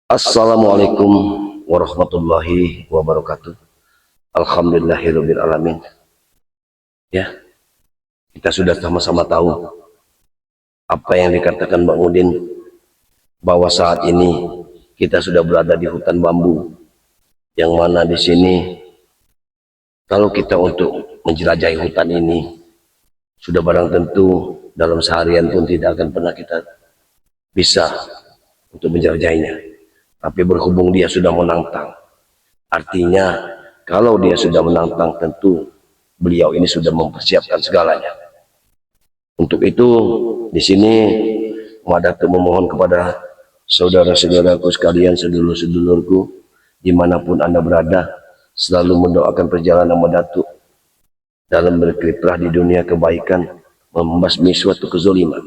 Assalamualaikum warahmatullahi wabarakatuh. Alhamdulillahirabbil alamin. Ya, kita sudah sama-sama tahu apa yang dikatakan Bang Udin, bahwa saat ini kita sudah berada di hutan bambu, yang mana di sini kalau kita untuk menjelajahi hutan ini sudah barang tentu dalam seharian pun tidak akan pernah kita bisa untuk menjelajahinya. Tapi berhubung dia sudah menantang, artinya kalau dia sudah menantang, tentu beliau ini sudah mempersiapkan segalanya. Untuk itu di sini Madatu memohon kepada saudara-saudaraku sekalian, sedulur-sedulurku dimanapun Anda berada, selalu mendoakan perjalanan Madatu dalam berkiprah di dunia kebaikan, membasmi suatu kezaliman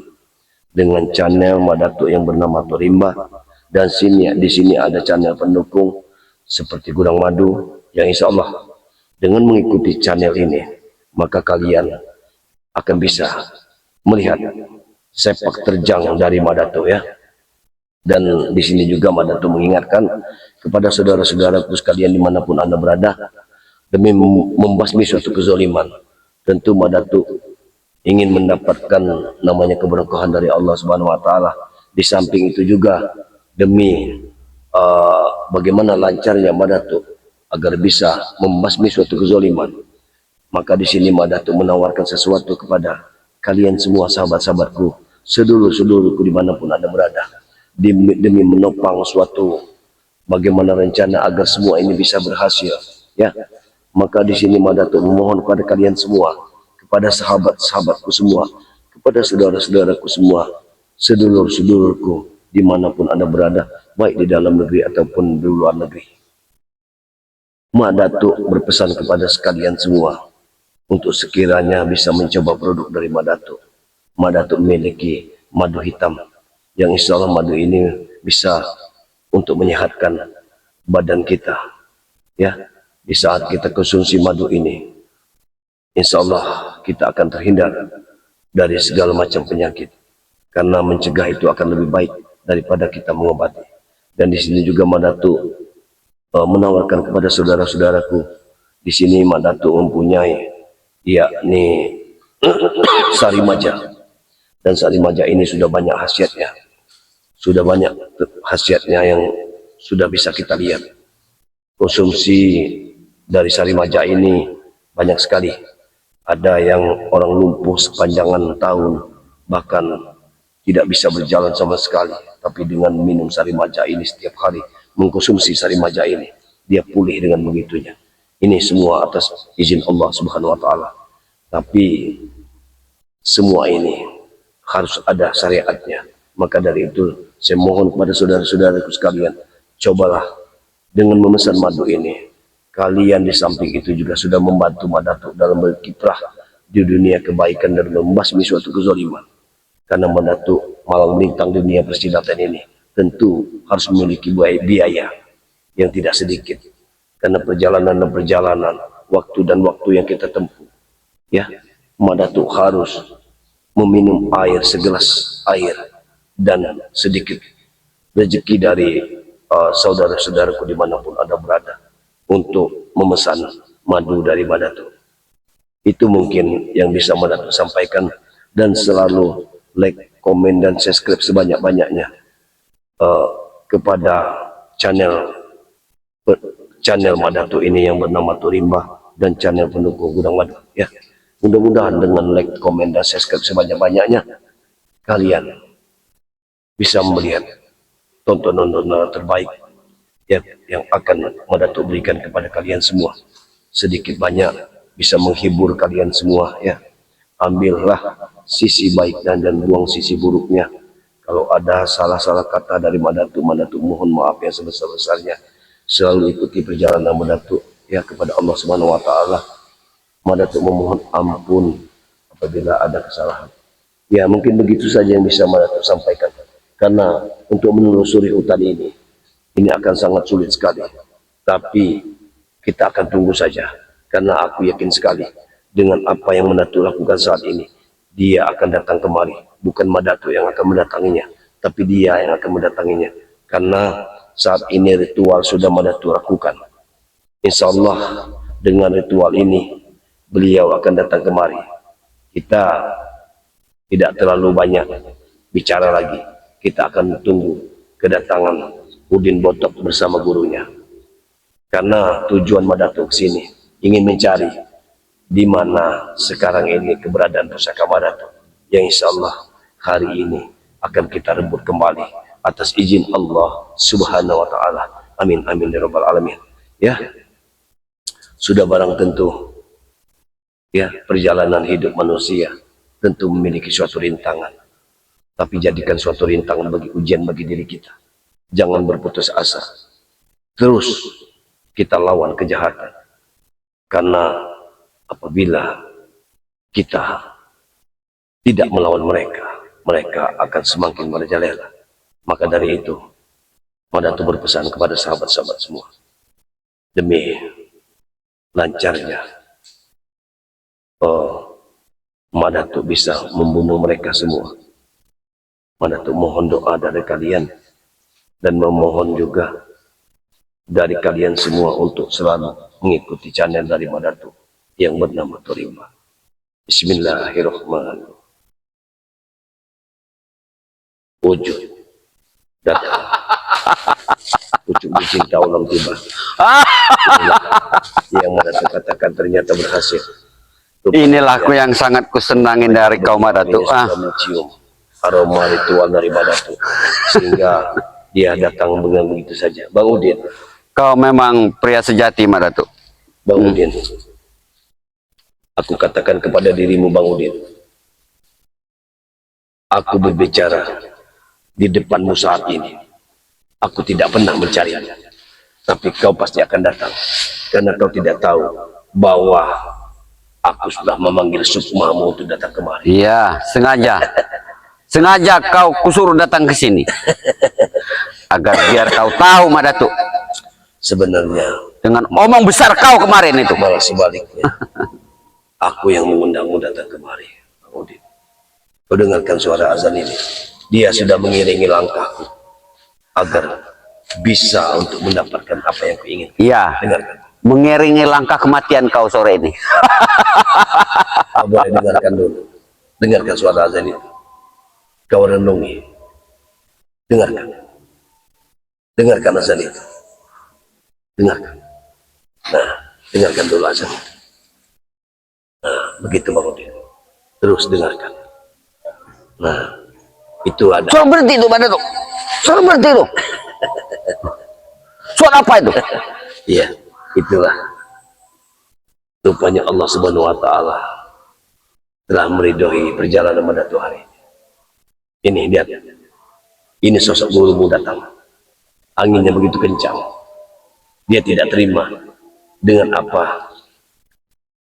dengan channel Madatu yang bernama Torimba. Dan di sini ada channel pendukung seperti Gudang Madu, yang insya Allah dengan mengikuti channel ini maka kalian akan bisa melihat sepak terjang dari Madatu, ya. Dan di sini juga Madatu mengingatkan kepada saudara-saudaraku sekalian dimanapun Anda berada, demi membasmi suatu kezaliman, tentu Madatu ingin mendapatkan namanya keberkahan dari Allah Subhanahu wa taala. Di samping itu juga demi bagaimana lancarnya Madatu agar bisa membasmi suatu kezaliman, maka di sini Madatu menawarkan sesuatu kepada kalian semua, sahabat-sahabatku, sedulur-sedulurku dimanapun Anda berada, demi menopang suatu bagaimana rencana agar semua ini bisa berhasil, ya. Maka di sini Madatu memohon kepada kalian semua, kepada sahabat-sahabatku semua, kepada saudara-saudaraku semua, sedulur-sedulurku dimanapun Anda berada, baik di dalam negeri ataupun di luar negeri. Madatu berpesan kepada sekalian semua untuk sekiranya bisa mencoba produk dari Madatu. Madatu memiliki madu hitam yang insya Allah madu ini bisa untuk menyehatkan badan kita, ya. Di saat kita konsumsi madu ini, insya Allah kita akan terhindar dari segala macam penyakit, karena mencegah itu akan lebih baik daripada kita mengobati. Dan di sini juga Madatu menawarkan kepada saudara-saudaraku, di sini Madatu mempunyai yakni sari maja, dan sari maja ini sudah banyak khasiatnya yang sudah bisa kita lihat. Konsumsi dari sari maja ini banyak sekali. Ada yang orang lumpuh sepanjangan tahun, bahkan tidak bisa berjalan sama sekali, tapi dengan minum sari maja ini setiap hari, mengkonsumsi sari maja ini, dia pulih dengan begitunya. Ini semua atas izin Allah Subhanahu wa taala. Tapi semua ini harus ada syariatnya. Maka dari itu saya mohon kepada saudara-saudaraku sekalian, cobalah dengan memesan madu ini. Kalian di samping itu juga sudah membantu Madatu dalam berkiprah di dunia kebaikan dan membasmi suatu kezaliman. Karena Madatu malang melintang dunia persilatan ini tentu harus memiliki biaya yang tidak sedikit, karena perjalanan, waktu dan waktu yang kita tempuh, ya. Madatu harus meminum air, segelas air dan sedikit rezeki dari saudara-saudaraku dimanapun Anda berada untuk memesan madu dari Madatu. Itu mungkin yang bisa Madatu sampaikan, dan selalu like, komen, dan subscribe sebanyak-banyaknya kepada channel Madatu ini yang bernama Torimba, dan channel pendukung Gudang Madu, ya. Mudah-mudahan dengan like, komen, dan subscribe sebanyak-banyaknya, kalian bisa melihat tontonan terbaik yang akan Madatu berikan kepada kalian semua. Sedikit banyak bisa menghibur kalian semua, ya. Ambillah sisi baik dan buang sisi buruknya. Kalau ada salah-salah kata dari Madatu, Madatu mohon maaf yang sebesar-besarnya. Selalu ikuti perjalanan Madatu, ya, kepada Allah Subhanahu wa taala. Madatu memohon ampun apabila ada kesalahan. Ya, mungkin begitu saja yang bisa Madatu sampaikan. Karena untuk menelusuri hutan ini akan sangat sulit sekali. Tapi kita akan tunggu saja, karena aku yakin sekali dengan apa yang Madatu lakukan saat ini, dia akan datang kemari. Bukan Madatu yang akan mendatanginya, tapi dia yang akan mendatanginya. Karena saat ini ritual sudah Madatu lakukan. Insya Allah dengan ritual ini beliau akan datang kemari. Kita tidak terlalu banyak bicara lagi. Kita akan tunggu kedatangan Udin Botok bersama gurunya. Karena tujuan Madatu ke sini ingin mencari di mana sekarang ini keberadaan pusaka Madatu, yang insya Allah hari ini akan kita rebut kembali atas izin Allah Subhanahu wa Ta'ala. Amin amin ya rabbal alamin. Ya, sudah barang tentu ya, perjalanan hidup manusia tentu memiliki suatu rintangan, tapi jadikan suatu rintangan bagi ujian bagi diri kita. Jangan berputus asa, terus kita lawan kejahatan, karena apabila kita tidak melawan mereka, mereka akan semakin merajalela. Maka dari itu Madatu berpesan kepada sahabat-sahabat semua, demi lancarnya Madatu bisa membunuh mereka semua, Madatu mohon doa dari kalian dan memohon juga dari kalian semua untuk selalu mengikuti channel dari Madatu yang bernama Torimba. Bismillahirrahmanirrahim. Wujud datang, pucuk cinta ulang tiba. Yang Madatu katakan ternyata berhasil. Inilah aku yang sangat kusenangin dari kau Madatu. Mencium aroma ritual dari Madatu sehingga dia datang dengan begitu saja. Bang Udin, Kau memang pria sejati Madatu. Bang Udin, aku katakan kepada dirimu Bang Udin, aku berbicara di depanmu saat ini. Aku tidak pernah mencarinya, tapi kau pasti akan datang, karena kau tidak tahu bahwa aku sudah memanggil Sukmamu untuk datang kemari. Iya, sengaja. Sengaja kau kusuruh datang ke sini. Agar biar kau tahu Madatu. Sebenarnya Dengan omong besar kau kemarin itu. malah sebaliknya. Aku yang mengundangmu datang kemari, Bang Udin. Kau dengarkan suara azan ini. Dia sudah mengiringi langkahku agar bisa untuk mendapatkan apa yang kuingin. Iya. Dengarkan. Mengiringi langkah kematian kau sore ini. Kau boleh dengarkan dulu. Dengarkan suara azan itu. Kau renungi. Dengarkan. Dengarkan azan itu. Dengarkan. Nah, dengarkan dulu azan itu. Nah, begitu Bang Udin. Terus dengarkan. Nah, itu ada. Suruh berhenti itu Madatu. Suruh berhenti itu. Suara apa itu? Iya, itulah. Rupanya Allah Subhanahu wa Ta'ala telah meridhoi perjalanan Madatu hari ini. Ini lihat. Ini sosok gurumu datang. Anginnya begitu kencang. Dia tidak terima dengan apa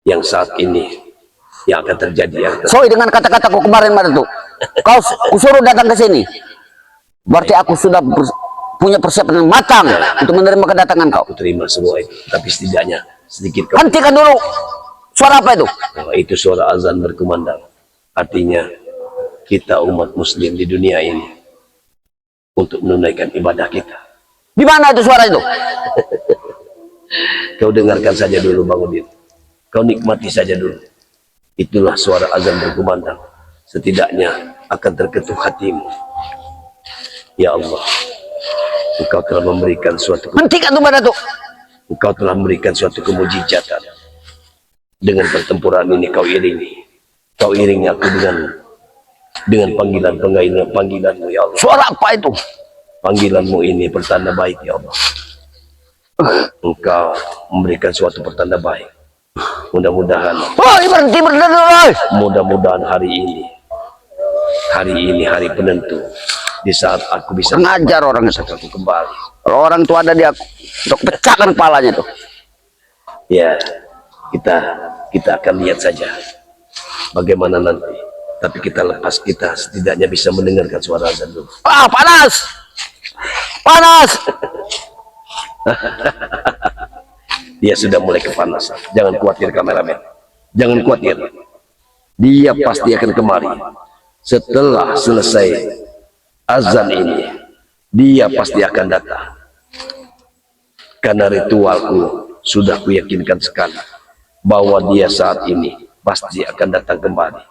yang saat ini yang akan terjadi. Soy dengan kata-kataku kemarin Madatu. Kau kusuruh datang ke sini. Berarti aku sudah punya persiapan yang matang untuk menerima kedatangan kau. Aku terima semua itu, tapi setidaknya sedikit kau. Hentikan dulu. Suara apa itu? Nah, itu suara azan berkumandang. Artinya kita umat muslim di dunia ini untuk menunaikan ibadah kita. Di mana itu suara itu? Kau dengarkan saja dulu Bang Udin. Kau nikmati saja dulu. Itulah suara azan berkumandang. Setidaknya akan terketuk hatimu. Ya Allah, Engkau telah memberikan suatu Hentikan tuh Madatu. Engkau telah memberikan suatu kemujizatan. Dengan pertempuran ini kau iringi. Kau iringi aku dengan panggilanmu ya Allah. Suara apa itu? Panggilanmu ini pertanda baik ya Allah. Engkau memberikan suatu pertanda baik. Mudah-mudahan. Berhenti dulu. Mudah-mudahan hari ini hari penentu. Di saat aku bisa Ngajar orang itu. aku kembali. Kalau orang tua ada di aku, untuk pecahkan kepalanya tuh. Ya, kita akan lihat saja bagaimana nanti. Tapi kita setidaknya bisa mendengarkan suara azan dulu. Panas! Panas! Dia sudah mulai kepanasan. Jangan khawatir kameramen. Jangan khawatir. Dia pasti akan kemari. Setelah selesai azan ini, dia pasti akan datang. Karena ritualku sudah kuyakinkan sekali bahwa dia saat ini pasti akan datang kembali.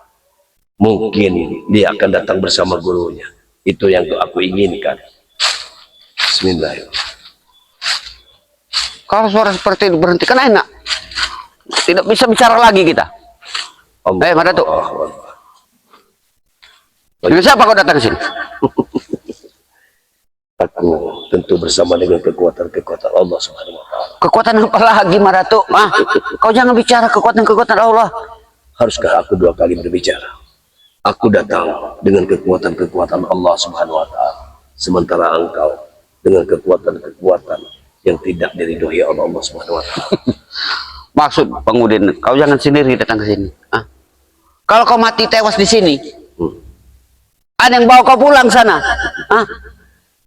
Mungkin dia akan datang bersama gurunya. Itu yang aku inginkan. Bismillahirrahmanirrahim. Kalau suara seperti itu berhenti kan enak. Tidak bisa bicara lagi kita. Mana tuh? Dengan siapa kau datang ke sini? Aku tentu bersama dengan kekuatan-kekuatan Allah Subhanahu wa taala. Kekuatan apa lagi, Maratu? Kau jangan bicara kekuatan-kekuatan Allah. Haruskah aku dua kali berbicara? Aku datang dengan kekuatan-kekuatan Allah Subhanahu wa taala, sementara engkau dengan kekuatan-kekuatan yang tidak diridhoi oleh Allah Subhanahu wa taala. Maksud Bang Udin, kau jangan sendiri datang ke sini. Kalau kau mati tewas di sini, ada yang bawa kau pulang sana.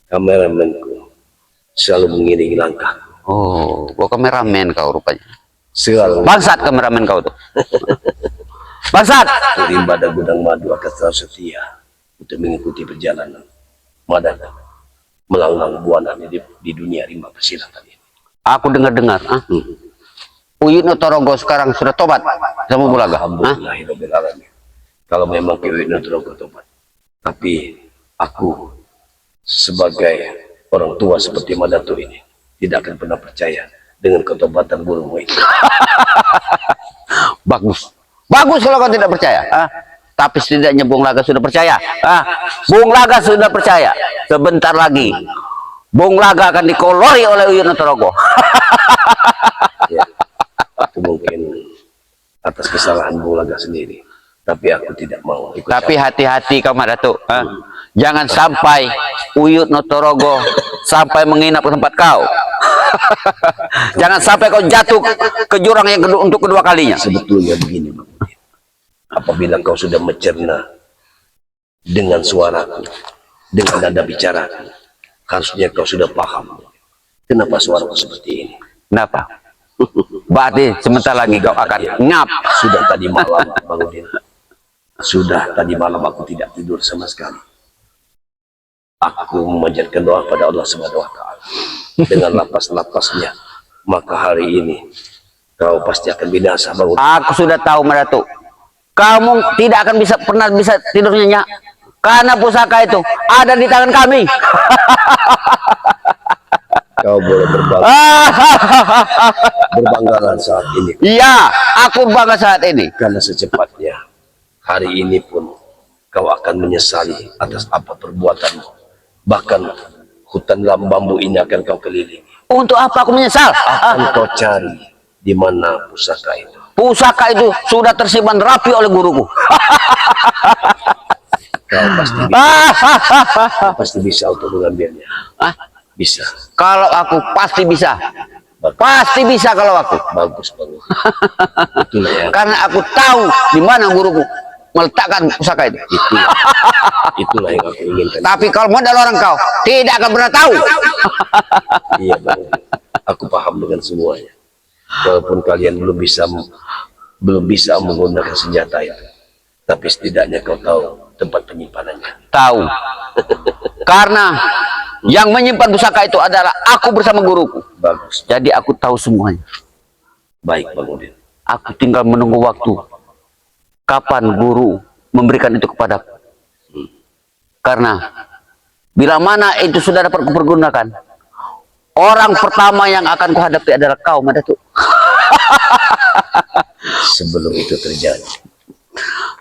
Kameramenku selalu mengiringi langkah. Oh, kau kameramen kau rupanya. Selalu Bangsat kameramen kau tuh. Bangsat. rimba dan gudang madu akan selalu setia untuk mengikuti perjalanan Madana melanglang buana di dunia rimba persilatan ini. Aku dengar-dengar, Uyut Notorogo sekarang sudah tobat sama Bulaga. Alhamdulillahirabbil alamin. Kalau memang Uyut Notorogo tobat, tapi aku sebagai orang tua seperti Madatu ini tidak akan pernah percaya dengan ketobatan gurumu ini. Bagus. Bagus kalau kau tidak percaya. Tapi setidaknya Bung Laga sudah percaya. Bung Laga sudah percaya. Sebentar lagi Bung Laga akan dikolori oleh Uyut Notorogo. Ya, itu mungkin atas kesalahan Bung Laga sendiri. Tapi aku tidak mau ikut. Tapi hati-hati kau Madatu. Jangan sampai Uyut Notorogo sampai menginap ke tempat kau. Jangan sampai kau jatuh ke jurang yang untuk kedua kalinya. Sebetulnya begini, Bang. Apabila kau sudah mencerna dengan suaraku, dengan nada bicaraku, harusnya kau sudah paham kenapa suaraku seperti ini. Kenapa? Berarti sebentar lagi kau akan ngap. Sudah tadi malam, Bang Udin. Sudah tadi malam aku tidak tidur sama sekali. Aku memanjatkan doa pada Allah Subhanahu wa taala dengan lapas-lapasnya. Maka hari ini kau pasti akan binasa, Bang Udin. Aku sudah tahu Madatu. Kamu tidak akan pernah bisa tidur nyenyak karena pusaka itu ada di tangan kami. Kau boleh berbanggalah saat ini. Iya, aku bangga saat ini. Karena secepatnya hari ini pun kau akan menyesali atas apa perbuatanmu. Bahkan hutan bambu ini akan kau kelilingi. Untuk apa aku menyesal? Akan kau cari di mana pusaka itu. Pusaka itu sudah tersimpan rapi oleh guruku. Kau pasti bisa untuk mengambilnya. Bisa. Kalau aku pasti bisa. Pasti bisa kalau aku. Bagus, bagus. Itulah ya. Karena aku tahu di mana guruku meletakkan pusaka itu. Itulah yang aku inginkan. Tapi kalau modal orang kau tidak akan pernah tahu. Iya, Bang. Aku paham dengan semuanya. Walaupun kalian belum bisa menggunakan senjata itu, tapi setidaknya kau tahu tempat penyimpanannya. Tahu. Karena yang menyimpan pusaka itu adalah aku bersama guruku. Bagus. Jadi aku tahu semuanya. Baik, Bang Udin. Aku tinggal menunggu waktu kapan guru memberikan itu kepadaku. Karena bila mana itu sudah dapat kupergunakan, orang pertama yang akan kuhadapi adalah kau, Madatu. Sebelum itu terjadi,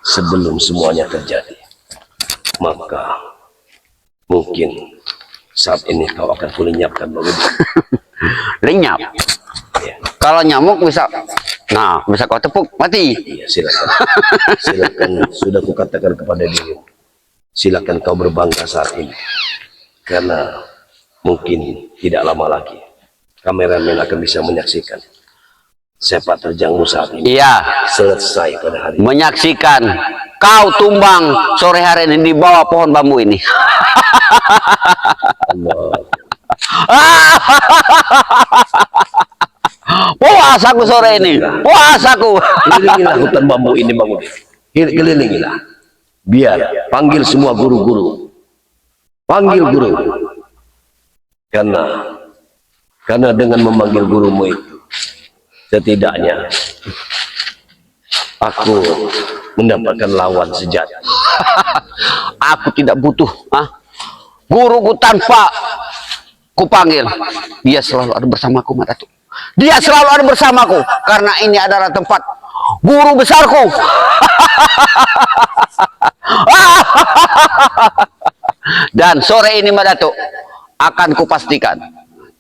sebelum semuanya terjadi, maka mungkin saat ini kau akan kulenyapkan, Bang Udin. Lenyap. Ya. Kalau nyamuk bisa, bisa kau tepuk mati. Iya, silakan. Silakan, sudah kukatakan kepada dirimu. Silakan kau berbangga saat ini. Karena mungkin tidak lama lagi kameramen akan bisa menyaksikan sepak terjangmu saat ini. Iya, Selesai pada hari ini. menyaksikan kau tumbang sore hari ini di bawah pohon bambu ini. Allah. Puasaku sore ini, puasaku. Kelilingilah hutan bambu ini, Bang Udin. Kelilingilah. Biar panggil semua guru-guru. Panggil guru. Karena Karena dengan memanggil gurumu itu, setidaknya aku mendapatkan lawan sejati. Aku tidak butuh guruku tanpa kupanggil. Dia selalu ada bersamaku, Mak Datuk. Dia selalu ada bersamaku karena ini adalah tempat guru besarku. Dan sore ini, Mak Datuk, akan kupastikan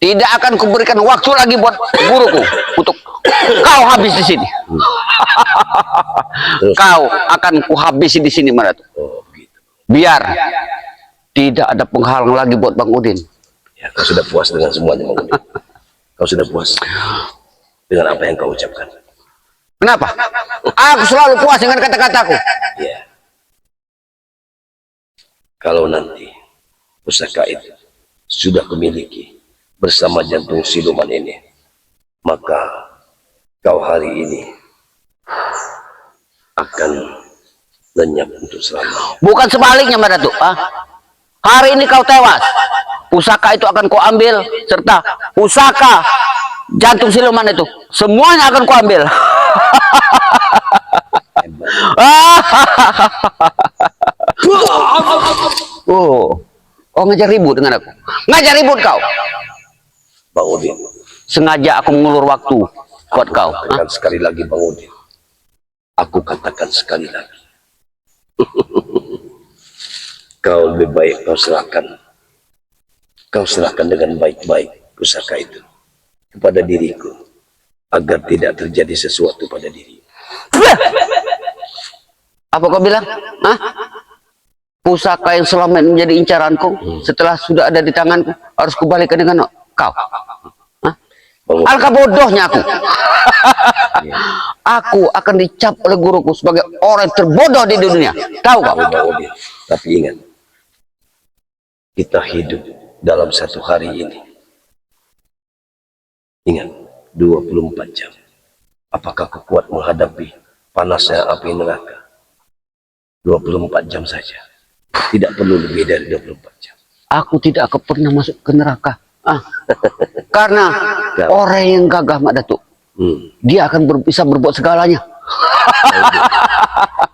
tidak akan kuberikan waktu lagi buat guruku untuk kau habis di sini. Kau akan kuhabisi di sini, Mak Datuk. Oh, gitu. Biar tidak ada penghalang lagi buat Bang Udin. Ya, kau sudah puas dengan semuanya, Bang Udin. Kau sudah puas dengan apa yang kau ucapkan. Kenapa? Aku selalu puas dengan kata-kataku. Ya. Kalau nanti pusaka itu sudah kumiliki bersama jantung siluman ini, maka kau hari ini akan lenyap untuk selamanya. Bukan sebaliknya, Mak Datuk. Hari ini kau tewas. Pusaka itu akan kau ambil, serta pusaka jantung siluman itu semuanya akan kau ambil. Oh, ngajar ribut dengan aku. Ngajar ribut kau. Bang Udin, Sengaja aku mengulur waktu buat kau. katakan sekali lagi, Bang Udin. Aku katakan sekali lagi. Kau lebih baik kau serahkan. Kau serahkan dengan baik-baik pusaka itu kepada diriku, agar tidak terjadi sesuatu pada diri. Apa kau bilang? Pusaka yang selama ini menjadi incaranku, setelah sudah ada di tanganku, harus kubalikan dengan kau. Alangkah bodohnya aku. Aku akan dicap oleh guruku sebagai orang yang terbodoh di dunia. Tahu kau? Tapi ingat, kita hidup dalam satu hari ini. Ingat, 24 jam. Apakah kau kuat menghadapi panasnya api neraka? 24 jam saja. Tidak perlu lebih dari 24 jam. Aku tidak akan pernah masuk ke neraka. Karena orang yang gagah, Mak Datuk, dia akan bisa berbuat segalanya.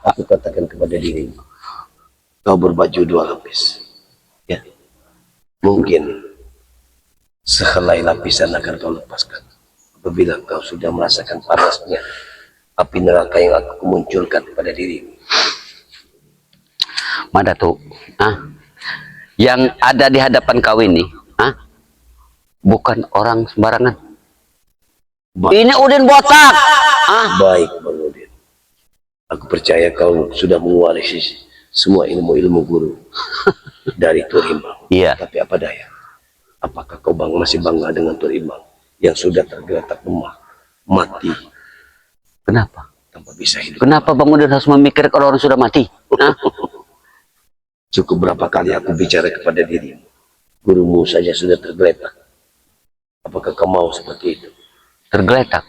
Aku katakan kepada dirimu, kau berbaju 2 lapis. Ya, mungkin sehelai lapisan akan kau lepaskan apabila kau sudah merasakan panasnya api neraka yang aku munculkan pada dirimu. Mak Datuk, yang ada di hadapan kau ini, bukan orang sembarangan. Ini Udin botak. Baik, Bang Udin. Aku percaya kau sudah mewarisi semua ilmu-ilmu guru dari Turimbang. Iya. Tapi apa daya? Apakah kau masih bangga dengan Turimbang yang sudah tergeletak lemah, mati Kenapa? tanpa bisa hidup? Kenapa Bang Udin harus memikirkan orang sudah mati? Cukup berapa kali aku bicara kepada dirimu, gurumu saja sudah tergeletak. Apakah kau mau seperti itu? Tergeletak.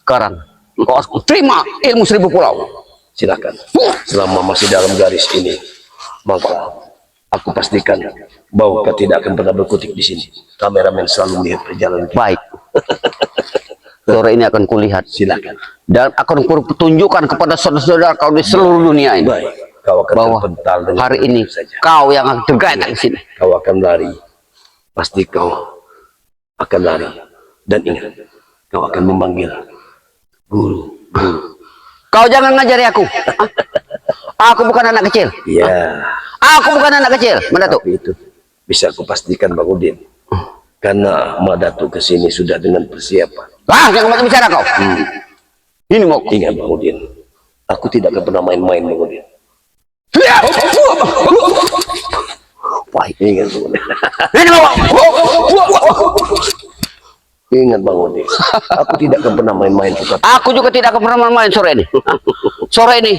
Sekarang kau harus terima ilmu 1000 pulau. Silakan. Selama masih dalam garis ini, maka aku pastikan bahwa kau tidak akan pernah berkutik di sini. Kameramen selalu melihat perjalanan kita. Baik. Sore ini akan kulihat. Silakan. Dan akan kutunjukkan kepada saudara-saudara kau di seluruh dunia ini. Baik. Kau akan Bahwa terpental dengan hari ini saja. kau yang akan tergeletak di sini. Kau akan lari. Pasti kau akan lari. Dan ingat, kau akan memanggil guru. Kau jangan ngajari aku. Aku bukan anak kecil. Ya. Aku bukan anak kecil, Mak Datuk. Tapi itu bisa aku pastikan, Bang Udin. Karena Mak Datuk kesini sudah dengan persiapan. Jangan macam bicara kau. Ini mau. Ingat, Bang Udin. Aku tidak akan pernah main-main, Bang Udin. Baik. Ingat, Bang Udin. Ini mau. Ingat, Bang Udin. Aku tidak akan pernah main-main. Aku juga tidak akan pernah main sore ini. Sore ini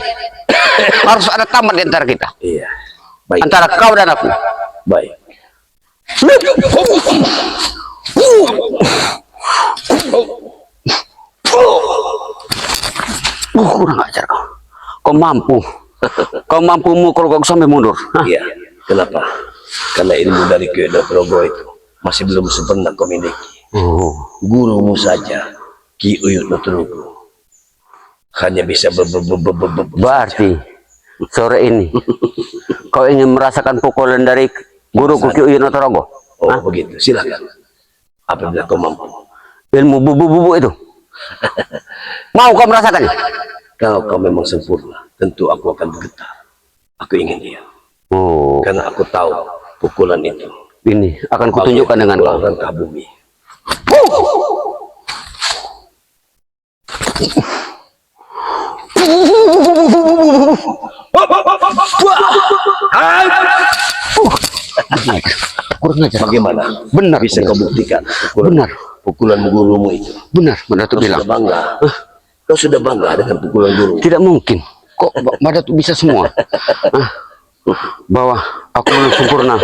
harus ada tamat di antara kita. Iya. Baik. Antara kau dan aku. Baik. Kurang ajar kau. Kau mampu Kau mampu mukul kau sampai mundur. Hah? Iya. Kenapa? Karena ilmu dari Ki Uyut Notorogo itu masih belum sempurna kau miliki. Oh, Gurumu saja, Ki Uyut Notorogo, hanya bisa berarti sore ini kau ingin merasakan pukulan dari guru Ki Uyut Notorogo? Oh, begitu. Silakan. Apabila kau mampu. Ilmu bubu-bubu itu. Mau kau merasakannya? Kalau kau memang sempurna, tentu aku akan bergetar. Aku ingin dia. Oh, Karena aku tahu pukulan itu ini akan kutunjukkan dengan kau. rangka bumi. Kurang ajar. Bagaimana? Benar. Bisa kau buktikan Benar. pukulan gurumu itu? Benar, benar tuh Kau bilang. sudah bangga. Kau sudah bangga dengan pukulan guru. Tidak mungkin. Kok Mada tuh bisa semua? Hah? Bahwa aku belum sempurna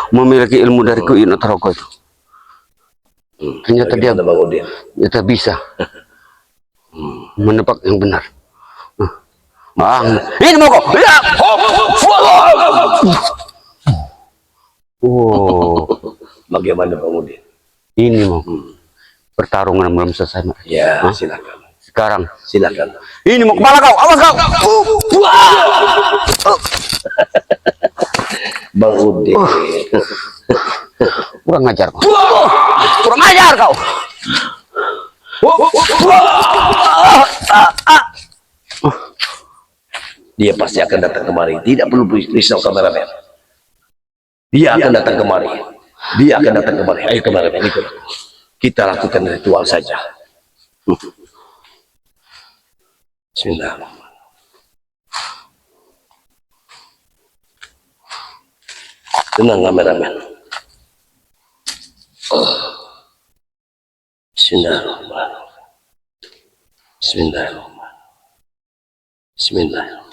memiliki ilmu dari Ki Uyut Notorogo itu. Ternyata dia Bagaimana, Bang Udin? ternyata bisa menebak yang benar. Ini mau kok. Ya. Oh, Bagaimana, Bang Udin? ini mau pertarungan belum selesai. Mas. Ya, silakan. Sekarang Silakan. ini mau kepala kau, awas kau. Bang Udin. Kurang ajar kau. Kurang ajar kau. Dia pasti akan datang kemari. Tidak perlu risau kameramen. Dia akan datang kemari. Dia akan datang kemari. Ayo kameramen, ikut aku. Kita lakukan ritual saja. Bismillahirrahmanirrahim. Tenang kameramen. Bismillahirrahmanirrahim. Bismillahirrahmanirrahim. Bismillahirrahmanirrahim.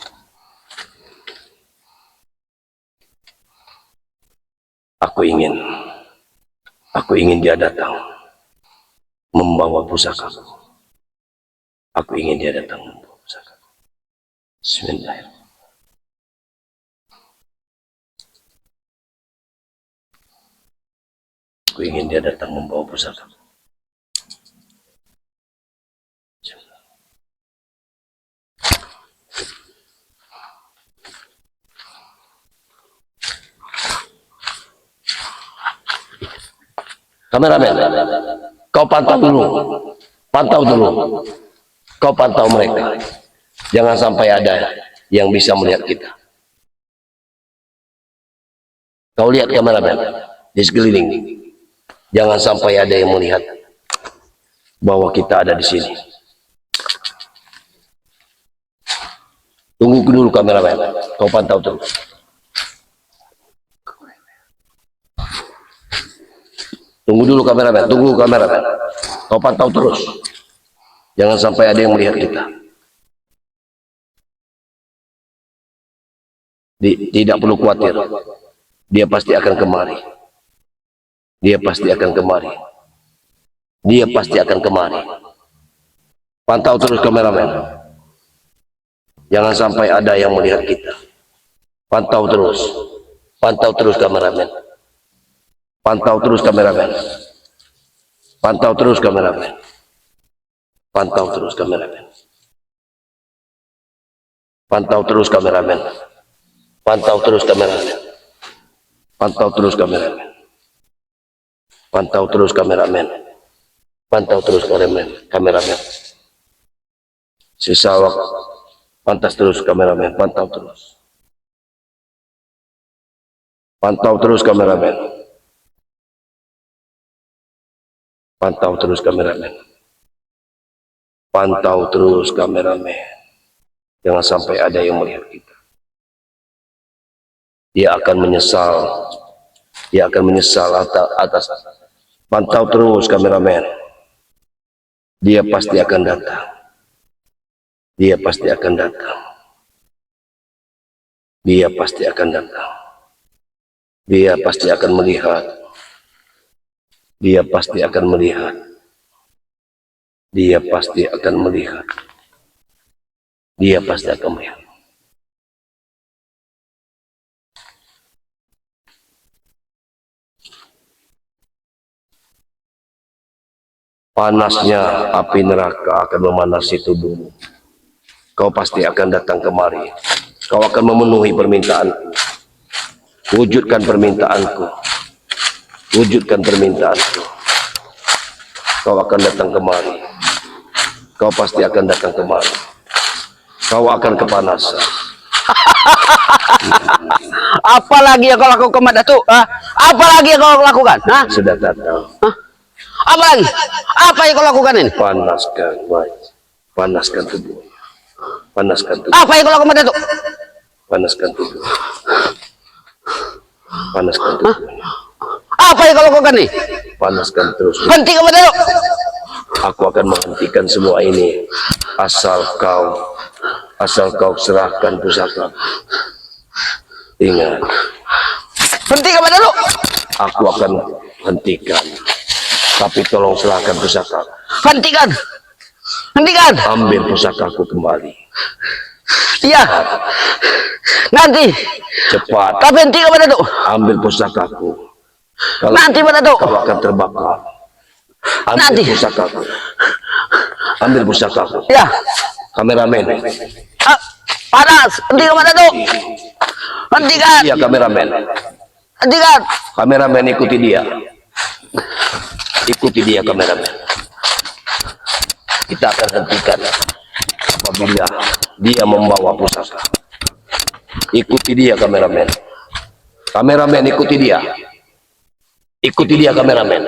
Aku ingin dia datang membawa pusakaku. Aku ingin dia datang membawa pusakaku. Bismillahirrahmanirrahim. Aku ingin dia datang membawa pusakaku. Kameramen, kau pantau dulu. Pantau dulu. Kau pantau mereka. Jangan sampai ada yang bisa melihat kita. Kau lihat kameramen di sekeliling. Jangan sampai ada yang melihat bahwa kita ada di sini. Tunggu dulu kameramen. Kau pantau terus. Tunggu dulu kameramen, tunggu kameramen. Kau pantau terus. Jangan sampai ada yang melihat kita. Tidak perlu khawatir. Dia pasti akan kemari. Dia pasti akan kemari. Dia pasti akan kemari. Pantau terus kameramen. Jangan sampai ada yang melihat kita. Pantau terus. Pantau terus kameramen. Pantau terus kameramen. Pantau terus kameramen. Pantau terus kameramen. Pantau terus kameramen. Pantau terus kameramen. Pantau terus kameramen. Pantau terus kameramen. Pantau terus kameramen. Sisa waktu. Pantas terus kameramen. Pantau terus. Pantau terus kameramen. Pantau terus kameramen. Pantau terus kameramen. Jangan sampai ada yang melihat kita. Dia akan menyesal. Dia akan menyesal atas. Pantau terus kameramen. Dia pasti akan datang. Dia pasti akan datang. Dia pasti akan datang. Dia pasti akan melihat. Dia pasti akan melihat. Dia pasti akan melihat. Dia pasti akan melihat. Panasnya api neraka akan memanasi tubuhmu. Kau pasti akan datang kemari. Kau akan memenuhi permintaanku. Wujudkan permintaanku. Wujudkan permintaanku. Kau akan datang kemari. Kau pasti akan datang kemari. Kau akan kepanasan. Apa lagi yang kau lakukan, Mat Datuk? Apa lagi yang kau lakukan? Sudah datang. Apa lagi? Apa yang kau lakukan ini? Panaskan wajah. Panaskan tubuh. Panaskan tubuh. Apa yang kau lakukan, Mat Datuk? Panaskan tubuh. Panaskan tubuh. Apa yang kau lakukan ini? Panaskan terus. Hentikan, Mat Datuk. Aku akan menghentikan semua ini asal kau serahkan pusaka. Ingat, Hentikan, Mat Datuk. aku akan hentikan. Tapi tolong serahkan pusaka. Hentikan. Hentikan. Ambil pusakaku kembali. Iya. Nanti. Cepat. Tapi hentikan, Mat Datuk. Ambil pusakaku. Kalau Nanti, Mat Datuk. kau akan terbakar. Ambil Nanti. pusakaku. Ambil pusakaku. Ya. Kameramen. Panas. Hentikan, Mat Datuk. Hentikan. Iya, kameramen. Hentikan. Kameramen, ikuti dia. Ikuti dia, kameramen. Kita akan hentikan apabila dia membawa pusaka. Ikuti dia, kameramen. Kameramen, ikuti dia. Ikuti dia, kameramen.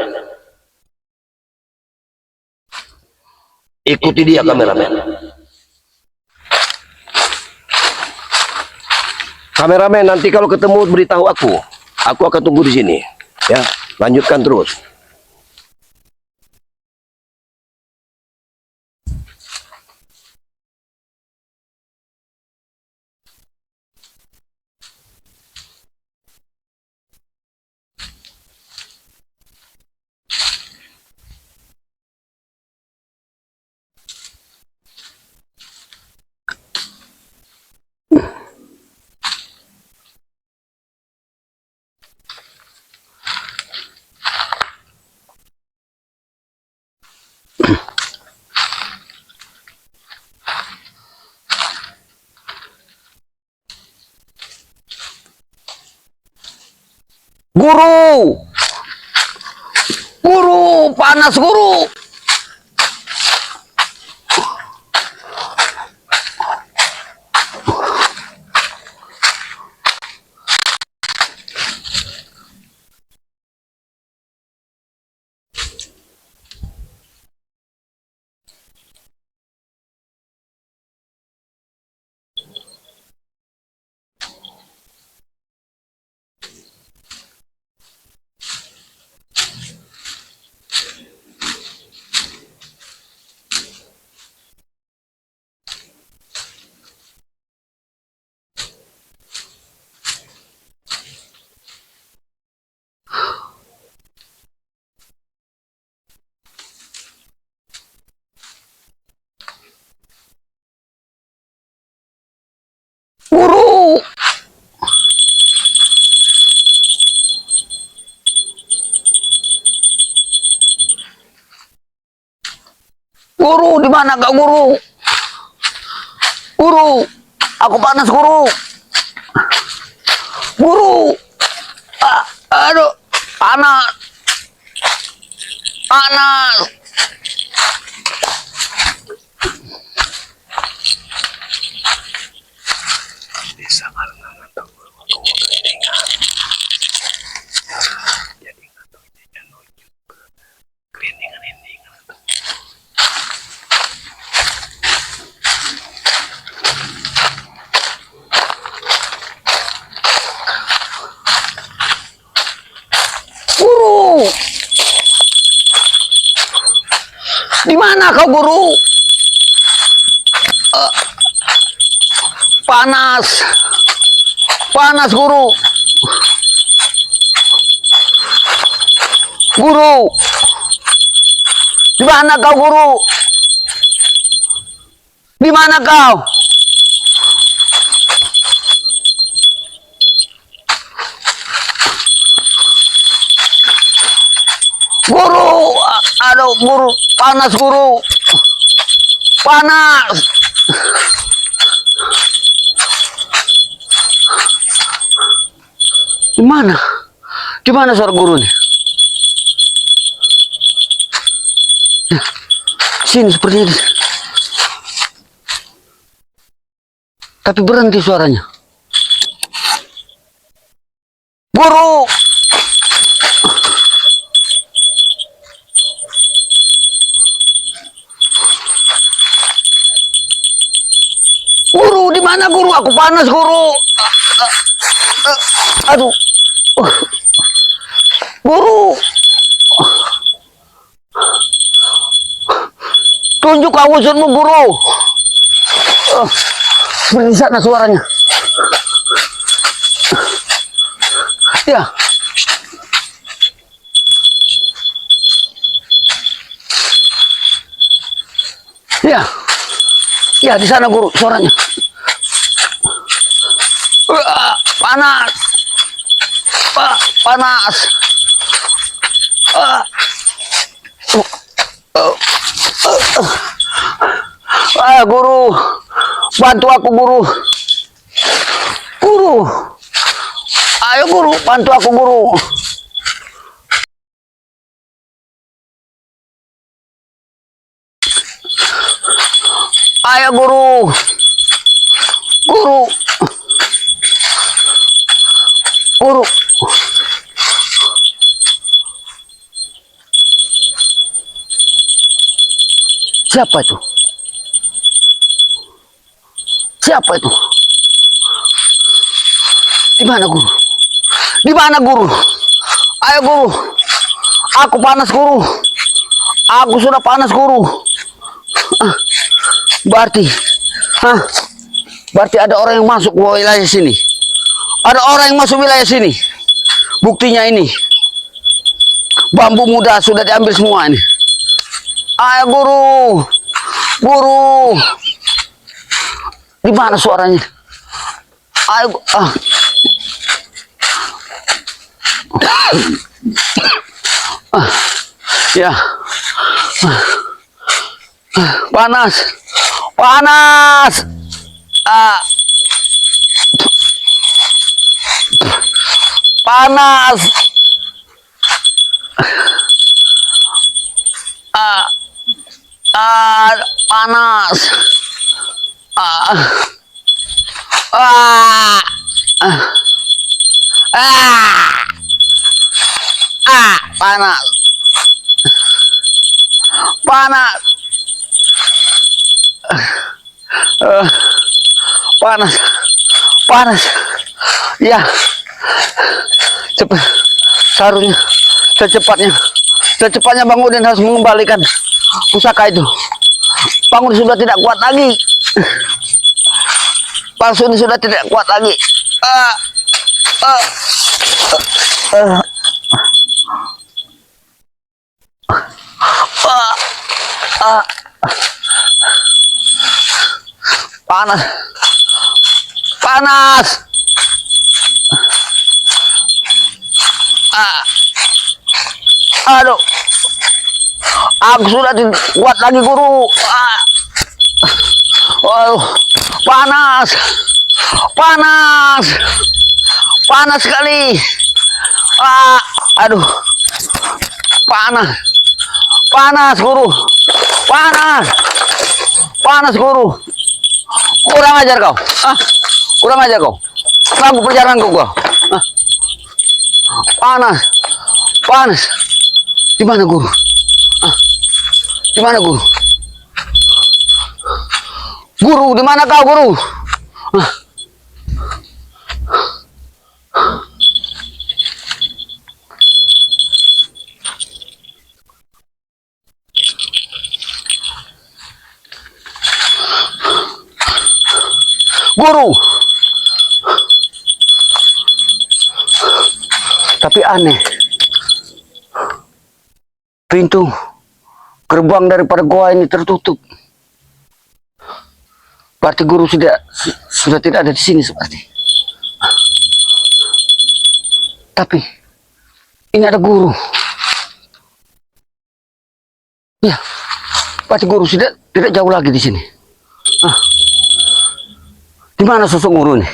Ikuti dia, kameramen. Kameramen, nanti kalau ketemu beritahu aku. Aku akan tunggu di sini. Ya, lanjutkan terus. Guru. Guru, panas, guru. Guru. Guru, di mana kak guru? Guru, aku panas guru. Guru. Aduh, panas. Panas. Guru. Di mana kau guru? Panas. Panas guru. Guru. Di mana kau guru? Di mana kau? Guru, aduh guru. Panas guru. Panas. Di mana? Di mana suara guru nih? Sini seperti ini. Tapi berhenti suaranya. Guru! Guru, di mana guru? Aku panas guru. Aduh. Guru. Tunjuk awusanmu guru. Seperti sana suaranya. Ya. Ya. Ya, di sana guru suaranya. Panas. Panas. Guru, bantu aku guru. Guru. Ayo guru, bantu aku guru. Ayo guru. Guru. Guru. Siapa itu? Siapa itu? Di mana guru? Di mana guru? Ayo guru. Aku panas guru. Aku sudah panas guru. Berarti, berarti ada orang yang masuk ke wilayah sini. Ada orang yang masuk wilayah sini. Buktinya ini. Bambu muda sudah diambil semua ini. Ayo guru. Guru. Di mana suaranya? Ayo. Ya. Panas. Panas. Panas. Panas. Panas. Panas. Panas. Panas. Ya. Cepat. Seharusnya secepatnya Bang Udin harus mengembalikan pusaka itu. Bang Udin sudah tidak kuat lagi. Bang Udin sudah tidak kuat lagi. Panas. Panas. Aduh. Aku sudah tidak kuat lagi guru. Waduh. Panas. Panas. Panas sekali. Aduh. Panas. Panas guru. Panas. Panas guru. Kurang ajar kau. Kurang ajar kau. Ganggu perjalananku kau. Panas. Panas. Di mana guru? Di mana guru? Guru, di mana kau guru? Guru. Tapi aneh. Pintu gerbang daripada goa ini tertutup. Berarti guru sudah tidak ada di sini seperti. Tapi ini ada guru. Ya, Pati guru tidak jauh lagi di sini. Ah, di mana sosok guru ini?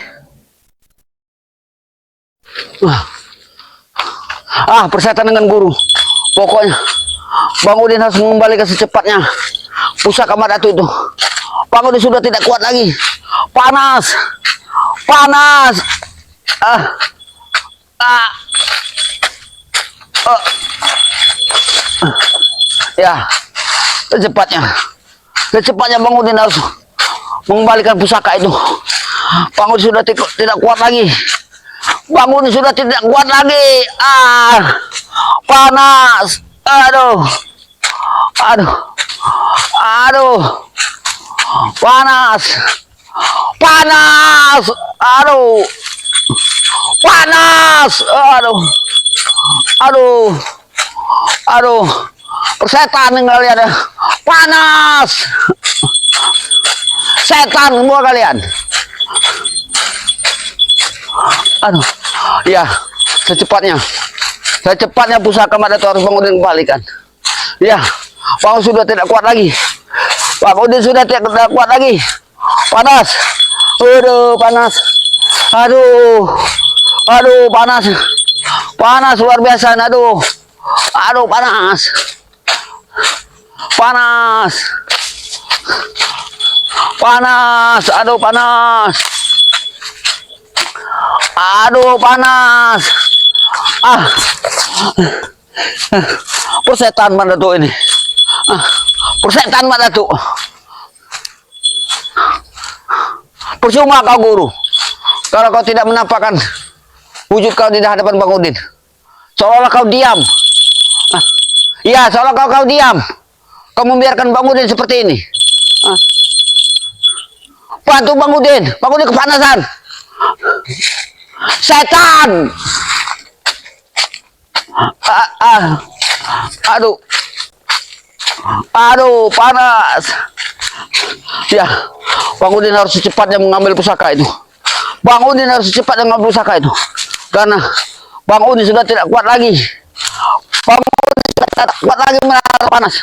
Persetan dengan guru. Pokoknya Bang Udin harus mengembalikan secepatnya pusaka Madatu itu. Bang Udin sudah tidak kuat lagi. Panas, panas. Ya, secepatnya Bang Udin harus mengembalikan pusaka itu. Bang Udin sudah tidak kuat lagi. Bang Udin sudah tidak kuat lagi. Panas. Aduh. Panas. Aduh. Panas. Aduh. Persetan nih kalian. Panas. Setan semua kalian. Ya, secepatnya pusaka Madatu harus Bang Udin kembalikan. Ya, Bang Udin sudah tidak kuat lagi. Bang Udin sudah tidak kuat lagi. Panas. Panas. Panas. Panas luar biasa. Panas. Panas. Panas. Panas. Panas. Persetan Madatu ini. Persetan Madatu. Percuma kau guru kalau kau tidak menampakkan wujud kau di hadapan Bang Udin. Seolah kau diam. Ya, seolah kau diam. Kau membiarkan Bang Udin seperti ini. Bantu Bang Udin. Bang Udin kepanasan. Setan. Panas. Ya, Bang Udin harus secepatnya mengambil pusaka itu. Bang Udin harus secepatnya mengambil pusaka itu. Karena Bang Udin sudah tidak kuat lagi. Bang Udin sudah tidak kuat lagi menahan panas.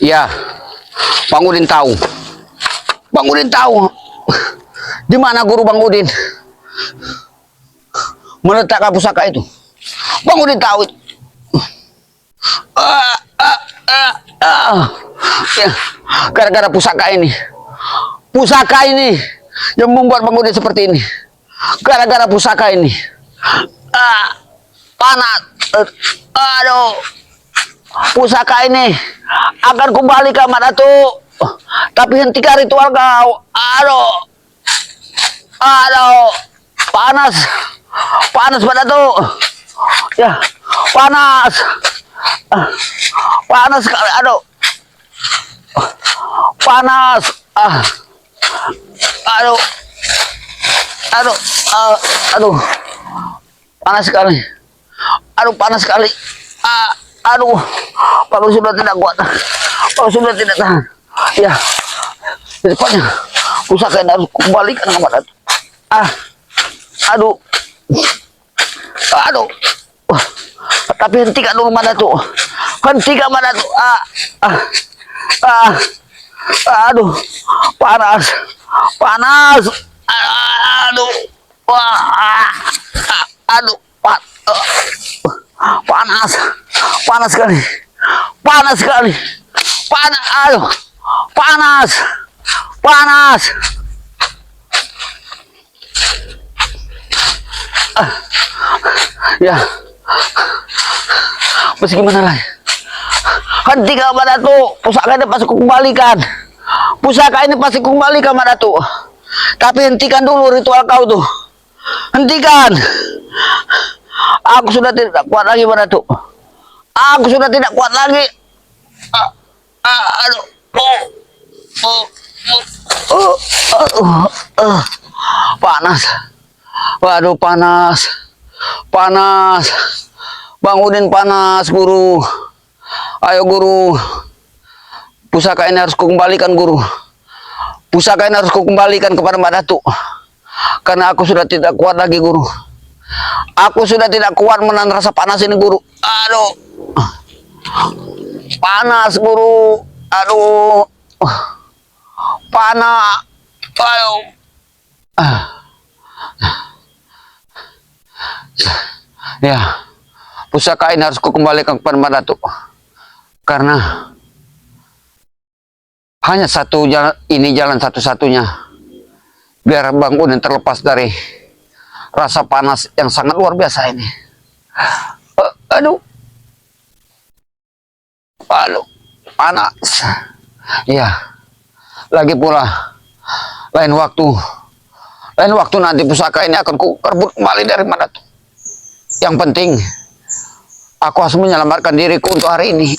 Ya, Bang Udin tahu. Bang Udin tahu di mana guru Bang Udin meletakkan pusaka itu. Bang Udin tahu itu. Ya, gara-gara pusaka ini yang membuat Bang Udin seperti ini. Gara-gara pusaka ini. Panas. Pusaka ini akan kembali ke Madatu, tapi hentikan ritual kau. Panas Madatu. Ya, panas sekali. Panas. Panas sekali. Panas sekali. Kalau sudah tidak kuat, kalau sudah tidak tahan, ya, cepatnya pusaka ini harus kembalikan ke Madatu. Tapi hentikan dulu Madatu. Hentikan Madatu. Panas. Panas sekali. Panas. Ya, mesti gimana lagi? Hentikan Madatu. Pusaka ini pasti kembalikan. Madatu. Tapi hentikan dulu ritual kau tuh. Hentikan. Aku sudah tidak kuat lagi Madatu. Aku sudah tidak kuat lagi. Panas. Waduh, panas. Bang Udin panas, guru. Ayo guru, pusaka ini harus kukembalikan guru. Pusaka ini harus kukembalikan kepada Mbak Datuk. Karena aku sudah tidak kuat lagi guru. Aku sudah tidak kuat menahan rasa panas ini guru. Aduh, panas guru. Aduh, panas. Ayo. Ya, pusaka ini harus kukembalikan kepada Mbak Datuk. Karena hanya satu jalan, ini jalan satu-satunya biar Bang Unin terlepas dari rasa panas yang sangat luar biasa ini. Aduh, panas. Ya, lagi pula lain waktu nanti pusaka ini akan ku rebut kembali dari Mbak Datuk. Yang penting aku harus menyelamatkan diriku untuk hari ini.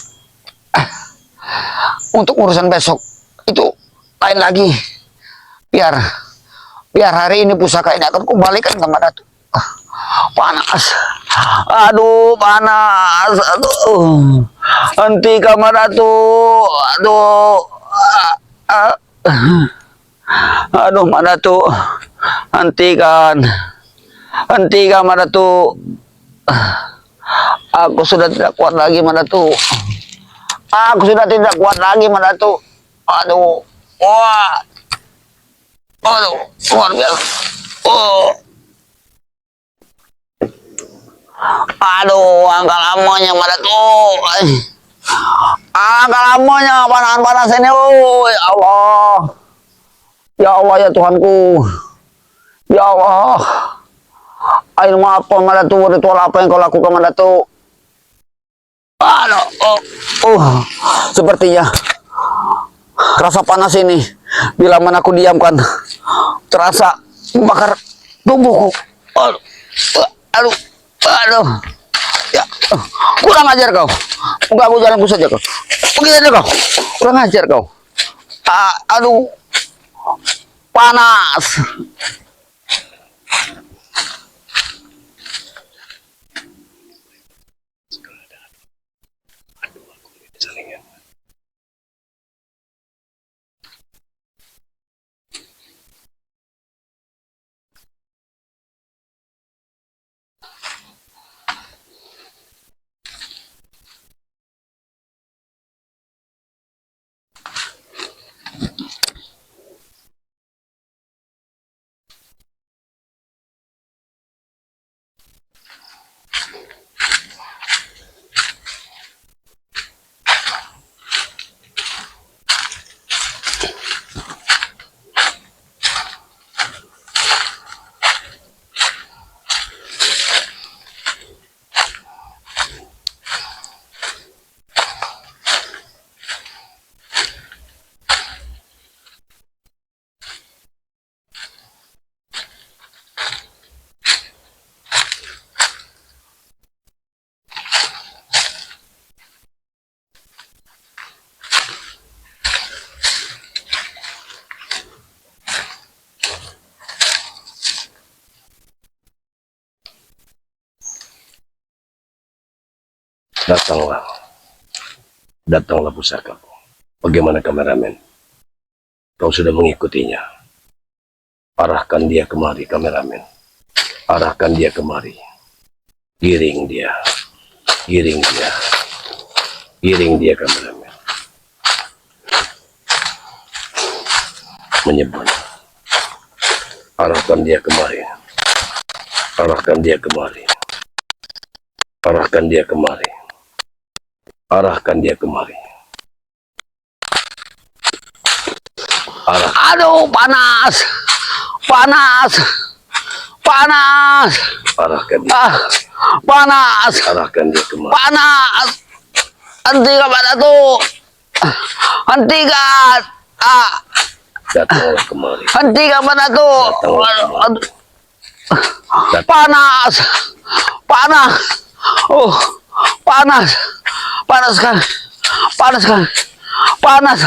Untuk urusan besok itu lain lagi. Biar hari ini pusaka ini akan kembalikan ke Mbak Datuk. Panas. Aduh, panas. Aduh. Hentikan Mbak Datuk. Aduh. Aduh, Mbak Datuk. Hentikan. Hentikan Mbak Datuk. Aku sudah tidak kuat lagi Mbak Datuk. Aku sudah tidak kuat lagi Mbak Datuk. Aduh. Wah. Aduh, luar biasa. Oh. Aduh, angka lamanya Mbak Datuk. Angka lamanya panas-panas ini. Oh, ya Allah. Ya Allah ya Tuhanku. Ya Allah. Ayo maafkan Mbak Datuk, ritual apa yang kau lakukan Mbak Datuk? Aduh, sepertinya rasa panas ini bila mana aku diamkan terasa membakar tubuhku. Aduh, ya, kurang ajar kau. Mengganggu jalanku saja kau. Pergi saja kau. Kurang ajar kau. Aduh, panas. Datanglah pusakaku. Bagaimana kameramen? Kau sudah mengikutinya. Arahkan dia kemari kameramen. Arahkan dia kemari. Giring dia. Giring dia. Giring dia kameramen. Menyebut. Arahkan dia kemari. Arahkan dia kemari. Arahkan dia kemari. Arahkan dia kemari. Aduh, panas. Panas. Panas. Arahkan dia. Panas. Arahkan dia kemari. Panas. Hentikan Mbak Datuk. Hentikan. Datanglah kemari. Hentikan Mbak Datuk. Panas. Panas. Oh, panas. Panas sekali. Panas sekali. Panas.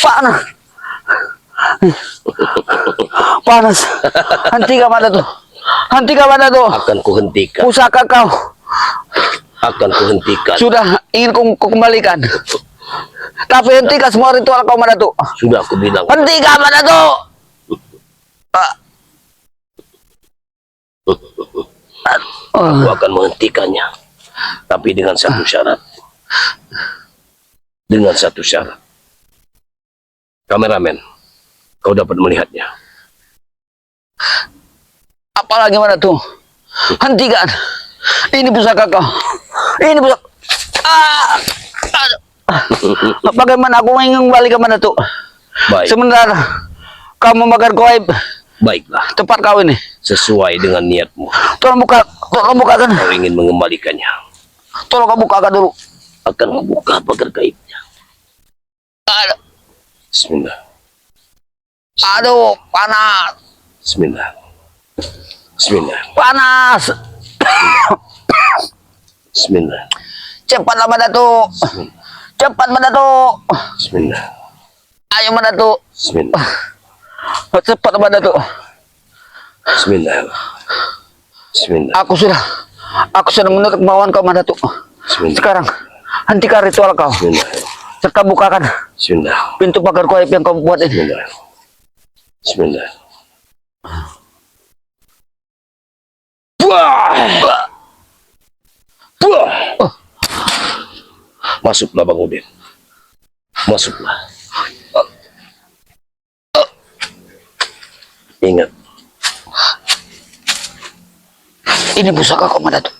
Panas. Panas. Hentikan Mbak Datuk. Hentikan Mbak Datuk. Akan kuhentikan. Pusaka kau. Akan kuhentikan. Sudah ingin ku kembalikan. Tapi hentikan semua ritual kau Madatu. Sudah aku bilang. Hentikan Madatu. Aku akan menghentikannya. Tapi dengan satu syarat. Dengan satu syarat. Kameramen, kau dapat melihatnya. Apalagi Madatu? Hentikan. Ini pusaka kau. Ini pusaka. Bagaimana aku ingin kembali ke Madatu? Baik. Sementara kau membakar goib Baiklah. tempat kau ini. Sesuai dengan niatmu. Tolong bukakan. Kau ingin mengembalikannya. Tolong kau bukakan dulu. Akan membuka pagar gaibnya. Aduh, Bismillah. aduh, panas. Bismillah. Bismillah. Panas. Bismillah. Cepatlah Madatu. Cepat Madatu. Bismillah. Ayo Madatu. Bismillah. Cepat Madatu. Bismillah. Bismillah. Aku sudah menurut kemauan kau Madatu. Bismillah. Sekarang hentikan ritual kau. Bismillah. Serta bukakan Bismillah. pintu pagar goib yang kau buat ini. Bismillah. Bismillah. Buah. Buah. Masuklah Bang Udin. Masuklah. Ingat, Ini pusaka kau Madatu.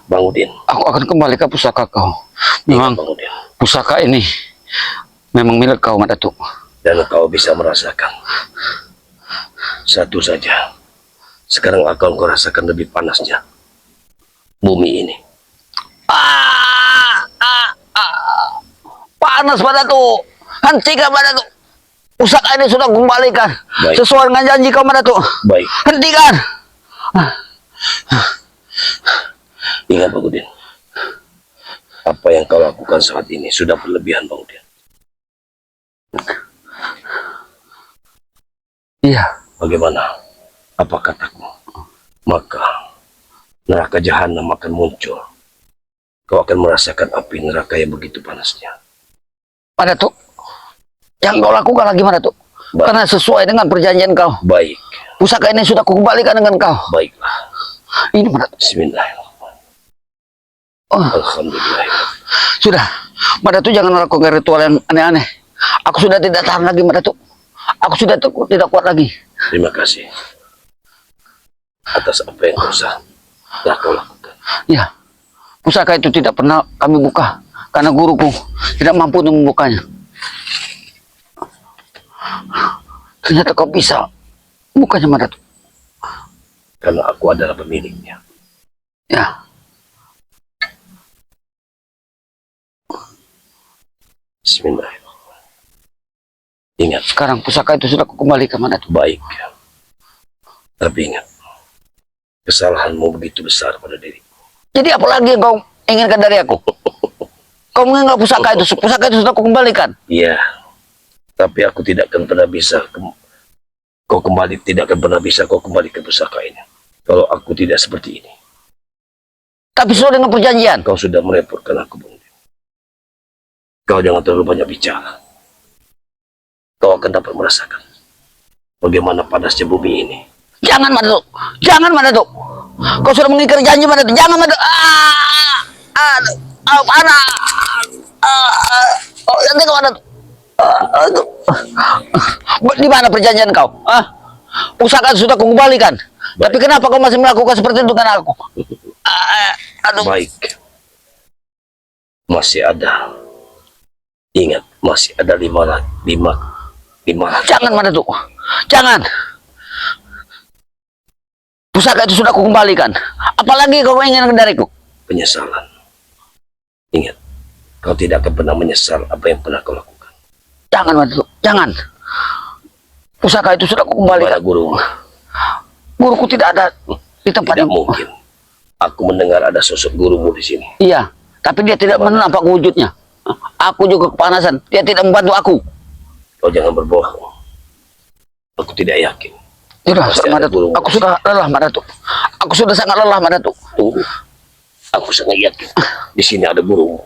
Bang Udin. Aku akan kembali ke pusaka kau. Memang Bang Udin. pusaka ini memang milik kau Madatu. Dan kau bisa merasakan satu saja. Sekarang akan kau rasakan lebih panasnya bumi ini. Panas Madatu. Hentikan Madatu. Pusaka ini sudah kembalikan. Baik. Sesuai dengan janji kau Madatu. Baik, Hentikan. ingat Bang Udin. Apa yang kau lakukan saat ini sudah berlebihan Bang Udin. Iya. Bagaimana? Apa kataku? Maka neraka jahanam akan muncul. Kau akan merasakan api neraka yang begitu panasnya. Madatu. Yang kau lakukan lagi Madatu. Baik. Karena sesuai dengan perjanjian kau. Baik, Pusaka ini sudah kukembalikan dengan kau. baiklah. Ini Madatu. Bismillahirrahmanirrahim. Oh, Alhamdulillah. sudah. Madatu jangan melakukan ritual yang aneh-aneh. Aku sudah tidak tahan lagi Madatu. Aku sudah tidak kuat lagi. Terima kasih atas apa yang telah kau lakukan. Ya. Pusaka itu tidak pernah kami buka. Karena guruku tidak mampu untuk membukanya. Ternyata kau bisa bukanya Madatu. Karena aku adalah pemiliknya. Ya. Bismillahirrahmanirrahim. Ingat, Sekarang pusaka itu sudah kukembalikan Madatu. baik. Tapi ingat, kesalahanmu begitu besar pada diriku. Jadi apa lagi yang kau inginkan dari aku? Kau mengingat pusaka itu sudah kukembalikan. Iya, tapi aku tidak akan pernah bisa tidak akan pernah bisa kau kembali ke pusaka ini. Kalau aku tidak seperti ini. Tapi sesuai dengan perjanjian. Kau sudah merepotkan aku, Bung. Kau jangan terlalu banyak bicara. Kau akan dapat merasakan bagaimana panasnya bumi ini. Jangan Madatu. Jangan Madatu. Kau sudah mengikat janji Madatu. Jangan Madatu. Panas. Nanti kau Madatu. Di mana perjanjian kau? Pusaka sudah kukembalikan. Tapi kenapa kau masih melakukan seperti itu dengan aku? Aduh. Baik. Masih ada. Ingat, masih ada lima. Jangan Madatu. Jangan. Pusaka itu sudah kukembalikan. Apalagi kau ingin dariku? Penyesalan. Ingat, kau tidak akan pernah menyesal apa yang pernah kau lakukan. Jangan Madatu. Jangan. Pusaka itu sudah kukembalikan. Kepada guru, Guruku tidak ada di tempat tidak yang mungkin. Aku mendengar ada sosok gurumu di sini. Iya, tapi dia tidak menampak wujudnya. Aku juga kepanasan. Dia tidak membantu aku. Kau jangan berbohong. Aku tidak yakin. Sudah, Pasti ada Madatu. gurumu. Aku sudah lelah Madatu. Aku sudah sangat lelah, Datuk. Tunggu. Aku sangat yakin di sini ada gurumu.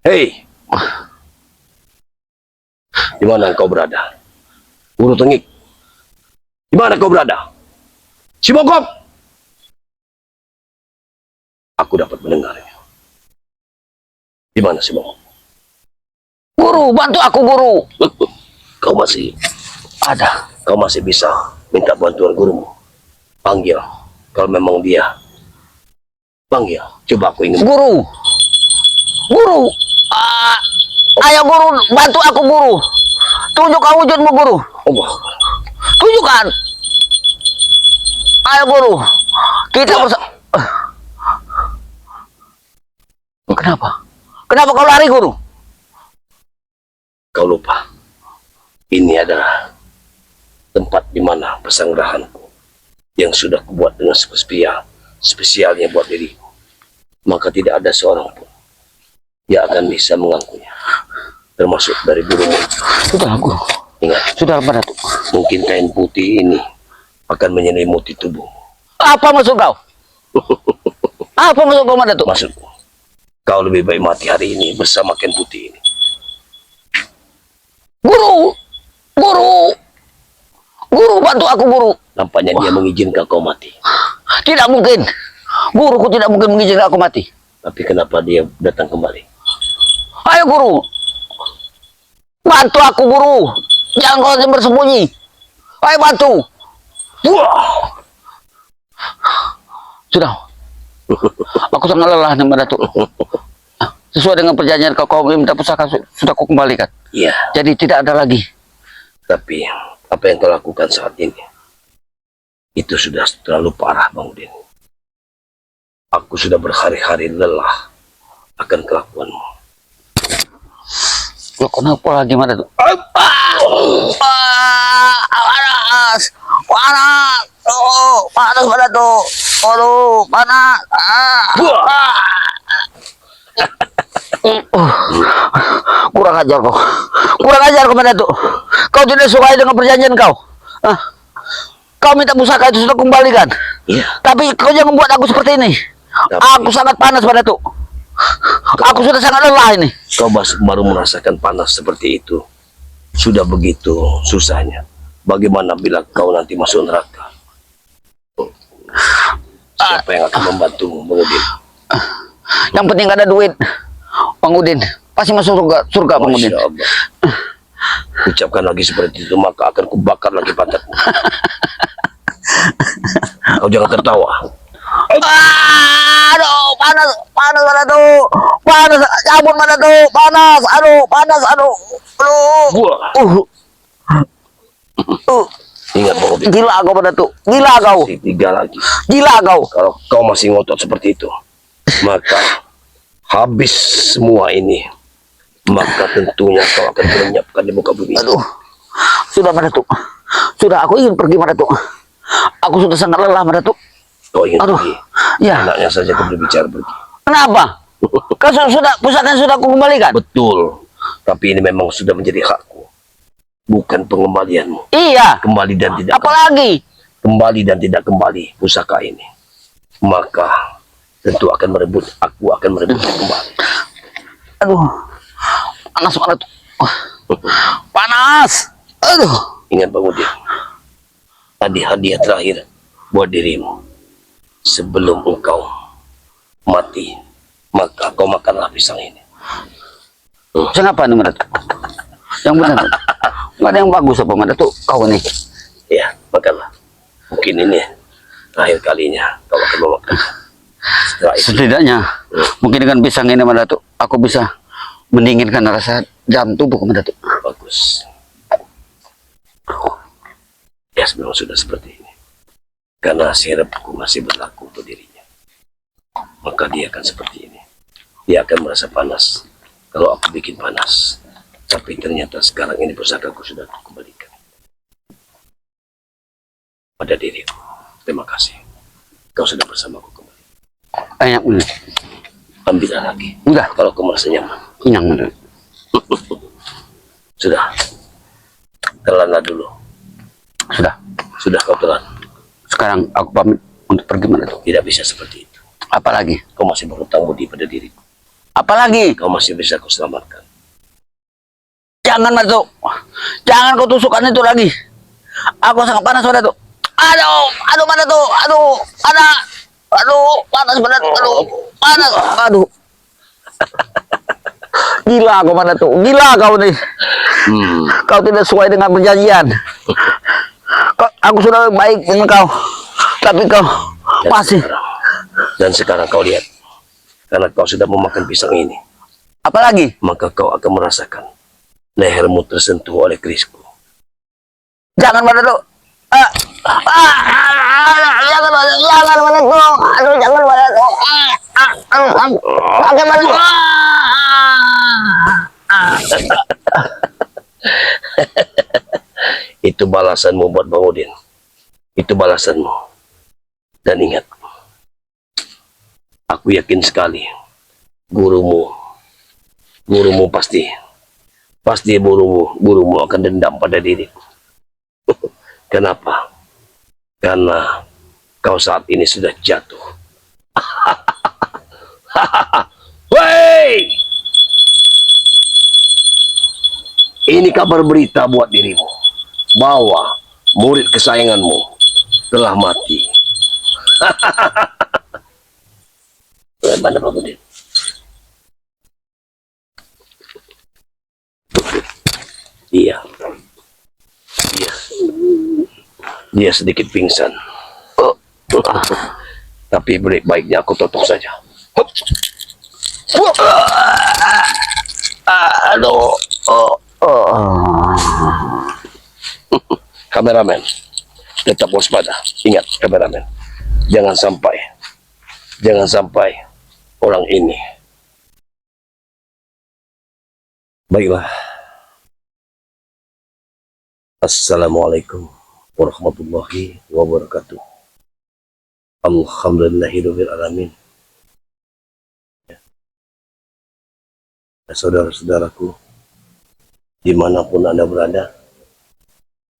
Hei, di mana engkau berada? Guru Tengik, di mana kau berada? Si Bokop! Aku dapat mendengarnya. Di mana si Bokop? Guru, bantu aku, Guru. Kau masih Ada. Kau masih bisa minta bantuan gurumu. Panggil, kalau memang dia. Panggil, coba aku ingin. Guru. Guru. Ayo, Guru, bantu aku, Guru. Tunjukkan wujudmu, Guru. Allah. Tunjukkan. Ayo, Guru. Kita bersama. Kenapa? Kenapa kau lari, Guru? Kau lupa. Ini adalah tempat di mana pesanggrahanku yang sudah kubuat dengan spesialnya buat diriku. Maka tidak ada seorang pun yang akan bisa mengakuinya, termasuk dari gurumu. Sudah, Guru. Ingat, Sudah, Datuk. mungkin kain putih ini akan menyelimuti tubuhmu. Apa maksud kau? Apa maksud kau, Datuk? Maksudku, kau lebih baik mati hari ini bersama kain putih ini. Guru. Guru. Guru, bantu aku, Guru. Nampaknya dia mengizinkan kau mati. Tidak mungkin. Guruku tidak mungkin mengizinkan aku mati. Tapi kenapa dia datang kembali? Ayo, Guru. Bantu aku, Guru. Jangan kau bersembunyi. Ayo, bantu. Wah. Sudah. Aku sangat lelah nih, Datuk. Sesuai dengan perjanjian kau minta pusaka sudah kau kembalikan. Iya. Jadi tidak ada lagi. Tapi apa yang kau lakukan saat ini itu sudah terlalu parah, Bang Udin. Aku sudah berhari-hari lelah akan kelakuanmu. Loh, kenapa lagi, Datuk? Panas, panas, oh, panas, Datuk. Aduh, panas. Kurang ajar kau. Kurang ajar kau, Datuk. Kau tidak sukai dengan perjanjian kau. Kau minta pusaka itu sudah kembalikan. Iya. Tapi kau jangan buat aku seperti ini. Aku sangat panas, Datuk. Aku sudah sangat lelah ini. Kau baru merasakan panas seperti itu. Sudah begitu susahnya. Bagaimana bila kau nanti masuk neraka? Siapa yang akan membantumu, Bang Udin? Yang penting ada duit, Bang Udin. Pasti masuk surga, Bang Udin. Masya Allah. Ucapkan lagi seperti itu, maka akan kubakar lagi pantatmu. Kau jangan tertawa. Aduh, panas, panas, Datuk. Panas, cabut, Datuk. Panas, aduh, panas, aduh. Ingat, Bang Udin. Gila kau, Datuk. Gila kau. Tiga lagi. Gila kau. Kalau kau masih ngotot seperti itu, maka habis semua ini. Maka tentunya kau akan terlenyapkan di muka bumi. Aduh, sudah, Datuk. Sudah, aku ingin pergi, Datuk. Aku sudah sangat lelah, Datuk. Kau ingin Aduh, pergi? ya. Anaknya saja kau berbicara pergi. Kenapa? Kau sudah pusatnya sudah aku kembalikan. Betul. Tapi ini memang sudah menjadi hakku. Bukan pengembalianmu. Iya. Kembali dan tidak Apalagi? kembali dan tidak kembali pusaka ini. Maka tentu akan merebut. Aku akan merebutnya kembali. Aduh, panas banget. Panas. Aduh. Ingat, Bang Udin. Tadi hadiah terakhir buat dirimu. Sebelum engkau mati, maka kau makanlah pisang ini. Pisang apa nih, Datuk? Yang benar. Nggak ada yang bagus apa, Datuk? Kau nih. Ya, makanlah. Mungkin ini terakhir kalinya kau akan memakan. Setelah itu, Setidaknya, mungkin dengan pisang ini, Datuk, aku bisa mendinginkan rasa jam tubuh, Datuk. bagus. Ya, memang sudah seperti ini. Karena sirupku masih berlaku untuk dirinya. Maka dia akan seperti ini. Dia akan merasa panas kalau aku bikin panas. Tapi ternyata sekarang ini pusakaku sudah aku kembalikan pada diriku. Terima kasih. Kau sudah bersamaku kembali. Enak benar. Ambillah lagi. Udah, Kalau kau merasa nyaman. kenyang benar. Sudah. Telanlah dulu. Sudah. Sudah kau telan. Sekarang aku pamit untuk pergi Mak Datuk. Tidak bisa seperti itu. Apalagi? Kau masih berhutang budi pada diriku. Apalagi? Kau masih bisa kau selamatkan. Jangan Mak Datuk. Jangan kau tusukkan itu lagi. Aku sangat panas Mak Datuk. Aduh Mak Datuk. Aduh, panas Mak Datuk. Panas. Aduh. Gila kau Mak Datuk. Gila kau nih. Kau tidak sesuai dengan perjanjian. Aku sudah baik dengan kau. Tapi kau masih. Dan sekarang kau lihat. Karena kau sudah memakan pisang ini. Apalagi? Maka kau akan merasakan lehermu tersentuh oleh kerisku. Jangan Mak Datuk. Jangan Mak Datuk. Aduh, jangan Mak Datuk. Jangan Mak Datuk. Itu balasanmu buat Bang Udin. Itu balasanmu. Dan ingat, aku yakin sekali gurumu pasti gurumu akan dendam pada diriku. Kenapa? Karena kau saat ini sudah jatuh. Wey! Ini kabar berita buat dirimu bahwa murid kesayanganmu telah mati. Mana Bang Udin? Iya. Dia sedikit pingsan. Tapi baiknya aku tutup saja. Aduh. Kameramen, tetap waspada. Ingat, kameramen, jangan sampai orang ini. Baiklah. Assalamualaikum warahmatullahi wabarakatuh. Alhamdulillahirabbil alamin. Saudara-saudaraku, dimanapun Anda berada,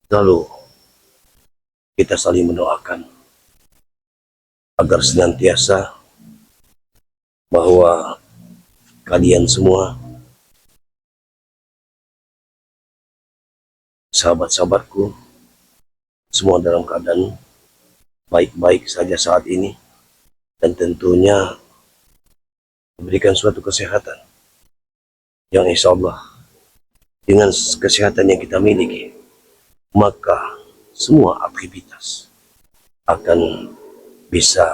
lalu kita saling mendoakan agar senantiasa bahwa kalian semua, sahabat-sahabatku, semua dalam keadaan baik-baik saja saat ini, dan tentunya memberikan suatu kesehatan yang insya Allah dengan kesehatan yang kita miliki, maka semua aktivitas akan bisa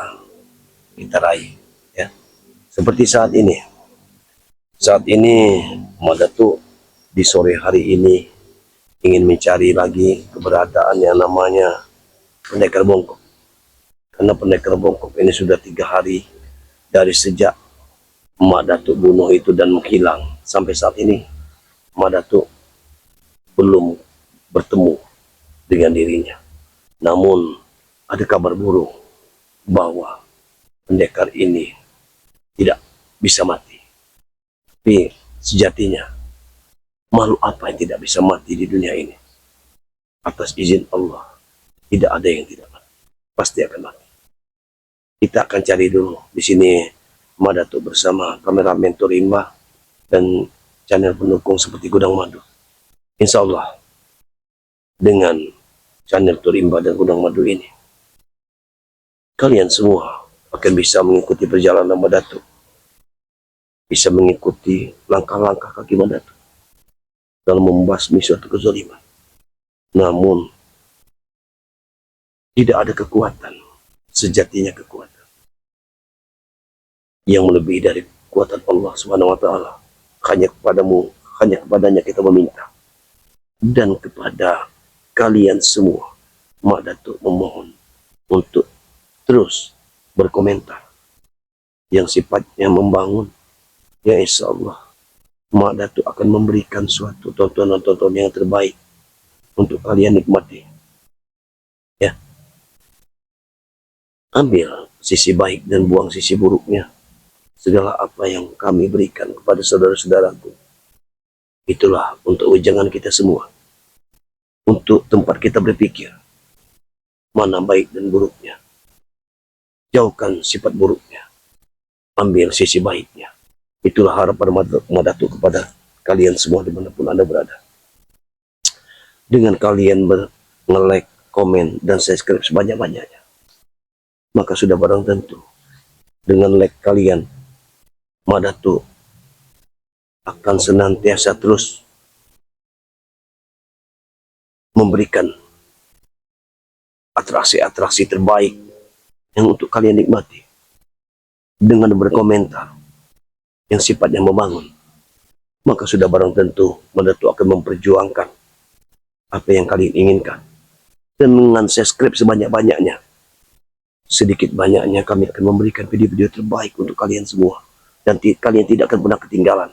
kita raih, ya. Seperti saat ini Mak Datuk di sore hari ini ingin mencari lagi keberadaan yang namanya pendekar bongkok, karena pendekar bongkok ini sudah 3 hari dari sejak Mak Datuk bunuh itu dan menghilang. Sampai saat ini Mak Datuk belum bertemu dengan dirinya. Namun ada kabar buruk bahwa pendekar ini tidak bisa mati. Tapi sejatinya makhluk apa yang tidak bisa mati di dunia ini? Atas izin Allah, tidak ada yang tidak mati. Pasti akan mati. Kita akan cari dulu di sini Mak Datuk bersama kameramen Turimba dan channel pendukung seperti Gudang Madu. Insya Allah dengan channel Turimba dan Gudang Madu ini, kalian semua akan bisa mengikuti perjalanan Mak Datuk, bisa mengikuti langkah-langkah kaki Mak Datuk dalam membasmi suatu kezaliman. Namun tidak ada kekuatan, sejatinya kekuatan yang melebihi dari kekuatan Allah Subhanahu wa taala. Hanya kepadanya kita meminta. Dan kepada kalian semua, Mak Datuk memohon untuk terus berkomentar yang sifatnya membangun, ya insya Allah Mak Datuk akan memberikan suatu tontonan-tontonan yang terbaik untuk kalian nikmati, ya. Ambil sisi baik dan buang sisi buruknya. Segala apa yang kami berikan kepada saudara-saudaraku, itulah untuk ujangan kita semua, untuk tempat kita berpikir. mana baik dan buruknya. Jauhkan sifat buruknya, ambil sisi baiknya. Itulah harapan Madatu kepada kalian semua dimanapun Anda berada. Dengan kalian nge-like, komen, dan subscribe sebanyak-banyaknya, maka sudah barang tentu dengan like kalian, Madatu akan senantiasa terus memberikan atraksi-atraksi terbaik yang untuk kalian nikmati. Dengan berkomentar yang sifatnya membangun, maka sudah barang tentu Madatu akan memperjuangkan apa yang kalian inginkan. Dan dengan subscribe sebanyak-banyaknya, sedikit banyaknya kami akan memberikan video-video terbaik untuk kalian semua. Dan kalian tidak akan pernah ketinggalan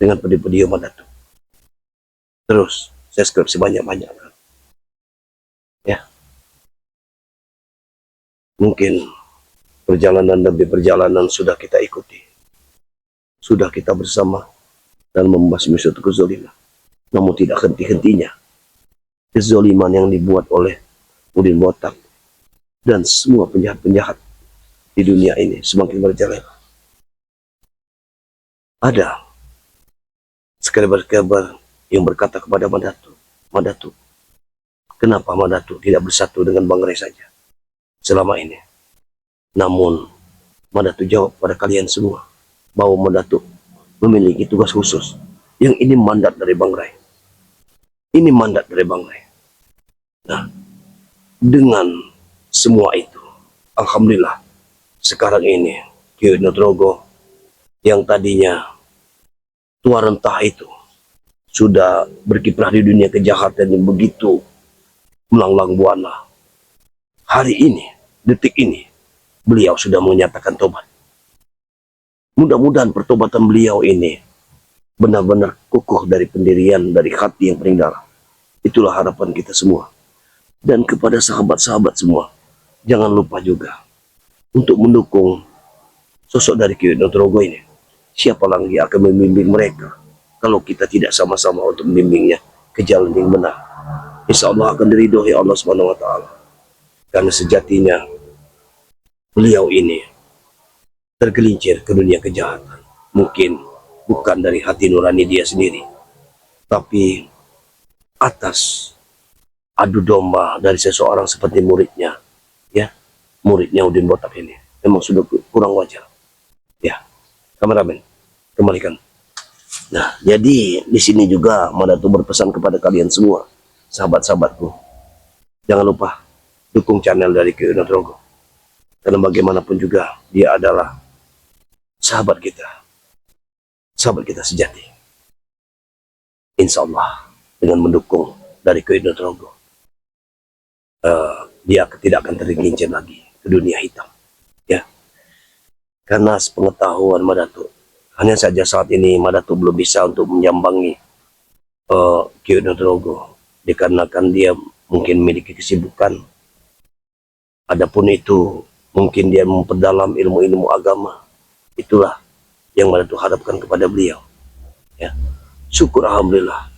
dengan video-video Madatu. Terus subscribe sebanyak-banyaknya. Ya. Mungkin perjalanan demi perjalanan sudah kita ikuti. Sudah kita bersama dalam membasmi suatu kezaliman. Namun tidak henti-hentinya kezaliman yang dibuat oleh Udin Botak dan semua penjahat-penjahat di dunia ini semakin merajalela. Ada sekaliber-sekaliber yang berkata kepada Madatu, kenapa Madatu tidak bersatu dengan Bang Ray saja selama ini? Namun Madatu jawab pada kalian semua bahwa Madatu memiliki tugas khusus. Yang ini mandat dari Bang Ray. Ini mandat dari Bang Ray. Nah, dengan semua itu, alhamdulillah sekarang ini Kiai Nutrogo yang tadinya tua rentah itu sudah berkiprah di dunia kejahatan yang begitu melanglang buana. Hari ini, detik ini, beliau sudah menyatakan tobat. Mudah-mudahan pertobatan beliau ini benar-benar kukuh dari pendirian, dari hati yang paling dalam. Itulah harapan kita semua. Dan kepada sahabat-sahabat semua, jangan lupa juga untuk mendukung sosok dari Kiai Nutrogo ini. Siapa lagi akan membimbing mereka kalau kita tidak sama-sama untuk membimbingnya ke jalan yang benar? Insya Allah akan diridhoi Allah Subhanahu wa Ta'ala. Karena sejatinya beliau ini tergelincir ke dunia kejahatan. Mungkin bukan dari hati nurani dia sendiri, tapi atas adu domba dari seseorang seperti muridnya, ya, muridnya Udin Botak ini memang sudah kurang wajar. Ya, kameramen, kembalikan. Nah, jadi di sini juga Madatu berpesan kepada kalian semua, sahabat-sahabatku, jangan lupa dukung channel dari Kiai Nutrogo. Karena bagaimanapun juga dia adalah sahabat kita sejati. Insya Allah dengan mendukung dari Kiai Nutrogo, dia tidak akan tergelincir lagi ke dunia hitam. Ya, karena sepengetahuan Madatu, hanya saja saat ini Madatu belum bisa untuk menyambangi Kiai Nutrogo dikarenakan dia mungkin memiliki kesibukan. Adapun itu mungkin dia memperdalam ilmu-ilmu agama. Itulah yang Madatu harapkan kepada beliau. Ya, syukur alhamdulillah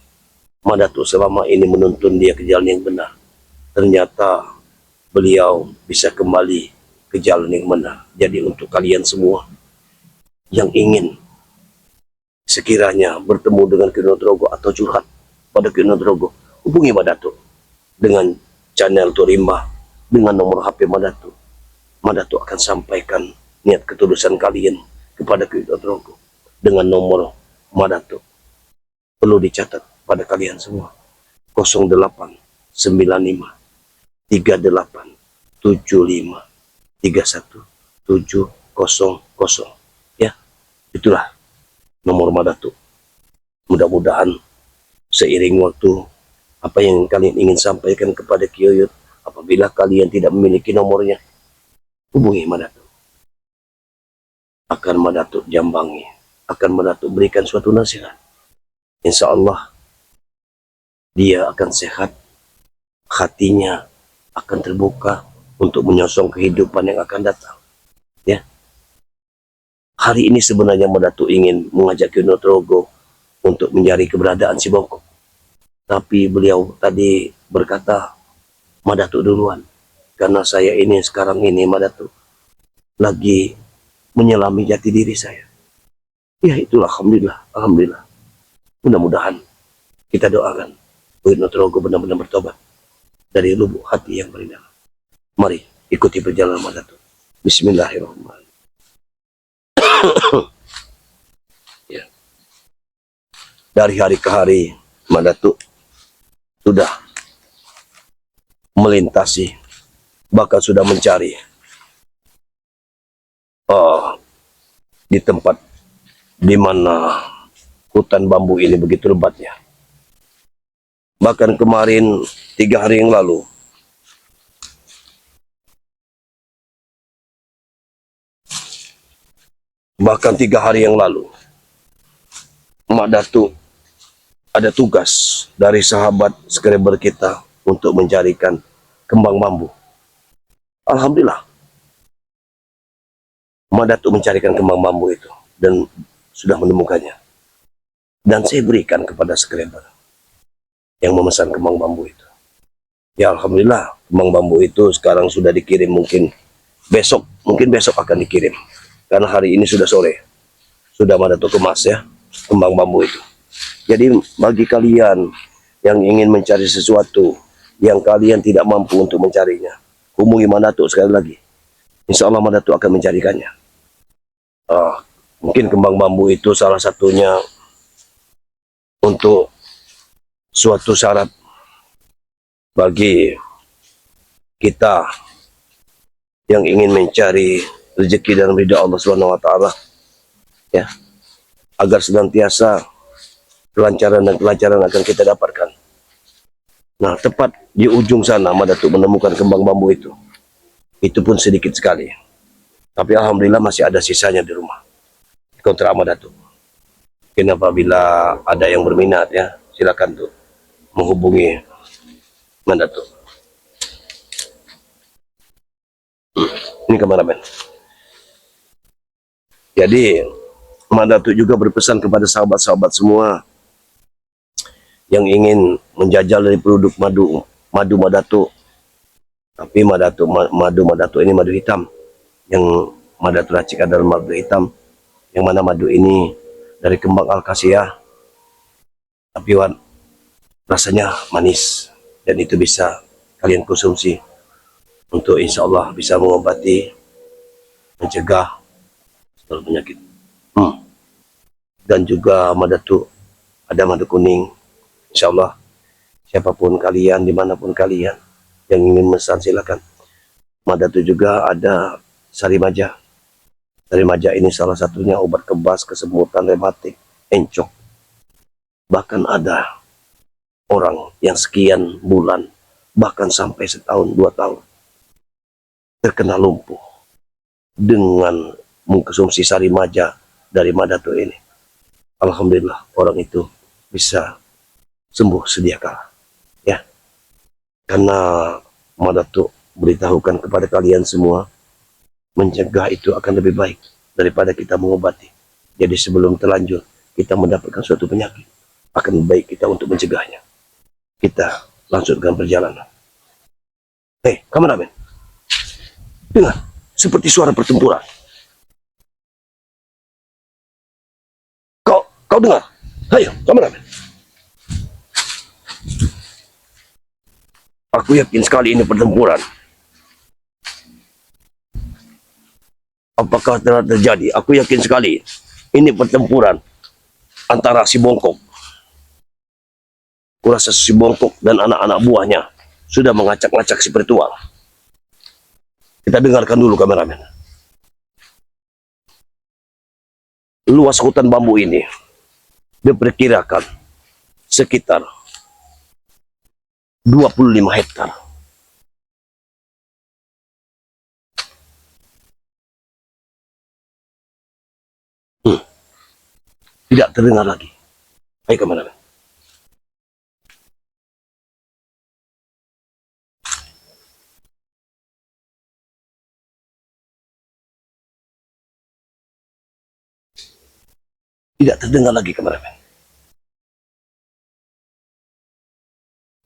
Madatu selama ini menuntun dia ke jalan yang benar. Ternyata beliau bisa kembali ke jalan yang benar. Jadi untuk kalian semua yang ingin sekiranya bertemu dengan Kiai Nutrogo atau curhat pada Kiai Nutrogo, hubungi Madatu dengan channel Turimba, dengan nomor HP Madatu. Madatu akan sampaikan niat ketulusan kalian kepada Kiai Nutrogo dengan nomor Madatu. Perlu dicatat pada kalian semua, 0895 38 75 31 700. Ya, itulah nomor Madatu. Mudah-mudahan seiring waktu apa yang kalian ingin sampaikan kepada Kiai, apabila kalian tidak memiliki nomornya, hubungi Madatu. Akan Madatu jambangi, akan Madatu berikan suatu nasihat. Insya Allah dia akan sehat, hatinya akan terbuka untuk menyosong kehidupan yang akan datang. Ya, hari ini sebenarnya Madatu ingin mengajak Kiai Nutrogo untuk mencari keberadaan si Bongkok, tapi beliau tadi berkata Madatu duluan. Karena saya ini sekarang ini Madatu lagi menyelami jati diri saya. Ya itulah, alhamdulillah, alhamdulillah. Mudah-mudahan kita doakan Buyut Nutrogo benar-benar bertobat dari lubuk hati yang paling dalam. Mari ikuti perjalanan Madatu. Bismillahirrahmanirrahim. Ya. Dari hari ke hari Madatu sudah melintasi, bahkan sudah mencari di tempat di mana hutan bambu ini begitu lebatnya. Bahkan kemarin 3 hari yang lalu Mak Datuk ada tugas dari sahabat skreber kita untuk mencarikan kembang bambu. Alhamdulillah, Mak Datuk mencarikan kembang bambu itu dan sudah menemukannya. Dan saya berikan kepada skreber yang memesan kembang bambu itu. Ya Alhamdulillah, kembang bambu itu sekarang sudah dikirim, mungkin besok akan dikirim. Karena hari ini sudah sore, sudah Mak Datuk kemas ya, kembang bambu itu. Jadi bagi kalian yang ingin mencari sesuatu yang kalian tidak mampu untuk mencarinya, hubungi Mak Datuk sekali lagi. Insya Allah Mak Datuk akan mencarikannya. Mungkin kembang bambu itu salah satunya untuk suatu syarat bagi kita yang ingin mencari rezeki dan ridha Allah Subhanahu wa taala, ya, agar senantiasa kelancaran dan kelancaran akan kita dapatkan. Nah, tepat di ujung sana Mak Datuk menemukan kembang bambu itu. Itu pun sedikit sekali. Tapi alhamdulillah masih ada sisanya di rumah. Kontrak Mak Datuk. Mungkin apabila ada yang berminat ya, silakan tuh menghubungi Mak Datuk. Ini kameramen. Jadi Mak Datuk juga berpesan kepada sahabat-sahabat semua yang ingin menjajal dari produk madu Mak Datuk. Tapi madu Mak Datuk ini madu hitam. Yang Mak Datuk racik adalah madu hitam. Yang mana madu ini dari kembang akasia. Tapi rasanya manis. Dan itu bisa kalian konsumsi untuk insya Allah bisa mengobati, mencegah segala penyakit. Dan juga Mak Datuk ada madu kuning. Insya Allah siapapun kalian, dimanapun kalian yang ingin memesan silakan. Mak Datuk juga ada sari maja. Sari maja ini salah satunya obat kebas, kesemutan, rematik, encok. Bahkan ada orang yang sekian bulan, bahkan sampai setahun, 2 tahun, terkena lumpuh dengan mengkonsumsi sari maja dari Mak Datuk ini. Alhamdulillah orang itu bisa sembuh sedia kala. Ya. Karena Mak Datuk beritahukan kepada kalian semua, mencegah itu akan lebih baik daripada kita mengobati. Jadi sebelum terlanjur kita mendapatkan suatu penyakit, akan lebih baik kita untuk mencegahnya. Kita lanjutkan perjalanan. Hei, kameramen, dengar seperti suara pertempuran. Kau dengar? Ayo, kameramen. Aku yakin sekali ini pertempuran. Apakah telah terjadi? Aku yakin sekali ini pertempuran antara si Bongkok. Kurasa si Bongkok dan anak-anak buahnya sudah mengacak-ngacak si Pertual. Kita dengarkan dulu kameramen. Luas hutan bambu ini diperkirakan sekitar 25 hektar. Tidak terdengar lagi. Ayo kameramen. Tidak terdengar lagi kameramen.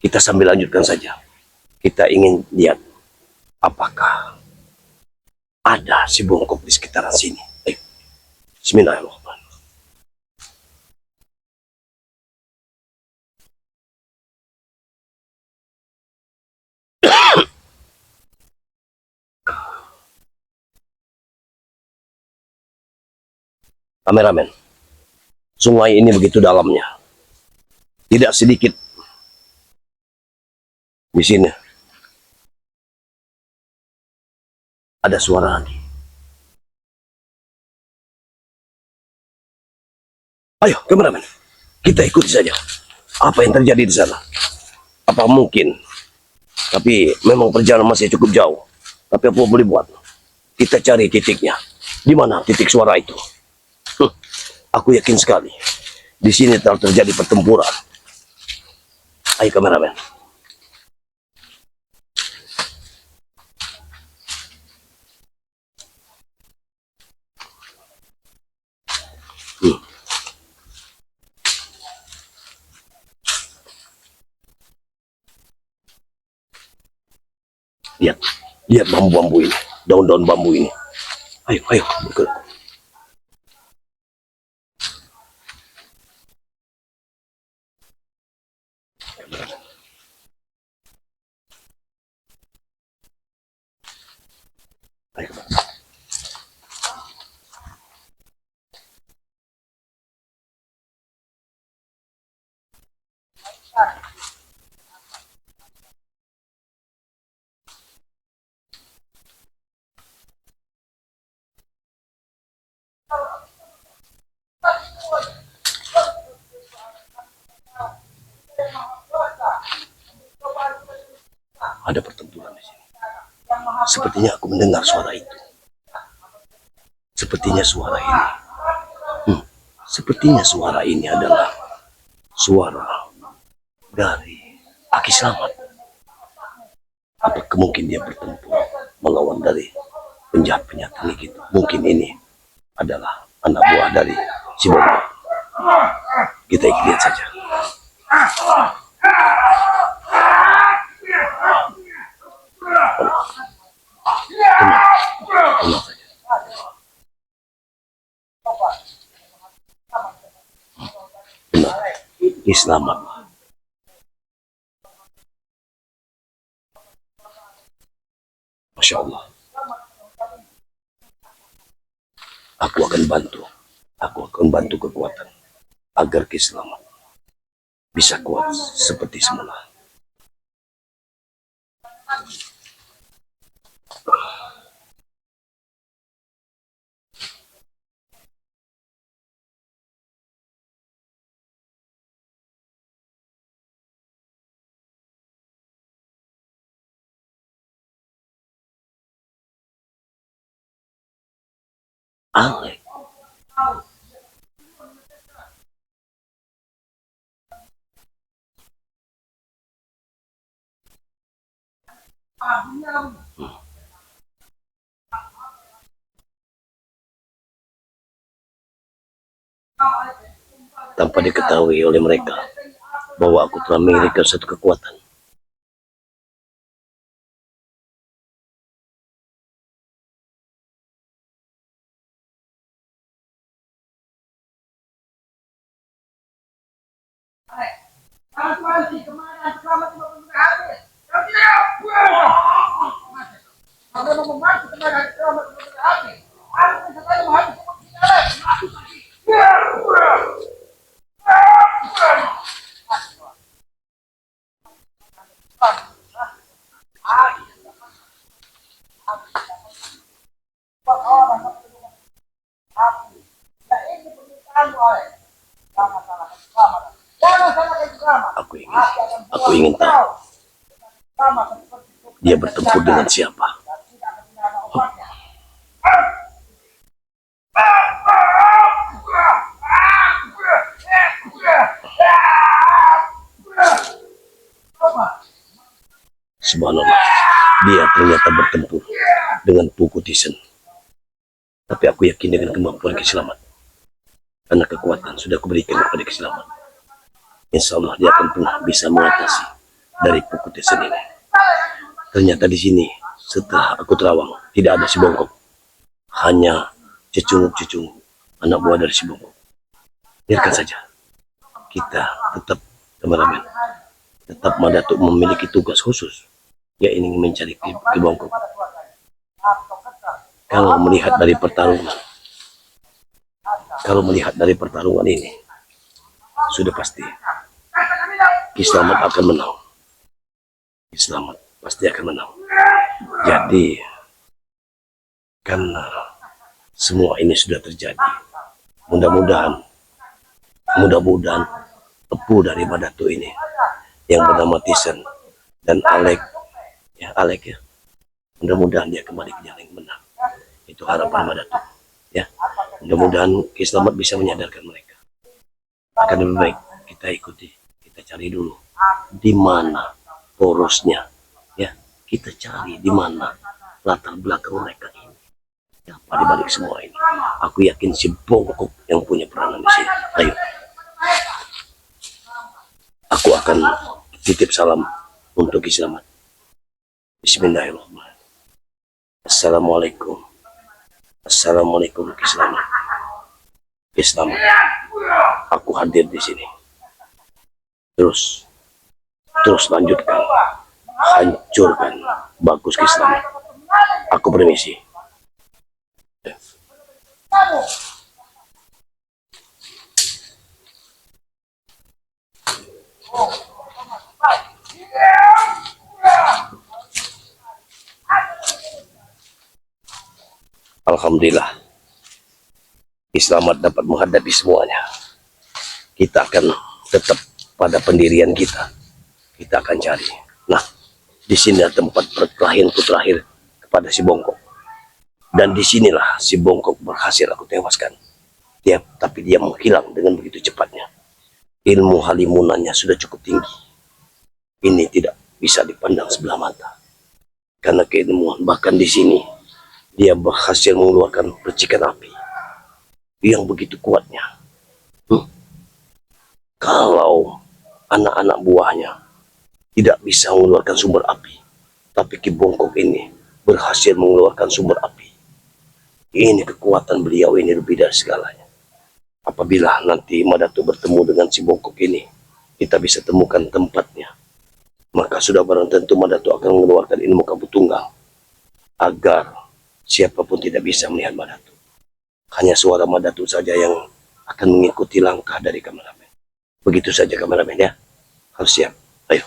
Kita sambil lanjutkan saja. Kita ingin lihat apakah ada si bongkok di sekitaran sini? Ayo, bismillahirrahmanirrahim. Kameramen, sungai ini begitu dalamnya. Tidak sedikit di sini. Ada suara lagi. Ayo, kameramen, kita ikuti saja. Apa yang terjadi di sana? Apa mungkin? Tapi memang perjalanan masih cukup jauh. Tapi apa boleh buat? Kita cari titiknya. Di mana titik suara itu? Aku yakin sekali di sini telah terjadi pertempuran. Ayo kameramen. Lihat, lihat bambu-bambu ini, daun-daun bambu ini. Ayo, ayo, buka. Ayo, ada pertempuran di sini. Sepertinya aku mendengar suara itu. Sepertinya suara ini. Sepertinya suara ini adalah suara dari Aki Slamet. Apakah mungkin dia bertempur melawan dari penjahat-penjahat ini gitu? Mungkin ini adalah anak buah dari si Bobo. Kita lihat saja. Tenang saja. Benar, Islam. Masya Allah. Aku akan bantu. Aku akan bantu kekuatan agar keislaman bisa kuat seperti semula. Alek. Tanpa diketahui oleh mereka bahwa aku telah memiliki satu kekuatan. Aku ingin tahu dia bertempur dengan siapa. Subhanallah, dia ternyata bertempur dengan Puku Tisen. Tapi aku yakin dengan kemampuan Ki-Slamet, karena kekuatan sudah kuberikan kepada Ki-Slamet. Insya Allah dia akan pernah bisa mengatasi dari Puku Tisen ini. Ternyata di sini setelah aku terawang, tidak ada si Bongkok. Hanya cecunguk-cecunguk anak buah dari si Bongkok. Biarkan saja. Kita tetap, kameramen, tetap Madatuk memiliki tugas khusus. Dia ingin mencari Ki Bongkok. Kalau melihat dari pertarungan ini, sudah pasti Ki Slamet akan menang. Ki Slamet pasti akan menang. Jadi, karena semua ini sudah terjadi, mudah-mudahan tepu dari Madatuk ini yang bernama Tisen dan Alek ya, mudah-mudahan dia kembali ke jalan yang benar. Itu harapan Madatuk ya. Mudah-mudahan Ki Slamet bisa menyadarkan mereka. Akan lebih baik kita ikuti, kita cari dulu di mana porosnya ya, kita cari di mana latar belakang mereka ini, apa di balik semua ini. Aku yakin si Bongkok yang punya peranan di sini. Ayo, aku akan titip salam untuk Ki Slamet. Bismillahirrahmanirrahim. Assalamualaikum Ki Slamet. Ki Slamet, aku hadir di sini. Terus lanjutkan, hancurkan. Bagus Ki Slamet. Aku permisi. Alhamdulillah, Ki Slamet dapat menghadapi semuanya. Kita akan tetap pada pendirian kita. Kita akan cari. Nah, di sini tempat perkelahianku terakhir kepada si Bongkok. Dan disinilah si Bongkok berhasil aku tewaskan. Tapi dia menghilang dengan begitu cepatnya. Ilmu halimunannya sudah cukup tinggi. Ini tidak bisa dipandang sebelah mata. Karena keilmuan, bahkan di sini dia berhasil mengeluarkan percikan api yang begitu kuatnya. Kalau anak-anak buahnya tidak bisa mengeluarkan sumber api, tapi Ki Bongkok ini berhasil mengeluarkan sumber api. Ini kekuatan beliau ini lebih dari segalanya. Apabila nanti Madatuk bertemu dengan si Bongkok ini, kita bisa temukan tempatnya. Maka sudah barang tentu Madatuk akan mengeluarkan ilmu kabut tunggal agar siapapun tidak bisa melihat Madatuk. Hanya suara Madatuk saja yang akan mengikuti langkah dari kameramen. Begitu saja kameramen ya. Harus siap. Ayo.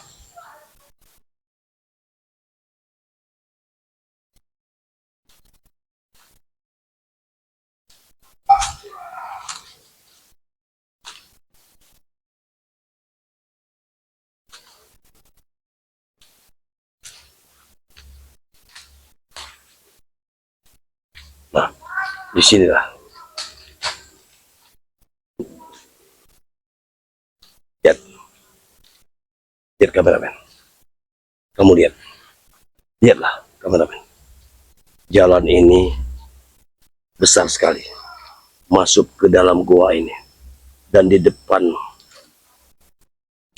Nah, disinilah. Lihat kameramen. Kamu lihat. Lihatlah kameramen. Jalan ini besar sekali. Masuk ke dalam gua ini. Dan di depan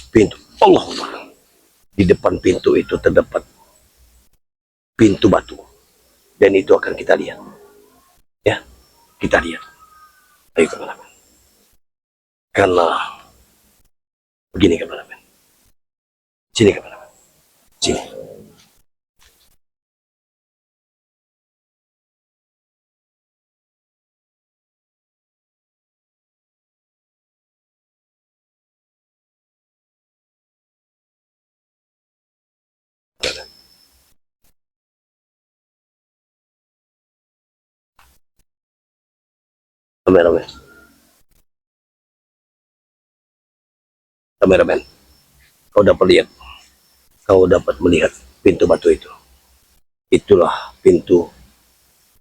pintu. Allah. Di depan pintu itu terdapat pintu batu. Dan itu akan kita lihat. Ya. Kita lihat. Ayo kameramen. Karena begini kameramen. Sini kameramen. Sini. Kameramen. Kameramen. Kau dapat melihat pintu batu itu. Itulah pintu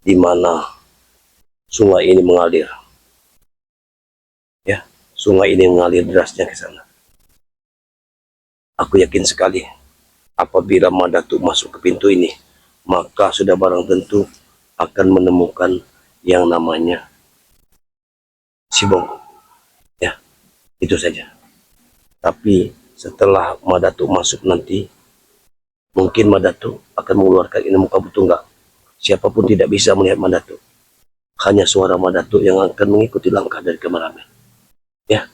di mana sungai ini mengalir. Ya, sungai ini mengalir derasnya ke sana. Aku yakin sekali apabila Madatuk masuk ke pintu ini, maka sudah barang tentu akan menemukan yang namanya si Bongkok. Ya, itu saja. Tapi setelah Madatuk masuk nanti, Mungkin Madatu akan mengeluarkan ilmu kabut tunggal. Siapapun tidak bisa melihat Madatu. Hanya suara Madatu yang akan mengikuti langkah dari kameramen. Ya,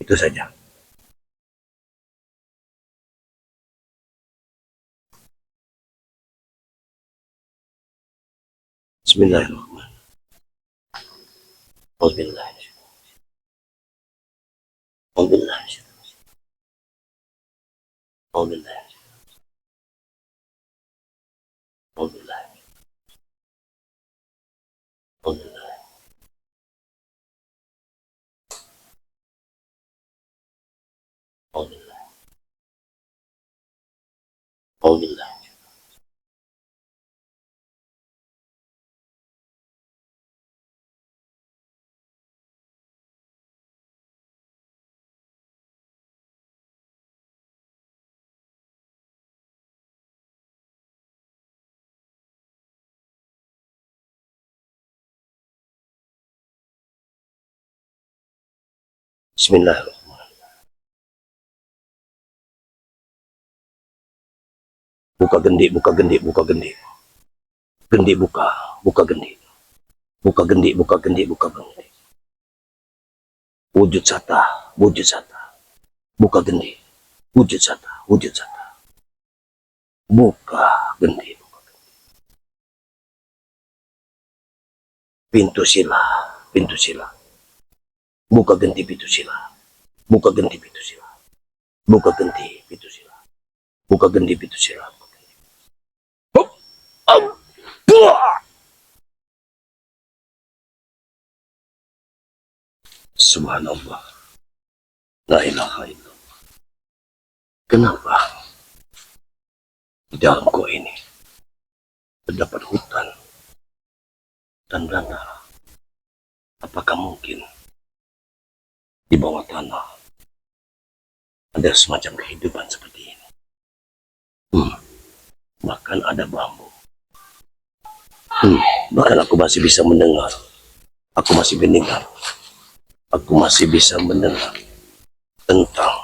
itu saja. Bismillahirrahmanirrahim. Alhamdulillah. Alhamdulillah. Alhamdulillah. Alhamdulillah. Alhamdulillah. Alhamdulillah. Alhamdulillah. Bismillahirrahmanirrahim. Buka gendi, buka gendi, buka gendi. Gendi buka, buka gendi. Buka gendi, buka gendi, buka gendi. Wujud sata, wujud sata. Buka gendi, wujud sata, wujud sata. Buka gendi, buka gendi. Pintu sila, pintu sila. Buka gendi pintu sila. Buka gendi pintu sila. Buka gendi pintu sila. Buka gendi pintu sila. Hop, buah. Subhanallah. La ilaha illallah. Kenapa di dalam gua ini terdapat hutan dan belantara? Apakah mungkin di bawah tanah ada semacam kehidupan seperti ini? Bahkan ada bambu. Bahkan aku masih bisa mendengar. Aku masih mendengar. Aku masih bisa mendengar tentang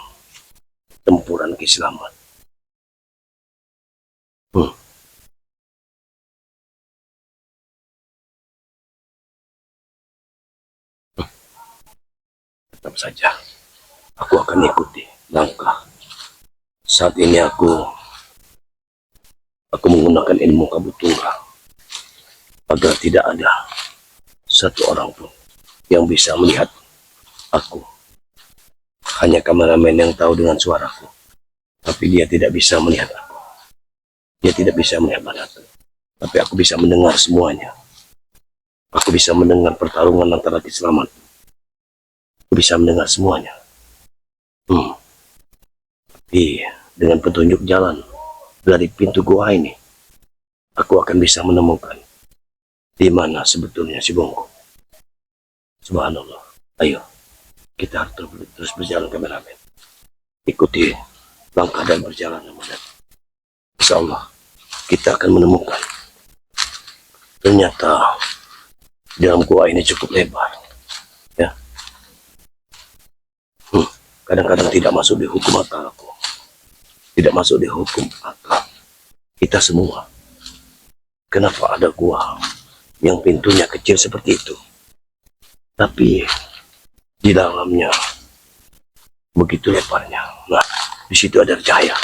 tempuran keislaman. Tetap saja, aku akan ikuti langkah. Saat ini aku menggunakan ilmu kabut tunggal agar tidak ada satu orang pun yang bisa melihat aku. Hanya kameramen yang tahu dengan suaraku, tapi dia tidak bisa melihat aku. Dia tidak bisa melihat Madatu, tapi aku bisa mendengar semuanya. Aku bisa mendengar pertarungan antara keislaman. Aku bisa mendengar semuanya. Tapi dengan petunjuk jalan dari pintu gua ini, aku akan bisa menemukan di mana sebetulnya si Bongko. Subhanallah. Ayo, kita harus terus berjalan, kameramen. Ikuti langkah dan perjalanan Madatu. Insya Allah kita akan menemukan. Ternyata dalam gua ini cukup lebar. Ya. Kadang-kadang tidak masuk di hukum akal aku. Tidak masuk di hukum akal kita semua. Kenapa ada gua yang pintunya kecil seperti itu, tapi di dalamnya begitu lebarnya? Nah, di situ ada cahaya.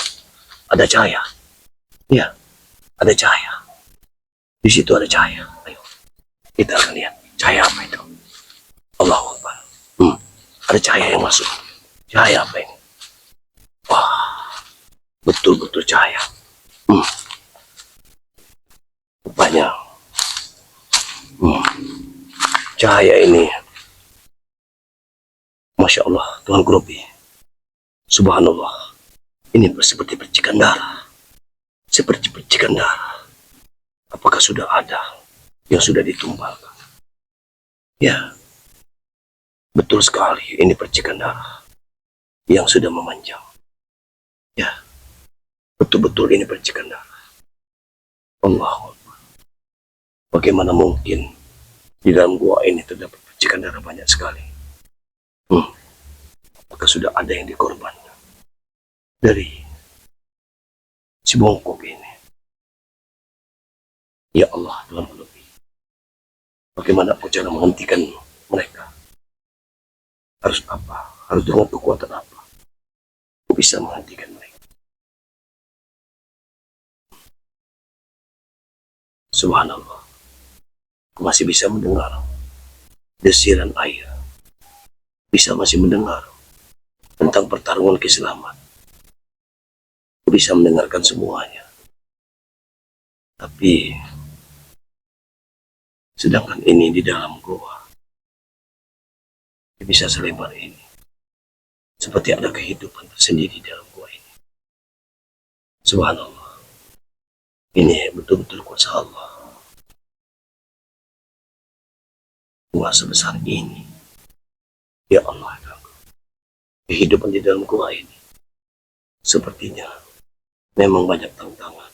Ada cahaya. Ya, ada cahaya. Di situ ada cahaya. Ayo, kita akan lihat cahaya apa itu. Allahu Akbar. Ada cahaya yang masuk. Cahaya apa ini? Wah, betul-betul cahaya. Rupanya cahaya ini, Masya Allah, Tuhan Grobi, Subhanallah, ini seperti percikan darah. Seperti percikan darah. Apakah sudah ada yang sudah ditumpahkan? Ya, betul sekali, ini percikan darah yang sudah memanjang. Ya, betul-betul ini percikan darah. Allah, bagaimana mungkin di dalam gua ini terdapat percikan darah banyak sekali? Apakah sudah ada yang dikorbankan dari si bongkok ini. Ya Allah, Tuhan lebih. Bagaimana aku cara menghentikan mereka? Harus apa? Harus dengan kekuatan apa? Aku bisa menghentikan mereka. Subhanallah. Aku masih bisa mendengar desiran air. Masih mendengar tentang pertarungan keselamatan. Aku bisa mendengarkan semuanya. Tapi sedangkan ini di dalam gua bisa selebar ini. Seperti ada kehidupan tersendiri dalam gua ini. Subhanallah. Ini betul-betul kuasa Allah. Gua sebesar ini. Ya Allah, kehidupan di dalam gua ini sepertinya memang banyak tantangan.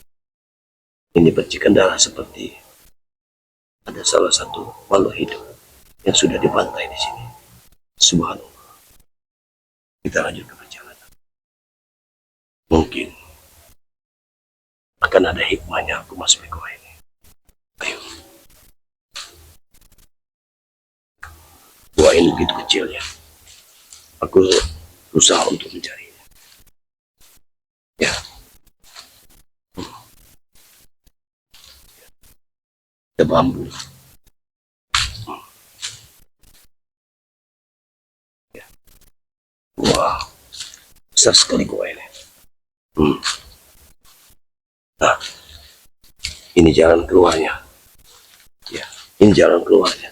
Ini percikan darah seperti ada salah satu makhluk hidup yang sudah dibantai di sini. Subhanallah. Kita lanjut ke perjalanan. Mungkin akan ada hikmahnya aku masuk ke gua ini. Ayo. Gua ini begitu kecil ya. Aku berusaha untuk mencarinya. Ya. Ada bambu. Ya. Wah, besar sekali gua ini. Nah, ini jalan keluarnya. Ya, ini jalan keluarnya.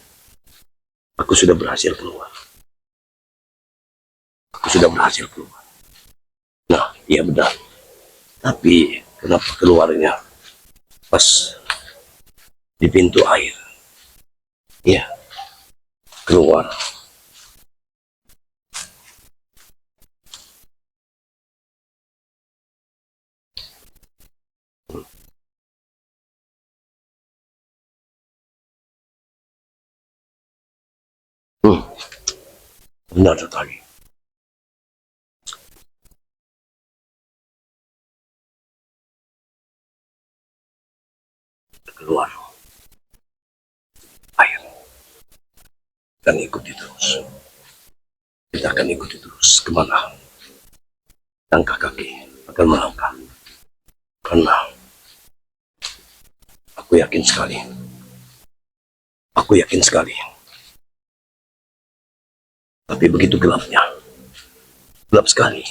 Aku sudah berhasil keluar. Aku sudah berhasil keluar. Nah, iya benar. Tapi kenapa keluarnya pas di pintu air? Ya, keluar. Benar sekali. Keluar air. Dan ikuti terus. Kita akan ikuti terus kemana langkah kaki akan melangkah. Karena aku yakin sekali. Aku yakin sekali. Tapi begitu gelapnya. Gelap sekali.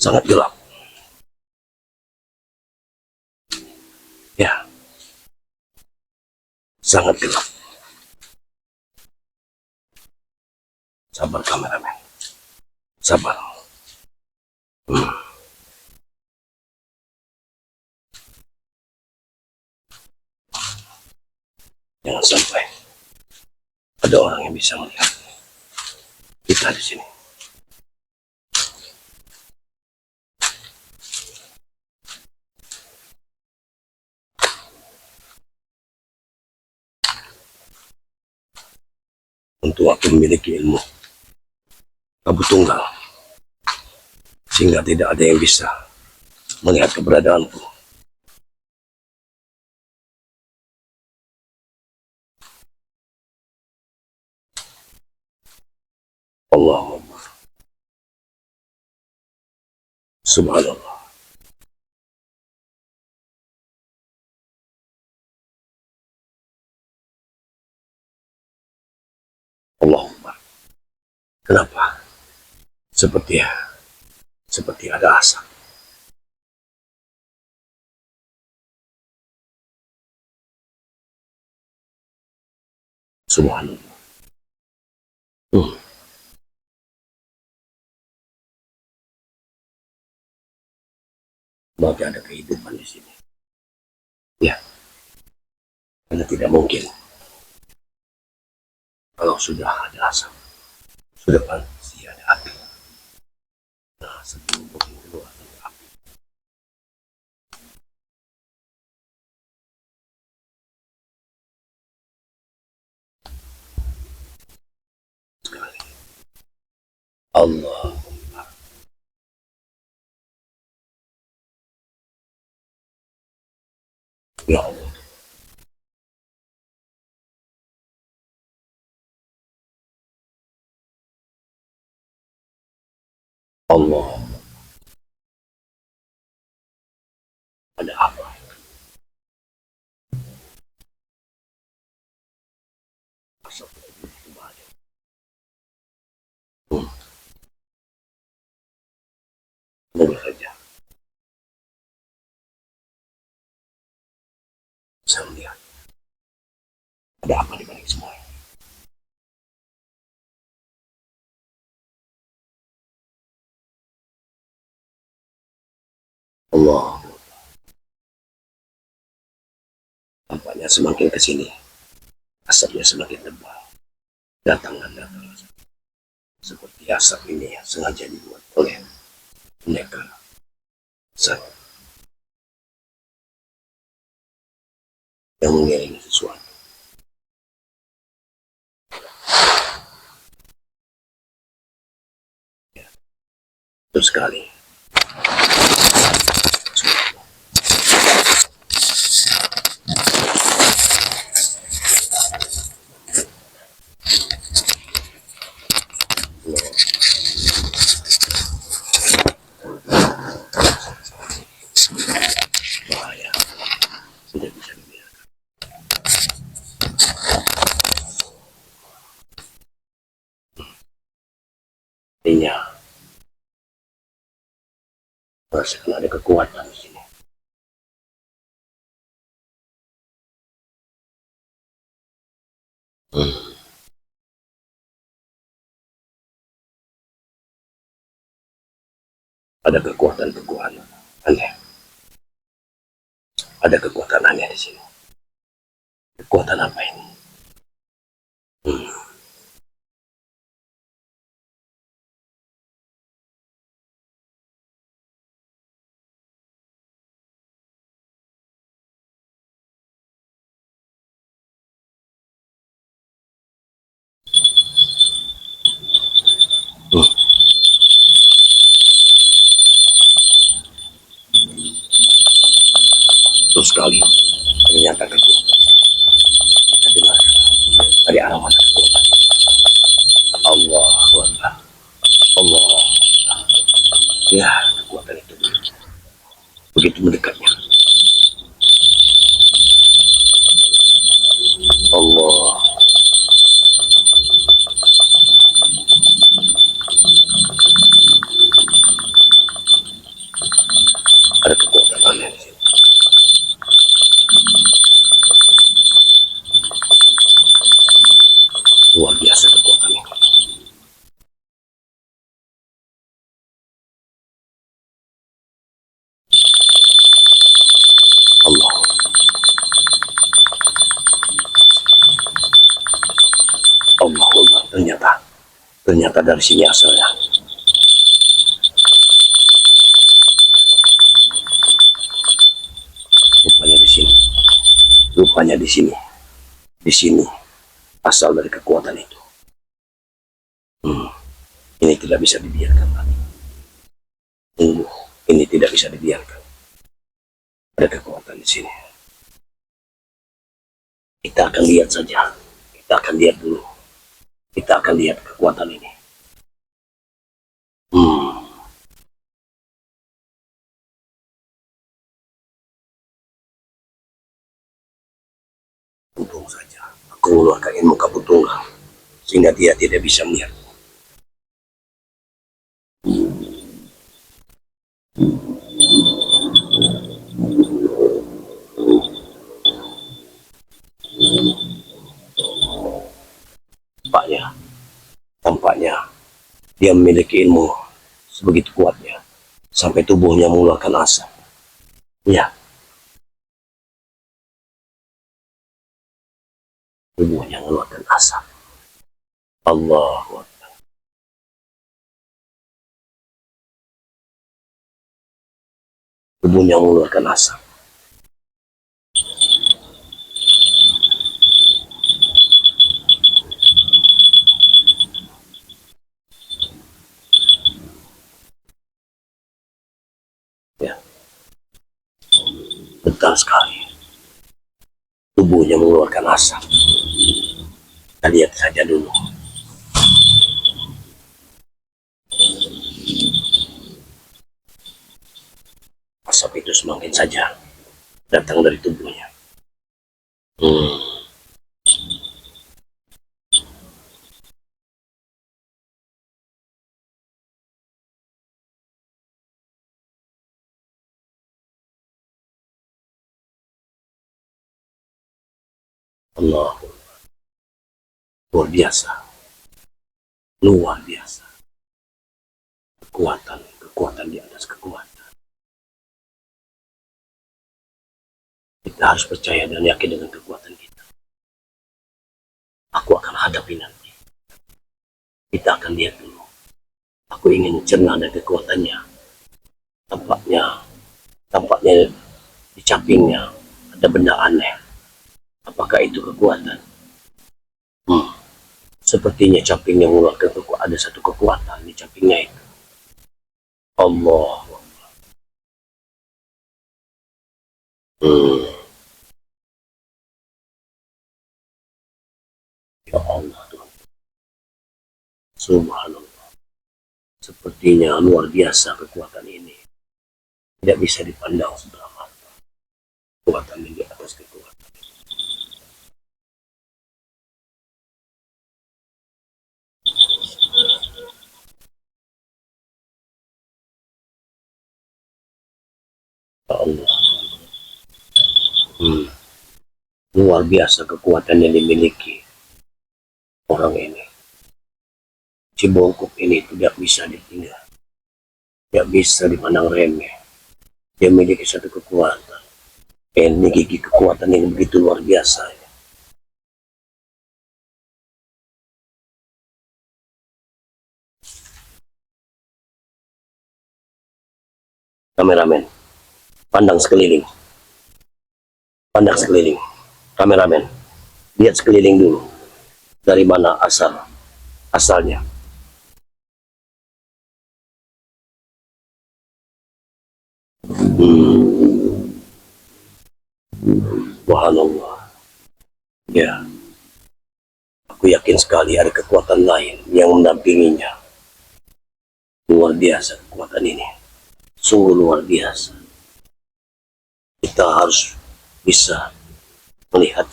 Sangat gelap. Ya. Sangat gelap. Sabar kameramen. Sabar. Jangan sampai ada orang yang bisa melihat kita di sini. Untuk aku memiliki ilmu Abu Tunggal, sehingga tidak ada yang bisa melihat keberadaanku. Allahumma subhanallah. Allahumma. Kenapa? Seperti ada asap. Subhanallah. Maka ada kehidupan di sini. Ya, karena tidak mungkin kalau sudah ada asap, sudah pasti ada api. Nah, sebelum mungkin keluar dari api. Sekali. Allah. Ya Allah. Allah, ada apa? Hmm, semoga saja saya melihat ada apa di balik semua ini. Allah, tampaknya semakin ke sini, asapnya semakin tebal. Datang dan datang. Seperti asap ini sengaja dibuat oleh mereka. Zat yang mengiringi sesuatu. Betul sekali. Bahaya. Tidak bisa dibiarkan. Artinya, merasakan ada kekuatan di sini. Hmm. Ada kekuatan-kekuatan aneh. Ada kekuatan aneh di sini. Kekuatan apa ini? Hmm. Hmm. Betul sekali. Ternyata kekuatan. Kita dengarkan. Dari arah mana kekuatan ini? Allah Akbar. Allah. Ya, kekuatan itu begitu mendekatnya. Allah. Ada kekuatan aneh di sini. Luar biasa kekuatan ini. Allah. Allah Akbar. Ternyata dari sini asalnya. Rupanya di sini. Rupanya di sini. Di sini asal dari kekuatan itu. Hmm. Ini tidak bisa dibiarkan lagi. Tunggu. Ini tidak bisa dibiarkan. Ada kekuatan di sini. Kita akan lihat saja. Kita akan lihat dulu. Kita akan lihat kekuatan ini. Hmm. Untung saja. Aku mengeluarkan ilmu kabut tunggal. Sehingga dia tidak bisa melihat. Tampaknya. Tampaknya. Dia memiliki ilmu sebegitu kuatnya. Sampai tubuhnya mengeluarkan asap. Ya. Tubuhnya mengeluarkan asap. Allah. Tubuhnya mengeluarkan asap. Ya. Betul sekali. tubuhnya mengeluarkan asap. Kita lihat saja dulu. Asap itu semakin saja datang dari tubuhnya. Allah, luar biasa, luar biasa. Kekuatan, kekuatan di atas kekuatan. Kita harus percaya dan yakin dengan kekuatan kita. Aku akan hadapi nanti. Kita akan lihat dulu. Aku ingin mencerna dan kekuatannya. Tampaknya di capingnya ada benda aneh. Apakah itu kekuatan? Sepertinya capingnya mengeluarkan kekuatan. Ada satu kekuatan di capingnya itu. Allah. Ya Allah Tuhan. Subhanallah. Sepertinya luar biasa kekuatan ini. Tidak bisa dipandang sebelah mata. Kekuatan ini di atas kekuatan. Ya Allah. Luar biasa kekuatan yang dimiliki orang ini. Cibongkuk ini tidak bisa ditinggal. Tidak bisa dipandang remeh. Dia memiliki satu kekuatan. Memiliki kekuatan yang begitu luar biasa. Kameramen, pandang sekeliling. Pandang sekeliling. Kameramen, lihat sekeliling dulu. Dari mana asalnya. Subhanallah. Ya, aku yakin sekali ada kekuatan lain yang mendampinginya. Luar biasa kekuatan ini. Sungguh luar biasa. Kita harus bisa melihat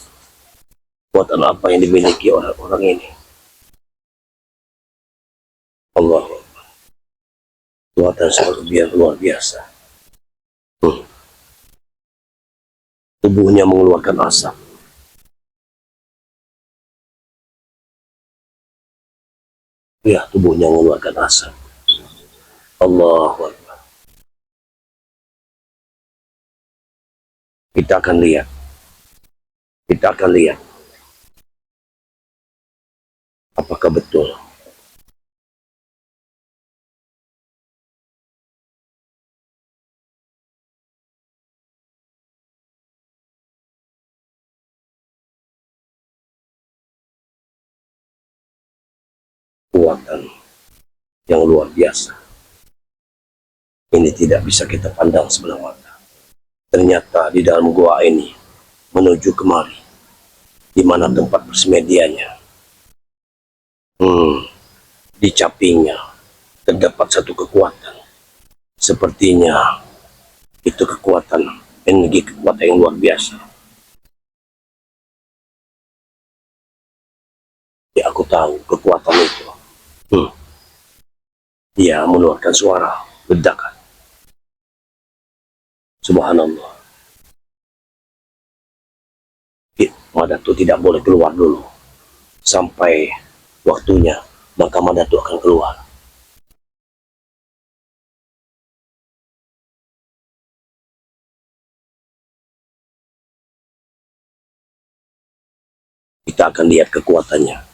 kekuatan apa yang dimiliki orang-orang ini. Allah, kekuatan sangat luar biasa. Tubuhnya mengeluarkan asap. Ya, tubuhnya mengeluarkan asap. Allah, kita akan lihat. Kita akan lihat. Apakah betul? Kekuatan yang luar biasa. Ini tidak bisa kita pandang sebelah mata. Ternyata di dalam gua ini menuju kemari, di mana tempat bersemedianya. Di capingnya terdapat satu kekuatan. Sepertinya itu kekuatan, energi kekuatan yang luar biasa. Ya, aku tahu kekuatan itu. Dia mengeluarkan suara ledakan. Subhanallah. Madatu tidak boleh keluar dulu. Sampai waktunya, maka Madatu akan keluar. Kita akan lihat kekuatannya.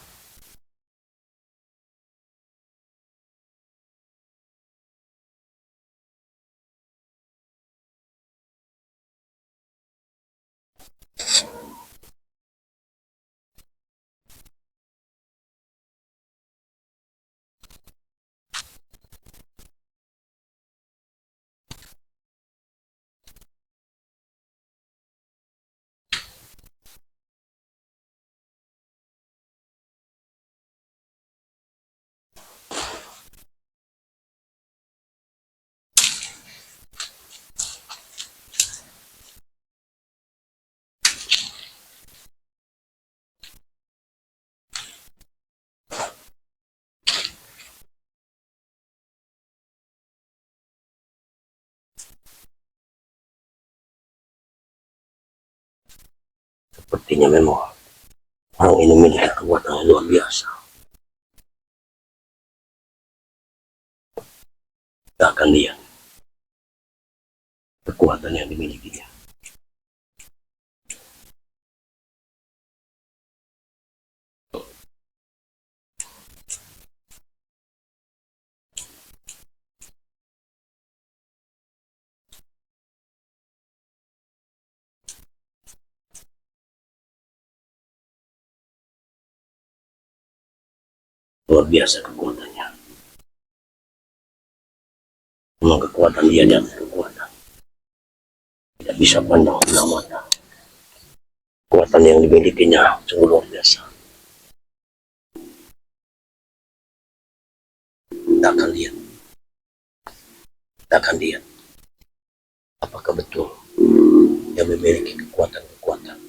Sepertinya memang orang ini memiliki kekuatan yang luar biasa. Kita akan lihat kekuatan yang dimilikinya. Luar biasa kekuatannya. Memang kekuatan dia di atas kekuatan. Tidak bisa pandang sebelah mata. Kekuatan yang dimilikinya sungguh luar biasa. Kita akan lihat. Kita akan lihat. Apakah betul dia memiliki kekuatan-kekuatan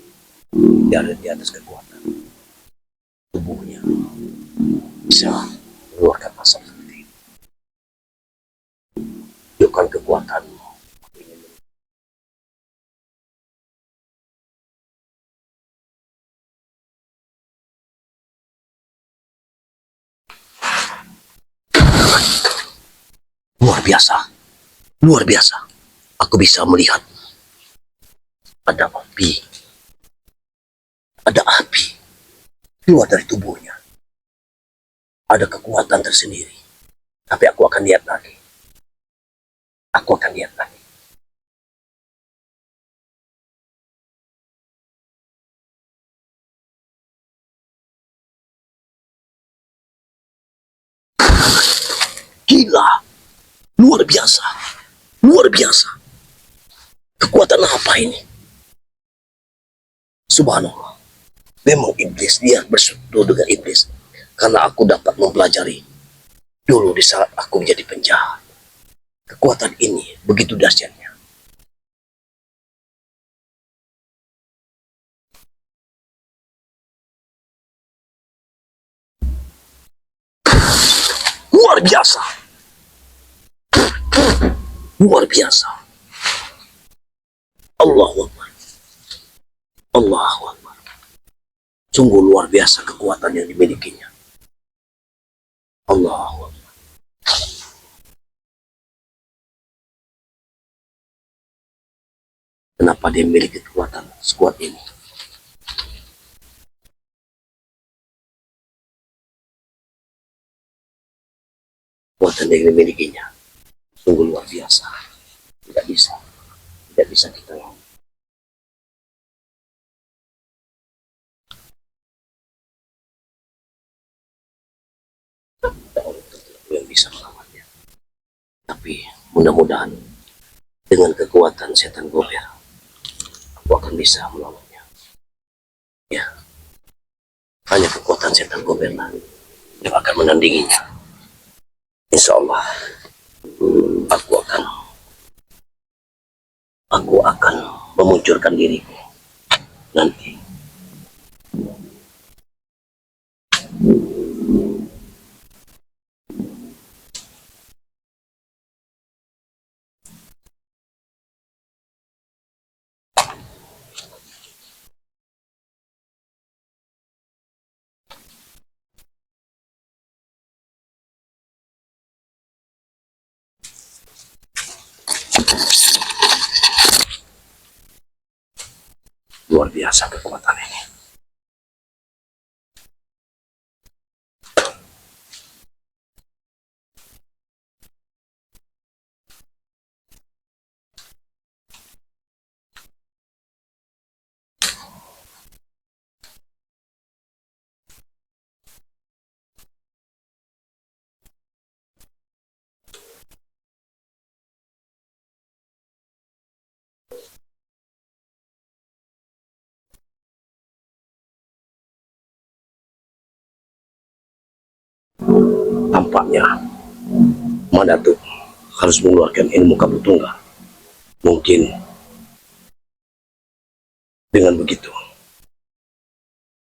di atas kekuatan tubuhnya bisa mengeluarkan asap seperti itu. Tunjukkan kekuatanmu. Luar biasa. Luar biasa. Aku bisa melihat ada api. Ada api keluar dari tubuhnya. Ada kekuatan tersendiri. Tapi aku akan lihat lagi. Aku akan lihat lagi. Gila. Luar biasa. Luar biasa. Kekuatan apa ini? Subhanallah. Memang iblis, dia bersekutu dengan iblis. Karena aku dapat mempelajari dulu di saat aku menjadi penjahat. Kekuatan ini begitu dahsyatnya. Luar biasa. Luar biasa. Allahu Akbar. Allahu Akbar. Sungguh luar biasa kekuatan yang dimilikinya. Allahu Akbar. Kenapa dia memiliki kekuatan sekuat ini? Kekuatan yang dimilikinya sungguh luar biasa. Tidak bisa kita yang bisa melawannya. Tapi mudah-mudahan dengan kekuatan setan gober, aku akan bisa melawannya. Ya, hanya kekuatan setan gober lah yang akan menandinginya. Insya Allah, aku akan memunculkan diriku nanti. Luar biasa kekuatan ini. Tampaknya Madatu harus mengeluarkan ilmu kabut tunggal. Mungkin dengan begitu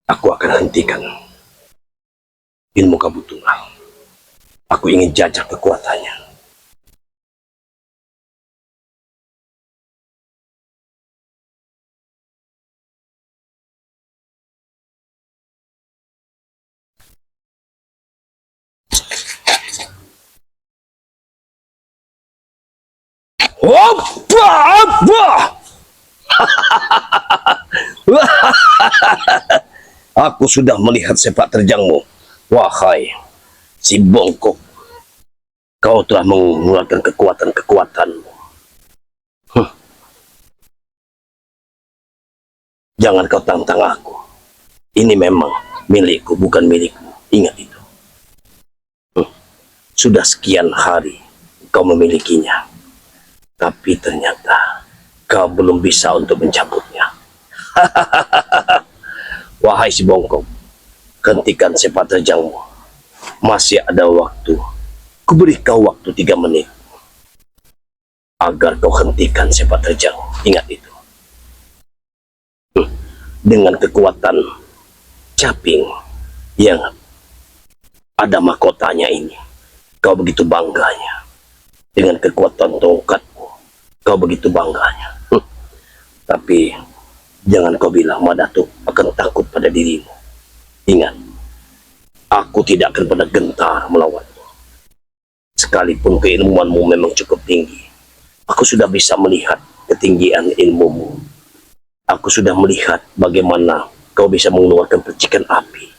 aku akan hentikan ilmu kabut tunggal. Aku ingin jajak kekuatannya. Apa? Apa? Aku sudah melihat sepak terjangmu. Wahai si bongkok, kau telah mengeluarkan kekuatan-kekuatanmu. Jangan kau tantang aku. Ini memang milikku, bukan milikmu. Ingat itu. Sudah sekian hari kau memilikinya. Tapi ternyata kau belum bisa untuk mencabutnya. Wahai si bongkok, hentikan sepak terjangmu. Masih ada waktu. Kuberi kau waktu 3 menit. Agar kau hentikan sepak terjang. Ingat itu. Dengan kekuatan caping yang ada mahkotanya ini, kau begitu bangganya. Dengan kekuatan tongkatmu, kau begitu bangganya. Tapi jangan kau bilang Madatuk akan takut pada dirimu. Ingat, aku tidak akan pernah gentar melawanmu. Sekalipun keilmuanmu memang cukup tinggi, aku sudah bisa melihat ketinggian ilmumu. Aku sudah melihat bagaimana kau bisa mengeluarkan percikan api.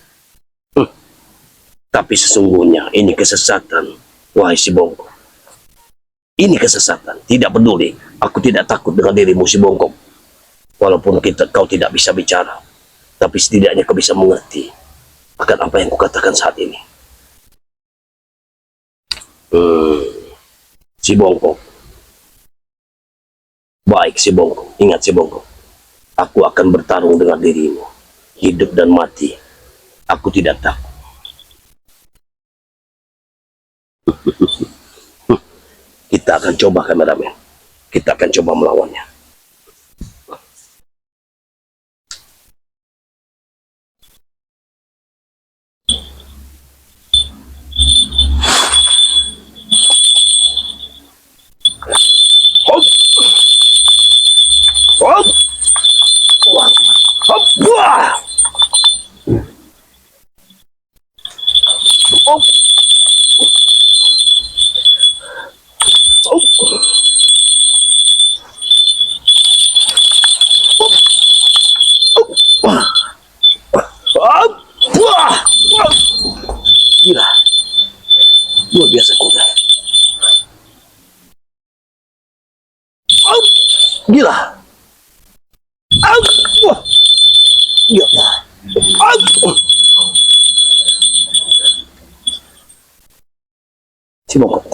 Tapi sesungguhnya ini kesesatan, wahai si bongkok. Ini kesesatan. Tidak peduli, aku tidak takut dengan dirimu si bongkok. Walaupun kau tidak bisa bicara, tapi setidaknya kau bisa mengerti akan apa yang kukatakan saat ini. Si bongkok. Baik si bongkok, ingat si bongkok. Aku akan bertarung dengan dirimu. Hidup dan mati. Aku tidak takut. Kita akan coba, kameramen. Kita akan coba melawannya. Hop! Hop! Wah! Hop! Wah! Hop! Gila, luar biasa kuda. Gila. Wah, gila. Si bongkok,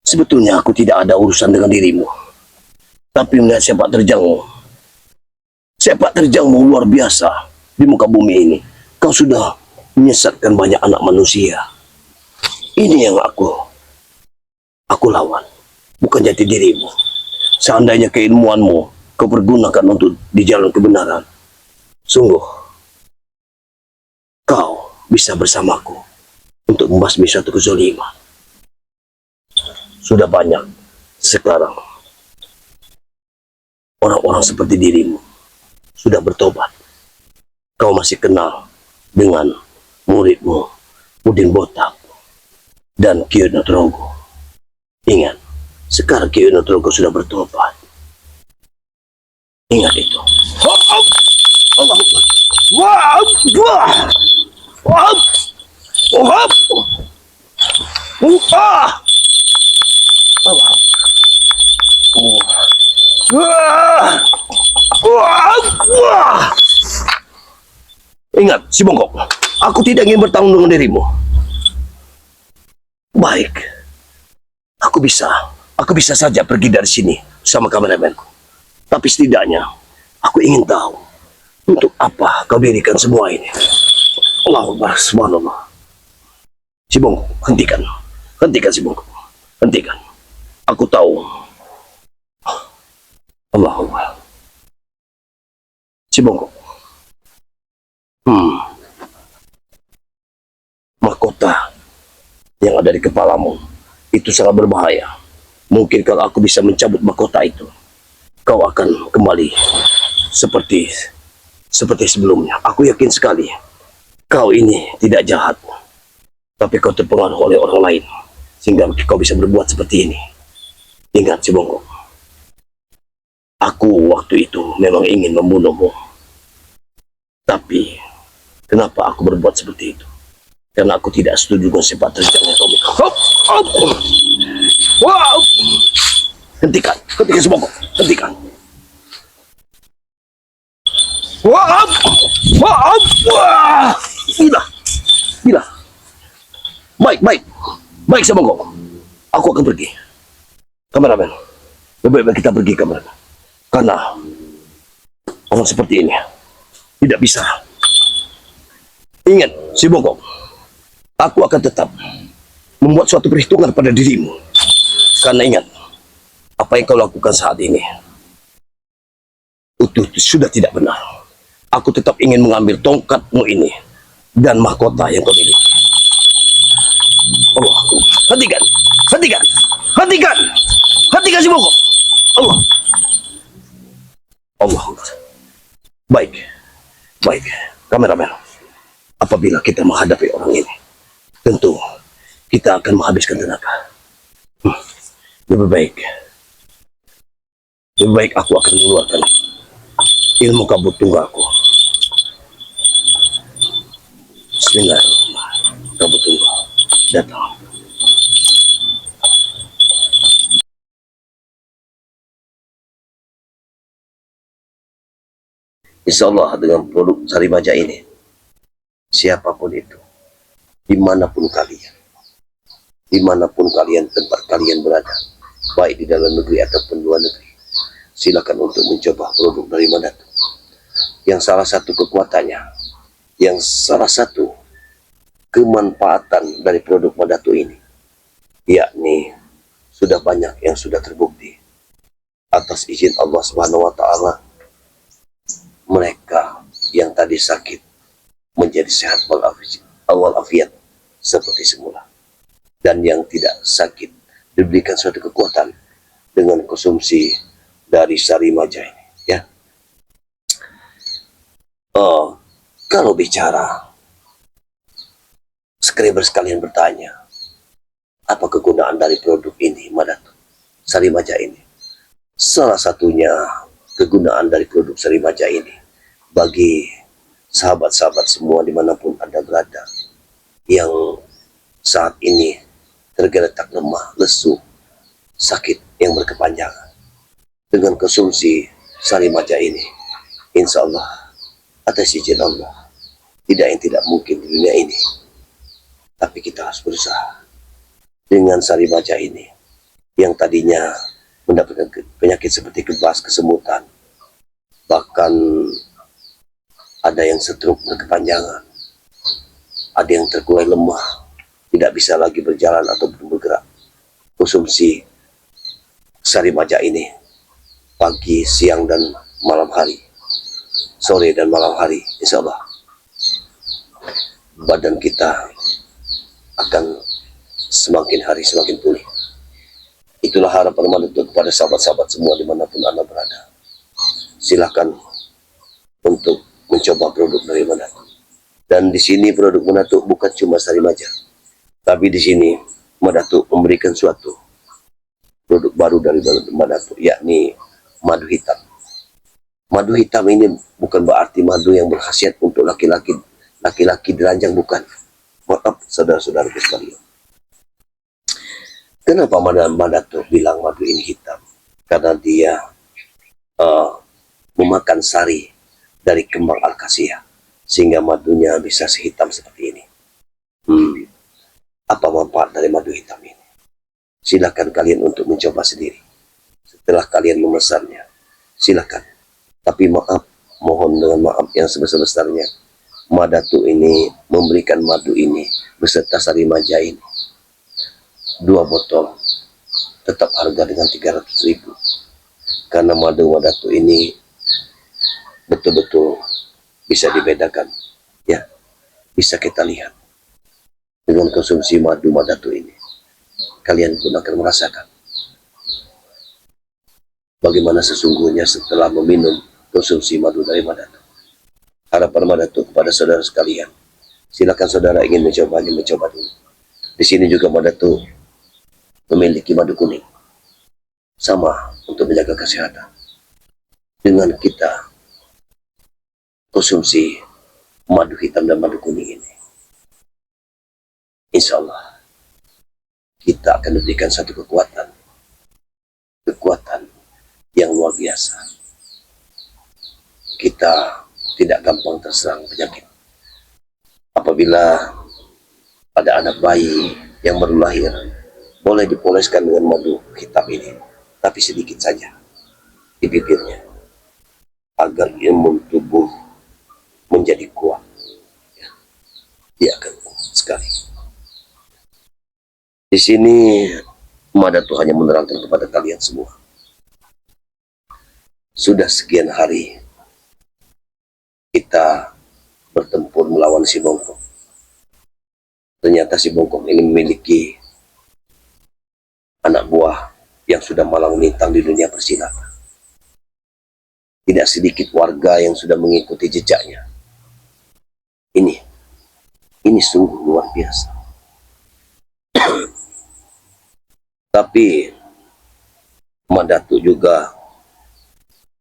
sebetulnya aku tidak ada urusan dengan dirimu. Tapi melihat sepak terjangmu luar biasa di muka bumi ini. Kau sudah menyesatkan banyak anak manusia. Ini yang aku lawan, bukan jati dirimu. Seandainya keilmuanmu kau pergunakan untuk di jalan kebenaran, sungguh kau bisa bersamaku untuk membasmi suatu kezaliman. Sudah banyak sekarang orang-orang seperti dirimu sudah bertobat. Kau masih kenal dengan muridmu Udin Botak dan Kiyo Nutrogo. Ingat, sekarang Kiyo Nutrogo sudah bertobat. Ingat itu. Ingat, si bongkok, aku tidak ingin bertanggung dengan dirimu. Baik, aku bisa saja pergi dari sini sama kameramenku. Tapi setidaknya, aku ingin tahu untuk apa kau dirikan semua ini. Allahu Akbar, subhanallah. Si bongkok, hentikan si bongkok, hentikan. Aku tahu. Allahu Akbar. Si bongkok. Mahkota yang ada di kepalamu itu sangat berbahaya. Mungkin kalau aku bisa mencabut mahkota itu, kau akan kembali seperti sebelumnya. Aku yakin sekali kau ini tidak jahat, tapi kau terpengaruh oleh orang lain sehingga kau bisa berbuat seperti ini. Ingat si Bongkok, aku waktu itu memang ingin membunuhmu. Tapi, kenapa aku berbuat seperti itu? Karena aku tidak setuju dengan sifat terjangnya Tommy. Hop, hop. Wow. Hentikan si Bongkok, hentikan. Wow, wow, wah, gila. Baik si Bongkok. Aku akan pergi. Kameramen, lebih baik kita pergi, kameramen. Karena orang seperti ini tidak bisa. Ingat, si Bongkok, aku akan tetap membuat suatu perhitungan pada dirimu. Karena ingat, apa yang kau lakukan saat ini itu sudah tidak benar. Aku tetap ingin mengambil tongkatmu ini dan mahkota yang kau miliki. Allah, hentikan si Bongkok. Allah. Baik, kameramen. Apabila kita menghadapi orang ini, tentu kita akan menghabiskan tenaga. Lebih baik aku akan mengeluarkan ilmu kabut tunggalku. Bismillahirrahmanirrahim. Kabut tunggal datang. Insya Allah dengan produk Saribaja ini, siapapun itu, dimanapun kalian tempat kalian berada, baik di dalam negeri ataupun luar negeri, silakan untuk mencoba produk dari Madatu. Yang salah satu kekuatannya, yang salah satu kemanfaatan dari produk Madatu ini, yakni sudah banyak yang sudah terbukti atas izin Allah Subhanahu wa Ta'ala. Mereka yang tadi sakit menjadi sehat walafiat seperti semula, dan yang tidak sakit diberikan suatu kekuatan dengan konsumsi dari Saribaja ini, ya. Kalau bicara, subscriber sekalian bertanya, apa kegunaan dari produk ini, Madatu Saribaja ini? Salah satunya kegunaan dari produk Saribaja ini bagi sahabat-sahabat semua dimanapun Anda berada, yang saat ini tergeletak lemah, lesu, sakit yang berkepanjangan, dengan konsumsi Saribaja ini, insya Allah atas izin Allah, tidak yang tidak mungkin di dunia ini. Tapi kita harus berusaha. Dengan Saribaja ini, yang tadinya mendapatkan penyakit seperti kebas, kesemutan, bahkan ada yang stroke berkepanjangan, ada yang terkulai lemah, tidak bisa lagi berjalan atau bergerak, konsumsi Saribaja ini pagi, siang, dan malam hari, sore dan malam hari, insya Allah badan kita akan semakin hari semakin pulih. Itulah harapan Madatu kepada sahabat-sahabat semua dimanapun Anda berada. Silakan untuk mencoba produk dari Madatu. Dan di sini produk Madatu bukan cuma Saribaja, tapi di sini Madatu memberikan suatu produk baru dari Madatu, yakni madu hitam. Madu hitam ini bukan berarti madu yang berkhasiat untuk laki-laki diranjang, bukan. Maaf saudara-saudara sekalian. Kenapa Madatu bilang madu ini hitam? Karena dia memakan sari dari kembang akasia, sehingga madunya bisa sehitam seperti ini. Apa manfaat dari madu hitam ini? Silakan kalian untuk mencoba sendiri. Setelah kalian memesannya, silakan. Tapi mohon dengan maaf yang sebesar-besarnya, Madatu ini memberikan madu ini beserta Saribaja ini 2 botol tetap harga dengan 300.000, karena madu Madatu ini betul-betul bisa dibedakan, ya, bisa kita lihat dengan konsumsi madu Madatu ini. Kalian pun akan merasakan bagaimana sesungguhnya setelah meminum konsumsi madu dari Madatu. Harapan Madatu kepada saudara sekalian, silakan saudara ingin mencobanya, mencoba dulu. Di sini juga Madatu memiliki madu kuning. sama untuk menjaga kesehatan. Dengan kita konsumsi madu hitam dan madu kuning ini, insya Allah kita akan diberikan satu kekuatan yang luar biasa. Kita tidak gampang terserang penyakit. Apabila ada anak bayi yang baru lahir, boleh dipoleskan dengan madu hitam ini, tapi sedikit saja di bibirnya, agar imun tubuh menjadi kuat. Ya, dia akan kuat sekali. Di sini Madatu hanya menerangkan kepada kalian semua. Sudah sekian hari kita bertempur melawan si Bongkok. Ternyata si Bongkok ini memiliki anak buah yang sudah malang melintang di dunia persilatan. Tidak sedikit warga yang sudah mengikuti jejaknya. Ini sungguh luar biasa. Tapi Madatu juga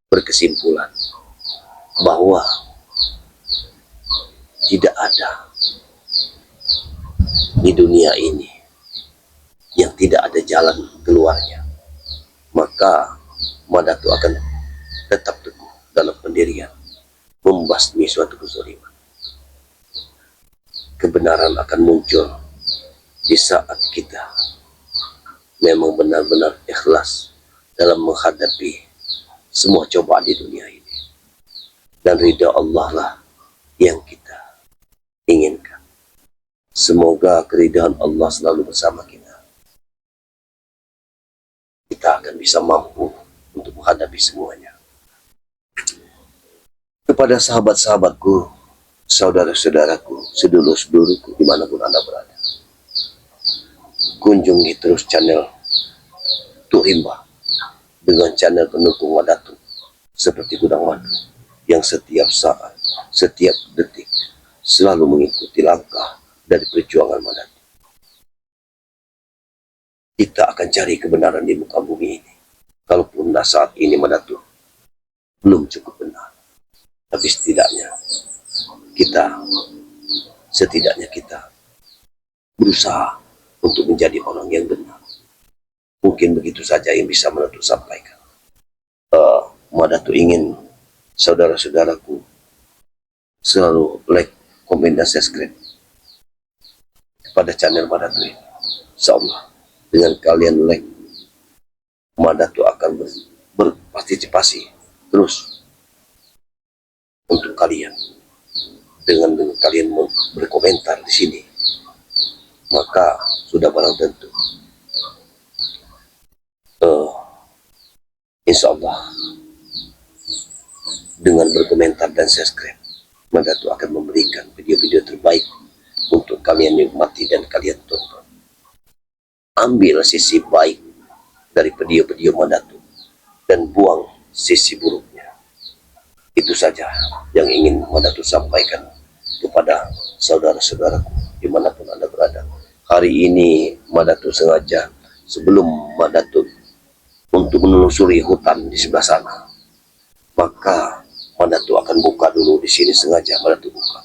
berkesimpulan bahwa tidak ada di dunia ini yang tidak ada jalan keluarnya. Maka Madatu akan tetap teguh dalam pendirian, membasmi suatu kezaliman. Kebenaran akan muncul di saat kita memang benar-benar ikhlas dalam menghadapi semua cobaan di dunia ini. Dan ridha Allah lah yang kita inginkan. Semoga keridhaan Allah selalu bersama kita. Kita akan bisa mampu untuk menghadapi semuanya. Kepada sahabat-sahabatku, saudara-saudaraku, sedulur-sedulurku dimanapun Anda berada, kunjungi terus channel Tuhimba dengan channel pendukung Madatu seperti Gudang Madu yang setiap saat, setiap detik selalu mengikuti langkah dari perjuangan Madatu. Kita akan cari kebenaran di muka bumi ini. Kalaupun saat ini Madatu belum cukup benar, tapi setidaknya kita berusaha untuk menjadi orang yang benar. Mungkin begitu saja yang bisa Madatu sampaikan. Madatu ingin saudara-saudaraku selalu like, komen, dan subscribe kepada channel Madatu ini. Insyaallah dengan kalian like, Madatu akan berpartisipasi terus untuk kalian. Dengan kalian berkomentar di sini, maka sudah barang tentu insya Allah dengan berkomentar dan subscribe, Madatu akan memberikan video-video terbaik untuk kalian nikmati dan kalian tonton. Ambil sisi baik dari video-video Madatu dan buang sisi buruknya. Itu saja yang ingin Madatu sampaikan kepada saudara-saudaraku dimanapun Anda berada. Hari ini Madatu sengaja sebelum Madatu untuk menelusuri hutan di sebelah sana, maka Madatu akan buka dulu di sini. Sengaja Madatu buka.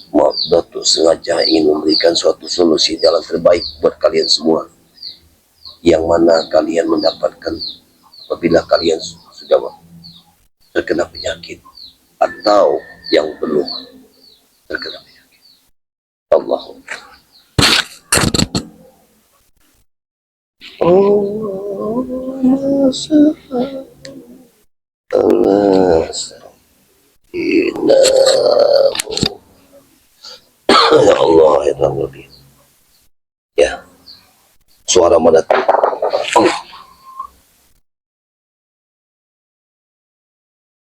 Madatu sengaja ingin memberikan suatu solusi jalan terbaik buat kalian semua, yang mana kalian mendapatkan apabila kalian sudah terkena penyakit atau yang belum terkena penyakit. Allah ya Allah ya Rabbi. Ya, suara Madatu.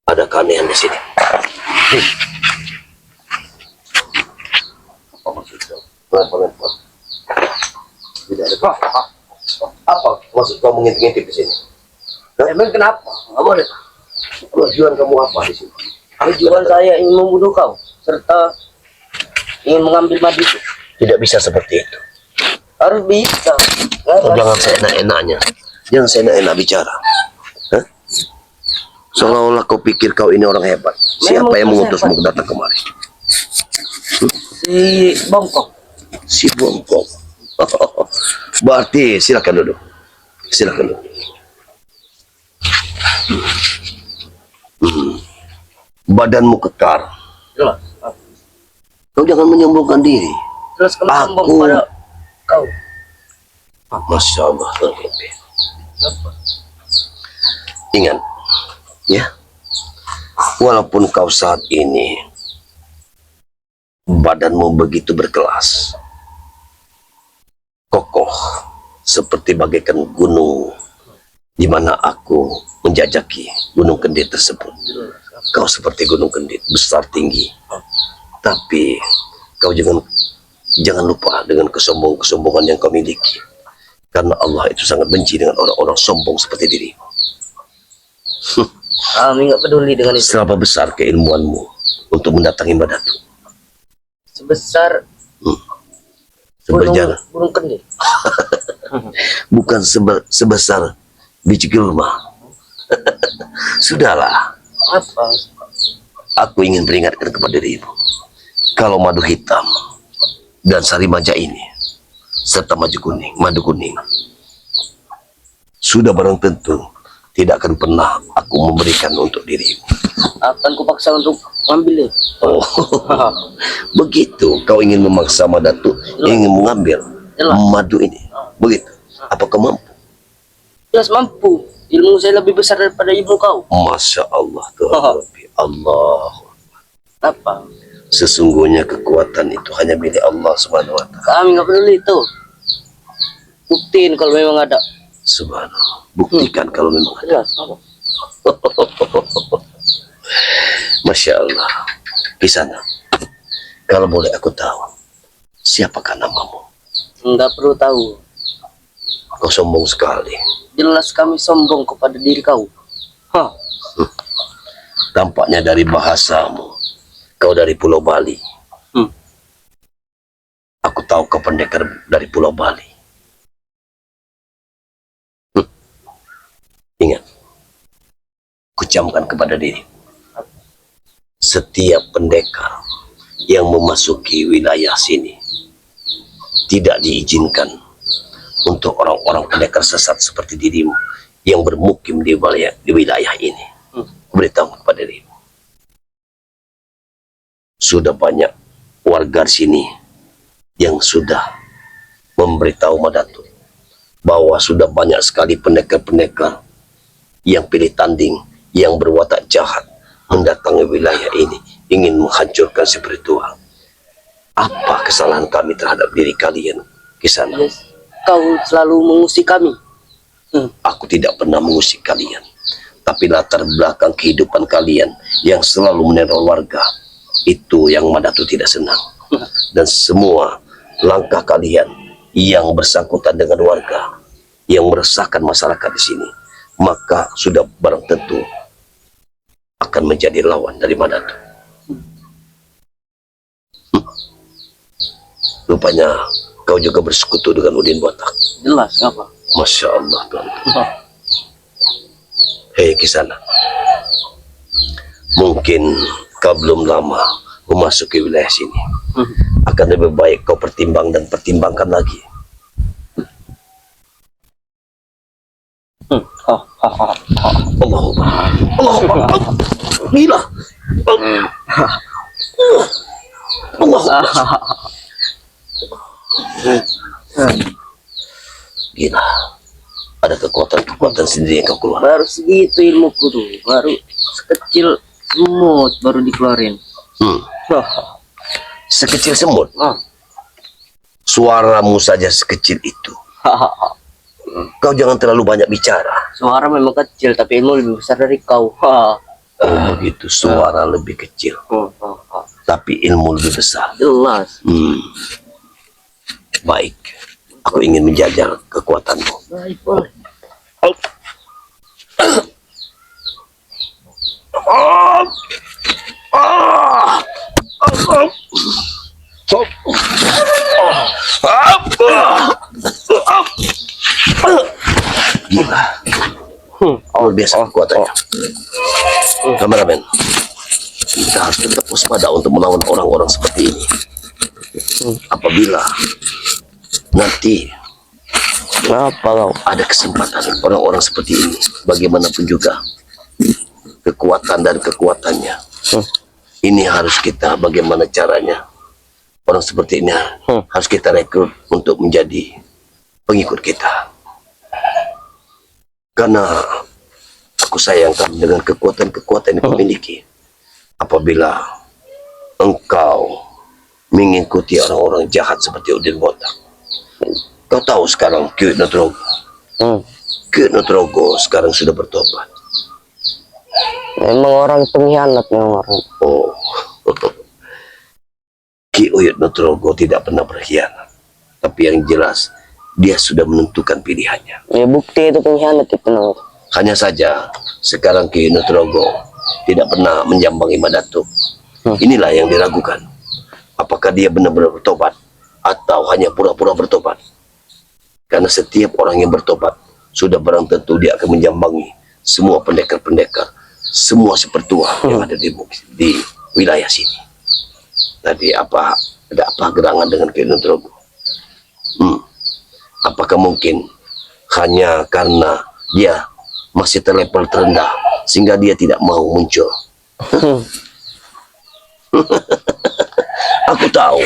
Ada keanehan di sini. Apa maksudnya? Lempar. Tidak ada. Apa maksud kamu ngintip-ngintip di sini? Emang kenapa? Nggak boleh. Tujuan kamu apa di sini? Tujuan saya ingin membunuh kau, serta ingin mengambil madu itu. Tidak bisa seperti itu. Harus bisa. Kau jangan seenak-enaknya. Jangan seenak-enak bicara. Hah? Seolah-olah kau pikir kau ini orang hebat. Siapa Memang yang saya mengutusmu hebat. datang kemari? Si Bongkok. Si Bongkok. Berarti silakan duduk. Silakan duduk. Badanmu kekar. Jelas. Kau jangan menyombongkan diri. Jelas kamu sombong Aku- pada kau. Masya Allah. terlebih. Ingat, ya. Walaupun kau saat ini badanmu begitu berkelas, kokoh seperti bagaikan gunung di mana aku menjajaki gunung kendit tersebut. Kau seperti gunung kendit, besar tinggi. Tapi kau jangan lupa dengan kesombongan yang kau miliki. Karena Allah itu sangat benci dengan orang-orang sombong seperti dirimu. Kami nggak peduli dengan itu. Seberapa besar keilmuanmu untuk mendatangi Madatu? Sebesar Seberjalan, gunung kendil. bukan sebesar biji kurma. Sudahlah, Apa? aku ingin peringatkan kepada dirimu. Kalau madu hitam dan sari maja ini, serta madu kuning, sudah barang tentu tidak akan pernah aku memberikan untuk dirimu. Akan kupaksa untuk ngambil itu. Oh, begitu kau ingin memaksa Madatu, ingin mengambil Jelas. madu ini. Begitu. Apakah mampu? Jelas mampu. Ilmu saya lebih besar daripada ilmu kau. Masya Allah, Tuhan. Allah. Apa? Sesungguhnya kekuatan itu hanya milik Allah Subhanahu wa Ta'ala. Kami nggak peduli itu. Buktiin kalau memang ada. Subhanallah. Buktikan kalau memang ada. Jelas. Apa? Masya Allah. Di sana, kalau boleh aku tahu, siapakah namamu? Nggak perlu tahu. Kau sombong sekali. Jelas kami sombong kepada diri kau. Hah. Tampaknya dari bahasamu, kau dari Pulau Bali. Aku tahu kau pendekar dari Pulau Bali. Ingat, kucamkan kepada diri. Setiap pendekar yang memasuki wilayah sini tidak diizinkan untuk orang-orang pendekar sesat seperti dirimu yang bermukim di wilayah ini. Beritahu kepada dirimu. Sudah banyak warga di sini yang sudah memberitahu Madatu bahwa sudah banyak sekali pendekar-pendekar yang pilih tanding, yang berwatak jahat mendatangi wilayah ini, ingin menghancurkan spiritual. Apa kesalahan kami terhadap diri kalian di sana? Yes. Kau selalu mengusik kami. Aku tidak pernah mengusik kalian, tapi latar belakang kehidupan kalian yang selalu meneror warga, itu yang Madatu tidak senang. Dan semua langkah kalian yang bersangkutan dengan warga, yang meresahkan masyarakat di sini, maka sudah barang tentu akan menjadi lawan dari Madatu. Rupanya kau juga bersekutu dengan Udin Botak. Jelas apa? Masya Allah, Tuhan. Hei Kisana, mungkin kau belum lama memasuki wilayah sini. Akan lebih baik kau pertimbang dan pertimbangkan lagi. Allahumma, gila. Allahumma, gila. Ada kekuatan sendiri yang kau keluar. Baru segitu ilmuku tuh. Baru sekecil semut baru dikeluarin. Sekecil semut. Suaramu saja sekecil itu. Kau jangan terlalu banyak bicara. Suara memang kecil tapi ilmu lebih besar dari kau. Oh gitu, suara lebih kecil, tapi ilmu lebih besar. Jelas. Baik, aku ingin menjajal kekuatanmu. Baik, boleh. Gila, Luar biasa kekuatannya. Kameramen, kita harus tetap waspada untuk melawan orang-orang seperti ini. Apabila nanti Apa kau? ada kesempatan orang-orang seperti ini, bagaimanapun juga kekuatan dan kekuatannya, ini harus kita bagaimana caranya orang seperti ini harus kita rekrut untuk menjadi pengikut kita. Karena aku sayangkan dengan kekuatan-kekuatan yang kau miliki. Apabila engkau mengikuti orang-orang jahat seperti Udin Botak. Kau tahu sekarang Kyut Nutrogo. Kyut Nutrogo sekarang sudah bertobat. Memang orang pengkhianat memang orang. Oh, Kyut Nutrogo tidak pernah berkhianat. Tapi yang jelas dia sudah menentukan pilihannya. Ya bukti itu pengkhianat itu nang. Hanya saja sekarang Kyut Nutrogo tidak pernah menjambangi Madatuk. Inilah yang diragukan. Apakah dia benar-benar bertobat atau hanya pura-pura bertobat? Karena setiap orang yang bertobat sudah barang tentu dia akan menjambangi semua pendekar-pendekar, semua sepertua yang ada di wilayah sini. Tadi ada apa gerangan dengan Kyut Nutrogo? Apakah mungkin hanya karena dia masih terlevel terendah sehingga dia tidak mau muncul? Aku tahu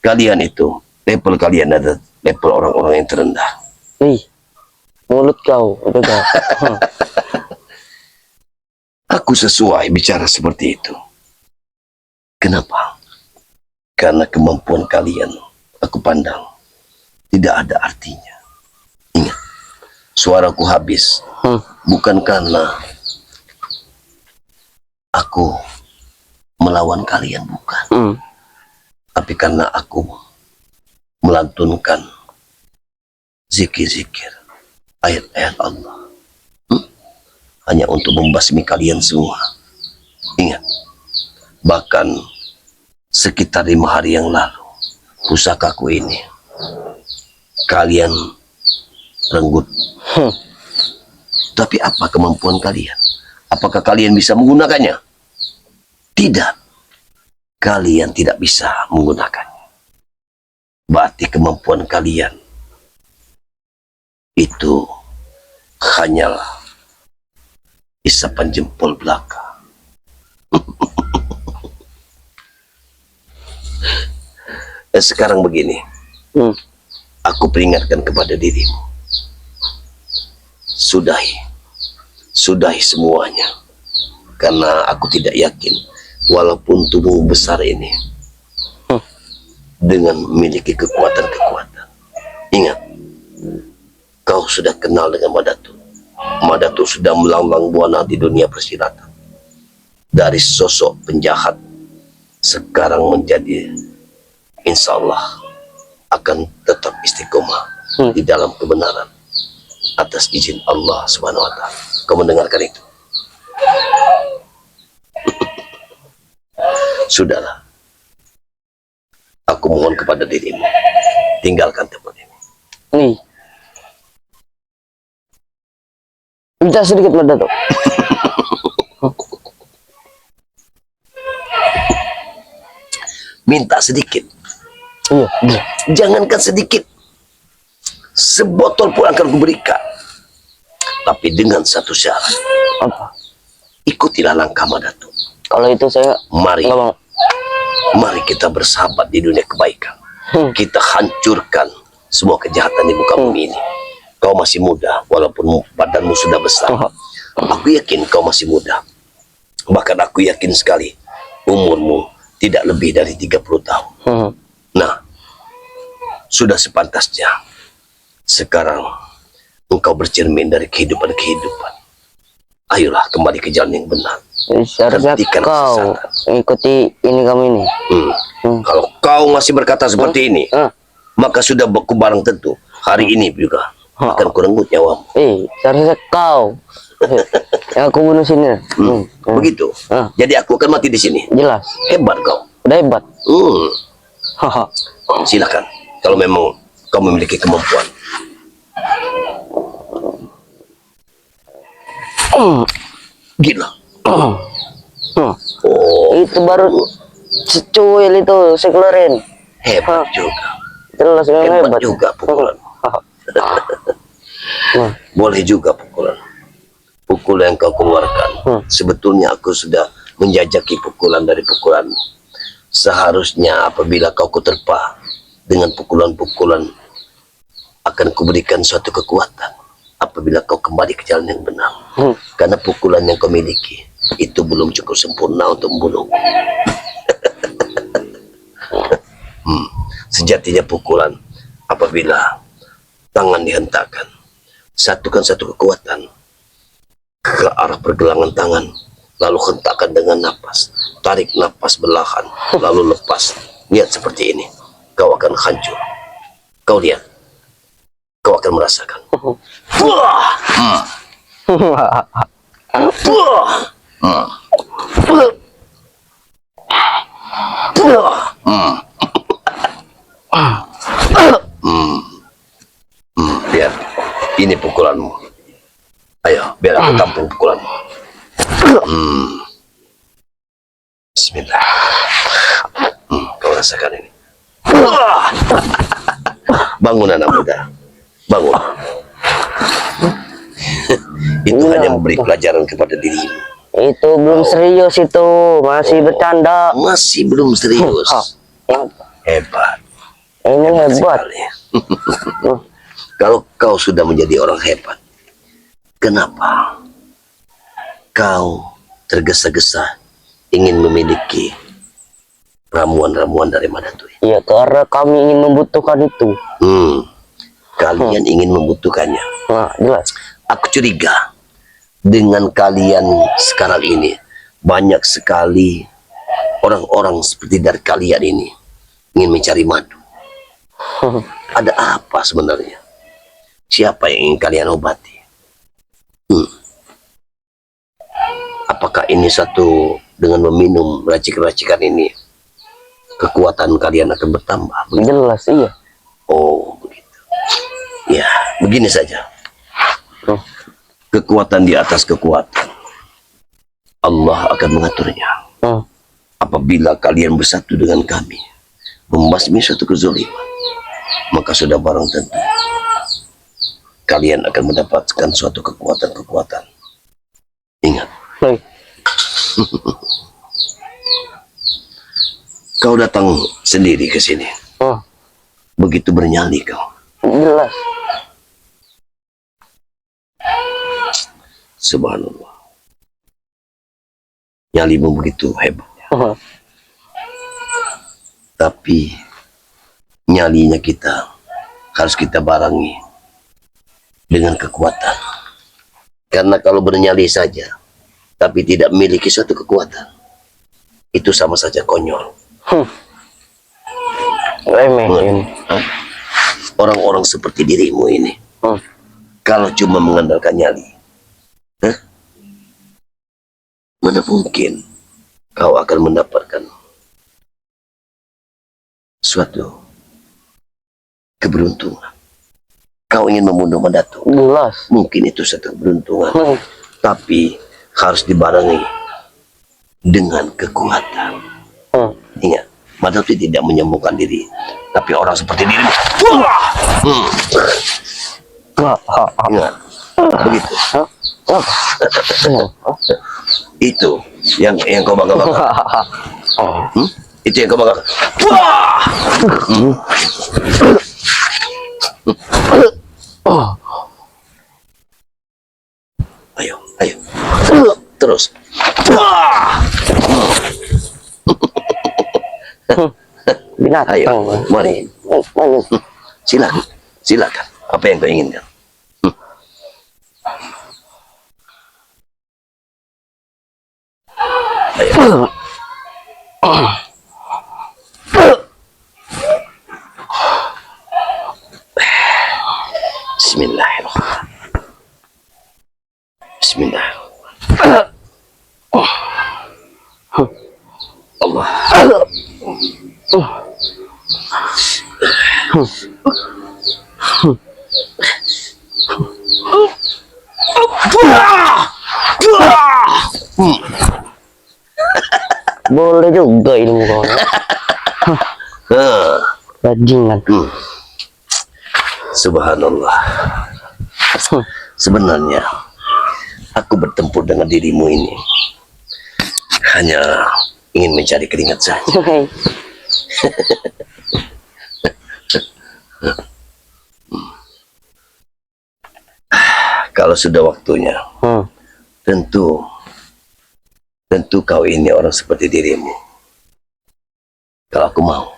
kalian itu level kalian ada level orang-orang yang terendah. Mulut kau, itu kau. Aku sesuai bicara seperti itu. Kenapa? Karena kemampuan kalian aku pandang tidak ada artinya. Ingat, suaraku habis bukan karena aku melawan kalian, bukan. Tapi karena aku melantunkan zikir-zikir, ayat-ayat Allah, hanya untuk membasmi kalian semua. Ingat, bahkan sekitar 5 hari yang lalu, pusakaku ini kalian renggut. Tapi apa kemampuan kalian? Apakah kalian bisa menggunakannya? Tidak. Kalian tidak bisa menggunakannya. Berarti kemampuan kalian itu hanyalah isapan jempol belaka. Sekarang begini, aku peringatkan kepada dirimu, sudahi semuanya, karena aku tidak yakin walaupun tubuh besar ini dengan memiliki kekuatan-kekuatan. Ingat, kau sudah kenal dengan Madatu. Madatu sudah melambang buana di dunia persilatan. Dari sosok penjahat sekarang menjadi, insya Allah akan tetap istiqomah di dalam kebenaran atas izin Allah Subhanahu wa Ta'ala. Kau mendengarkan itu? Sudahlah, aku mohon kepada dirimu, tinggalkan tempat ini. Minta sedikit Madatuk. Minta sedikit. Iya. Jangankan sedikit, sebotol pun akan kuberikan. Tapi dengan satu syarat. Apa? Ikutilah langkah Madatu. Kalau itu saya Mari, nggak mau. mari kita bersahabat di dunia kebaikan. Kita hancurkan semua kejahatan di muka bumi ini. Kau masih muda, walaupun badanmu sudah besar. Aku yakin kau masih muda. Bahkan aku yakin sekali umurmu tidak lebih dari 30 tahun. Nah, sudah sepantasnya sekarang engkau bercermin dari kehidupan-kehidupan. Ayolah kembali ke jalan yang benar. Seharusnya Hentikan kau kesesatan. mengikuti ini kamu ini. Kalau kau masih berkata seperti ini, maka sudah barang tentu hari ini juga akan kurenggut nyawamu. Seharusnya kau yang aku bunuh sini. Begitu. Jadi aku akan mati di sini. Jelas. Hebat kau. Udah hebat. Silakan. Kalau memang kau memiliki kemampuan. Gila. Hmm. Oh, Itu baru secuil itu saya keluarin. hebat juga. Jelas memang Hebat hebat. juga pukulan. Nah, Boleh juga pukulan. Pukul yang kau keluarkan. Sebetulnya aku sudah menjajaki pukulan dari pukulan. Seharusnya apabila kau kuterpa dengan pukulan-pukulan, akan kuberikan suatu kekuatan apabila kau kembali ke jalan yang benar. Karena pukulan yang kau miliki itu belum cukup sempurna untuk membunuh. Sejatinya pukulan apabila tangan dihentakkan, satukan satu kekuatan ke arah pergelangan tangan, lalu hentakkan dengan napas, tarik napas perlahan, lalu lepas. Lihat seperti ini, kau akan hancur. Kau lihat, kau akan merasakan. Wah! Wah! Lihat, ini pukulanmu. Ayo, biar aku tampung pukulanmu. Bismillah. Kau rasakan ini. Bangun anak muda. Bangun. Itu hanya memberi pelajaran kepada dirimu. itu belum serius itu, masih bercanda. Masih belum serius. Yang Hebat. ini hebat. Sekali. Kalau kau sudah menjadi orang hebat, kenapa kau tergesa-gesa ingin memiliki ramuan-ramuan dari Madatui? Ya karena kami ingin membutuhkan itu. Kalian ingin membutuhkannya. Nah, jelas. Aku curiga dengan kalian sekarang ini, banyak sekali orang-orang seperti dari kalian ini ingin mencari madu. Ada apa sebenarnya? Siapa yang ingin kalian obati? Apakah ini satu dengan meminum racik-racikan ini kekuatan kalian akan bertambah? Begitu? Jelas iya. Oh, begitu. Ya, begini saja. Kekuatan di atas kekuatan. Allah akan mengaturnya. Apabila kalian bersatu dengan kami, membasmi suatu kezaliman, maka sudah barang tentu kalian akan mendapatkan suatu kekuatan-kekuatan. Ingat, Baik. kau datang sendiri ke sini. Begitu bernyali kau. Jelas. Subhanallah. Nyalimu begitu hebat. Tapi nyalinya kita harus kita barengi dengan kekuatan. Karena kalau bernyali saja tapi tidak memiliki suatu kekuatan, itu sama saja konyol. Remeh ini. Orang-orang seperti dirimu ini, kalau cuma mengandalkan nyali, mana mungkin kau akan mendapatkan suatu keberuntungan. Kau ingin membunuh Madatu, Jelas. mungkin itu satu keberuntungan, tapi harus dibarengi dengan kekuatan. Ingat, Madatu tidak menyembuhkan diri, tapi orang seperti dirimu. Ingat, begitu. Itu yang kau bangga-bangga. Itu yang kau bangga. Ayo, ayo. Terus. Binatang. Ayo, mari. Silakan, silakan. Apa yang kau inginkan? Ayo. Bismillahirrahmanirrahim. Bismillahirrahmanirrahim. Allah. Boleh juga ilmu kau. Hah. Bajingan. Subhanallah. Sebenarnya aku bertempur dengan dirimu ini hanya ingin mencari keringat saja. Kalau sudah waktunya, tentu kau ini orang seperti dirimu. Kalau aku mau,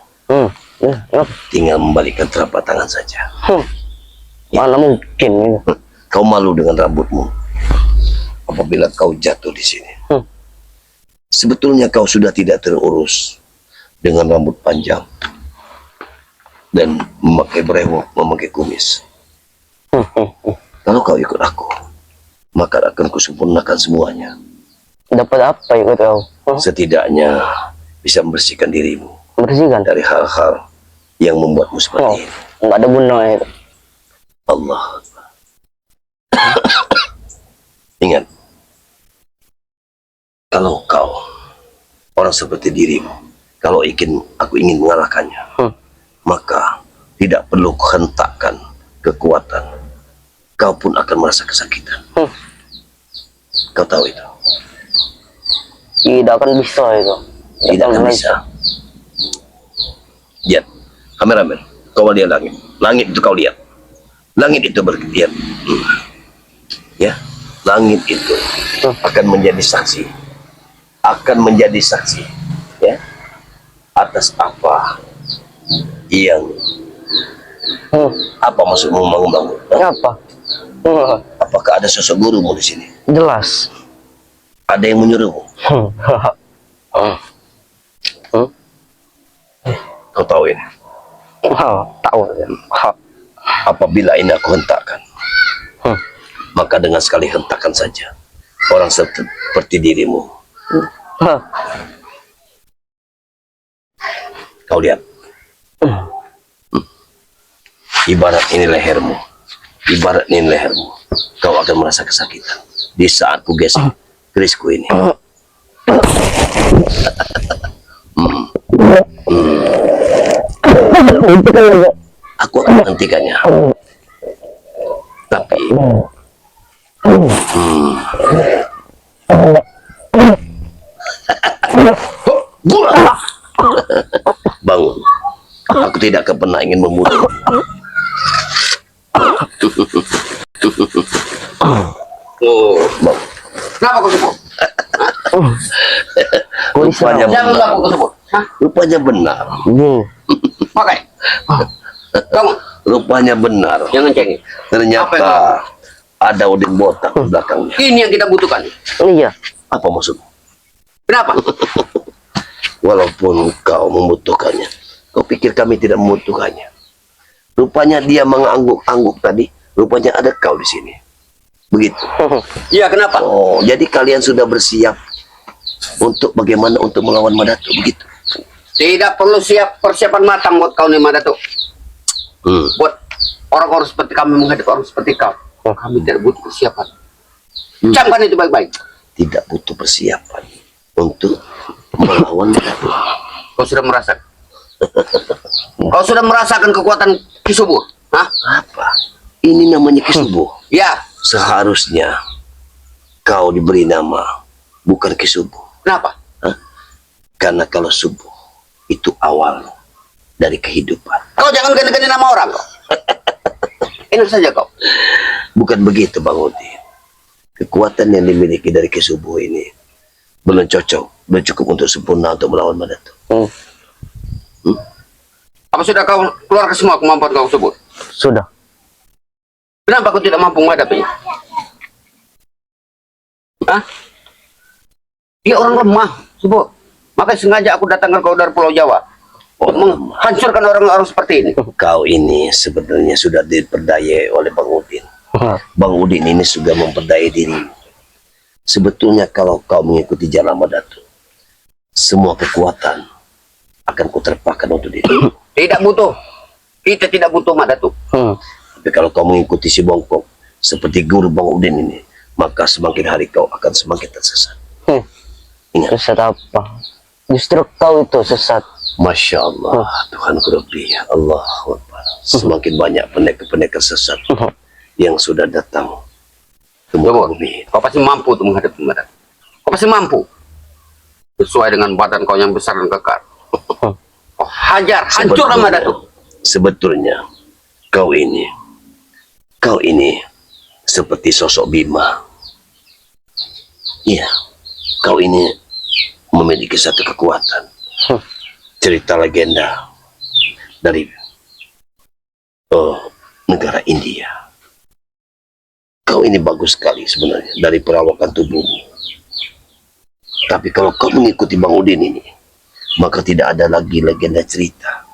tinggal membalikan telapak tangan saja. Mana mungkin ini. Kau malu dengan rambutmu apabila kau jatuh di sini. Sebetulnya kau sudah tidak terurus dengan rambut panjang dan memakai brewok, memakai kumis. Kalau kau ikut aku, maka akan kusempurnakan semuanya. Dapat apa ikut kau? Setidaknya bisa membersihkan dirimu Bersihkan. dari hal-hal yang membuatmu seperti ini. Enggak ada gunanya itu. Allah. Ingat, kalau kau orang seperti dirimu, kalau aku ingin mengalahkannya, maka tidak perlu kuhentakkan kekuatan. Kau pun akan merasa kesakitan. Kau tahu itu? Tidak akan bisa itu. Tidak akan bisa. Lihat, kameramen, kau lihat langit. Langit itu kau lihat. Langit itu berlihat. Ya, langit itu akan menjadi saksi. Akan menjadi saksi. Ya, atas apa yang apa maksudmu bangun-bangun? Apa? Apakah ada sosok gurumu di sini? Jelas. Ada yang menyuruhmu? Kau tahu ini? Tahu ya. Apabila ini aku hentakkan, maka dengan sekali hentakan saja orang seperti dirimu. Kau lihat, ibarat ini lehermu, kau akan merasa kesakitan di saat ku gesek kerisku ini. Aku akan menghentikannya. Tapi bangun. Aku tidak akan pernah ingin membunuh. Bangun. Kenapa kau sebut? Rupanya Jangan benar. kau sebut. Rupanya benar. Pakai. Bangun. Rupanya benar. Jangan cengeng. Ternyata ada odeng botak di belakangnya. Ini yang kita butuhkan. Iya. Apa maksudmu? Kenapa? Walaupun kau membutuhkannya, kau pikir kami tidak membutuhkannya? Rupanya dia mengangguk-angguk tadi. Rupanya ada kau di sini. Begitu. Iya, kenapa? Oh, jadi kalian sudah bersiap untuk bagaimana untuk melawan Madatu, begitu? Tidak perlu persiapan matang buat kau nih Madatu. Buat orang-orang seperti kami menghadapi orang seperti kau. Kami tidak butuh persiapan. Camkan itu baik-baik. Tidak butuh persiapan untuk melawan Madatu. Kau sudah merasakan. Kau sudah merasakan kekuatan Kisubuh. Hah? Apa? Ini namanya Kisubuh. Ya. Seharusnya kau diberi nama bukan Kisubuh. Kenapa? Karena kalau subuh itu awal dari kehidupan. Kau jangan ganti-ganti nama orang kau. Enak saja kau. Bukan begitu Bang Udin. Kekuatan yang dimiliki dari Kisubuh ini belum cukup untuk sempurna untuk melawan Madatu. Apa sudah kau keluarkan semua kemampuan kau sebut? Sudah. Kenapa kau tidak mampu menghadapinya? Hah? Dia orang lemah, sebut. Makanya sengaja aku datangkan kau dari Pulau Jawa untuk menghancurkan orang-orang seperti ini. Kau ini sebenarnya sudah diperdayai oleh Bang Udin. Bang Udin ini sudah memperdayai dirimu. Sebetulnya kalau kau mengikuti jalan Madatu, semua kekuatan akan kuterpakan untuk dirimu. Tidak butuh. Kita tidak butuh Madatu. Tapi kalau kau mengikuti si Bongkok seperti guru Bang Udin ini, maka semakin hari kau akan semakin tersesat. Ingat. Sesat apa? Justru kau itu sesat. Masya Allah, Tuhan Rabbi, Allahu Akbar. Semakin banyak pendekar-pendekar sesat yang sudah datang ke muka bumi. Kau pasti mampu untuk menghadapi mereka. Kau pasti mampu. Sesuai dengan badan kau yang besar dan kekar. Kau hajar, hancurlah mereka tuh. Sebetulnya kau ini seperti sosok Bima. Iya, kau ini memiliki satu kekuatan. Cerita legenda dari negara India. Kau ini bagus sekali sebenarnya dari perawakan tubuhmu. Tapi kalau kau mengikuti Bang Udin ini, maka tidak ada lagi legenda cerita.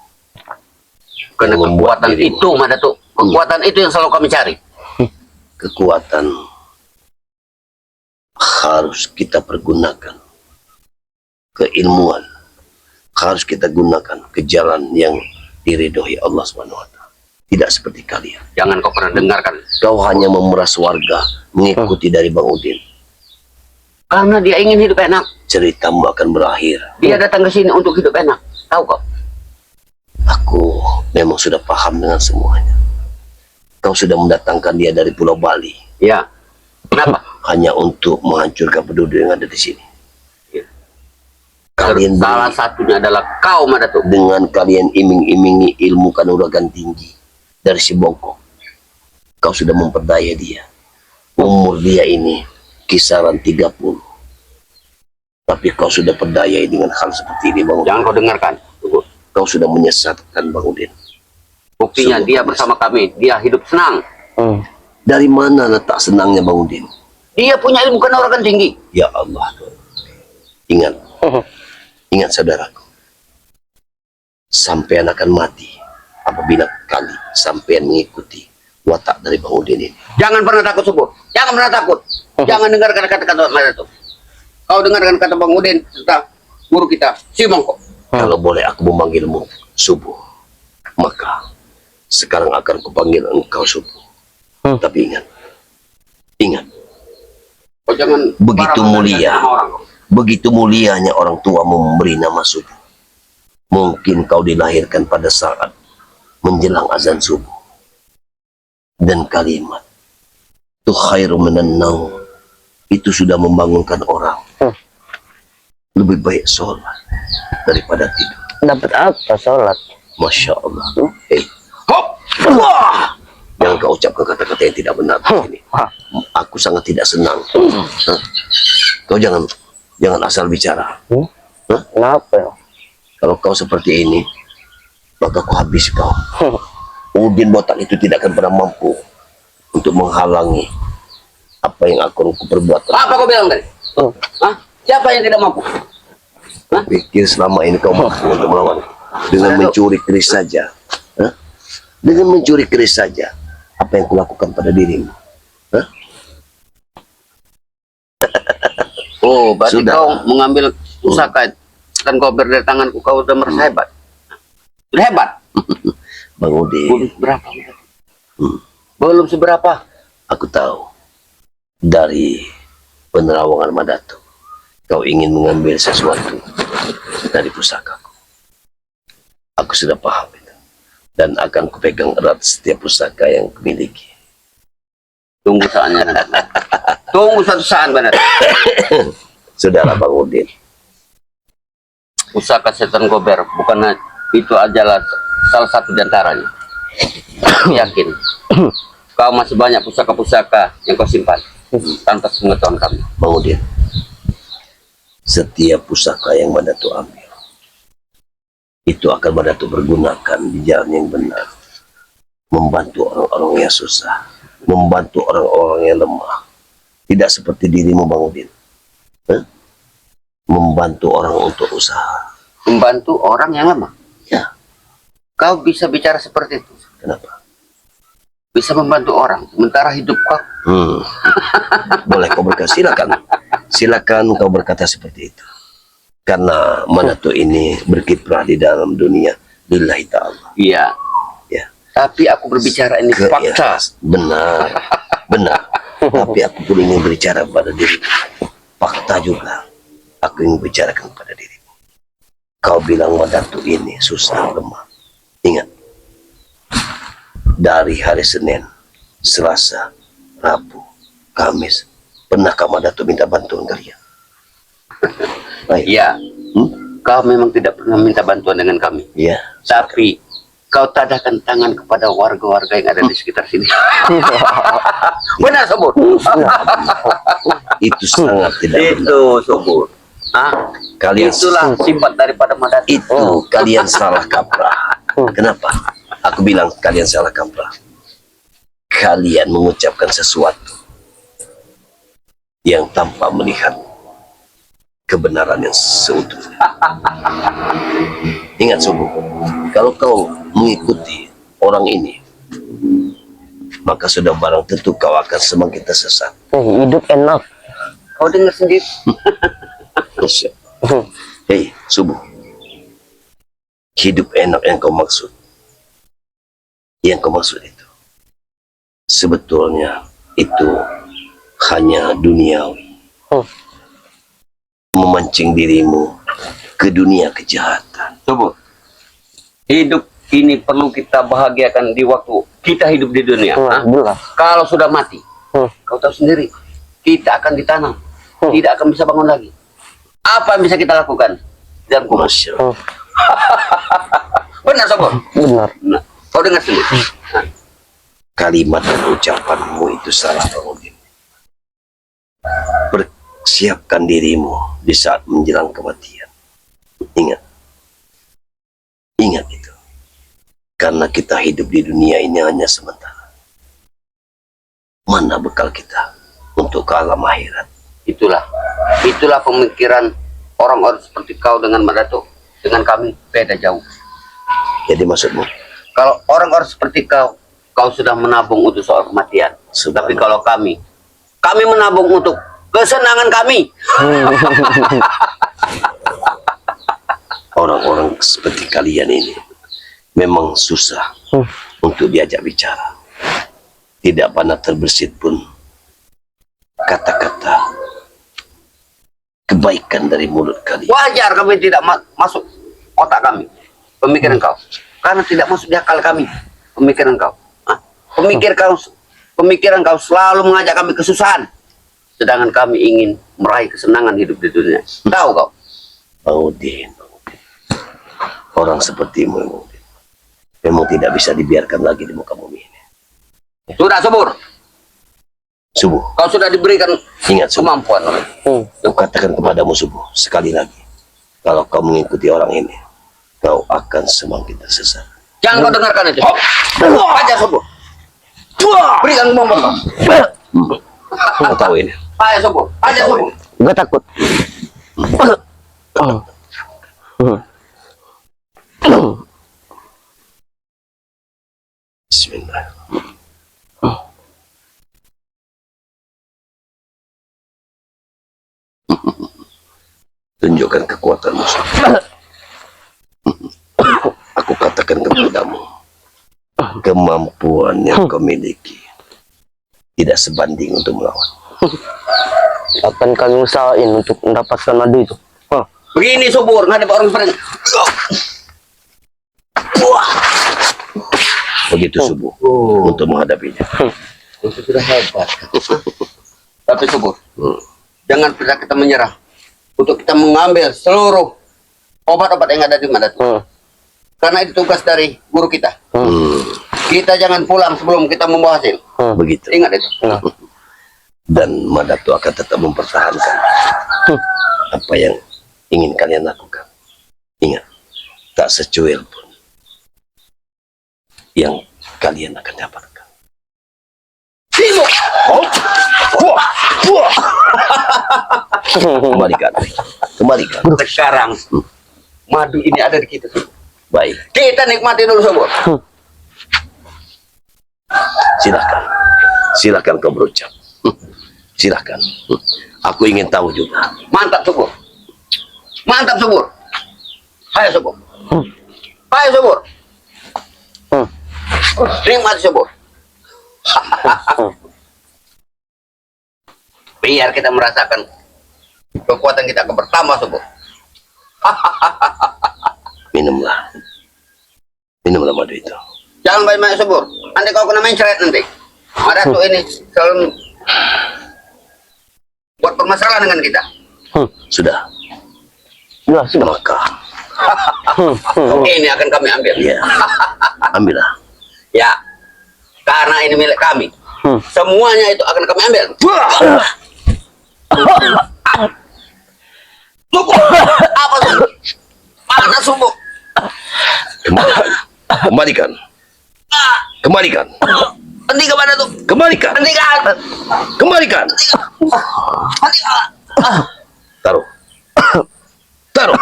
Karena yang membuat kekuatan dirimu. itu, Madatu. Kekuatan itu yang selalu kami cari. Kekuatan harus kita pergunakan, keilmuan harus kita gunakan ke jalan yang diridhoi Allah SWT. Tidak seperti kalian. Jangan kau pernah dengarkan. Kau hanya memeras warga mengikuti dari Bang Udin. Karena dia ingin hidup enak. Ceritamu akan berakhir. Dia datang ke sini untuk hidup enak. Tahu kau? Aku memang sudah paham dengan semuanya. Kau sudah mendatangkan dia dari Pulau Bali Ya. Kenapa? hanya untuk menghancurkan penduduk yang ada di sini. Kalian Salah satunya adalah kau, Madatu. dengan kalian iming-imingi ilmu kanuragan tinggi dari si Bongkok. Kau sudah memperdaya dia. Umur dia ini kisaran 30. Tapi kau sudah perdayai dengan hal seperti ini, Bang Udin. Jangan kau dengarkan. Tunggu. Kau sudah menyesatkan Bang Udin. Buktinya Sungguh dia kau bersama kami. Dia hidup senang. Dari mana letak senangnya Bang Udin? Dia punya ilmu kanuragan tinggi. Ya Allah. Ingat. Ingat saudaraku. Sampean akan mati apabila kali sampean mengikuti watak dari Bang Udin ini. Jangan pernah takut, Subuh. Jangan pernah takut. Jangan dengarkan kata-kata Madatu. Kau dengarkan kata Bang Udin serta guru kita, si Bongkok. Kalau boleh aku memanggilmu Subuh, maka sekarang akan kupanggil engkau Subuh. Tapi ingat, Kau jangan Begitu marah-marah mulia. dengan nama orang. begitu mulianya orang tua memberi nama Subuh. Mungkin kau dilahirkan pada saat menjelang azan subuh. Dan kalimat tu khairu minan naum itu sudah membangunkan orang. Lebih baik sholat daripada tidur. Dapat apa sholat? Masya Allah. Hop! Wah! Jangan kau ucapkan kata-kata yang tidak benar ini. Aku sangat tidak senang. Hah? Kau jangan asal bicara. Kenapa ya? Kalau kau seperti ini, maka aku habis kau. Udin botak itu tidak akan pernah mampu untuk menghalangi apa yang aku perbuat. Apa kau bilang tadi? Hah? Siapa yang tidak mampu? Pikir selama ini kau mampu untuk melawan dengan mencuri keris saja. Hah? Dengan mencuri keris saja, apa yang kulakukan pada dirimu? Hah? Oh, berarti Sudah. kau mengambil pusaka dan kau berdatanganku, kau udah merasa hebat. Sudah hebat. Bang Udin, Belum seberapa. Belum seberapa. aku tahu dari penerawangan Madatu, kau ingin mengambil sesuatu dari pusakaku. Aku sudah paham itu. Dan akan kupegang erat setiap pusaka yang kumiliki. Tunggu saatnya nanti. Tunggu satu saat benar. Saudara Bang Udin, Pusaka setan gober bukan itu adalah salah satu di antaranya. Aku yakin kau masih banyak pusaka-pusaka yang kau simpan tanpa pengetahuan kami. Bang Udin, setiap pusaka yang Madatu ambil, itu akan Madatu pergunakan di jalan yang benar. Membantu orang-orang yang susah, membantu orang-orang yang lemah. Tidak seperti dirimu Bang Udin. Hah? Membantu orang untuk usaha. Membantu orang yang lemah. Ya, Kau bisa bicara seperti itu. kenapa? Bisa membantu orang sementara hidup kau. Boleh kau berkata, silakan. Silakan kau berkata seperti itu. Karena Madatu ini berkiprah di dalam dunia lillahi ta'ala. Iya. Ya. Tapi aku berbicara ini fakta. Benar. Benar. Tapi aku pun ingin berbicara pada dirimu. Fakta juga aku ingin bicarakan pada dirimu. Kau bilang Madatu ini susah, lemah. Ingat, dari hari Senin, Selasa, Rabu, Kamis, pernahkah Madatu minta bantuan kalian? Baik. Ya, kau memang tidak pernah minta bantuan dengan kami. Ya, Tapi kau tadahkan tangan kepada warga-warga yang ada di sekitar sini. Benar, Subur? itu sangat tidak benar. Itu, Subur. Ah, Kalian itulah sifat daripada Madatu. itu kalian salah kaprah. Kenapa? Aku bilang kalian salah kaprah. Kalian mengucapkan sesuatu yang tanpa melihat kebenaran yang seutuhnya. Ingat Subuh, kalau kau mengikuti orang ini, maka sudah barang tentu kau akan semakin tersesat. Hidup enak. Kau dengar sendiri. Hei Subuh, hidup enak yang kau maksud, itu sebetulnya itu hanya duniawi, memancing dirimu ke dunia kejahatan. Subur, hidup ini perlu kita bahagiakan di waktu kita hidup di dunia. Benar. Kalau sudah mati, kau tahu sendiri, kita akan ditanam, tidak akan bisa bangun lagi. Apa yang bisa kita lakukan? Dan kubur. Masya Allah. Benar, Subur? Benar. Nah, kau dengar sendiri. Kalimat dan ucapanmu itu salah, Bang Udin. Persiapkan dirimu di saat menjelang kematian. Ingat itu. Karena kita hidup di dunia ini hanya sementara. Mana bekal kita untuk ke alam akhirat? Itulah pemikiran orang-orang seperti kau dengan Madatu. Dengan kami beda jauh. Jadi maksudmu? Kalau orang-orang seperti kau sudah menabung untuk soal kematian. Tapi kalau kami menabung untuk kesenangan kami. Orang-orang seperti kalian ini memang susah untuk diajak bicara. Tidak pernah terbersit pun kata-kata kebaikan dari mulut kalian. Wajar kami tidak masuk otak kami. Pemikiran kau. Karena tidak masuk di akal kami. Pemikiran kau. Pemikiran kau selalu mengajak kami kesusahan. Sedangkan kami ingin meraih kesenangan hidup di dunia. Tahu kau? Bang Udin. Orang sepertimu, Bang Udin, memang tidak bisa dibiarkan lagi di muka bumi ini. Sudah, Subur. Subuh, Kau sudah diberikan ingat Subuh. kemampuan. Aku katakan kepadamu Subuh, sekali lagi, kalau kau mengikuti orang ini, kau akan semakin tersesat. Jangan kau dengarkan itu. Aja, Subur. Berikan kemampuan. Kau tahu ini? Ayo, Subur. Aja, Subur. Gue takut. Bismillah. Tunjukkan kekuatanmu. Aku katakan kepadamu, kemampuan yang kau miliki tidak sebanding untuk melawan. Akan kami usahain untuk mendapatkan madu itu. Begini, Subur. Ngadep orang seperti Begitu Subuh untuk menghadapinya. itu sudah hebat. Tapi Subur, jangan pernah kita menyerah. Untuk kita mengambil seluruh obat-obat yang ada di Madatu. Karena itu tugas dari guru kita. Kita jangan pulang sebelum kita membawa hasil. Begitu. Ingat itu. Dan Madatu akan tetap mempertahankan apa yang ingin kalian lakukan. Ingat, tak secuil pun yang kalian akan dapatkan. Kembalikan. Sekarang madu ini ada di kita. Baik, Kita nikmati dulu, Subur. silakan kau berucap. Silakan. Aku ingin tahu juga. Mantap, Subur. Mantap, Subur. Ayo, Subur. Ayo, Subur. Nikmati, Subur. Biar kita merasakan kekuatan kita akan bertambah, Subur. Minumlah. Minumlah madu itu. Jangan banyak-banyak, Subur. Nanti kau kena mencret nanti. Madatu ini selalu buat permasalahan dengan kita. Sudah. Ya, sudah. Maka, Ini akan kami ambil. ya, ambillah. Ya, karena ini milik kami. Semuanya itu akan kami ambil. Subur! Apa Subur? Mana Subur? Kembalikan. Kembalikan. Hentikan pada tuh. Kembalikan. Hentikan. Kembalikan. Hentikan. Taruh. Taruh.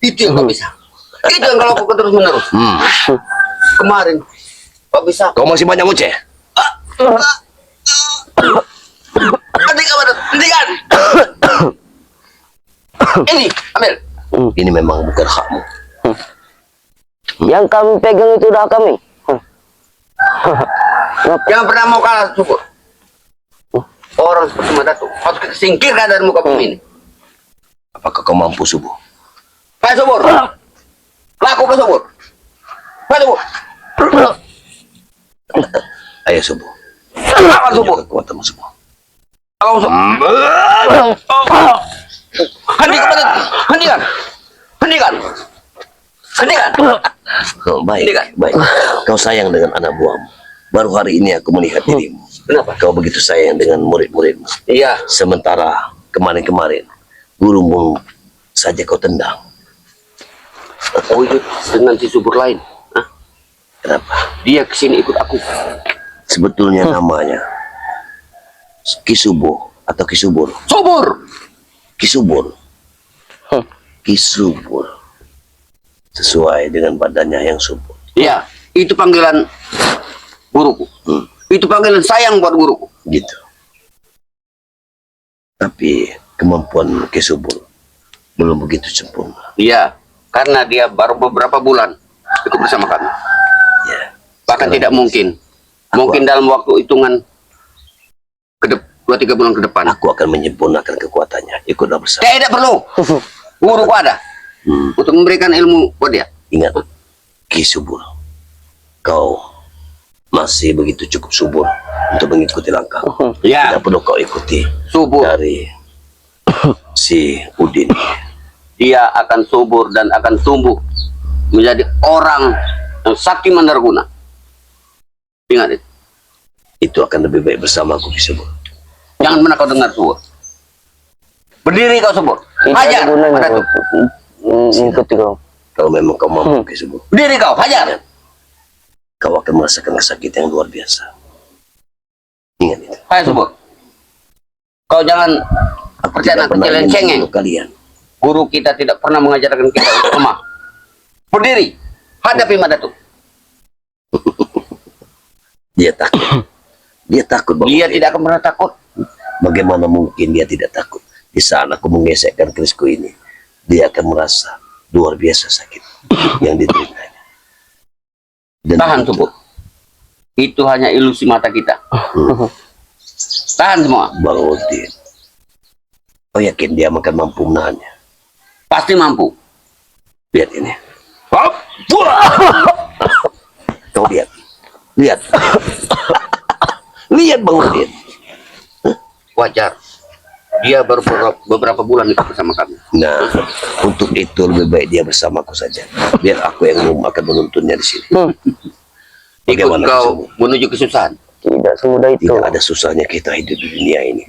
Itu yang kau bisa. Itu yang kalau lakukan terus menerus. Kemarin kau bisa. Kau masih banyak ngoceh. Hentikan pada. Hentikan. Ini ambil. Ini memang bukan hakmu. Yang kami pegang itu udah kami. Jangan pernah mau kalah, Subur. Orang seperti Madatu harus kita singkirkan dari muka bumi ini. Apakah kau mampu, Subuh? Hai Subur. Lakukan Subur. Hai Subur. Ayo, Subuh. Lakukan Subur. Kekuatanmu, Subuh. Lakukan Subur. Hentikan pada. Hentikan. Hentikan. Hentikan. Oh, baik, Hentikan. baik. Kau sayang dengan anak buahmu. Baru hari ini aku melihat dirimu. Kenapa? Kau begitu sayang dengan murid-muridmu. Iya. Sementara kemarin-kemarin gurumu saja kau tendang. Oh itu dengan si Subur lain. Hah? Kenapa? Dia kesini ikut aku. Sebetulnya namanya Kisubo atau Kisubur. Subur. Kisubur. Kisubur. Sesuai dengan badannya yang subur. Iya. Itu panggilan guruku. Itu panggilan sayang buat guruku. Gitu. Tapi kemampuan Kisubur belum begitu sempurna. Iya. Karena dia baru beberapa bulan ikut bersama kami. Ya. Bahkan tidak mungkin. Mungkin dalam waktu hitungan 2-3 bulan ke depan. Aku akan menyempurnakan kekuatannya. Ikutlah bersama. Tidak perlu. Guruku ada. Untuk memberikan ilmu buat dia. Ingat, Kisubur, kau masih begitu cukup subur untuk mengikuti langkah. Ya. Tidak perlu kau ikuti Subur. dari si Udin. Dia akan subur dan akan tumbuh menjadi orang yang sakti mandarguna. Ingat itu. Itu akan lebih baik bersama aku, Kisubur. Jangan pernah kau dengar Subur. Berdiri kau Subur. Hajar. Pada tuh. Ikut kau. Kalau memang kau mampu, Kisubur, Berdiri kau. Hajar. kau akan merasakan kesakitan yang luar biasa. Ingat itu. Hai Subur. Kau jangan Aku percaya tidak pernah kecil ingin cengeng. membunuh kalian. Guru kita tidak pernah mengajarkan kita untuk lemah. Berdiri. Hadapi Madatu. Dia takut. Dia takut. Bang Dia Udin. tidak akan pernah takut. Bagaimana mungkin dia tidak takut? Di saat aku menggesekkan kerisku ini, dia akan merasa luar biasa sakit yang diterimanya. Dan Tahan itu, Subur. Itu hanya ilusi mata kita. Tahan semua. Bang Udin, kau yakin dia akan mampu menahannya? Pasti mampu. Lihat ini. Kau lihat. Lihat. Lihat Bang Udin. Wajar. Dia baru beberapa bulan ikut bersama kami. Nah, untuk itu lebih baik dia bersamaku saja. Biar aku yang akan menuntunnya di sini. Ikut Bagaimana kau Kisubur? menuju kesusahan. Tidak semudah itu. Tidak ada susahnya kita hidup di dunia ini.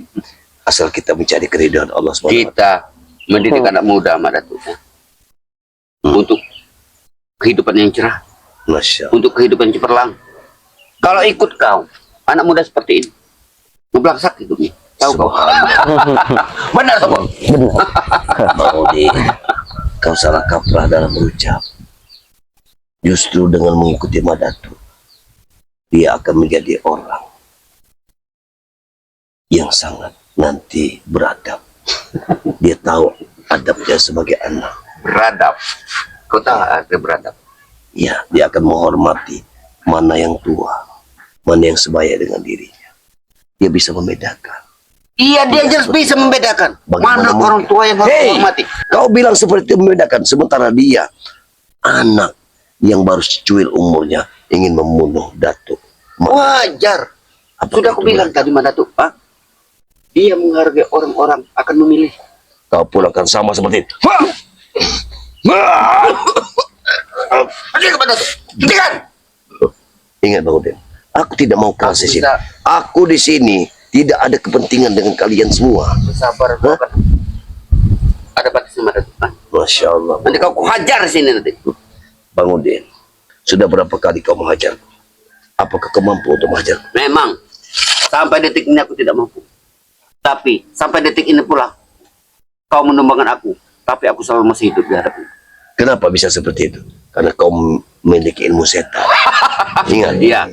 Asal kita mencari keridhaan Allah SWT. Kita mendidik anak muda Madatu. Untuk kehidupan yang cerah. Masya Allah. Untuk kehidupan cemerlang. Kalau ikut kau, anak muda seperti ini, ngebelaksak hidupnya. Tahu kau? Benar Subur. Bang Udin, kau salah kaprah dalam berucap. Justru dengan mengikuti Madatu, dia akan menjadi orang yang sangat nanti beradab. Dia tahu adabnya sebagai anak. Beradab. Kau tahu arti beradab? Ya, dia akan menghormati mana yang tua, mana yang sebaya dengan dirinya. Dia bisa membedakan. Iya, dia jelas bisa membedakan mana Bagaimana orang mungkin? tua yang harus Hei, dihormati. kau bilang seperti itu membedakan, sementara dia anak yang baru secuil umurnya ingin membunuh Datuk. Wajar. Apakah Sudah aku itu bilang benar? tadi mana tuh, Pak? Dia menghargai orang-orang akan memilih. Kau pun akan sama seperti itu. Adik kepada tuh. Hentikan. Ingat Bang Udin, aku tidak mau keras di sini. bisa- Aku di sini tidak ada kepentingan dengan kalian semua. Bersabar, Hah? kan. Ada batasnya mana tuh? Hah? Masya Allah. Nanti kau hajar di sini nanti. Bang Udin, sudah berapa kali kau menghajar? Apakah kau mampu untuk menghajar? Memang sampai detik ini aku tidak mampu. Tapi sampai detik ini pula kau menumbangkan aku. Tapi aku selalu masih hidup di hadapan. Kenapa bisa seperti itu? Karena kau memiliki ilmu setan. Ingat, Iya,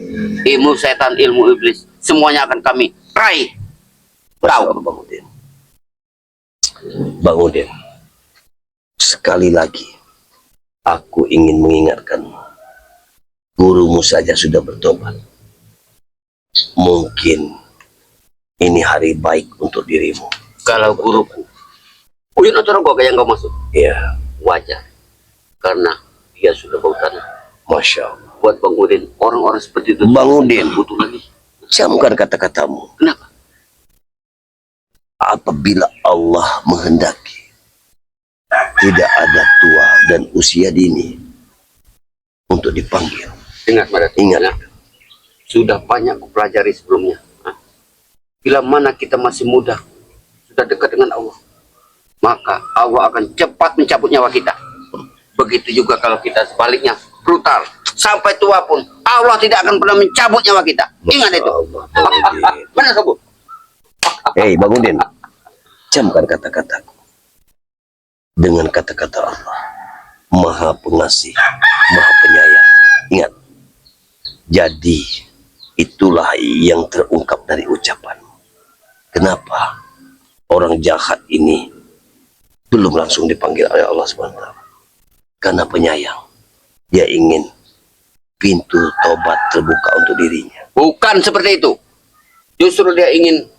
ilmu setan, ilmu iblis, semuanya akan kami raih. Masya Tahu. Allah, Bang Udin. Bang Udin, sekali lagi aku ingin mengingatkanmu. Gurumu saja sudah bertobat. Mungkin ini hari baik untuk dirimu. Kalau guruku, Uyun atau Rogo yang kau maksud, Ya, wajar. Karena dia sudah bau tanah. Masya Allah. Buat Bang Udin, orang-orang seperti itu Bang Udin. butuh lagi. Camkan kata-katamu. Kenapa? Apabila Allah menghendaki, tidak ada tua dan usia dini untuk dipanggil. Ingat, Madat. Ingat. Ya. Sudah banyak aku pelajari sebelumnya. Hah? Bila mana kita masih muda, sudah dekat dengan Allah, maka Allah akan cepat mencabut nyawa kita. Begitu juga kalau kita sebaliknya brutal, sampai tua pun Allah tidak akan pernah mencabut nyawa kita. Ingat Masya itu. Allah, Bang Udin. Benar, Sobu? Hei Bang Udin, camkan kata-kataku dengan kata-kata Allah, Maha Pengasih, Maha Penyayang. Ingat, jadi itulah yang terungkap dari ucapanmu. Kenapa orang jahat ini belum langsung dipanggil oleh Allah SWT? Karena penyayang, dia ingin pintu tobat terbuka untuk dirinya. Bukan seperti itu. Justru dia ingin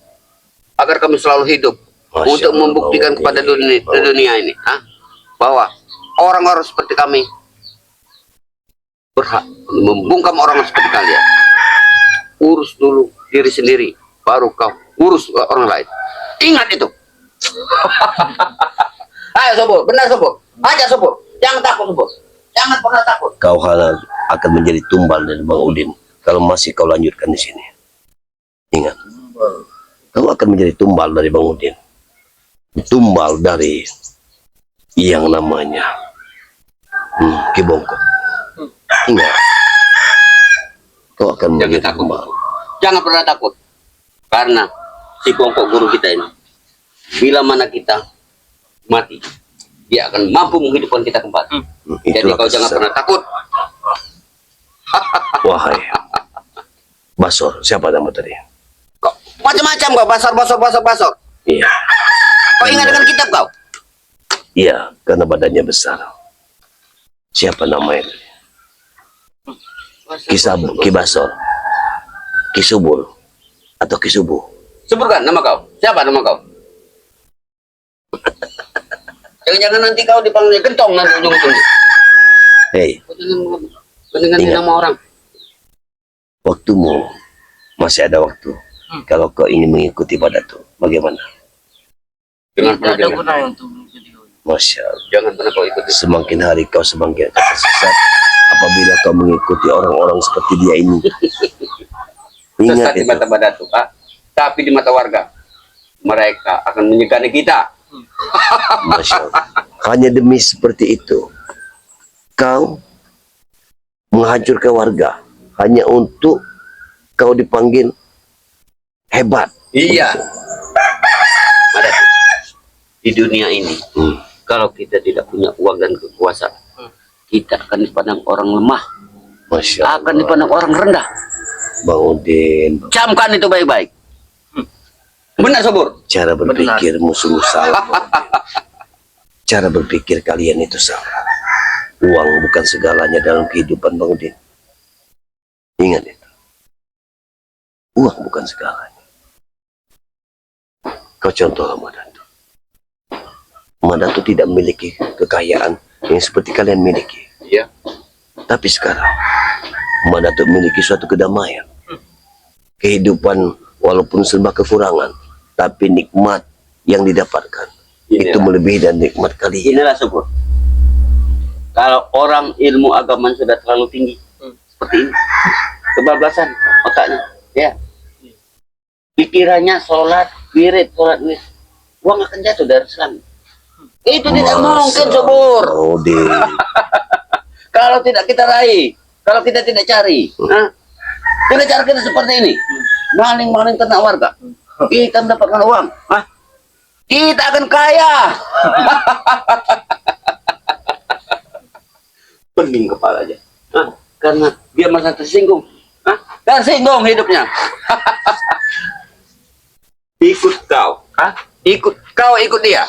agar kami selalu hidup. Masya Untuk Allah, membuktikan Bang kepada Udin. dunia ini, bahwa orang-orang seperti kami berhak membungkam orang seperti kalian. Urus dulu diri sendiri, baru kau urus orang lain. Ingat itu. Ayo Sobur, benar Sobur. Aja Sobur, jangan takut Sobur. Jangan pernah takut. Kau akan menjadi tumbal dari Bang Udin kalau masih kau lanjutkan di sini. Ingat, kau akan menjadi tumbal dari Bang Udin. Tumbal dari yang namanya Ki Bongkok. Ingat, kau akan Jangan menjadi takut. tumbal. Jangan pernah takut. Karena si Bongkok guru kita ini, bila mana kita mati, dia akan mampu menghidupkan kita kembali. Jadi Itulah kau jangan kesan. pernah takut. Wahai Basor, siapa nama tadi? Kau macam-macam kau, basor. Iya, Kau ingat dengan kitab kau? iya, karena badannya besar. Siapa namanya? Ki Basor, Ki Subur, atau Ki Subuh? Sebutkan nama kau. Siapa nama kau? Jangan-jangan nanti kau dipanggil gentong nanti ujung-ujung. Hei, Kau dengan Ingat. nama orang. waktumu masih ada waktu. Kalau kau ingin mengikuti Badatu, bagaimana? Jangan pernah Tidak ada jangan. gunanya untuk mengikuti kau. Masya Allah. Jangan pernah kau ikuti. Semakin hari kau semakin tersesat apabila kau mengikuti orang-orang seperti dia ini. Ingat Sesat di itu. mata Badatu, Pak. Tapi di mata warga, mereka akan menyegani kita. Masya Allah. Hanya demi seperti itu, kau menghancurkan warga hanya untuk kau dipanggil hebat. Iya. Ada di dunia ini, kalau kita tidak punya uang dan kekuasaan, kita akan dipandang orang lemah, Masya Allah. akan dipandang orang rendah. Bang Udin, Camkan itu baik-baik. Benar, Sobur? cara berpikirmu sungguh salah. Cara berpikir kalian itu salah. Uang bukan segalanya dalam kehidupan Bang Udin. Ingat itu. Uang bukan segalanya. Kau contohlah Madatu. Madatu tidak memiliki kekayaan yang seperti kalian miliki. Iya. Tapi sekarang Madatu memiliki suatu kedamaian. Kehidupan walaupun serba kekurangan, tapi nikmat yang didapatkan itu melebihi dari nikmat kalian. Inilah syukur. Kalau orang ilmu agama sudah terlalu tinggi, seperti ini, kebablasan otaknya, ya. Pikirannya sholat, wirid, uang akan jatuh dari Islam. Itu tidak mungkin, subur. Kalau tidak kita raih, kalau kita tidak cari, kita cara kita seperti ini, maling-maling ternak warga, kita mendapatkan uang, kita akan kaya. Pening kepala aja, karena dia merasa tersinggung, tersinggung hidupnya. Ikut kau, ikut dia,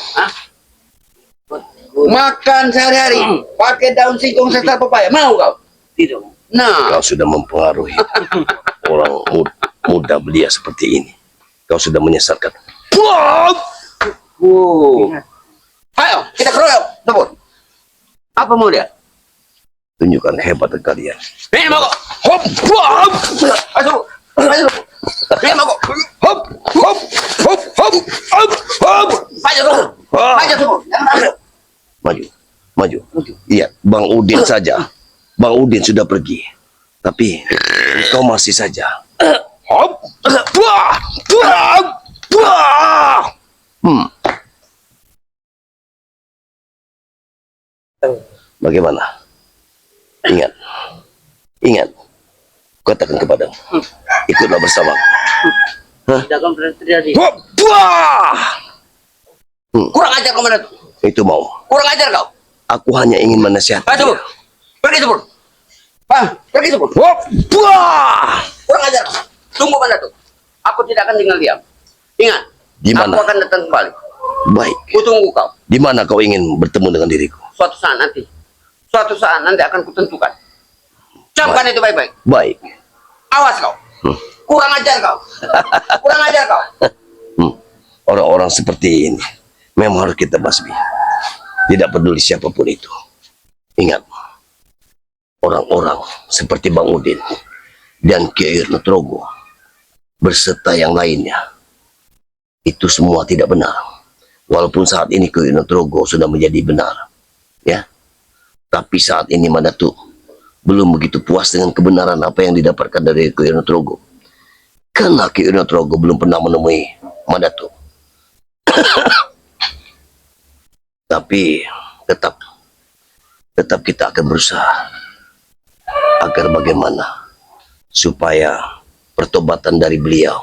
makan sehari-hari pakai daun singkong serta pepaya, mau kau? Tidak. Nah, kau sudah mempengaruhi orang muda belia seperti ini. Kau sudah menyesatkan. Ayo kita keroyok, sebut. Apa mau dia? Tunjukkan hebat kalian. Ini mau kok. Hop, hop. Ayo, ayo. Ini mau kok. Hop, hop, hop, hop, hop, hop. Maju dulu. Maju dulu. Jangan ambil. Maju. Iya, Bang Udin saja. Bang Udin sudah pergi. Tapi kau masih saja. Hop. Bagaimana? Ingat. Katakan kepadamu. Ikutlah bersama. Tidak akan terjadi. Kurang ajar kau mana? Itu mau. Kurang ajar kau. Aku hanya ingin menasihati. Ayo, pergi sebut. Pergi sebut. Kurang ajar. Tunggu mana tuh? Aku tidak akan tinggal diam. Ingat. Di mana? Aku akan datang kembali. Baik. Kutunggu kau. Di mana kau ingin bertemu dengan diriku? Suatu saat nanti akan kutentukan. Camkan itu baik-baik. Baik. Awas kau. Kurang ajar kau. Kurang ajar kau. Orang-orang seperti ini memang harus kita basmi. Tidak peduli siapapun itu. Ingat, orang-orang seperti Bang Udin dan Kiai Nutrogo berserta yang lainnya, itu semua tidak benar. Walaupun saat ini Kiai Nutrogo sudah menjadi benar, ya. Tapi saat ini Madatu belum begitu puas dengan kebenaran apa yang didapatkan dari Kiai Nutrogo. Karena Kiai Nutrogo belum pernah menemui Madatu. Tapi tetap kita akan berusaha agar bagaimana supaya pertobatan dari beliau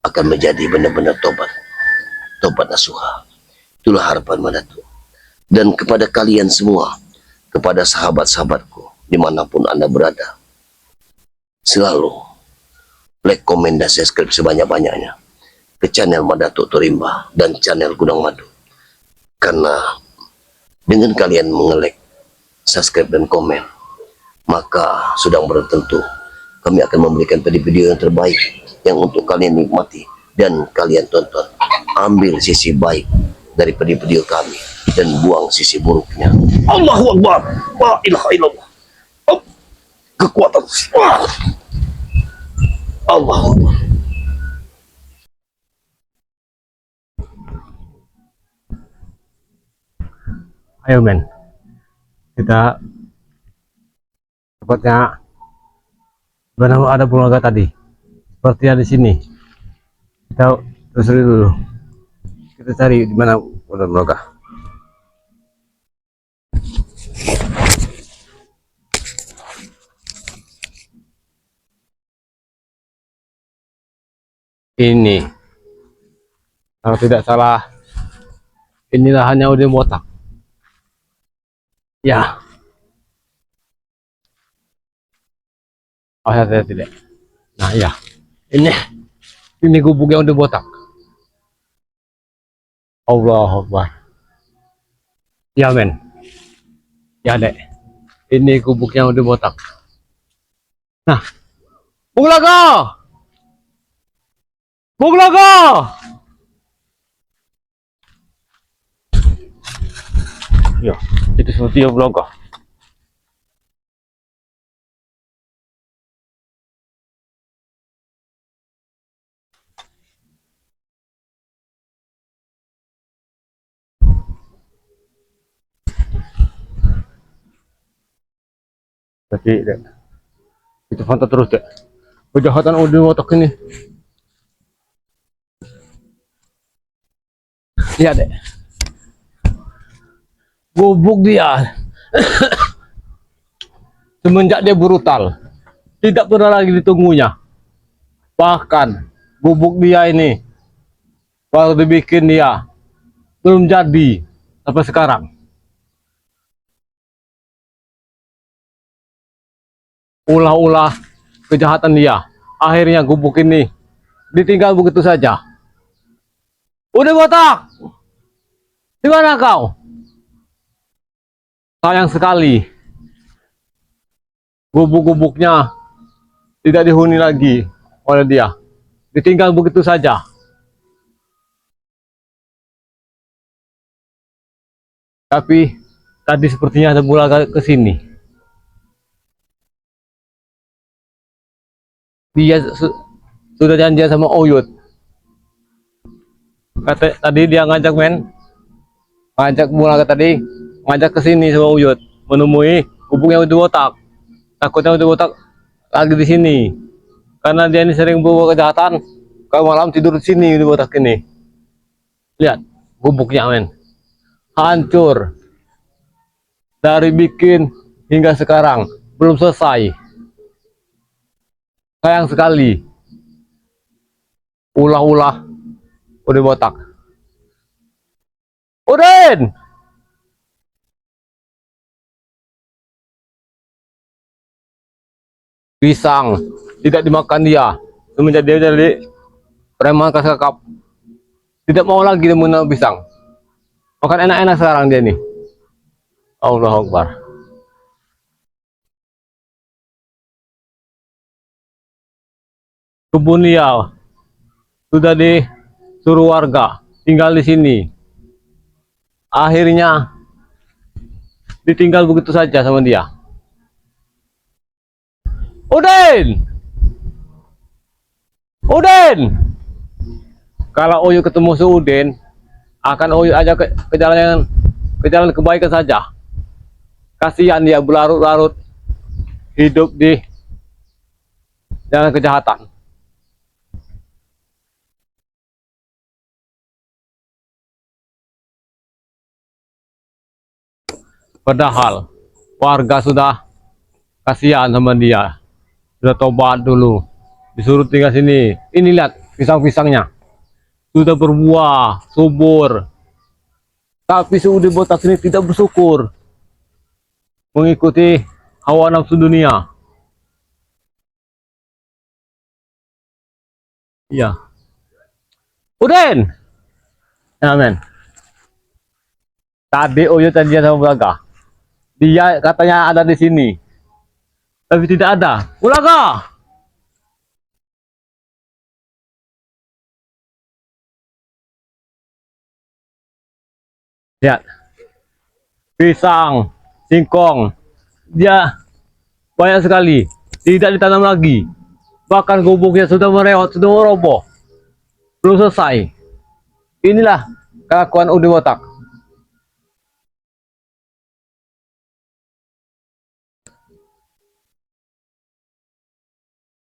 akan menjadi benar-benar tobat nasuha. Itulah harapan Madatu. Dan kepada kalian semua, kepada sahabat-sahabatku dimanapun Anda berada, selalu like, komen, dan subscribe sebanyak-banyaknya ke channel Madatu Torimba dan channel Gunung Madu. Karena dengan kalian mengelek, subscribe, dan komen, maka sudah belum tentu kami akan memberikan video yang terbaik yang untuk kalian nikmati dan kalian tonton. Ambil sisi baik dari video kami dan buang sisi buruknya. Allahu Akbar. La ilaha illallah. Kekuatan. Allahu Akbar. Ayo men, kita tepatnya benar ada keluarga tadi, sepertinya di sini. Kita telusuri dulu, kita cari di mana keluarga. Ini, kalau tidak salah, inilah hanya Udin Botak. Ya. Oh ya, tidak. Nah ya, ini gubuk yang udah botak. Allahu Akbar. Ya men, ya dek. Ini gubuk yang udah botak. Nah, Bung Lago. Ya, itu seperti yang Bulaga. Jadi, Dek, itu pantau terus, Dek. Kejahatan udah otak ini. Lihat, Dek. Gubuk dia. Semenjak dia brutal, tidak pernah lagi ditunggunya. Bahkan gubuk dia ini baru dibikin dia belum jadi sampai sekarang. Ulah-ulah kejahatan dia, akhirnya gubuk ini ditinggal begitu saja. Udah botak, di mana kau? Sayang sekali, gubuk-gubuknya tidak dihuni lagi oleh dia, ditinggal begitu saja. Tapi tadi sepertinya ada Bulaga ke sini. Dia sudah janjian sama Oyut. Tadi dia ngajak Bulaga tadi, ngajak ke sini sama Oyut, menemui gubuknya udah botak. Takutnya udah botak lagi di sini, karena dia ini sering bawa kejahatan. Kalau malam tidur di sini udah botak ini. Lihat gubuknya, men, hancur. Dari bikin hingga sekarang belum selesai. Sayang sekali. Ulah-ulah udah botak. Udin! Pisang tidak dimakan dia. Semenjak dia jadi preman kakap, tidak mau lagi dia mengenal pisang. Makan enak-enak sekarang dia nih. Allahu Akbar. Kebun dia sudah disuruh warga tinggal di sini. Akhirnya ditinggal begitu saja sama dia. Udin! Udin! Kalau Oyu ketemu si Udin, akan Oyu aja ke jalan kebaikan saja. Kasihan dia berlarut-larut hidup di jalan kejahatan. Padahal warga sudah kasihan sama dia, sudah tobat dulu, disuruh tinggal sini. Ini lihat pisang-pisangnya sudah berbuah subur, tapi sudah botak ini tidak bersyukur, mengikuti hawa nafsu dunia. Iya. Udin, amen. Tadi Oyo janjian sama Bulaga. Dia katanya ada di sini, tapi tidak ada. Bulaga! Lihat, pisang, singkong, dia banyak sekali, tidak ditanam lagi. Bahkan gubuknya sudah merewot, sudah meroboh, belum selesai. Inilah kelakuan Udi Botak.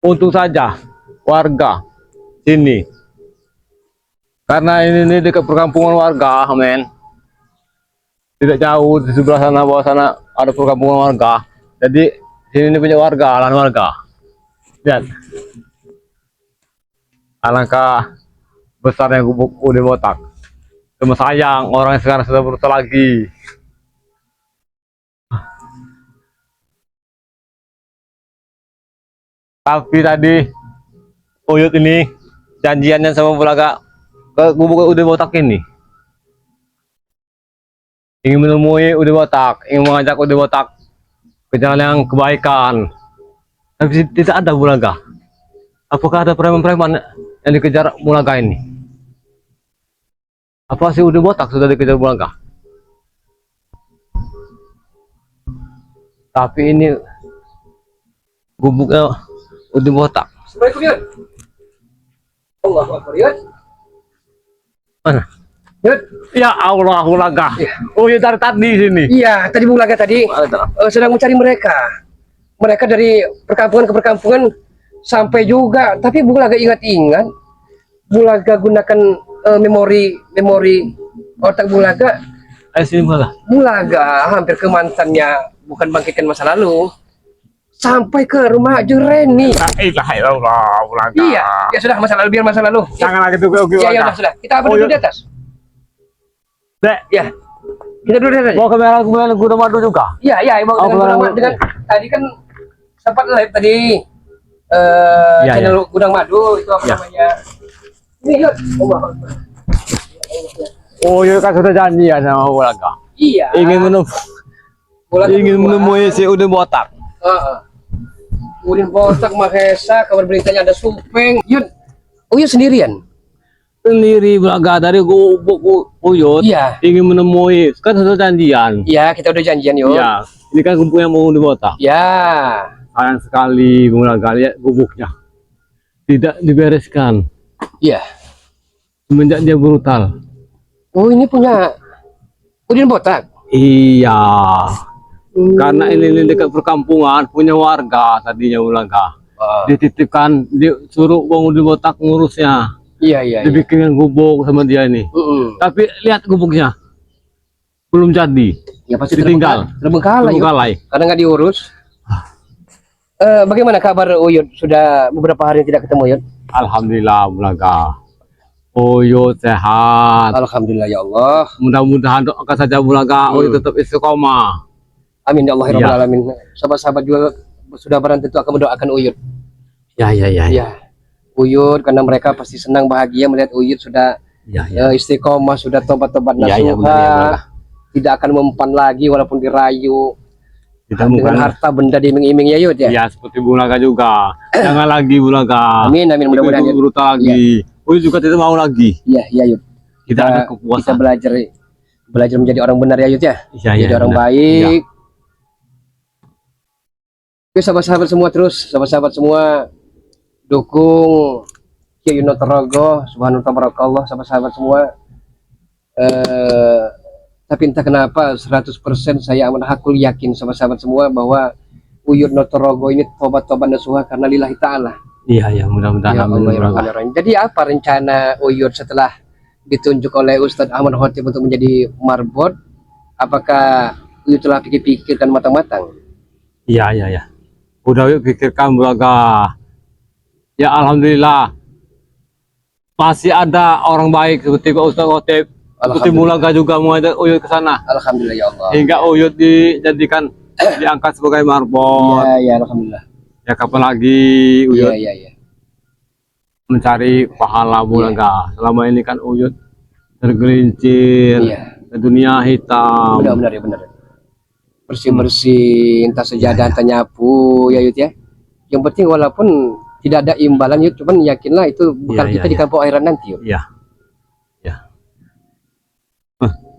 Untung saja warga sini, karena ini dekat perkampungan warga, men. Tidak jauh di sebelah sana, bawah sana ada perkampungan warga. Jadi sini punya warga, lahan warga. Lihat, alangkah besarnya gubuk Udi Botak. Cuma sayang orang yang sekarang sudah berusaha lagi. Tapi tadi Uyut ini janjiannya sama Bulaga ke gubuk Udi Botak ini. Ingin menemui Udi Botak, ingin mengajak Udi Botak ke jalan yang kebaikan. Tapi tidak ada Bulaga. Apakah ada preman-preman yang dikejar Bulaga ini? Apa si Udi Botak sudah dikejar Bulaga? Tapi ini gubuknya udah botak. Assalamualaikum Yud. Allahu Akbar Yud. Mana? Yud. Ya Allah, Bulaga. Oh ya dari tadi sini. Iya, tadi Bulaga tadi sedang mencari mereka. Mereka dari perkampungan ke perkampungan sampai juga. Tapi Bulaga ingat-ingat, Bulaga gunakan memori otak Bulaga. Ayo sini Bulaga. Bulaga hampir ke mantannya, bukan bangkitkan masa lalu, sampai ke rumah Jureni. La ilaha illallah, Bulaga. Iya, ya sudah masa lalu biar masa lalu. Jangan lagi tuh Ya, ya sudah. Kita berdua di atas. Dek, Ya, kita duduk di atas. mau kamera kemudian gudang madu juga. Iya, iya, emang Oh, dengan, Gudang dengan tadi kan sempat live tadi Iya, channel Gudang Madu itu apa Iya. namanya? Ini yuk. Oh ya kan sudah janji ya sama Bulaga. Iya. Ingin menemui si Udin botak. Udin botak Mahesa, kabar beritanya ada Supeng. Yud, Yud sendirian. Sendiri Bulaga dari gubuk Uyut. Iya. Ingin menemui, kan sudah janjian. Iya, kita udah janjian yuk. Iya. Ini kan gubuk yang mau dibotak. Ya. Sayang sekali Bulaga lihat gubuknya tidak dibereskan Iya. semenjak dia brutal. Oh, ini punya Udin botak. Iya. Karena ini dekat perkampungan punya warga tadinya Bulaga. Dititipkan, disuruh Bang Udin botak ngurusnya. Iya, iya. Iya. Dibikin gubuk sama dia ini. Tapi lihat gubuknya belum jadi. Ya pasti Ditinggal. terbengkalai. Yud. Terbengkalai. Karena nggak diurus. Bagaimana kabar Uyut? Sudah beberapa hari tidak ketemu Uyut? Alhamdulillah Bulaga. Uyut sehat. Alhamdulillah ya Allah. Mudah-mudahan doakan saja Bulaga. Uyut tetap istiqomah. Amin ya Allah ya Iya. Rabbal alamin. Sahabat-sahabat juga sudah barang tentu akan mendoakan Uyut. Ya. Ya. Uyut karena mereka pasti senang bahagia melihat Uyut sudah Ya. istiqomah, sudah tobat-tobat Iya, iya, nasuha. benar, ya, benar. Tidak akan mempan lagi walaupun dirayu Kita dengan harta benda diiming-iming ya Uyut ya. Ya seperti Bulaga juga. Jangan lagi Bulaga. Amin amin mudah-mudahan Itu Uyut. brutal lagi. Uyut juga tidak mau lagi. Iya iya Uyut. Kita ada Kita kepuasan. belajar menjadi orang benar ya Uyut ya. Iya, Jadi iya, orang benar. baik. Oke sahabat-sahabat semua terus, sahabat-sahabat semua dukung Kiai Notorogo, subhanallah tabarakallah sahabat-sahabat semua. Tapi entah kenapa 100% saya amat hakul yakin sahabat-sahabat semua bahwa Uyut Notorogo ini tobat-tobat nasuha karena lillahi ta'ala. Iya, mudah-mudahan. Ya Amin, Allah, ya Bulaga. Rabbal Alamin. Jadi apa rencana Uyut setelah ditunjuk oleh Ustadz Ahmad Khotib untuk menjadi marbot? Apakah Uyut telah pikir-pikirkan matang-matang? Iya. Udah yuk pikirkan Bulaga. Ya alhamdulillah. Masih ada orang baik seperti Pak Ustaz Khotib. Seperti Bulaga juga mau ada Uyut ke sana. Alhamdulillah ya Allah. Hingga Uyut dijadikan diangkat sebagai marbot. Ya alhamdulillah. Ya kapan lagi Uyut Iya. mencari pahala Bulaga. Selama ini kan Uyut tergelincir Iya. ke dunia hitam. Benar ya benar. Bersih-bersih, entah sejadah, entah nyapu ya Yud ya. Yang penting walaupun tidak ada imbalan Yud, cuman yakinlah itu bukan Iya, kita di iya. kampung akhirat nanti Yud. Iya.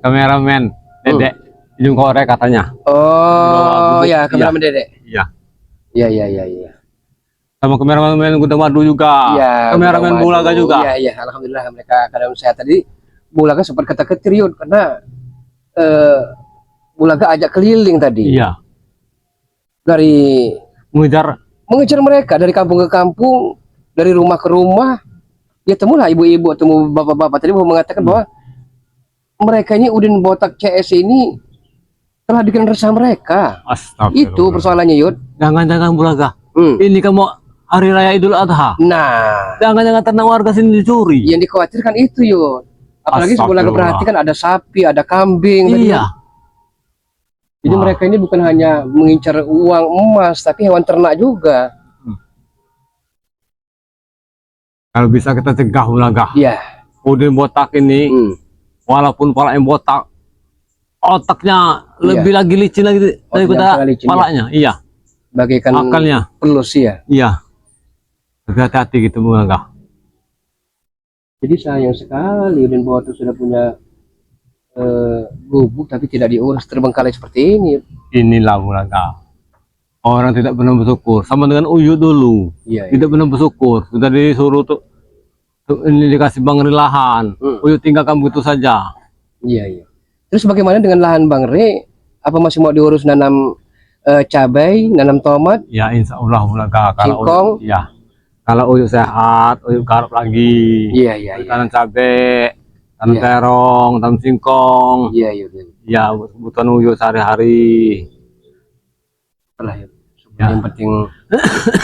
Kameramen Dedek ujung korek katanya. Oh gubuk. ya, kameramen Dedek. Iya. Iya. Sama kameramen Gudang Madu juga. Iya. Kameramen Gudang Bulaga Madu. juga. Iya, alhamdulillah mereka keadaan sehat tadi. Bulaga sempat ketar-ketir Yud karena Bulaga ajak keliling tadi. Iya. Dari Mengejar mereka dari kampung ke kampung, dari rumah ke rumah. Ya temulah ibu-ibu, temu bapak-bapak tadi bahwa mengatakan bahwa mereka ini Udin botak CS ini telah bikin resah mereka. Astagfirullah. Itu persoalannya Yud. Jangan-jangan Bulaga. Hmm. Ini kan mau hari raya Idul Adha. Nah, Jangan-jangan tanah warga sini dicuri. yang dikhawatirkan itu Yud. Apalagi sebelah Astagfirullah. perhatikan ada sapi, ada kambing. tadi, Iya. Yud. Jadi Wah. mereka ini bukan hanya mengincar uang emas, tapi hewan ternak juga. Kalau bisa kita cegah Bulaga. Iya. Udin botak ini Hmm. walaupun palanya botak, otaknya Iya. lebih lagi licin lagi daripada sangat licin, palanya. Iya. Bagaikan Akalnya. pelus ya. Iya. Lebih hati-hati gitu Bulaga. Jadi sayang sekali Udin botak sudah punya gubuk tapi tidak diurus, terbengkalai seperti ini. Inilah Bulaga. Orang tidak pernah bersyukur. Sama dengan Uyut dulu. Iya. Tidak pernah bersyukur. Sudah disuruh tuh ini dikasih Bang Re lahan. Uyut tinggalkan begitu saja. Iya, iya. Terus bagaimana dengan lahan Bang Re? Apa masih mau diurus nanam cabai, nanam tomat? Ya insya Allah Bulaga. Kalau Singkong? Uyut, ya. Kalau Uyut sehat, Uyut garap lagi. Iya, iya, iya. Tanam cabai, tanam Iya. terong, tanam singkong. Iya, iya, iya. Ya kebutuhan Uyut sehari-hari. Lah, Yud. Ya. Yang penting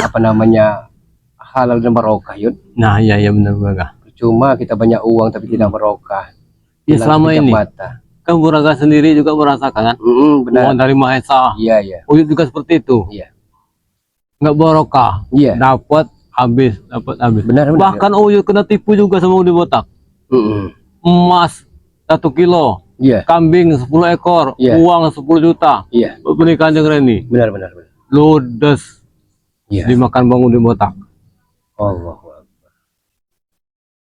apa namanya halal dan barokah, Yud. Nah iya benar Bulaga. Cuma kita banyak uang tapi tidak barokah. Ya Hilang selama sekejap ini mata. kan Bulaga sendiri juga merasakan kan. Benar. Uang dari Maha Esa. Iya, iya. Uyut juga seperti itu. Iya. Nggak barokah. Iya. Dapat habis. Benar, benar. Bahkan Uyut kena tipu juga sama di botak. Emas 1 kilo, Iya. kambing 10 ekor, Iya. uang 10 juta. Iya. Pernikahan dengan Reni. Benar, benar, benar. Ludes Iya. dimakan bangun di botak. Allah.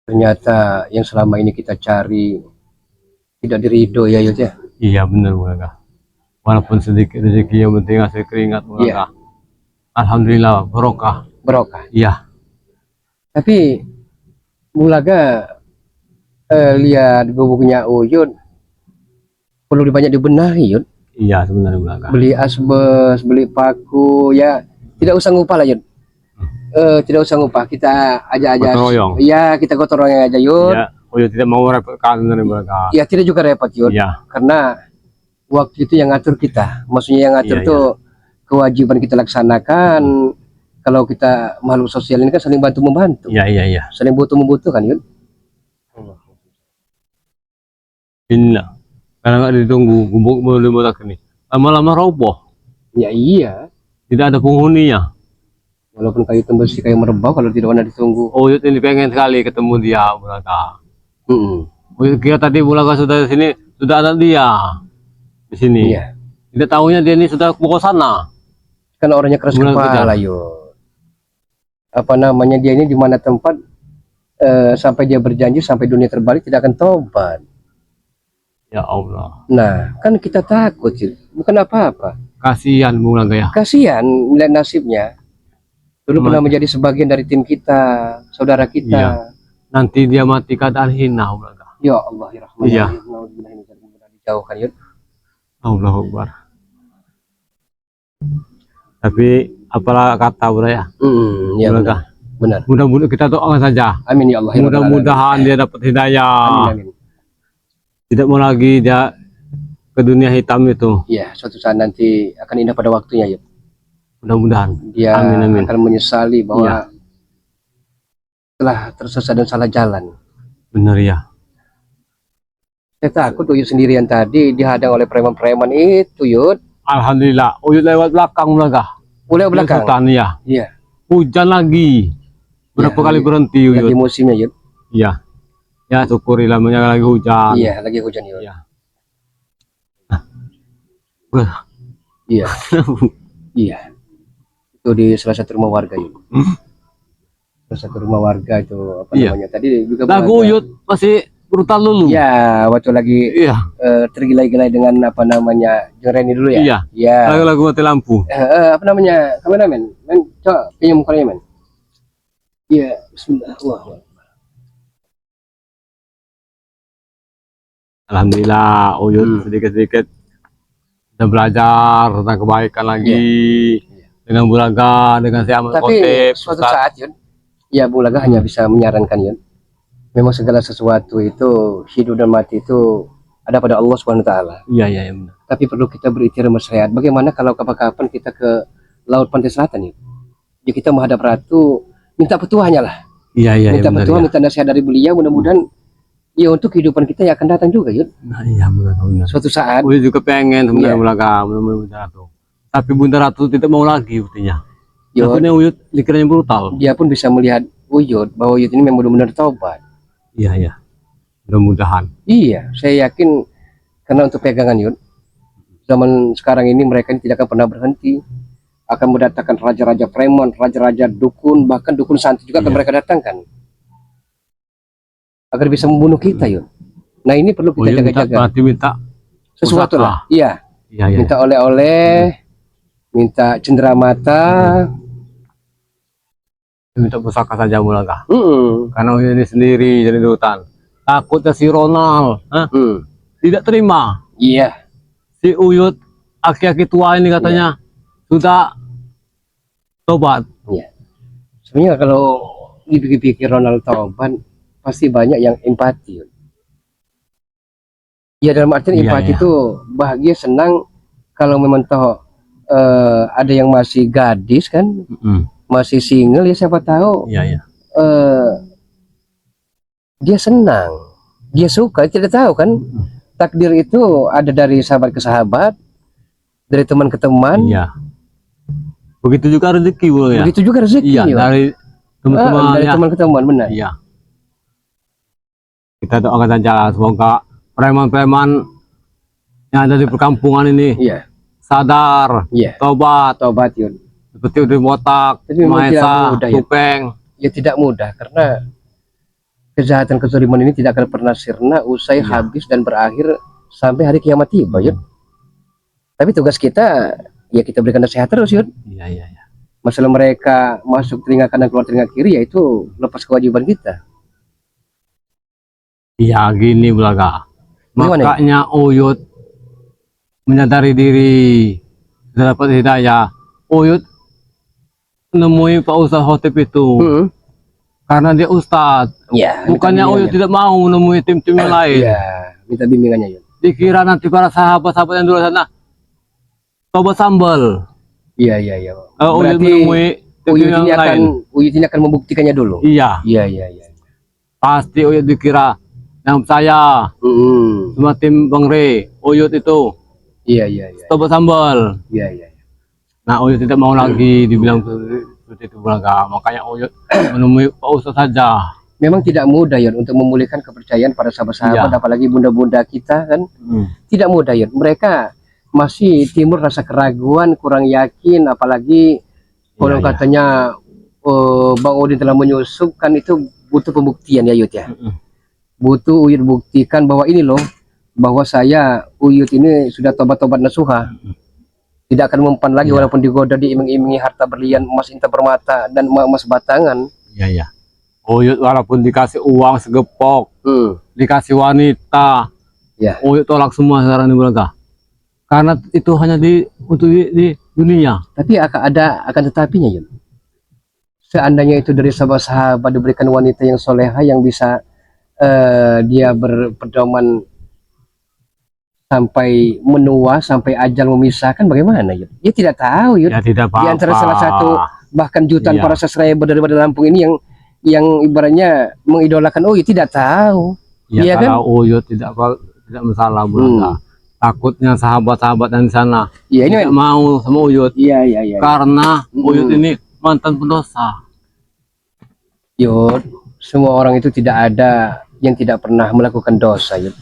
Ternyata yang selama ini kita cari tidak diridho ya, Yud ya. Iya benar Bulaga. Walaupun sedikit rezeki yang penting hasil keringat Bulaga. Alhamdulillah barokah. Barokah. Iya. Tapi Bulaga lihat gubuknya Uyut perlu banyak dibenahi, Yud. Iya sebenarnya Bulaga. Beli asbes, beli paku, ya tidak usah ngupah lah, Yud. Tidak usah ngupah, kita aja Gotong royong. Iya, kita gotong royong aja, Yud. Iya. Uyut tidak mau repotkan dari Bulaga. Ya tidak juga repot, Yud. Iya. Karena waktu itu yang ngatur kita, maksudnya yang ngatur Iya, tuh kewajiban kita laksanakan. Kalau kita makhluk sosial ini kan saling bantu membantu, Iya. saling butuh membutuhkan, Yud. Inilah. Karena nggak ditunggu gubuk di botak ini. Lama-lama roboh. Ya iya, Tidak ada penghuninya. walaupun kayu tembus kayu merebah kalau tidak pernah ditunggu. Uyut ini pengen sekali ketemu dia Bulaga. Uyut kira tadi Bulaga sudah di sini, sudah ada dia di sini. Iya, Tidak tahunya dia ini sudah ke sana. kan orangnya keras Bulan kepala, kejar. Yud. Apa namanya, dia ini di mana tempat sampai dia berjanji sampai dunia terbalik tidak akan tobat. Ya Allah. Nah, kan kita takut, Yud. Bukan apa-apa. Kasihan Bulaga ya. Kasihan melihat nasibnya. Dulu Teman. pernah menjadi sebagian dari tim kita, saudara kita. Iya. Nanti dia mati keadaan hina Bulaga. Ya Allah, ya Rahman. Iya. Dijauhkan, Yud. Allahu Akbar. Tapi apalah kata Bro ya. Ya Bulaga. benar. Mudah-mudahan kita doakan saja. Amin ya Allah. ya Rabbal alamin. Mudah-mudahan dia dapat hidayah. Amin, amin. Tidak mau lagi dia ke dunia hitam itu. Ya, suatu saat nanti akan indah pada waktunya, Yud. Mudah-mudahan. Dia Amin, amin. akan menyesali bahwa Iya. telah tersesat dan salah jalan. Benar ya. Saya takut Uyut sendirian tadi dihadang oleh preman-preman itu, Yud. Alhamdulillah. Uyut lewat belakang Bulaga. Boleh belakang. Sultan ya. Iya. Hujan lagi. Berapa Ya, kali berhenti Lagi Uyut? musimnya, Yud. Iya. Ya syukurilah namanya lagi hujan. Iya, lagi hujan, Yud. Iya. Iya. Iya. Itu di salah satu rumah warga, Yud. Salah satu rumah warga itu apa Iya. namanya? Tadi juga Lagu Bulaga. Uyut masih brutal dulu. Ya, waktu lagi Iya. tergila-gila dengan apa namanya? Jeng dulu ya. Iya. Iya. Lagu-lagu mati lampu. Apa namanya, kameramen, coba pinjam mukanya, men. Iya, Bismillah. Allah. Alhamdulillah Uyut sedikit-sedikit udah belajar tentang kebaikan lagi dengan Bulaga, dengan si Ahmad Tapi Khotib, suatu Ustaz. saat, Yun, ya Bulaga hanya bisa menyarankan, Yun. Memang segala sesuatu itu hidup dan mati itu ada pada Allah Subhanahu wa taala. Iya benar. Tapi perlu kita berikhtiar nasihat. Bagaimana kalau kapan-kapan kita ke laut pantai selatan, Yun? Jadi kita menghadap ratu, minta petuahnya lah. Iya minta benar. petuah, Ya. minta nasihat dari beliau, mudah-mudahan ya untuk kehidupan kita yang akan datang juga, Yun. Nah, iya benar. Suatu saat, Uyut juga pengen sebenarnya Iya. Bulaga, mudah-mudahan Bunda Ratu. Tapi Bunda Ratu tidak mau lagi buktinya. Yun, Takutnya Uyut dikiranya brutal. dia pun bisa melihat Uyut bahwa Uyut ini memang benar-benar taubat. Iya. Mudah-mudahan. Iya, saya yakin karena untuk pegangan, Yun, zaman sekarang ini mereka ini tidak akan pernah berhenti, akan mendatangkan raja-raja preman, raja-raja dukun, bahkan dukun santet juga akan Iya. mereka datangkan agar bisa membunuh kita, Yun. Nah ini perlu kita Uyut minta jaga-jaga berarti minta sesuatu usaha. lah. Iya, Iya. minta oleh-oleh, minta cenderamata. Minta pusaka saja Bulaga. Mm-mm. Karena Uyut ini sendiri jadi di hutan. Takutnya si Ronald Mm. tidak terima. Iya. Si Uyut aki-aki tua ini katanya sudah tobat. Iya. Sebenarnya kalau dipikir-pikir Ronald Toban pasti banyak yang empati. Ya dalam artian Iya, empati iya. itu bahagia senang kalau memang toh ada yang masih gadis kan, masih single, ya siapa tahu Iya, iya. dia senang, dia suka, tidak tahu kan. Takdir itu ada dari sahabat ke sahabat, dari teman ke teman. Iya. Begitu juga rezeki Bu ya. Begitu juga rezeki. Iya, Yo. dari teman-teman Dari ya. teman ke teman, benar. Iya. Kita doakan saja semoga preman-preman yang ada di perkampungan ini Iya, sadar, iya. tobat, Tobat Yun. seperti udah botak, Tapi memang tidak Maesa, mudah, ya. Tupeng. Ya tidak mudah karena kejahatan kezaliman ini tidak akan pernah sirna, usai, habis dan berakhir sampai hari kiamat tiba, Yun. Tapi tugas kita ya kita berikan nasihat terus, Yun. Iya, iya, iya. Masalah mereka masuk telinga kanan keluar telinga kiri, ya itu lepas kewajiban kita. Iya, gini Bulaga. Gimana, ya? Makanya Uyut menyadari diri, sudah dapat hidayah. Uyut nemui Pak Ustadz Khotib itu Hmm. karena dia Ustadz. Ya, Bukannya Uyut tidak mau menemui tim-tim yang lain. Iya, minta bimbingannya, Yun. Dikira nanti para sahabat-sahabat yang dulu sana tobat sambal. Iya, iya, iya. Uyut Berarti menemui tim-tim Uyut yang ini lain. Uyut ini akan membuktikannya dulu. Iya, Iya, iya, iya. pasti Uyut dikira yang saya Hmm. sama tim Bang Re. Uyut itu Iya, iya, iya. tobat sambal. Iya, iya. Nah, Uyut tidak mau lagi dibilang seperti itu Bulaga. Makanya Uyut menemui Pak Ustadz saja. Memang tidak mudah, Yun, untuk memulihkan kepercayaan para sahabat-sahabat, Iya. apalagi bunda-bunda kita kan. Tidak mudah, Yun. Mereka masih timbul rasa keraguan, kurang yakin, apalagi kalau Iya. katanya Bang Udin telah menyusup, kan itu butuh pembuktian ya, Yud ya. Butuh Uyut buktikan bahwa ini loh, bahwa saya Uyut ini sudah tobat-tobat nasuha. Tidak akan mempan lagi Iya. walaupun digoda diiming-imingi harta berlian, emas intan permata dan emas batangan. Iya, iya. Uyut walaupun dikasih uang segepok, dikasih wanita, Ya. Uyut tolak semua sekarang di Bulaga. Karena itu hanya untuk di dunia. Tapi akan tetapinya, Yun. Seandainya itu dari sahabat-sahabat diberikan wanita yang soleha yang bisa dia berpedoman sampai menua, sampai ajal memisahkan, bagaimana, Yun? Dia tidak tahu, Yun. Ya tidak Di antara apa-apa. salah satu bahkan jutaan Iya. para subscriber daripada Lampung ini yang ibaratnya mengidolakan, oh ya tidak tahu. Ya, Iya kan? kalau Uyut tidak masalah Bulaga. Takutnya sahabat-sahabat yang di sana Iya ini. tidak mau sama Uyut. Iya, iya, iya. Karena Uyut ini mantan pendosa. Yud, semua orang itu tidak ada yang tidak pernah melakukan dosa, Yud.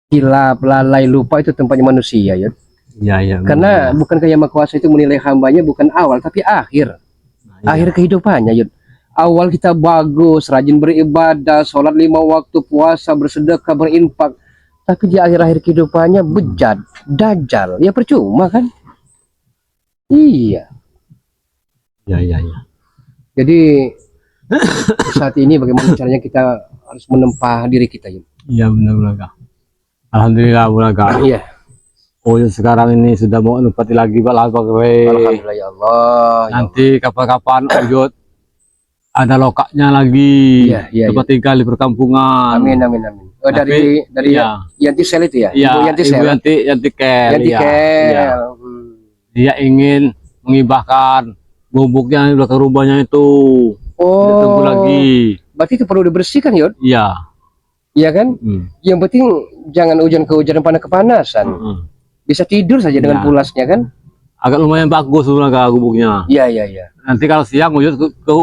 Hilap, lalai, lupa itu tempatnya manusia, Yud. Iya, iya. Karena bukan Yang Maha Kuasa itu menilai hambanya bukan awal tapi akhir. Iya. Akhir kehidupannya, Yud. Awal kita bagus, rajin beribadah, sholat 5 waktu, puasa, bersedekah, berinfak. Tapi di akhir-akhir kehidupannya bejat, dajjal. Ya percuma kan? Iya. Iya, iya, iya. Jadi saat ini bagaimana caranya kita harus menempa diri kita, Yud? Iya, benar Bulaga. Alhamdulillah Bulaga. Iya. Uyut sekarang ini sudah mau nempati lagi Pak Alhamdulillah ya Allah. Nanti kapan-kapan Uyut ada lokaknya lagi. Iya, iya, tempat tinggal di perkampungan. Amin, amin, amin. Dari iya. Yanti Sel itu ya? Iya, Ibu Yanti Ibu Sel. Yanti Kel. Yanti Iya, Kel. iya. Dia ingin mengibahkan bubuknya di belakang rumahnya itu. Tidak tunggu Oh, lagi. berarti itu perlu dibersihkan, Yud? Iya. Iya kan? Yang penting jangan hujan kehujanan, panas kepanasan. Bisa tidur saja dengan Iya. pulasnya kan? Agak lumayan bagus Bulaga gubuknya. Iya, iya, iya. Nanti kalau siang Uyut ke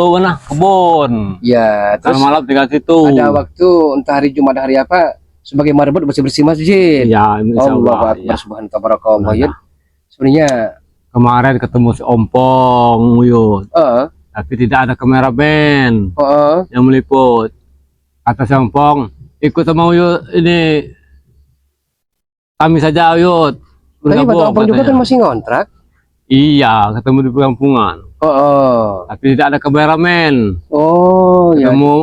mana? Kebun. Iya, Kalau terus malam tinggal situ. ada waktu entah hari Jumat hari apa sebagai marbot bersih-bersih masjid. Iya, insya Allah Allah. Akbar, Iya. subhanahu tabarakallah, Iya. Yud. Sebenarnya Kemarin ketemu si Ompong Uyut, tapi tidak ada kameramen yang meliput. Kata si Ompong, ikut sama Uyut ini, kami saja Uyut Tapi Batu bergabung Ampang juga kan katanya. masih ngontrak. Iya, ketemu di perkampungan. Oh, Tapi tidak ada kameramen. oh ya. Ketemu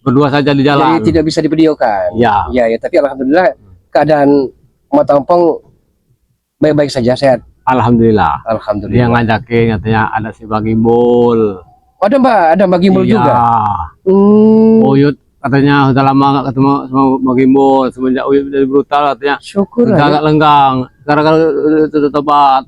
berdua saja di jalan. Jadi tidak bisa divideokan. Ya. Ya, ya. Tapi alhamdulillah keadaan Batu Ampang baik-baik saja, sehat. Alhamdulillah. Dia Alhamdulillah. ngajakin katanya ada si Bagimbul. Oh, ada Mbak Gimbul Iya. juga. Hmm, Uyut katanya sudah lama nggak ketemu sama Bagimbul. Semenjak Uyut dari brutal katanya syukur udah aja. agak lenggang. Sekarang kalau itu tempat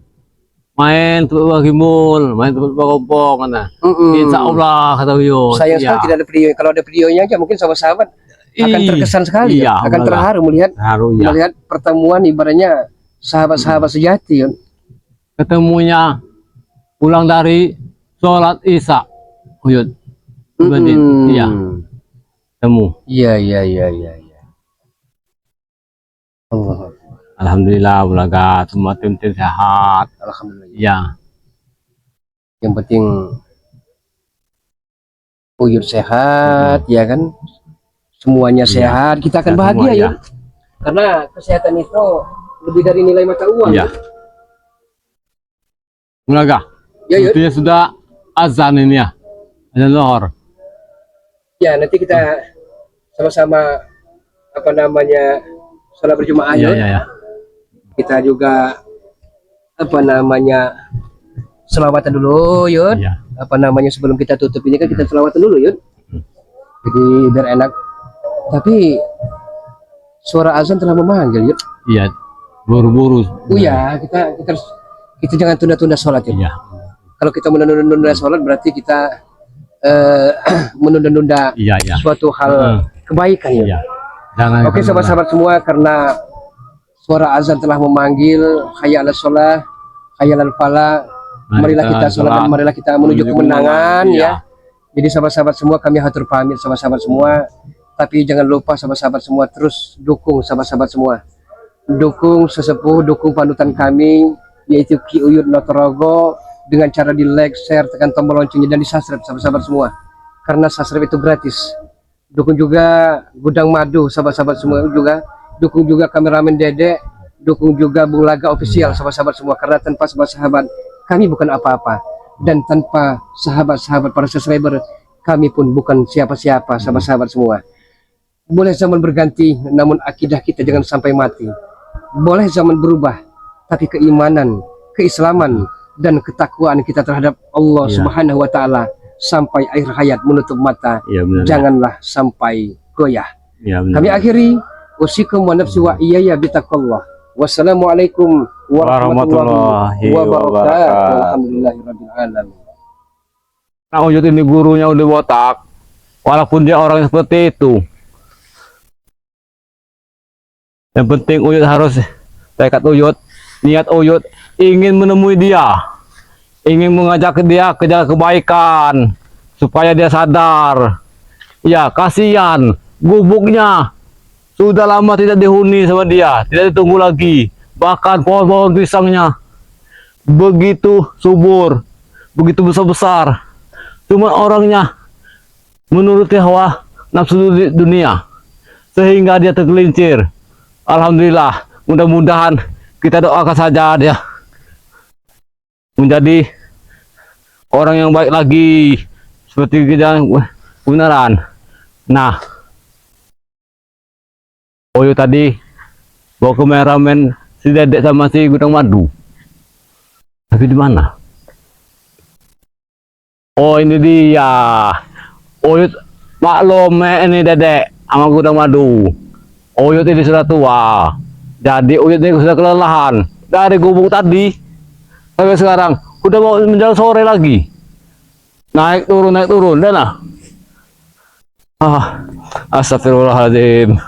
main tuh Bagimbul, main tuh Bagompong katanya. Insya Allah kata Uyut. Sayang Iya. sekali tidak ada video. Kalau ada videonya aja mungkin sahabat-sahabat akan terkesan sekali, Iya, akan malah. terharu melihat Haru ya. melihat pertemuan ibaratnya sahabat-sahabat sejati. Ketemunya pulang dari sholat Isya. Uyut. Iya, temu. Iya. Allah. Alhamdulillah belaga semua tim-tim sehat. Alhamdulillah. Iya. Yang penting Uyut sehat, ya kan? Semuanya sehat, kita akan Ya, bahagia semua, ya. ya. Karena kesehatan itu lebih dari nilai mata uang. Iya. Belaga. Ya, Yud. Sepertinya sudah azan ini ya. Azan lohor. Ya, nanti kita sama-sama apa namanya sholat berjamaah Iya, Yud. iya, iya. Kita juga apa namanya selawatan dulu Yud. Iya. Apa namanya sebelum kita tutup ini kan kita selawatan dulu Yud. Jadi biar enak. Tapi suara azan telah memanggil Yud. Iya. Buru-buru. Oh ya, kita jangan tunda-tunda sholat Yud. Iya. Kalau kita menunda-nunda sholat berarti kita menunda-nunda Iya, iya. suatu hal kebaikan Yud. Iya. Jangan. Oke sahabat-sahabat semua, karena suara azan telah memanggil, hayya 'alas shalah, hayya 'alal falah, marilah kita sholat dan marilah kita menuju kemenangan Iya. ya. Jadi sahabat-sahabat semua, kami hatur pamit sahabat-sahabat semua, tapi jangan lupa sahabat-sahabat semua terus dukung sahabat-sahabat semua, dukung sesepuh, dukung panutan kami yaitu Ki Uyut Notorogo dengan cara di like, share, tekan tombol loncengnya dan di subscribe sahabat-sahabat semua, karena subscribe itu gratis. Dukung juga Gudang Madu sahabat-sahabat semua juga, dukung juga kameramen Dede, dukung juga Bung Laga official sahabat-sahabat semua, karena tanpa sahabat-sahabat kami bukan apa-apa, dan tanpa sahabat-sahabat para subscriber kami pun bukan siapa-siapa sahabat-sahabat semua. Boleh zaman berganti namun akidah kita jangan sampai mati. Boleh zaman berubah tapi keimanan, keislaman dan ketakwaan kita terhadap Allah Iya. Subhanahu wa taala sampai akhir hayat menutup mata Iya, benar. janganlah sampai goyah. Iya, benar. Kami akhiri usikum wa nafsi wa iyaya bitaqwallah. Wassalamualaikum warahmatullahi wabarakatuh. Alhamdulillahirabbil alamin. Nah, Uyut ini gurunya udah botak. Walaupun dia orang seperti itu. Yang penting Uyut harus tekad Uyut, niat Uyut ingin menemui dia. Ingin mengajak dia ke jalan kebaikan supaya dia sadar. Ya, kasihan gubuknya sudah lama tidak dihuni sama dia, tidak ditunggu lagi. Bahkan pohon-pohon pisangnya begitu subur, begitu besar-besar. Cuma orangnya menuruti hawa nafsu dunia sehingga dia tergelincir. Alhamdulillah, mudah-mudahan kita doakan saja dia menjadi orang yang baik lagi seperti kita beneran. Nah, Uyut tadi bawa kameramen si Dedek sama si Gudang Madu. Tapi di mana? Oh, ini dia. Uyut maklum ini Dedek sama Gudang Madu. Uyut ini sudah tua. Jadi Uyut ini sudah kelelahan dari gubuk tadi sampai sekarang. Udah mau menjelang sore lagi. Naik turun dah lah. Astagfirullahaladzim.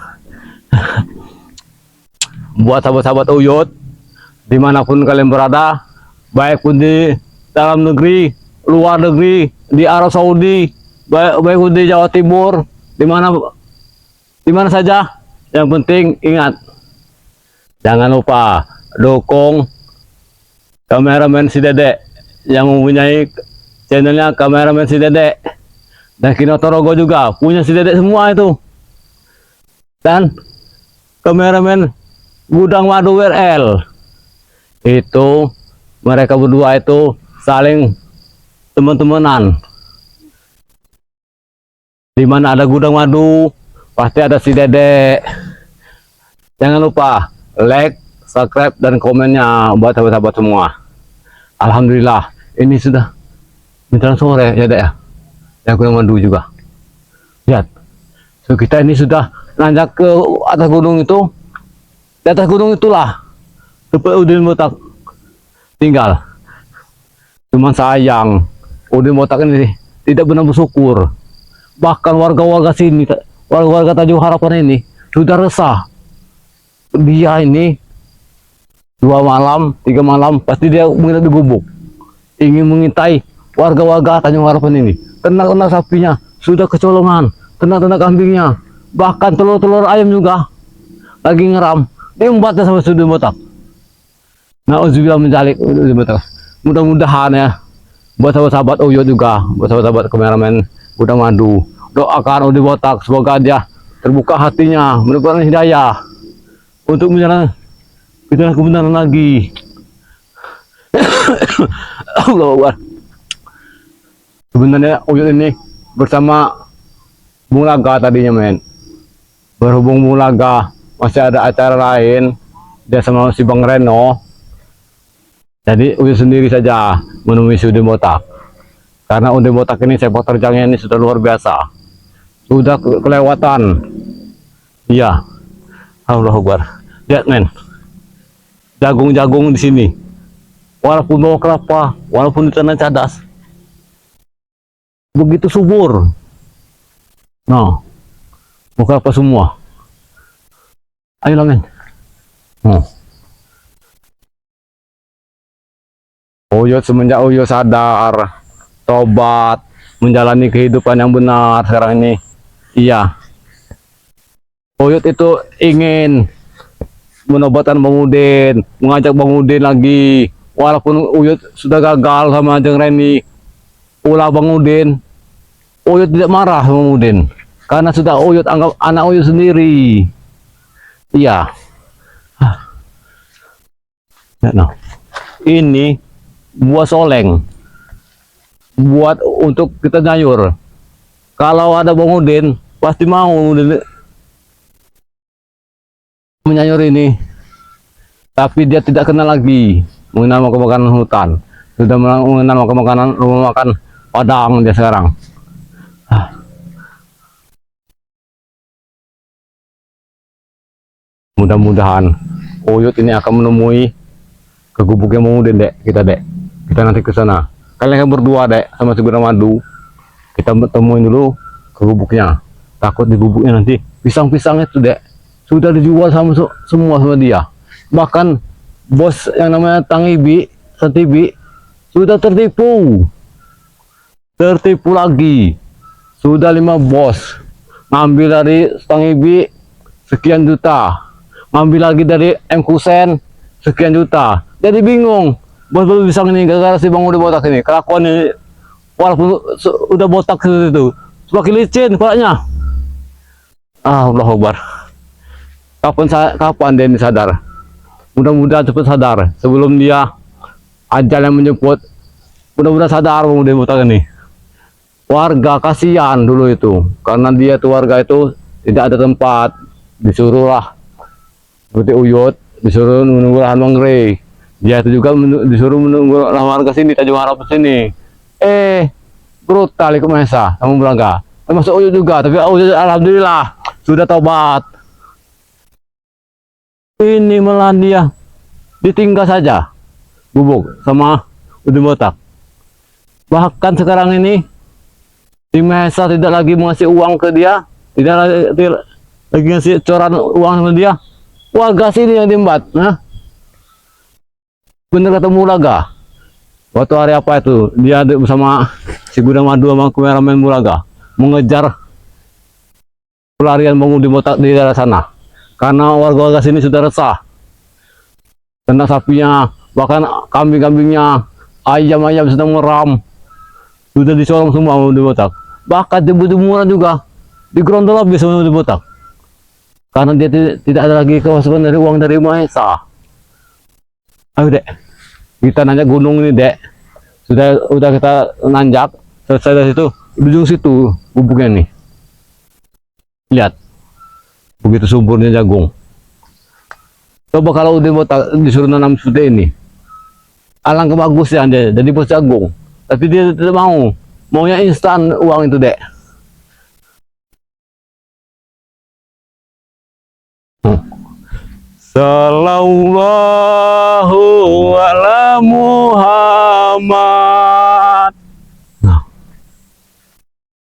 Buat sahabat-sahabat Uyut dimanapun kalian berada, baik pun di dalam negeri, luar negeri, di Arab Saudi, baik pun di Jawa Timur, di mana saja, yang penting ingat, jangan lupa dukung kameramen si Dedek yang mempunyai channelnya kameramen si Dedek, dan Ki Notorogo juga punya si Dedek semua itu, dan kameramen Gudang Madu WRL itu mereka berdua itu saling teman-temanan. Di mana ada gudang madu, pasti ada si Dedek. Jangan lupa like, subscribe, dan komennya buat sahabat-sahabat semua. Alhamdulillah, ini sudah menjelang sore ya Dek ya. Yang gudang madu juga. Lihat, so, kita ini sudah nanjak ke atas gunung itu. Di atas gunung itulah tempat Udin Botak tinggal. Cuman sayang, Udin Botak ini tidak benar bersyukur. Bahkan warga-warga sini, warga-warga Tanjung Harapan ini sudah resah. Dia ini 2 malam, 3 malam pasti dia menginap di gubuk, ingin mengintai warga-warga Tanjung Harapan ini. Ternak-ternak sapinya sudah kecolongan, ternak-ternak kambingnya, bahkan telur-telur ayam juga lagi ngeram, diembatnya sama Udin Botak. Nauzubillah menjalik Udin Botak. Mudah-mudahan ya buat sahabat-sahabat Uyut juga, buat sahabat-sahabat kameramen Gudang Madu, doakan Udin Botak semoga dia terbuka hatinya, mendapatkan hidayah untuk menjalankan kebenaran lagi. Allah Akbar. Sebenarnya Uyut ini bersama Mulaga tadinya men. Berhubung Mulaga masih ada acara lain, dia sama si Bang Reno. Jadi Uyut sendiri saja menemui si Udin Botak. Karena Udin Botak ini sepak terjangnya ini sudah luar biasa. Sudah kelewatan. Iya. Allah Akbar. Lihat men. Jagung-jagung di sini. Walaupun bawa kelapa, walaupun di tanah cadas. Begitu subur. Nah. Bawa kelapa semua. Ayolah men. Uyut semenjak Uyut sadar, tobat, menjalani kehidupan yang benar sekarang ini. Iya. Uyut itu ingin menobatkan Bang Udin, mengajak Bang Udin lagi. Walaupun Uyut sudah gagal sama Jeng Reni, ulah Bang Udin, Uyut tidak marah sama Bang Udin. Karena sudah Uyut anggap anak Uyut sendiri. Iya. Nah, ini buah soleng. Buat untuk kita nyayur. Kalau ada Bang Udin, pasti mau menyayur ini. Tapi dia tidak kenal lagi mengenal makanan hutan. Sudah mengenal makanan rumah makan Padang dia sekarang. Mudah-mudahan Uyut ini akan menemui ke gubuknya Bang Udin, Dek. Kita nanti ke sana. Kalian berdua, Dek, sama si Gudang Madu. Kita temuin dulu ke gubuknya. Takut di gubuknya nanti pisang-pisang itu, Dek, sudah dijual sama semua sama dia. Bahkan bos yang namanya Santibi sudah tertipu. Tertipu lagi. Sudah 5 bos ngambil dari Santibi sekian juta. Ngambil lagi dari M. Kusen sekian juta. Jadi bingung. Bos-bos pisang ini gara-gara si Bang Udin Botak ini. Kelakuan ini walaupun udah botak itu semakin licin kepalanya. Allah Akbar. Kapan dia ini sadar? Mudah-mudahan cepat sadar sebelum dia ajal yang menjemput. Mudah-mudahan sadar Bang Udin Botak ini. Warga kasihan dulu itu karena dia tuh warga itu tidak ada tempat, disuruhlah seperti Uyut, disuruh menunggu lahan mangrove. Dia itu juga disuruh menunggu warga sini, Tanjung Harapan sini. Brutal ikut Mesa sama Belaga. Termasuk Uyut juga, tapi Uyut alhamdulillah sudah tobat. Ini malah dia ditinggal saja gubuk sama Udin Botak. Bahkan sekarang ini di Mesa tidak lagi mengasih uang ke dia, tidak lagi ngasih coran uang sama dia. Warga sini yang diembat, nah. Bener kata Mulaga. Waktu hari apa itu dia bersama si Gudang Madu sama kameramen Mulaga mengejar pelarian Bang Udin Botak di daerah sana. Karena warga-warga sini sudah resah. Ternak sapinya, bahkan kambing-kambingnya, ayam-ayam sedang meram. Sudah disorong semua Bang Udin Botak. Bahkan di Budumungan juga digerondol habis sama Bang Udin Botak. Karena dia tidak ada lagi kemasukan dari uang dari Maesa. Ayo dek, kita nanjak gunung ini dek. Udah kita nanjak, selesai dari situ, ujung situ gubuknya nih. Lihat, begitu suburnya jagung. Coba kalau udah mau disuruh nanam seperti ini, alangkah bagusnya dia jadi bos jagung. Tapi dia tidak mau, maunya instan uang itu dek. Sallallahu ala Muhammad. Nah,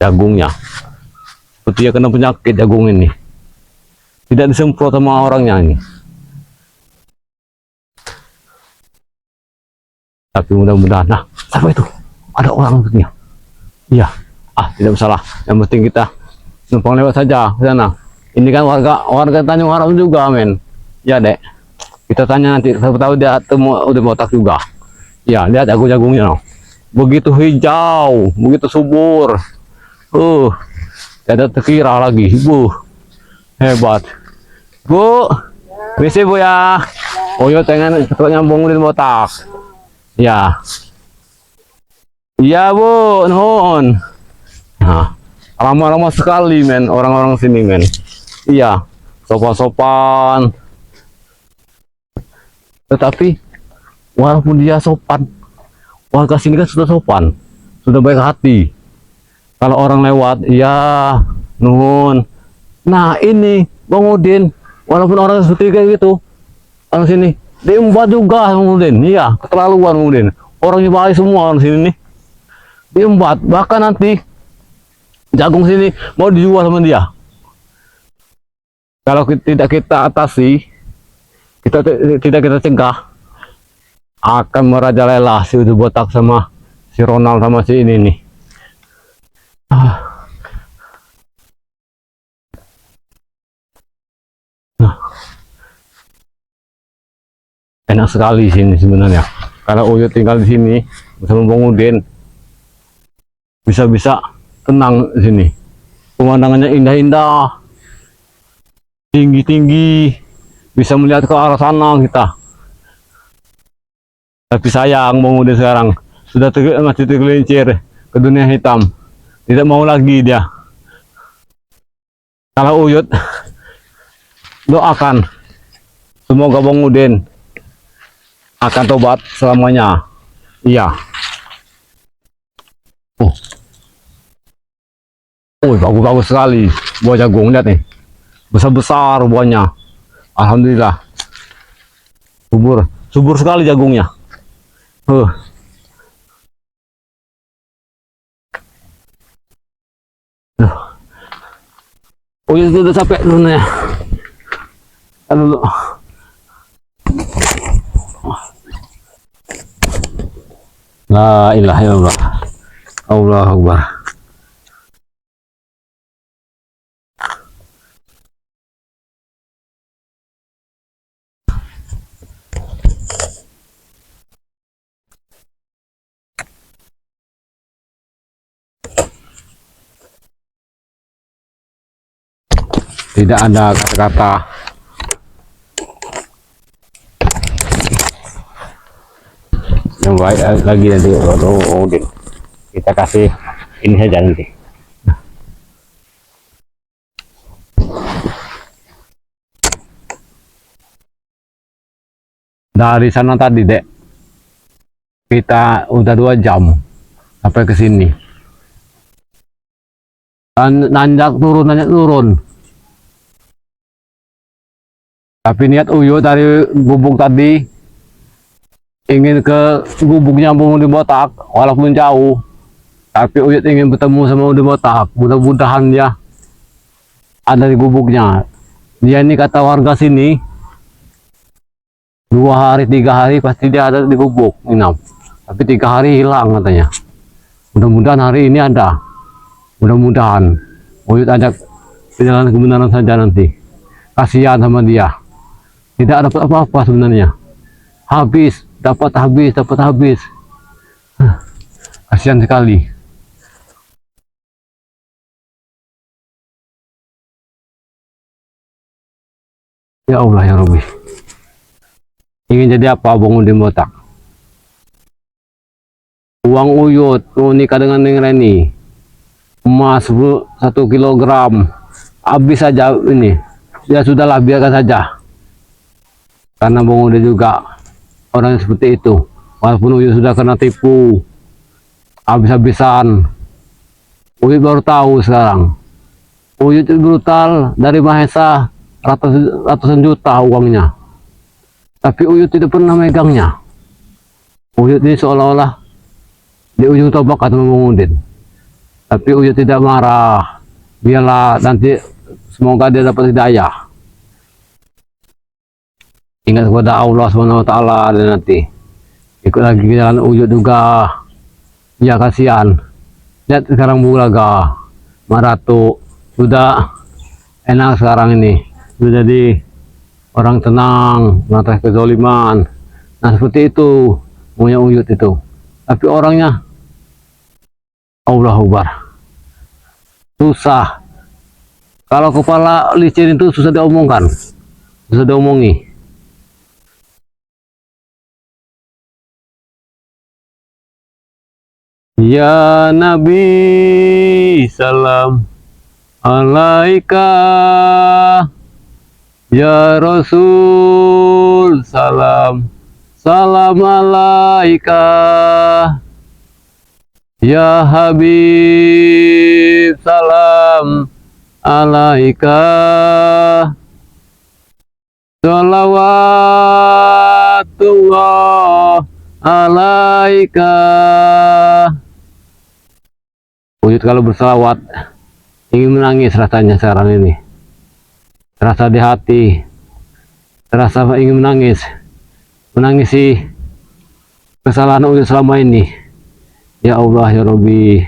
jagungnya seperti ya kena penyakit jagung ini, tidak disemprot sama orangnya ini. Tapi mudah-mudahan, nah, apa itu? Ada orang begini. Iya, tidak masalah. Yang penting kita numpang lewat saja ke sana. Ini kan warga Tanjung Harap juga, men. Ya, dek. Kita tanya nanti, siapa tahu dia udah botak juga. Ya, lihat jagung-jagungnya. No. Begitu hijau, begitu subur. Tidak terkira lagi. Hebat. Bu, misi bu ya. Oh iya, pengen nyambung di botak. Ya. Iya bu, nuhun. Nah, ramah-ramah sekali men, orang-orang sini men. Iya, sopan-sopan. Tetapi walaupun dia sopan, warga sini kan sudah sopan, sudah baik hati. Kalau orang lewat, ya nuhun. Nah ini Bang Udin, walaupun orang seperti kayak gitu, orang sini diembat juga Bang Udin. Iya, keterlaluan Bang Udin. Orangnya baik semua orang sini nih. Diembat, bahkan nanti jagung sini mau dijual sama dia. Kalau tidak kita atasi, tidak kita cegah, akan merajalela si Udu Botak sama si Ronald sama si ini nih. Nah, enak sekali sini sebenarnya. Kalau Uyut tinggal di sini bersama Bang Udin, bisa-bisa tenang di sini. Pemandangannya indah-indah, tinggi-tinggi, bisa melihat ke arah sana kita. Tapi sayang Bang Udin sekarang sudah masih tergelincir ke dunia hitam, tidak mau lagi dia. Kalau Uyut doakan semoga Bang Udin akan tobat selamanya. Iya. Bagus-bagus sekali buah jagung, lihat nih, besar-besar buahnya. Alhamdulillah, subur sekali jagungnya. Oh iya, udah capek dulu ya. Dulu. La ilaha illallah. Allahu Akbar. Tidak ada kata-kata yang baik lagi nanti. Kita kasih ini saja nanti. Dari sana tadi dek, kita udah 2 jam sampai ke sini. Nanjak turun. Tapi niat Uyut dari gubuk tadi ingin ke gubuknya Bang Udin Botak, walaupun jauh. Tapi Uyut ingin bertemu sama Udin Botak. Mudah-mudahan dia ada di gubuknya. Dia ini kata warga sini, 2 hari 3 hari pasti dia ada di gubuk inap. Tapi 3 hari hilang katanya. Mudah-mudahan hari ini ada. Mudah-mudahan Uyut ajak jalan kebenaran saja nanti. Kasihan sama dia. Tidak dapat apa-apa sebenarnya. Dapat habis. Kasihan sekali. Ya Allah ya Rabbi. Ingin jadi apa Bang Udin botak? Uang Uyut nikah dengan Neng Reni, emas 1 kilogram, habis saja ini. Ya sudahlah, biarkan saja. Karena Bang Udin juga orang yang seperti itu. Walaupun Uyut sudah kena tipu habis-habisan, Uyut baru tahu sekarang. Uyut itu brutal, dari Mahesa ratusan juta uangnya. Tapi Uyut tidak pernah megangnya. Uyut ini seolah-olah di ujung tombak kata Bang Udin. Tapi Uyut tidak marah. Biarlah, nanti semoga dia dapat hidayah. Ingat kepada Allah SWT, dan nanti ikut lagi ke jalan Uyut juga. Ya kasihan. Lihat sekarang Bulaga, Maratu sudah enak sekarang ini. Sudah jadi orang tenang, mengatasi kezoliman. Nah seperti itu punya Uyut itu. Tapi orangnya Allah Akbar, susah. Kalau kepala licin itu susah diomongkan, susah diomongi. Ya Nabi salam alaika, ya Rasul salam alaika, ya Habib salam alaika, sholawatullah alaika. Uyut kalau berselawat ingin menangis rasanya sekarang ini, terasa di hati, terasa ingin menangisi kesalahan Uyut selama ini. Ya Allah ya Rabbi,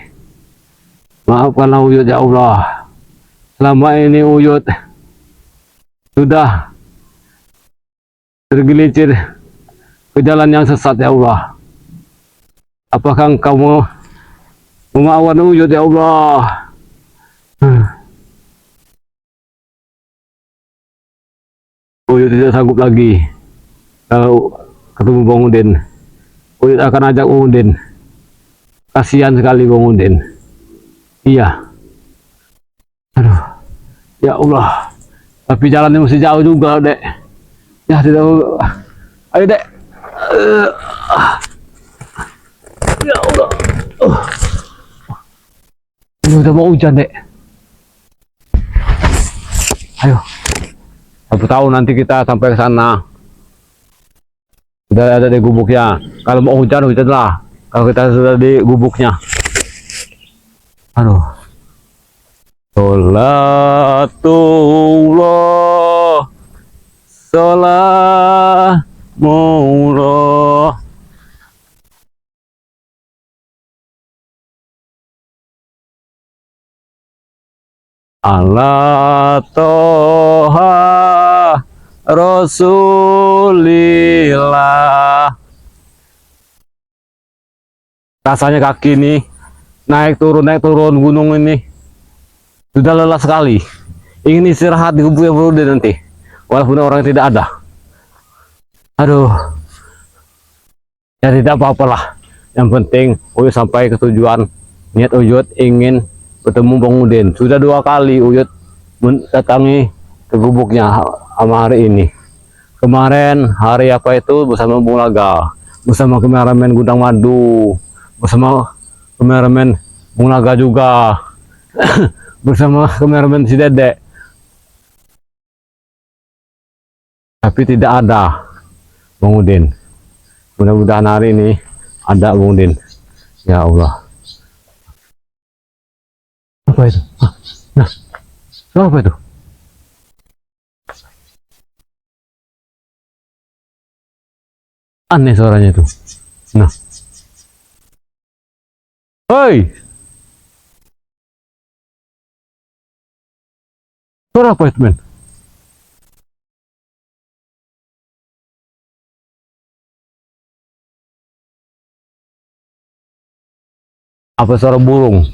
maafkanlah Uyut ya Allah. Selama ini Uyut sudah tergelincir ke jalan yang sesat ya Allah. Apakah Engkau mau memaafkan Uyut ya Allah? Uyut tidak sanggup lagi kalau ketemu Bang Udin. Uyut akan ajak Bang Udin. Kasihan sekali Bang Udin. Iya. Aduh. Ya Allah. Tapi jalannya masih jauh juga, Dek. Ya tidak. Ayo, Dek. Ya Allah. Ini udah mau hujan, Dek. Ayo. Aku tahu nanti kita sampai ke sana. Sudah ada di gubuknya. Kalau mau hujan, hujanlah. Kalau kita sudah di gubuknya. Aduh. Sholatullah. Sholamullah. Ala toha Rasulillah. Rasanya kaki ini naik turun gunung ini sudah lelah sekali. Ingin istirahat di gubuk yang berudah nanti, walaupun orang tidak ada. Aduh, ya tidak apa-apalah. Yang penting Uyut sampai ke tujuan. Niat Uyut ingin bertemu Bang Udin. Sudah 2 kali Uyut mendatangi ke gubuknya sama hari ini. Kemarin hari apa itu bersama Bulaga, bersama kameramen Gudang Madu, bersama kameramen Bulaga juga, bersama kameramen si Dedek. Tapi tidak ada Bang Udin. Mudah-mudahan hari ini ada Bang Udin. Ya Allah. Apa itu? Nah, apa itu? Aneh suaranya itu. Nah. Hei! Suara apa itu, men? Apa suara burung?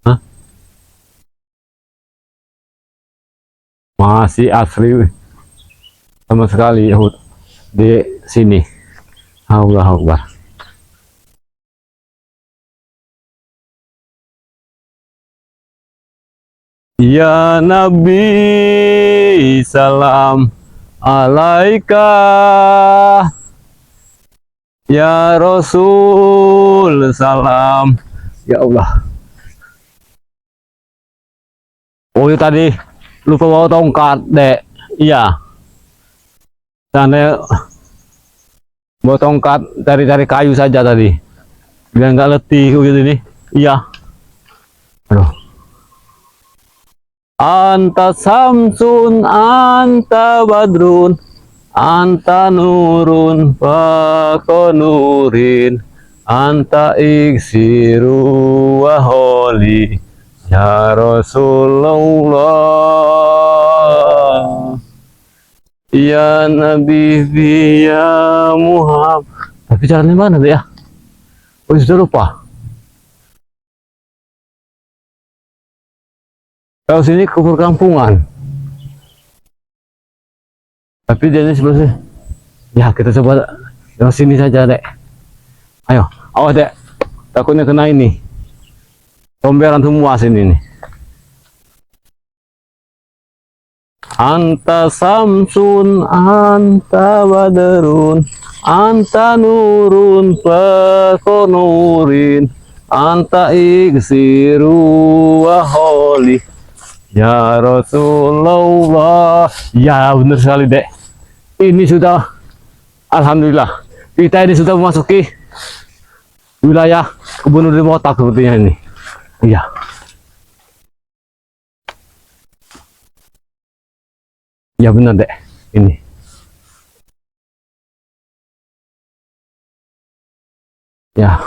Hah? Masih asli sama sekali, Yahud. di sini. Allahu Akbar. Ya Nabi, salam alaika. Ya Rasul, salam. Ya Allah. Oh, itu tadi lupa bawa tongkat, Dek. Iya. Sana bawa tongkat, cari-cari kayu saja tadi. Biar nggak letih gitu nih. Iya. Aduh. Anta samsun, anta badrun, anta nurun, fakonurin, anta iksiru waholi, ya Rasulullah, ya Nabi, ya Muhammad. Tapi caranya mana deh ya? Oh, sudah lupa. Kalau sini ke perkampungan. Tapi dia ini sebelah sini. Ya, kita coba yang sini saja, Dek. Ayo, awas, Dek. Takutnya kena ini. Comberan semua sini nih. Anta samsun, anta badrun, anta nurun, fakonurin, anta iksiru waholi. Ya Rasulullah. Ya, benar sekali, Dek. Ini sudah, alhamdulillah, kita ini sudah memasuki wilayah kebun di Motak sepertinya ini. Iya. Ya benar, Dek. Ini. Ya.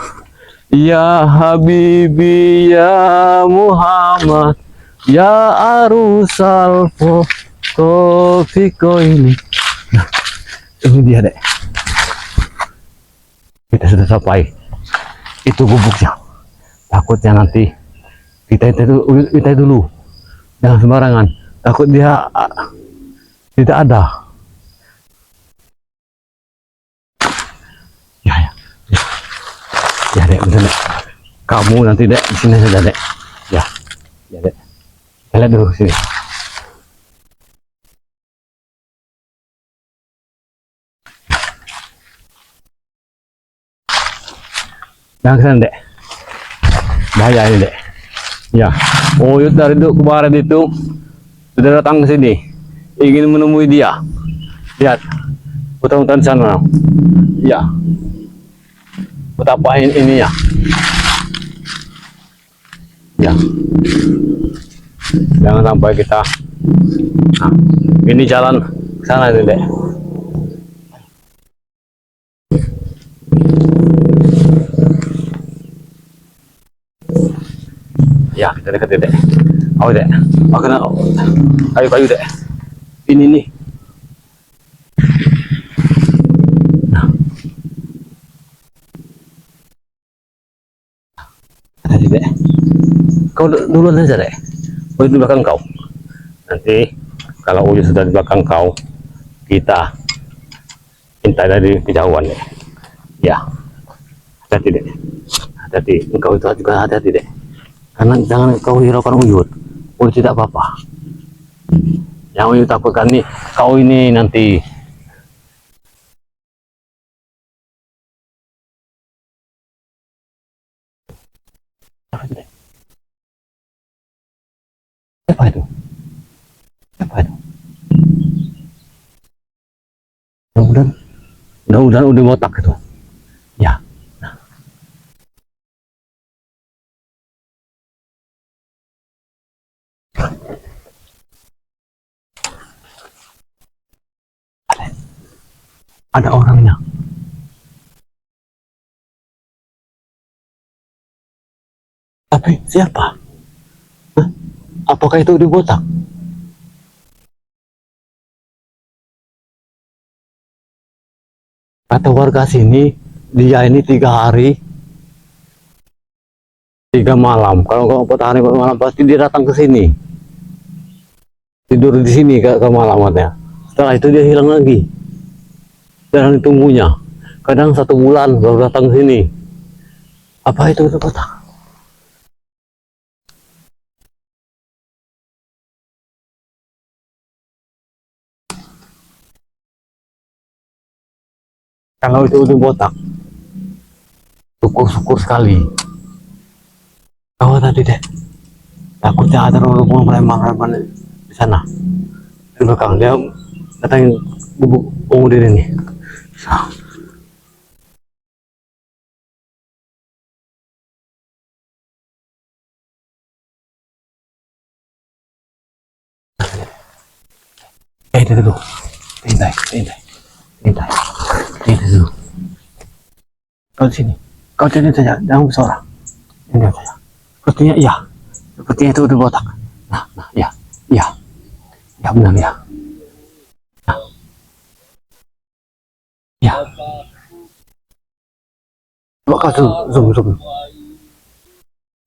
Ya Habibi, ya Muhammad, ya arusal fiko ini. Nah, ini dia, Dek. Kita sudah sampai. Itu gubuknya. Takutnya nanti kita dulu. Jangan sembarangan. Takut dia tidak ada. Ya, ya. Ya, Dek, benar, Dek. Kamu nanti, Dek, di sini saja, Dek. Ya. Ya, Dek. Kita lihat dulu sini. Jangan kesana, Dek. Bahaya ini, Dek. Ya. Oh, dari itu kemarin itu sudah datang ke sini, ingin menemui dia. Lihat, putar-putar di sana. Ya. Betapa ini ya. Ya. Jangan sampai kita. Nah, ini jalan ke sana ini, Dek. Ya, kita dekat, Dek. Oh, Dek. Oh, kena kayu-kayu, Dek. Ini nih. Nah. Tadi, Dek. Kau duluan aja, Dek. Oh, di belakang kau. Nanti kalau Uyu sudah di belakang kau, kita minta dari kejauhan, Dek. Ya. Hati-hati, Dek. Hati-hati. Engkau itu juga hati-hati, Dek. Karena jangan kau hiraukan Uyut. Uyut tidak apa-apa. Yang Uyut takutkan nih, kau ini nanti. Siapa itu? Siapa itu? Mudah-mudahan udah botak itu. Ya. Nah. Ada orangnya. Tapi siapa? Hah? Apakah itu di botak? Kata warga sini, dia ini 3 hari 3 malam. Kalau kau 4 hari 4 malam pasti dia datang ke sini. Tidur di sini ke malam katanya. Setelah itu dia hilang lagi. jarang ditunggunya. Kadang 1 bulan baru datang ke sini. Apa itu udah botak? Kalau itu udah botak, syukur-syukur sekali. Kau tadi deh, takutnya ada rombongan preman-preman di sana. Di belakang dia datangin bubuk pemuda ini. Itu dulu, pintai dulu. Kau di sini, kau jadi saja, jangan bersorak. Ini saja. Sepertinya iya, sepertinya itu udah botak. Nah, ya benar ya. Ya. Coba kau zoom.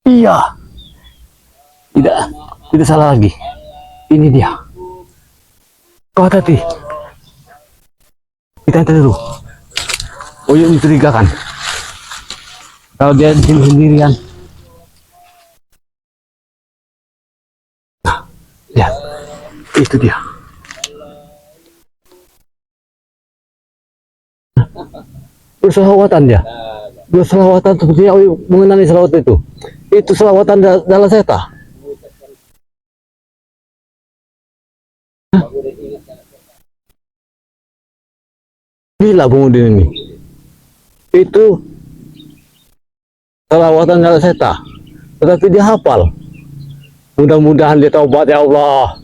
Iya. Tidak salah lagi. Ini dia. Kau hati-hati. Kita dulu. Uyut mencurigakan. Kalau dia di sini sendirian. Nah, lihat. Itu dia. Berselawatan dia. Berselawatan sepertinya Uyut mengenali selawat itu. Itu selawatan dalam seta. Gila Bung ini. Itu selawatan dalam seta. Tetapi dia hafal. Mudah-mudahan dia taubat ya Allah.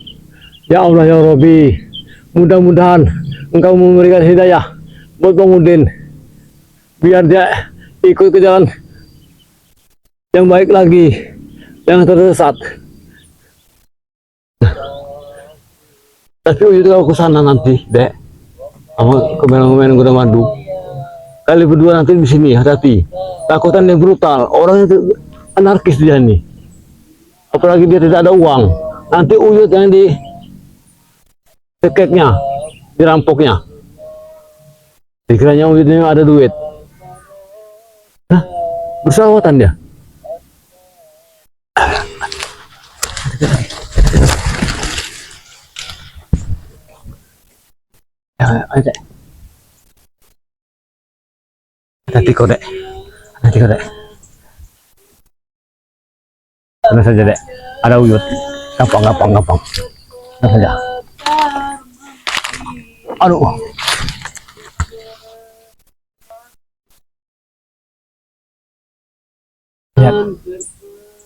Ya Allah ya Rabbi. Mudah-mudahan Engkau memberikan hidayah buat Bang Udin. Biar dia ikut ke jalan yang baik lagi. Yang tersesat. Tapi itu kalau ke sana nanti, Dek. Sama kemen-kemen Gunung Madu. Kali berdua nanti di sini, hati-hati. Takutan yang brutal. Orang itu anarkis dia nih. Apalagi dia tidak ada uang. Nanti Uyut yang di cekeknya, dirampoknya. Dikiranya Uyut ini ada duit. Hah? Berselawatan dia. Ayo, Dek. Hati kau, Dek. Tenang saja, Dek. Ada Uyut. Gampang. Tenang saja. Aduh. Lihat.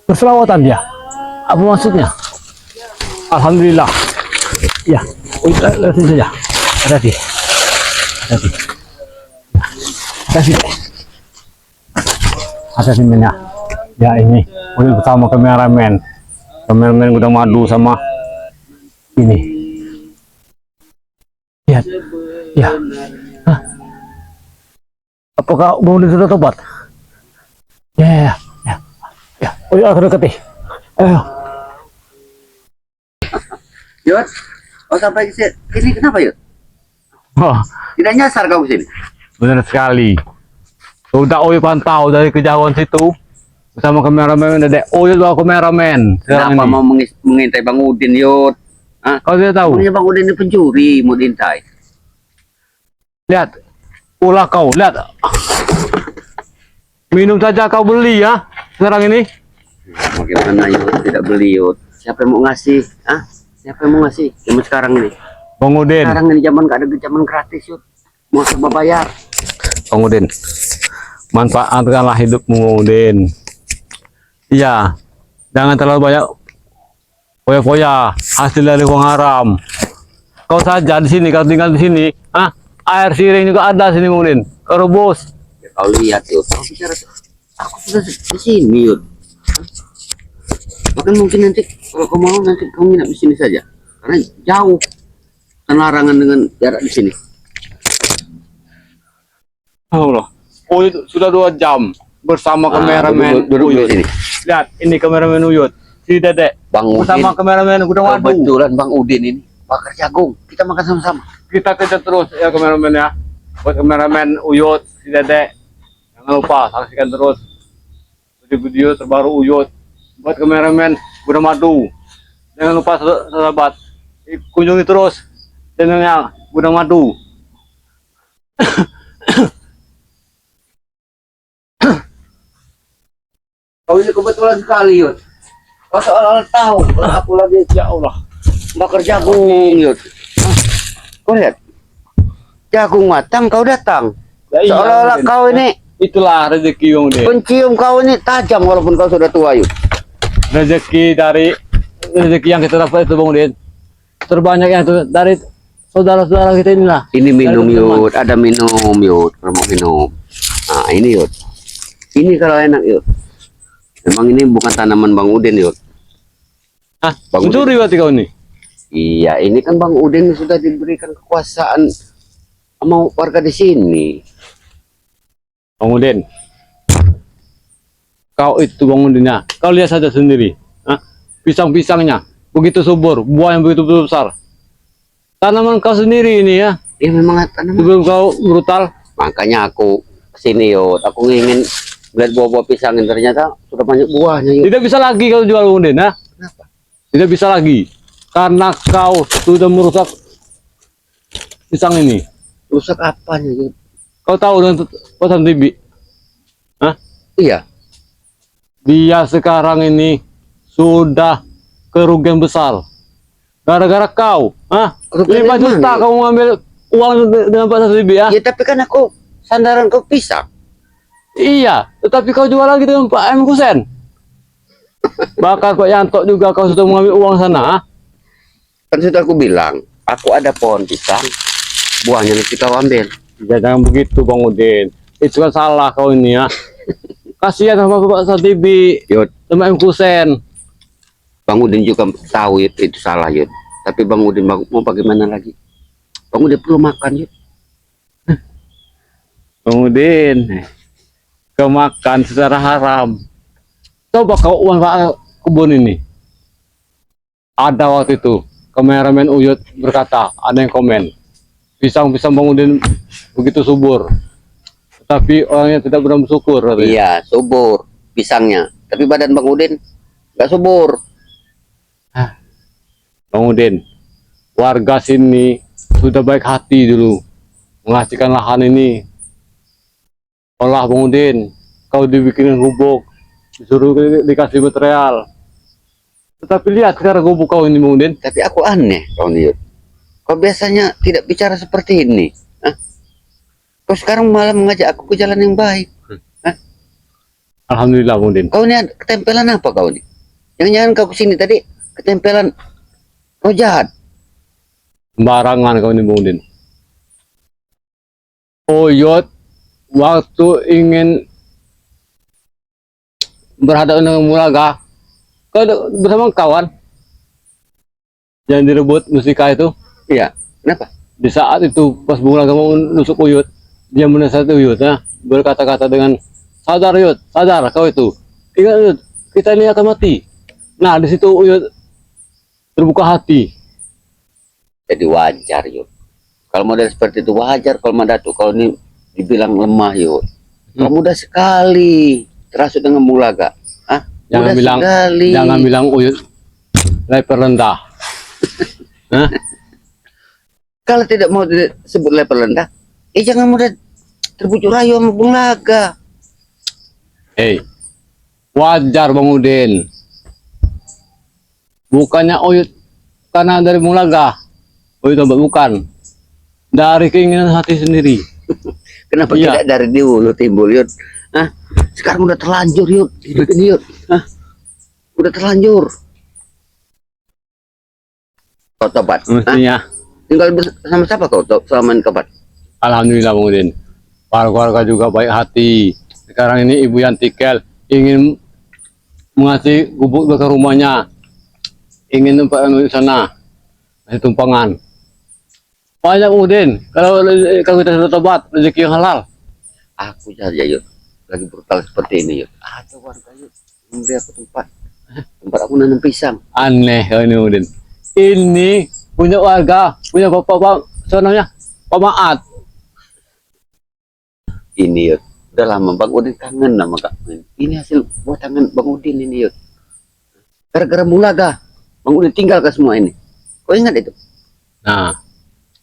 Berselawatan dia. Apa maksudnya? Alhamdulillah. Ya, lihat saja. Hati-hati. Hati-hati minyak. Ya ini, Uyut bersama kameramen Gunung Madu sama ini. Lihat, ya. Hah? Apakah Bang Udin sudah tobat? Ya. Uyut aku dekati. Ayo. Yud, kau sampai sini kenapa Yud? Oh, Tidak nyasar kau ke sini? benar sekali. Sudah Uyut pantau dari kejauhan situ bersama kameramen Dedek. Uyut bawa kameramen. Kenapa mau mengintai Bang Udin Yud? Hah? Kau tidak tahu? Pokoknya Bang Udin ini pencuri, mau diintai. Lihat, ulah kau, lihat. Minum saja kau beli ya, sekarang ini. Bagaimana Yud? Tidak beli Yud. Siapa yang mau ngasih? Hah? Siapa yang mau ngasih? Zaman sekarang ini. Bang Udin. Sekarang ini zaman gak ada zaman gratis Yud. Mau serba bayar. Bang Udin, manfaatkanlah hidupmu Bang Udin. Iya, jangan terlalu banyak foya-foya hasil dari uang haram. Kau saja di sini, kau tinggal di sini, air siring juga ada sini Bang Udin. Kau rebus. Ya, kau lihat Yud. Kau bicara, aku sudah di sini Yud. Bahkan mungkin nanti kalau kau mau nanti kau nginap di sini saja. Karena jauh larangan dengan jarak di sini. Allah. Oh, itu sudah 2 jam bersama kameramen duduk di Uyut. sini. Lihat, ini kameramen Uyut. Si Dedek Bang Udin. bersama kameramen Gunung Madu. Kebetulan Bang Udin ini bakar jagung. Kita makan sama-sama. Kita kejar terus ya kameramen ya. Buat kameramen Uyut, si Dedek, jangan lupa saksikan terus video-video terbaru Uyut. Buat kameramen Bunda Madu, jangan lupa sahabat kunjungi terus channelnya Bunda Madu. Kau ini kebetulan sekali, Yud. Kau seolah-olah tahu kalau aku lagi Ya Allah, bakar jagung, Yud. Hah? Kau lihat, jagung matang kau datang. ya iya, Seolah-olah Udin. kau ini Itulah rezeki Bang Udin. pencium, kau ini tajam walaupun kau sudah tua, Yud. Rezeki yang kita dapat itu Bang Udin. Terbanyak yang itu dari saudara-saudara kita inilah. Ini minum, Dari teman-teman. Yud. Ada minum, Yud. Kalau mau minum. Nah, ini, Yud. Ini kalau enak, Yud. Memang ini bukan tanaman Bang Udin, Yud. Hah, Bang mencuri berarti kau nih? Iya, ini kan Bang Udin sudah diberikan kekuasaan sama warga di sini. Bang Udin, kau itu Bang Udinnya, kau lihat saja sendiri. Hah? Pisang-pisangnya begitu subur, buah yang begitu besar. Tanaman kau sendiri ini ya, Ya memang tanaman. sebelum kau brutal. Makanya aku kesini, Yud. Aku ingin lihat buah-buah pisang yang ternyata sudah banyak buahnya, Yud. Tidak bisa lagi kau jual Bang Udin, ha? Kenapa? Tidak bisa lagi, karena kau sudah merusak pisang ini. Rusak apanya, Yud? Kau tahu dengan pesan TV? Hah? Iya. Dia sekarang ini sudah kerugian besar gara-gara kau. Hah? Kerugian 5 juta mana? kau mengambil uang dengan Pak Sabibi ya? Ya tapi kan aku sandaran ke pisang. Iya, tetapi kau jual lagi dengan Pak M. Kusen. Bahkan Pak Yanto juga kau sudah mengambil uang sana. Ha? Kan sudah aku bilang, aku ada pohon pisang, buahnya nanti kau ambil. Ya, jangan begitu Bang Udin. Itu kan salah kau ini ya. Kasihan sama Pak Sabibi Yud, sama M. Kusen. Bang Udin juga tahu, Yud, itu salah, Yud. Tapi Bang Udin mau bagaimana lagi? Bang Udin perlu makan, Yud. Bang Udin, kau makan secara haram. Coba kau uang Pak kebun ini. Ada waktu itu kameramen Uyut berkata, ada yang komen, pisang-pisang Bang Udin begitu subur, tapi orangnya tidak pernah bersyukur katanya. Iya, subur pisangnya. Tapi badan Bang Udin nggak subur. Bang Udin, warga sini sudah baik hati dulu mengasihkan lahan ini. Olah Bang Udin, kau dibikinin gubuk, disuruh dikasih material. Tetapi lihat sekarang gubuk kau ini Bang Udin. Tapi aku aneh, kau nih, Yud. Kau biasanya tidak bicara seperti ini. Hah? Kau sekarang malah mengajak aku ke jalan yang baik. Alhamdulillah Bang Udin. Kau ini ada ketempelan apa kau nih? Jangan-jangan kau kesini tadi ketempelan kau jahat. Sembarangan kau ini Bang Udin. Uyut waktu ingin berhadapan dengan Mulaga, kau bersama kawan yang direbut musika itu. Iya, kenapa? Di saat itu pas Mulaga mau nusuk Uyut, dia menasihati Uyut, ya, berkata-kata dengan sadar Uyut, sadar kau itu. Ingat Uyut, kita ini akan mati. Nah di situ Uyut terbuka hati. Jadi wajar, Yud. Kalau model seperti itu wajar kalau Madatu. Kalau ini dibilang lemah, Yud. Kau mudah sekali terasuk dengan Mulaga. Hah? Jangan Mudah bilang, sekali. jangan bilang Uyut level rendah. Hah? Kalau tidak mau disebut level rendah, jangan mudah terbujuk rayu sama Mulaga. Hei, wajar Bang Udin. Bukannya Uyut karena dari Mulaga. Uyut bukan. Dari keinginan hati sendiri. Kenapa Iya. tidak dari dulu timbul, Yud? Hah? Sekarang udah terlanjur, Yud. Hidup ini, Yud. Hah? Udah terlanjur. Kau tobat. Hah? Mestinya. Tinggal bersama siapa kau selama ini tobat? Alhamdulillah Bang Udin. Para keluarga juga baik hati. Sekarang ini Ibu Yantikel ingin mengasih gubuk ke rumahnya. Ingin tempat di sana. Kasih tumpangan. Banyak Bang Udin. Kalau kita sudah tobat, rezeki yang halal. Aku saja, Yud. Lagi brutal seperti ini, Yud. Ada warga, Yud. Memberi aku tempat. Tempat aku nanam pisang. Aneh kalau ini Bang Udin. Ini punya warga, punya bapak, so namanya Pak Maat. Ini Yud, udah lama Bang Udin kangen sama Kak. Ini hasil buatan Bang Udin ini Yud. Gara-gara Bulaga, Bang Udin tinggal ke semua ini. Kau ingat itu? Nah,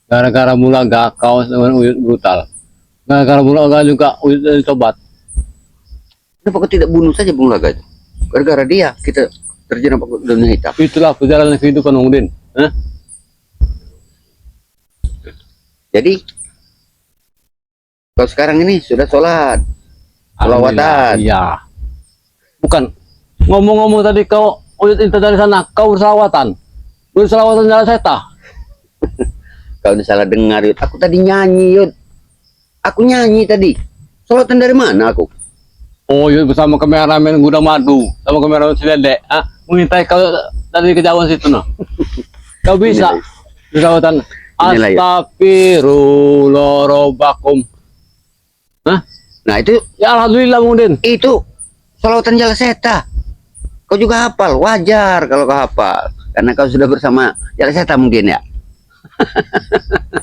gara-gara Bulaga kau dengan Uyut brutal. Gara-gara Bulaga juga Uyut dari tobat. Kenapa kau tidak bunuh saja Bulaga itu? Gara-gara dia kita terjerat dunia hitam. Itulah perjalanan kehidupan Bang Udin. Hah? Jadi kau sekarang ini sudah sholat, sholawatan. Iya. Bukan. Ngomong-ngomong tadi kau Uyut itu dari sana, kau bersalawatan. Bersalawatan jalan seta. Kau ini salah dengar Yud. Aku tadi nyanyi Yud. Aku nyanyi tadi. Sholatan dari mana aku? Oh, Yud bersama kameramen Gudang Madu, sama kameramen Ciledek. Ah, mengintai kau dari kejauhan situ noh. Kau bisa bersalawatan. Inilah, Yud. Astagfirullahaladzim. Hah? Nah itu Ya alhamdulillah Bang Udin. itu sholawatan jalan seta. Kau juga hafal, wajar kalau kau hafal. Karena kau sudah bersama jalan seta mungkin ya.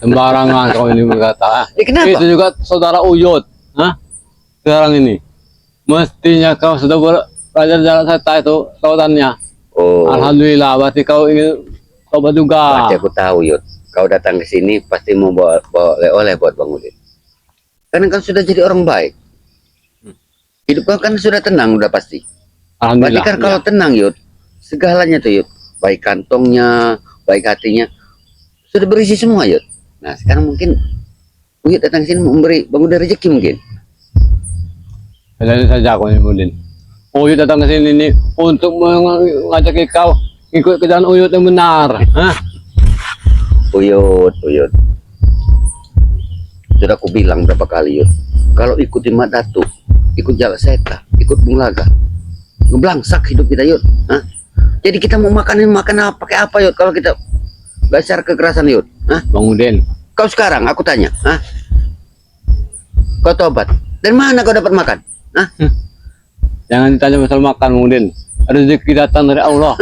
Sembarangan kau ini berkata. Ya, kenapa? Itu juga saudara Uyut. Hah? Sekarang ini. Mestinya kau sudah belajar jalan seta itu sautannya. Oh, Alhamdulillah, berarti kau ingin tobat juga. pasti aku tahu Yud. Kau datang ke sini pasti mau bawa oleh-oleh buat Bang Udin. Karena kau sudah jadi orang baik. Hidup kau kan sudah tenang udah pasti. Berarti Alhamdulillah. kan kalau tenang Yud, segalanya tuh Yud, baik kantongnya, baik hatinya, sudah berisi semua Yud. Nah sekarang mungkin Uyut datang ke sini memberi Bang Udin rezeki mungkin. Jadi saja aku ini Udin. Uyut datang ke sini nih untuk mengajak kau ikut ke jalan Uyut yang benar. Hah? Uyut. Sudah aku bilang berapa kali Yud, kalau ikutin Mak Datu, ikut jalan seta, ikut Bulaga, ngeblangsak hidup kita Yud. Hah? Jadi kita mau makan apa, pakai apa Yud kalau kita dasar kekerasan Yud? Hah? Bang Udin. Kau sekarang aku tanya, hah? Kau tobat, dari mana kau dapat makan? Hah? Jangan ditanya masalah makan Bang Udin. Rezeki datang dari Allah.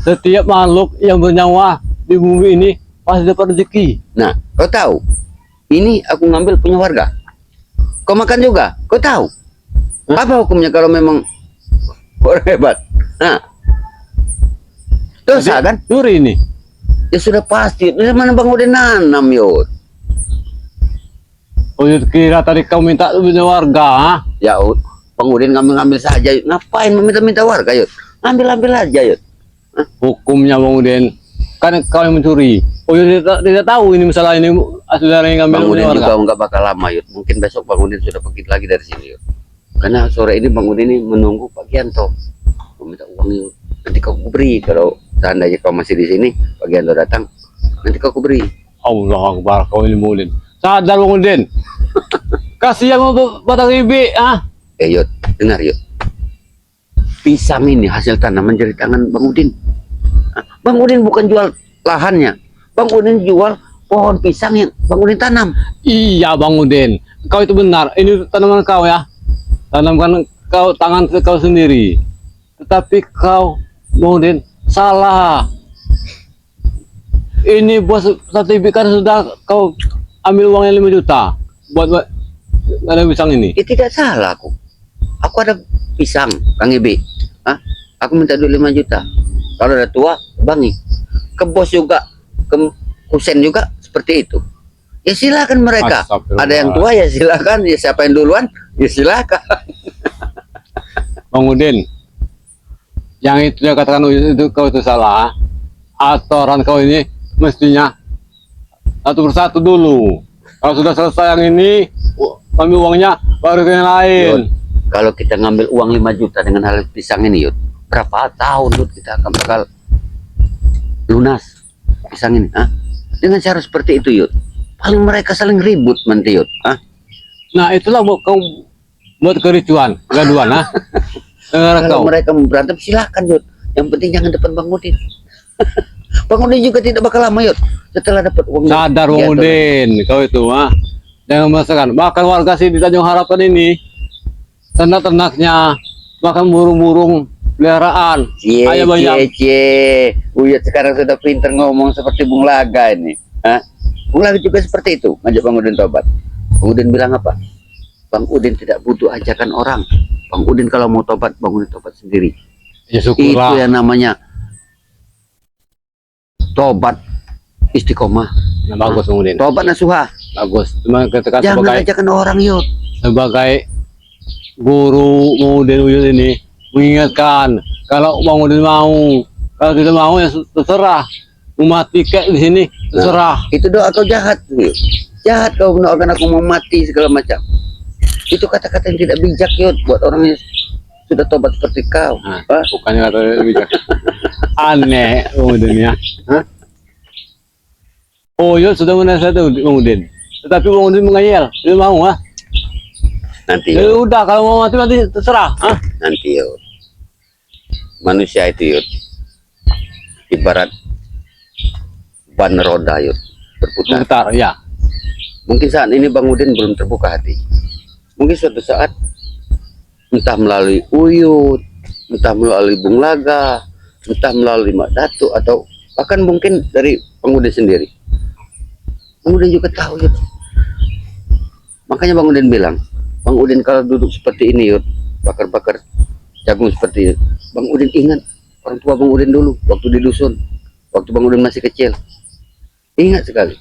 Setiap makhluk yang bernyawa di bumi ini pasti dapat rezeki. Nah, kau tahu, ini aku ngambil punya warga. Kau makan juga, kau tahu. Apa hukumnya kalau memang orang hebat? Nah, dosa kan? Curi ini. Ya sudah pasti. Dari mana Bang Udin nanam Yud? Uyut kira tadi kau minta punya warga. Ha? Ya Bang Udin ngambil saja Yud. Ngapain meminta-minta warga Yud? Ambil aja Yud. Hukumnya Bang Udin. Kan kau yang mencuri. Uyut tidak tahu ini masalah ini saudara yang ngambil Bang punya Udin warga. juga nggak bakal lama Yud. Mungkin besok Bang Udin sudah pergi lagi dari sini Yud. Karena sore ini Bang Udin ini menunggu Pak Gianto. Meminta uang Yud. Nanti kau beri kalau seandainya kau masih di sini, Pak Gianto datang, nanti kau beri. Allah Akbar, kau ini Bang Udin. Sadar Bang Udin. Kasihan mau batang ibi, ah. Yud, dengar Yud. Pisang ini hasil tanaman dari tangan Bang Udin. Bang Udin bukan jual lahannya. Bang Udin jual pohon pisang yang Bang Udin tanam. Iya Bang Udin, kau itu benar. Ini tanaman kau ya. Tanamkan kau tangan kau sendiri. Tetapi kau Bang Udin salah. Ini bos sertifikat sudah kau ambil uangnya 5 juta buat ada pisang ini. Ya tidak salah aku. Aku ada pisang, Kang Ibi. Hah? Aku minta duit 5 juta. Kalau ada tua, bangi. Ke bos juga, ke kusen juga seperti itu. Ya silakan mereka. Astagfirullah. Ada yang tua ya silakan. Ya siapa yang duluan, ya silakan. Bang Udin, yang itu yang katakan itu kau itu salah. Aturan kau ini mestinya satu persatu dulu. Kalau sudah selesai yang ini, ambil uangnya baru ke yang lain. Yud, kalau kita ngambil uang 5 juta dengan hal pisang ini Yud, berapa tahun Yud kita akan bakal lunas pisang ini? Hah? Dengan cara seperti itu Yud, paling mereka saling ribut nanti Yud. Hah? Nah itulah kau buat kericuan, gaduhan, ah. Dengar Kalau kau. mereka mau berantem silakan Yud, yang penting jangan depan Bang Udin. Bang Udin juga tidak bakal lama Yud setelah dapat uang. Sadar Bang Udin, kau itu, ah. Jangan merasakan. Bahkan warga sih di Tanjung Harapan ini, ternak-ternaknya, bahkan burung-burung peliharaan. Ayah banyak. Uyut sekarang sudah pinter ngomong seperti Bung Laga ini. Hah? Bung Laga juga seperti itu, ngajak Bang Udin tobat. Bang Udin bilang apa? Bang Udin tidak butuh ajakan orang. Bang Udin kalau mau tobat, Bang Udin tobat sendiri. Ya Itu syukurlah. yang namanya tobat istiqomah. Nah, bagus Bang Udin. Tobat nasuha. Bagus. Cuma ketika Jangan sebagai ajakan orang yuk. guru Bang Udin Uyut ini mengingatkan kalau Bang Udin mau, kalau tidak mau ya terserah. Mau mati kayak di sini terserah. Itu doa kau jahat. Yud. Jahat kau mendoakan aku mau mati segala macam. Itu kata-kata yang tidak bijak yuk buat orang yang sudah tobat seperti kau. Nah, Hah? bukannya kata bijak. Aneh Bang Udin ya. Hah? Oh, Uyut sudah menasihat Bang Udin. Tetapi Bang Udin mengayal, tidak mau ah. Nanti Ya yuk. udah kalau mau mati mati terserah. Ah. Nanti yuk. Manusia itu yuk. Ibarat ban roda yuk. Berputar. Bentar, ya. Mungkin saat ini Bang Udin belum terbuka hati. Mungkin suatu saat entah melalui Uyut, entah melalui Bung Laga, entah melalui Mak Datu, atau bahkan mungkin dari Bang Udin sendiri. Bang Udin juga tahu Yud. Makanya Bang Udin bilang, Bang Udin kalau duduk seperti ini Yud, bakar-bakar jagung seperti ini, Bang Udin ingat orang tua Bang Udin dulu waktu di dusun, waktu Bang Udin masih kecil. Ingat sekali.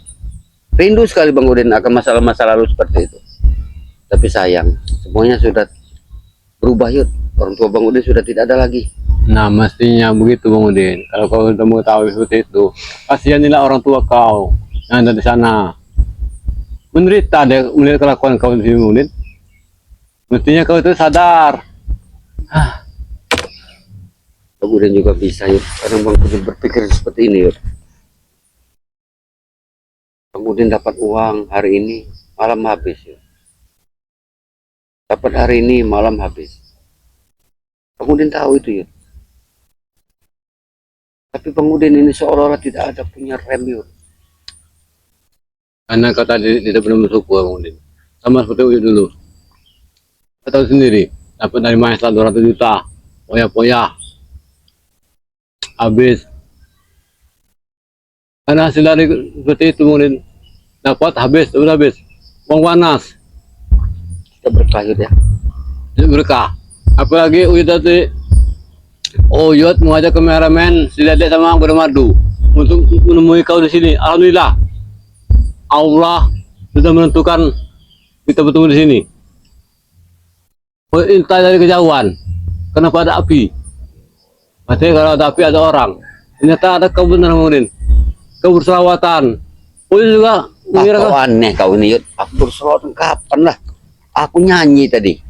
Rindu sekali Bang Udin akan masalah-masa lalu seperti itu. Tapi sayang, semuanya sudah berubah Yud. Orang tua Bang Udin sudah tidak ada lagi. Nah, mestinya begitu Bang Udin. Kalau kau sudah mengetahui seperti itu, kasihanilah orang tua kau yang ada di sana. Menderita dia melihat kelakuan kau di sini Bang Udin. Mestinya kau itu sadar. Bang Udin juga bisa Yud. Kadang Bang Udin berpikir seperti ini Yud. Bang Udin dapat uang hari ini, malam habis Yud. Dapat hari ini, malam habis. Bang Udin tahu itu Yud. Tapi Bang Udin ini seolah-olah tidak ada punya rem Yud. Karena kau tadi tidak pernah bersyukur Bang Udin. Sama seperti Uyut dulu. Kau tahu sendiri, dapat dari Maestra 200 juta. Poya-poya. Habis. Karena hasil dari seperti itu Bang Udin. Dapat habis. Uang panas. Kita berkah Yud ya. Jadi berkah. Apalagi Uyut tadi Uyut mengajak kameramen si Dedek sama Guru Madu untuk menemui kau di sini. Alhamdulillah, Allah sudah menentukan kita bertemu di sini. Entah dari kejauhan, kenapa ada api? Maksudnya kalau ada api ada orang. Ternyata ada kau benar Bang Kau berselawatan. Uyut juga mengira Kau aneh kau ini Yud. Aku bersolawat kapan lah? Aku nyanyi tadi.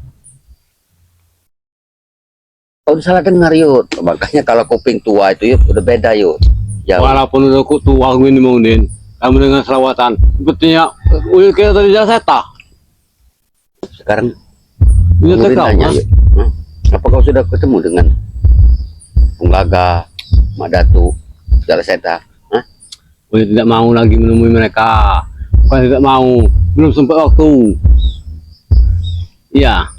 Kau salah dengar Yud. Makanya kalau kuping tua itu Yud udah beda Yud. Jauh. walaupun udah tua gini Bang Udin, kamu dengan selawatan. Sepertinya Uyut kita tadi jalan seta. Sekarang Ini Bang Udin kau. tanya Yud. Apa kau sudah ketemu dengan Bung Laga, Mak Datu, Jala Seta? Hah? Uyut tidak mau lagi menemui mereka. Bukan tidak mau, belum sempat waktu. Iya,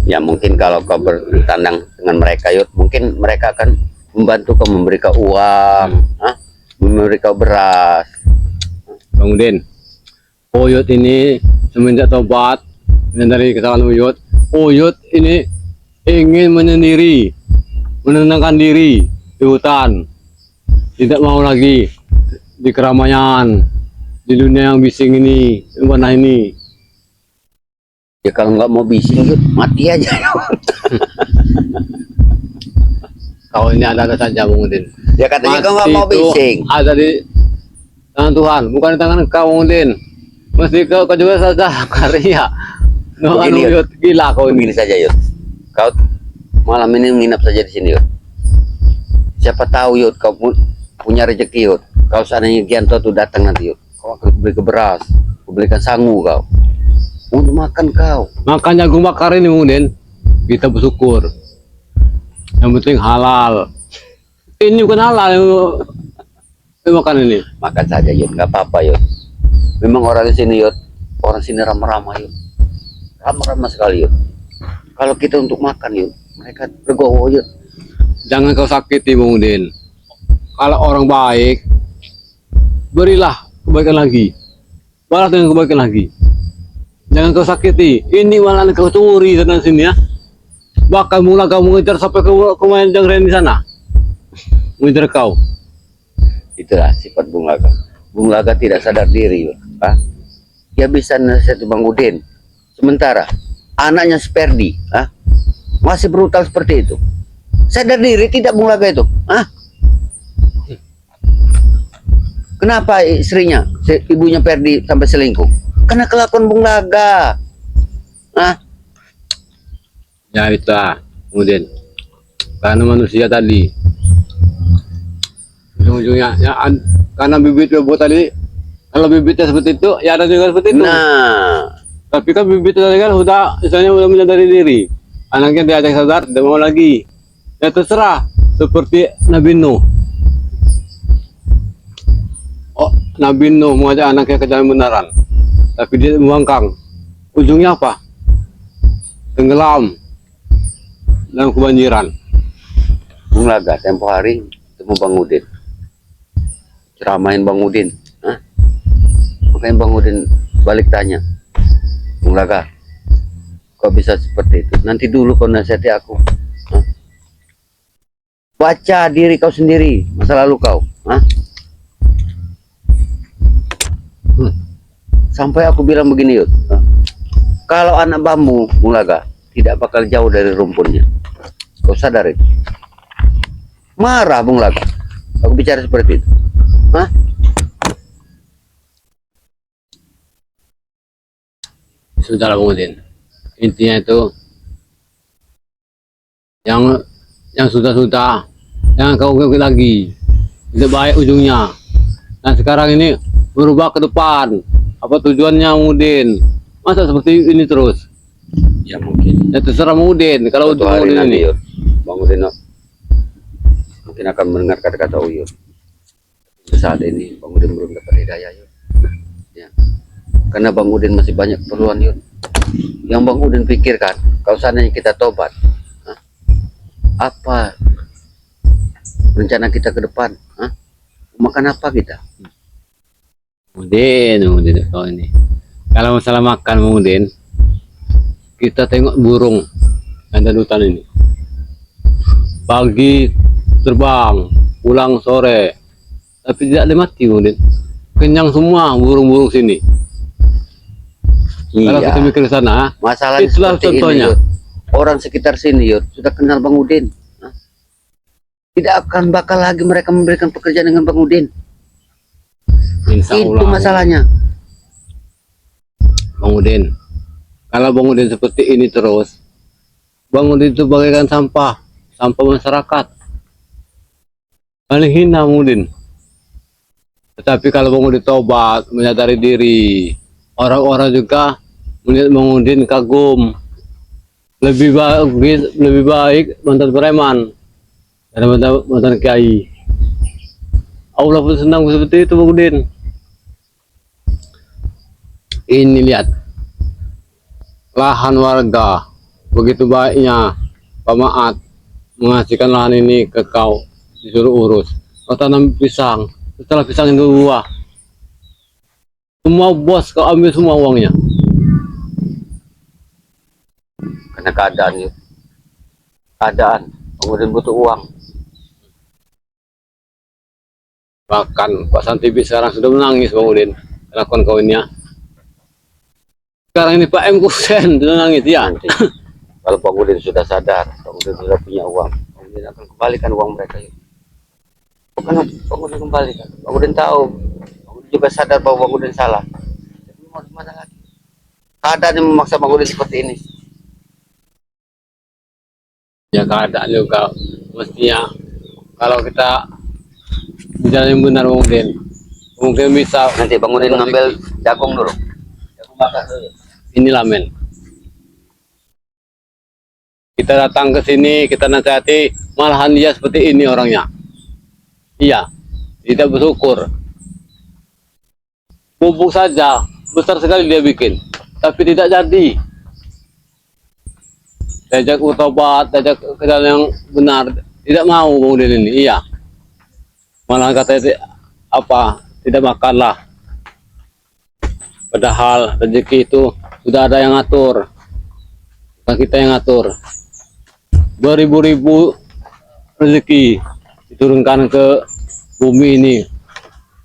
Ya mungkin kalau kau bertandang dengan mereka Yud, mungkin mereka akan membantu kau, memberi kau uang, memberi kau beras. Bang Udin. Uyut ini semenjak tobat dan dari kesalahan Uyut ini ingin menyendiri, menenangkan diri di hutan. Tidak mau lagi di keramaian, di dunia yang bising ini, yang panah ini. Ya kalau nggak mau bising Yud, mati aja. Kau ini ada saja Bang Udin. Ya katanya kau nggak Mati mau itu bising. ada di tangan Tuhan, bukan di tangan kau Bang Udin. Mesti kau juga saja karya. No, Begini, Uyut gila kau ini. Begini saja Yud, kau malam ini menginap saja di sini Yud. Siapa tahu Yud, kau punya rezeki Yud. Kau seandainya Gianto tuh datang nanti Yud, kau akan beli ke beras, kau belikan sangu kau untuk makan kau. Makan jagung bakar ini Bang Udin, kita bersyukur. Yang penting halal. Ini bukan halal yang makan ini. Makan saja Yud, nggak apa-apa Yud. Memang orang di sini Yud, orang sini ramah-ramah Yud, ramah-ramah sekali Yud. Kalau kita untuk makan Yud, mereka legowo Yud. Jangan kau sakiti Bang Udin. Kalau orang baik, berilah kebaikan lagi. Balas dengan kebaikan lagi. Jangan kau sakiti. Ini malah kau curi sana sini ya. Bahkan mula kau mengejar sampai ke main jangren di sana. Mengejar kau. Itulah sifat Bung Laga. Bung Laga tidak sadar diri. Ah. Dia bisa nasihati Bang Udin. Sementara anaknya Sperdi masih brutal seperti itu. Sadar diri tidak Bung Laga itu? Kenapa istrinya, ibunya Perdi sampai selingkuh? Karena kelakuan Bung Laga. Ya itulah kemudian karena manusia tadi ujung-ujungnya ya, karena bibit buat tadi, kalau bibitnya seperti itu ya ada juga seperti itu. Nah, Tapi kan bibit tadi kan udah misalnya udah menyadari diri, anaknya diajak sadar tidak mau lagi, ya terserah. Seperti Nabi Nuh. Oh, Nabi Nuh mengajak anaknya ke jalan benaran, tapi dia membangkang. Ujungnya apa? Tenggelam dalam kebanjiran. Bung Laga tempo hari ketemu Bang Udin, ceramahin Bang Udin. Makanya Bang Udin balik tanya, Bung Laga, kok bisa seperti itu? Nanti dulu kau nasihati aku. Baca diri kau sendiri, masa lalu kau. Sampai aku bilang begini, Yud. Kalau anak bambu, Bung Laga, tidak bakal jauh dari rumpunnya. Kau sadar itu? Marah Bung Laga. Aku bicara seperti itu. Sudahlah Bang Udin. Intinya itu yang sudah-sudah jangan kau ungkit lagi. Itu baik ujungnya. Nah sekarang ini berubah ke depan. Apa tujuannya Bang Udin? Masa seperti ini terus? Ya mungkin. Ya terserah Bang Udin. Kalau Suatu untuk Bang hari Udin nanti, ini. Yud, Bang Udin mungkin akan mendengar kata-kata Uyut. Saat ini Bang Udin belum dapat hidayah, Yud. Ya. Karena Bang Udin masih banyak keperluan, Yud. Yang Bang Udin pikirkan, kalau seandainya kita tobat, apa rencana kita ke depan? Makan apa kita? Bang Udin kau ini. Kalau masalah makan Bang Udin, kita tengok burung yang ada di hutan ini. Pagi terbang, pulang sore, tapi tidak ada mati Bang Udin. Kenyang semua burung-burung sini. Kalau kita mikir ke sana, Masalahnya itulah seperti contohnya. ini, Yud. Orang sekitar sini, Yud, sudah kenal Bang Udin. Tidak akan bakal lagi mereka memberikan pekerjaan dengan Bang Udin. Insya Itu Allah, masalahnya. Bang Udin. Kalau Bang Udin seperti ini terus, Bang Udin itu bagaikan sampah masyarakat. Paling hina Bang Udin. Tetapi kalau Bang Udin tobat, menyadari diri, orang-orang juga melihat Bang Udin kagum. Lebih baik mantan preman daripada mantan kiai. Allah pun senang seperti itu Bang Udin. Ini lihat lahan warga begitu baiknya Pak Maat mengasihkan lahan ini ke kau, disuruh urus. Kau tanam pisang, setelah pisang itu buah, semua bos kau ambil semua uangnya. Karena keadaan, Yud. Keadaan. Bang Udin butuh uang. Bahkan Pak Santibi sekarang sudah menangis Bang Udin kelakuan kau ini ya. Sekarang ini Pak M. Kusen sudah nangis ya. Nanti kalau Bang Udin sudah sadar, Bang Udin sudah punya uang, Bang Udin akan kembalikan uang mereka, Yud. Bukan Bang Udin kembalikan. Bang Udin tahu, Bang Udin juga sadar bahwa Bang Udin salah. Tapi mau gimana lagi? Keadaan yang memaksa Bang Udin seperti ini. Ya keadaan juga mestinya kalau kita jalan yang benar Bang Udin, mungkin bisa. Nanti Bang Udin ngambil jagung dulu. Jagung bakar dulu. Inilah men. Kita datang ke sini, kita nasihati, malahan dia seperti ini orangnya. Iya, tidak bersyukur. Pupuk saja, besar sekali dia bikin, tapi tidak jadi. Diajak bertobat, diajak ke jalan yang benar, tidak mau Bang Udin ini. Iya, malah katanya apa? Tidak makanlah. Padahal rezeki itu sudah ada yang ngatur, bukan kita yang ngatur. Beribu-ribu rezeki diturunkan ke bumi ini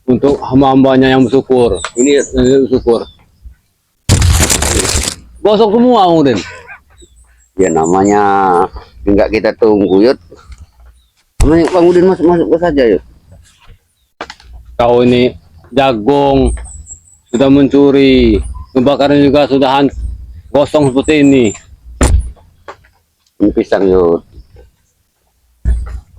untuk hamba-hambanya yang bersyukur. Ini bersyukur. Gosok semua kemudian. Ya namanya enggak kita tunggu Yud. Namanya Bang Udin masuk saja Yud. Kau ini jagung sudah mencuri, kebakaran juga sudah gosong seperti ini. Ini pisang Yud.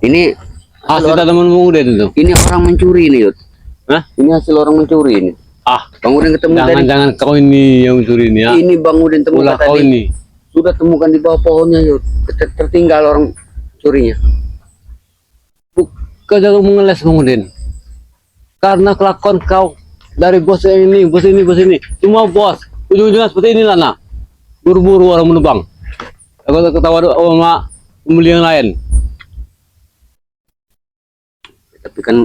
Ini Hasil teman Udin itu. ini orang mencuri ini Yud. Hah? Ini hasil orang mencuri ini. Ah, Bang Udin ketemu tadi. jangan-jangan kau ini yang mencuri ini ya. Ini Bang Udin temukan Ulah kau tadi. ini. Sudah temukan di bawah pohonnya Yud. Tertinggal orang curinya. Kau jangan mengeles Bang Udin. Karena kelakuan kau dari bos ini, bos ini, bos ini. Semua bos. Ujung-ujungnya seperti inilah nak. Buru-buru orang menebang. Aku ketawa sama pembeli yang lain. Tapi kan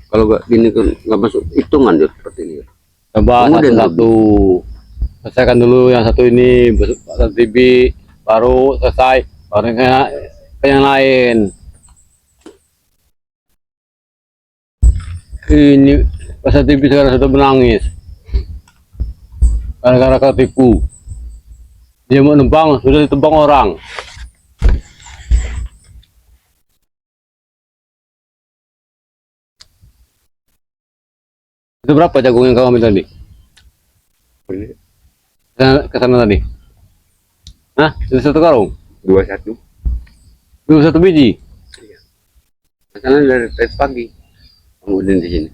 kalau gak gini kan nggak masuk hitungan Yud seperti ini Yud. Coba Bang Udin satu-satu. Selesaikan dulu yang satu ini, Pasar TV, baru selesai, baru ke yang lain. Ini Pasar TV sekarang sudah menangis gara-gara ketipu. Dia mau nembang, sudah ditembang orang. Itu berapa jagung yang kau ambil tadi? Ke sana tadi? Hah? Itu satu karung? 21. 21 biji? Karena dari tadi pagi Bang Udin di sini.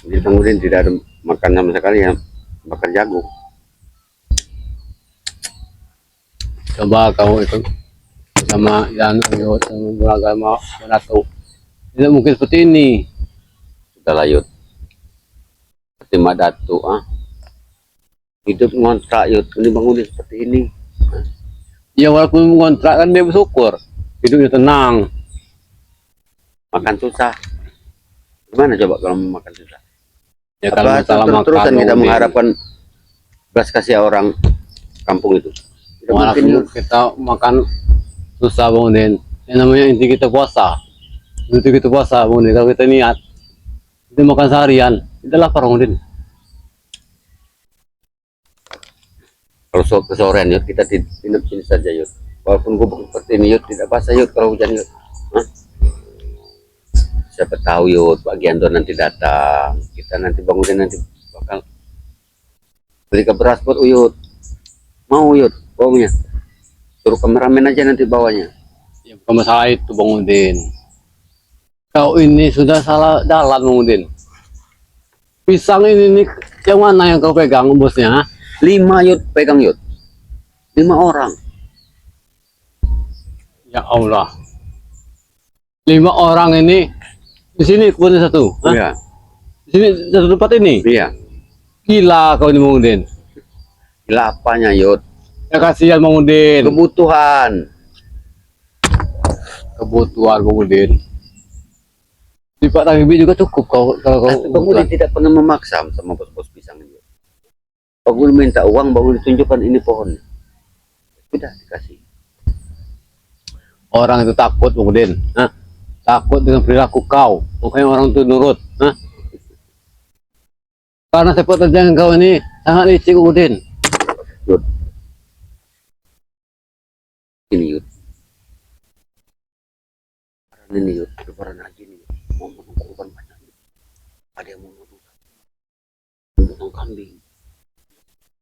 Jadi Bang Udin tidak ada makan sama sekali ya, bakar jagung. Coba kau itu sama yang beragama Ratu. Tidak mungkin seperti ini. Sudah layut. Seperti Mak Datu hidup ngontrak Yud. Ini Bang Udin seperti ini. Ya walaupun mengontrak kan dia bersyukur. Hidupnya tenang. Makan susah. Gimana coba kalau makan susah? Ya kalau Apa masalah makan terus-terusan kita Bang Udin. mengharapkan belas kasih orang kampung itu? Tidak mungkin Yud. Walaupun kita makan susah Bang Udin. Yang namanya inti kita puasa. Inti kita puasa Bang Udin. Kalau kita niat kita makan seharian, kita lapar Bang Udin. Kalau kesorean Yud, kita tinap sini saja Yud. Walaupun gubuk seperti ini Yud, tidak basah Yud kalau hujan Yud. Siapa tahu Yud, Pak Gianto nanti datang. Kita nanti bangunin nanti bakal beli ke beras buat Uyut. Mau Yud, baunya. Suruh kameramen aja nanti bawanya. Ya bukan masalah itu Bang Udin. Kau ini sudah salah jalan Bang Udin. Pisang ini nih, yang mana yang kau pegang bosnya? 5 Yud, pegang Yud. 5 orang. Ya Allah. 5 orang ini di sini kebunnya satu. Hah? Iya, Di sini satu tempat ini. iya. Gila kau ini Bang Udin. Gila apanya Yud? Ya kasihan Bang Udin. Kebutuhan. Kebutuhan Bang Udin. Di Pak Tagibi juga cukup kalau kau Bang Udin tidak pernah memaksa sama bos-bos pisang ini. Bang Udin minta uang, Bang Udin tunjukkan ini pohonnya. Sudah dikasih. orang itu takut Bang Udin. Hah? Takut dengan perilaku kau. Makanya orang itu nurut. Hah? Karena sepak terjang kau ini sangat licik Bang Udin. Yud. Ini Yud. Lebaran ini Yud. Lebaran haji ini. Mau kurban banyak. Ada yang mau potong kambing.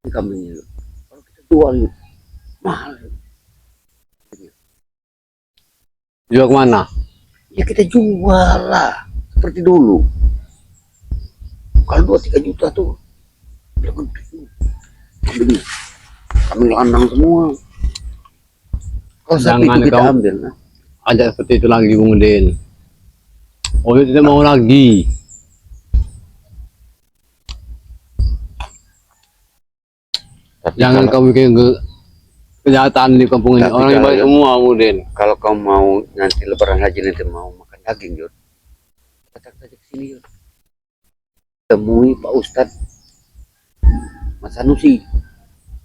Ini kambingnya Yud. Kalau kita jual Yud, mahal Yud. Jual kemana? Ya kita jual lah. Seperti dulu. Kalau 2-3 juta tuh. Udah gede. Kambing. Kambing landang semua. Kalau sapi Jangan itu kita kau ambil. Nah. ajak seperti itu lagi Bang Udin. Oh tidak mau lagi. Tapi Jangan kalau, kau bikin kejahatan di kampung ini. Tapi Orang yang kalau- baik semua Bang Udin. kalau kau mau nanti lebaran haji nanti mau makan daging Yud, datang saja ke sini Yud. Temui Pak Ustadz Mas Sanusi.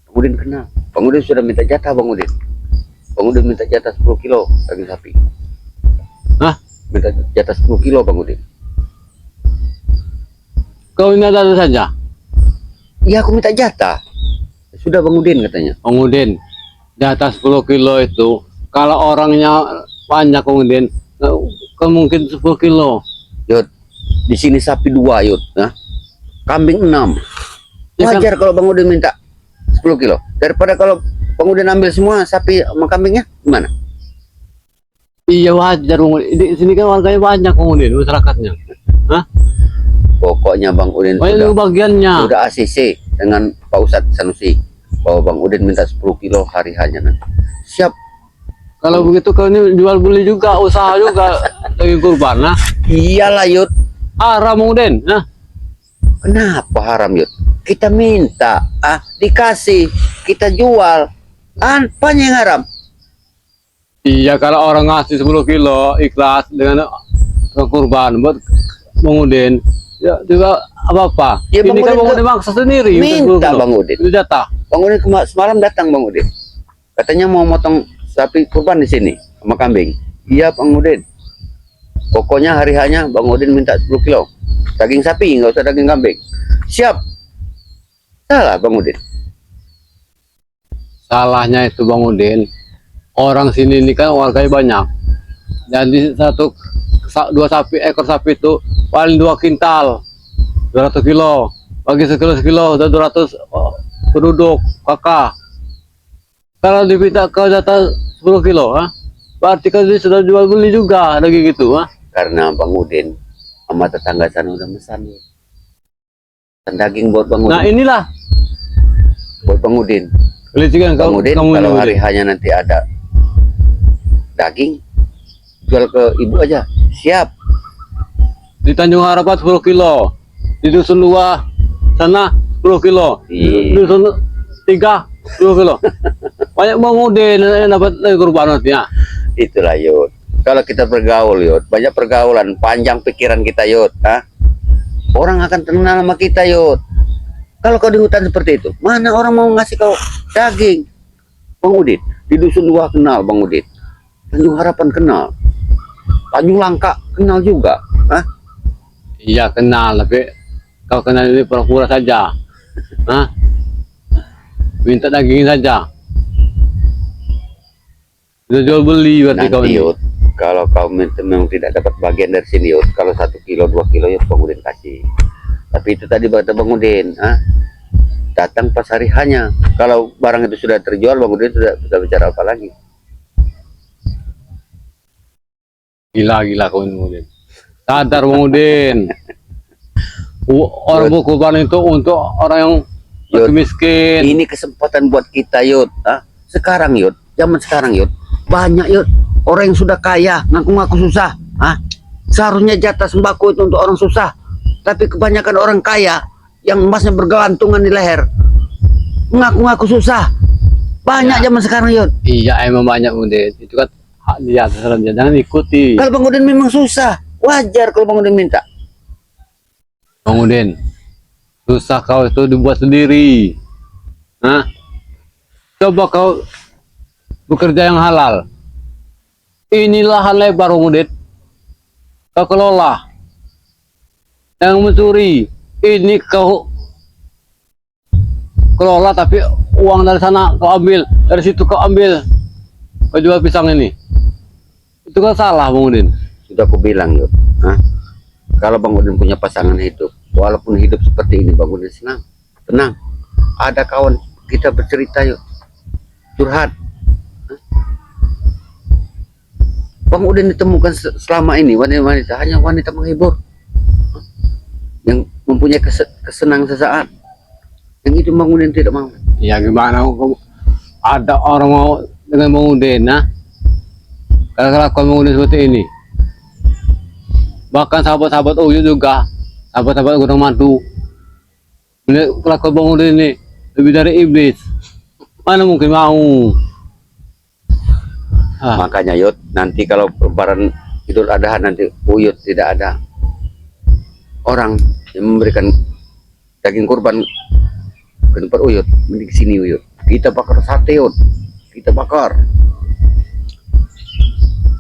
Bang Udin kenal. Bang Udin sudah minta jatah Bang Udin. Bang Udin minta jatah 10 kilo daging sapi. Hah? Minta jatah 10 kilo Bang Udin. Kau ini ada saja. Iya aku minta jatah. Sudah Bang Udin katanya. Bang Udin, di atas 10 kilo itu, kalau orangnya banyak Bang Udin, mungkin 10 kilo. Yud, di sini sapi 2 Yud. Nah, kambing 6. Ya kan? Wajar kalau Bang Udin minta 10 kilo. Daripada kalau Bang Udin ambil semua sapi sama kambingnya, gimana? Iya wajar Bang Udin. Di sini kan warganya banyak Bang Udin, masyarakatnya. Hah? Pokoknya Bang Udin Banyak bagiannya. sudah ACC dengan Pak Ustadz Sanusi bahwa Bang Udin minta 10 kilo hari hanya nanti. Siap. Kalau begitu kau ini jual beli juga, usaha juga daging kurban, nah. Iyalah Yud. Haram Bang Udin, nah. Kenapa haram Yud? Kita minta, dikasih, kita jual. Apanya yang haram? Iya kalau orang ngasih 10 kilo ikhlas dengan kurban buat Bang Udin, ya juga apa-apa. Ya, Bang ini kan Udin Bang Udin maksa sendiri. minta Bang Udin. Itu jatah. Bang Udin semalam datang Bang Udin. Katanya mau motong sapi kurban di sini sama kambing. Iya Bang Udin. Pokoknya hari hanya Bang Udin minta 10 kilo. Daging sapi, nggak usah daging kambing. Siap. Salah Bang Udin. Salahnya itu Bang Udin, orang sini ini kan warganya banyak. Jadi dua ekor sapi itu paling 2 kintal, 200 kilo. Bagi sekilo udah 200 penduduk kakak. Kalau diminta ke jatah 10 kilo, berarti kan dia sudah jual beli juga lagi gitu, Karena Bang Udin sama tetangga sana udah mesan. Dan daging buat Bang Udin. Nah inilah Buat Bang Udin. kelicikan Bang Udin, kamu kalau ini, hari Udin. hanya nanti ada daging, jual ke ibu aja. Siap. Di Tanjung Harapan 10 kilo, di Dusun 2 sana 10 kilo, Iya. Dusun 3 10 kilo. Banyak Bang Udin yang dapat dari kurban nantinya. Itulah Yud. Kalau kita bergaul Yud, banyak pergaulan, panjang pikiran kita Yud. Orang akan kenal sama kita Yud. Kalau kau di hutan seperti itu, mana orang mau ngasih kau daging? Bang Udin, di Dusun 2 kenal Bang Udin. Tanjung Harapan kenal. Tanjung Langka kenal juga. Iya kenal, tapi kau kenal ini pura-pura saja. Minta daging saja. Sudah jual beli berarti kau Nanti ini. Yud, kalau kau memang tidak dapat bagian dari sini Yud, kalau 1 kilo 2 kilo Yud Bang Udin kasih. Tapi itu tadi kata Bang Udin, datang pas hari hanya. Kalau barang itu sudah terjual, Bang Udin sudah bicara apa lagi? Gila kau ini Bang Udin. Sadar Bang Udin. Orang berkurban itu untuk orang yang Yud, miskin. ini kesempatan buat kita Yud. Sekarang Yud, zaman sekarang Yud, banyak Yud orang yang sudah kaya ngaku-ngaku susah. Seharusnya jatah sembako itu untuk orang susah, tapi kebanyakan orang kaya yang emasnya bergelantungan di leher ngaku-ngaku susah. Banyak zaman sekarang Yud. Iya emang banyak Bang Udin. Itu kan hak dia, terserah dia. Jangan ikuti. Kalau Bang Udin memang susah, wajar kalau Bang Udin minta. Bang Udin, susah kau itu dibuat sendiri. Coba kau bekerja yang halal. Inilah hal lebar Bang Udin. Kau kelola. Yang mencuri, ini kau kelola tapi uang dari sana kau ambil, dari situ kau ambil. Kau jual pisang ini. Itu kan salah Bang Udin. Sudah aku bilang Yud, kalau Bang Udin punya pasangan hidup, walaupun hidup seperti ini Bang Udin senang, tenang. Ada kawan kita bercerita Yud, curhat. Bang Udin ditemukan selama ini wanita hanya wanita menghibur, yang mempunyai kesenangan sesaat. Yang itu Bang Udin tidak mau. Ya gimana ada orang mau dengan Bang Udin, kalau kelakuan Bang Udin seperti ini. Bahkan sahabat-sahabat Uyut juga, sahabat-sahabat Gunung Madu, melihat kelakuan Bang Udin ini lebih dari iblis. Mana mungkin mau? Makanya Yud, nanti kalau lebaran Idul Adha nanti Uyut tidak ada orang yang memberikan daging kurban ke ke tempat Uyut, mending sini Uyut. Kita bakar sate Uyut. Kita bakar.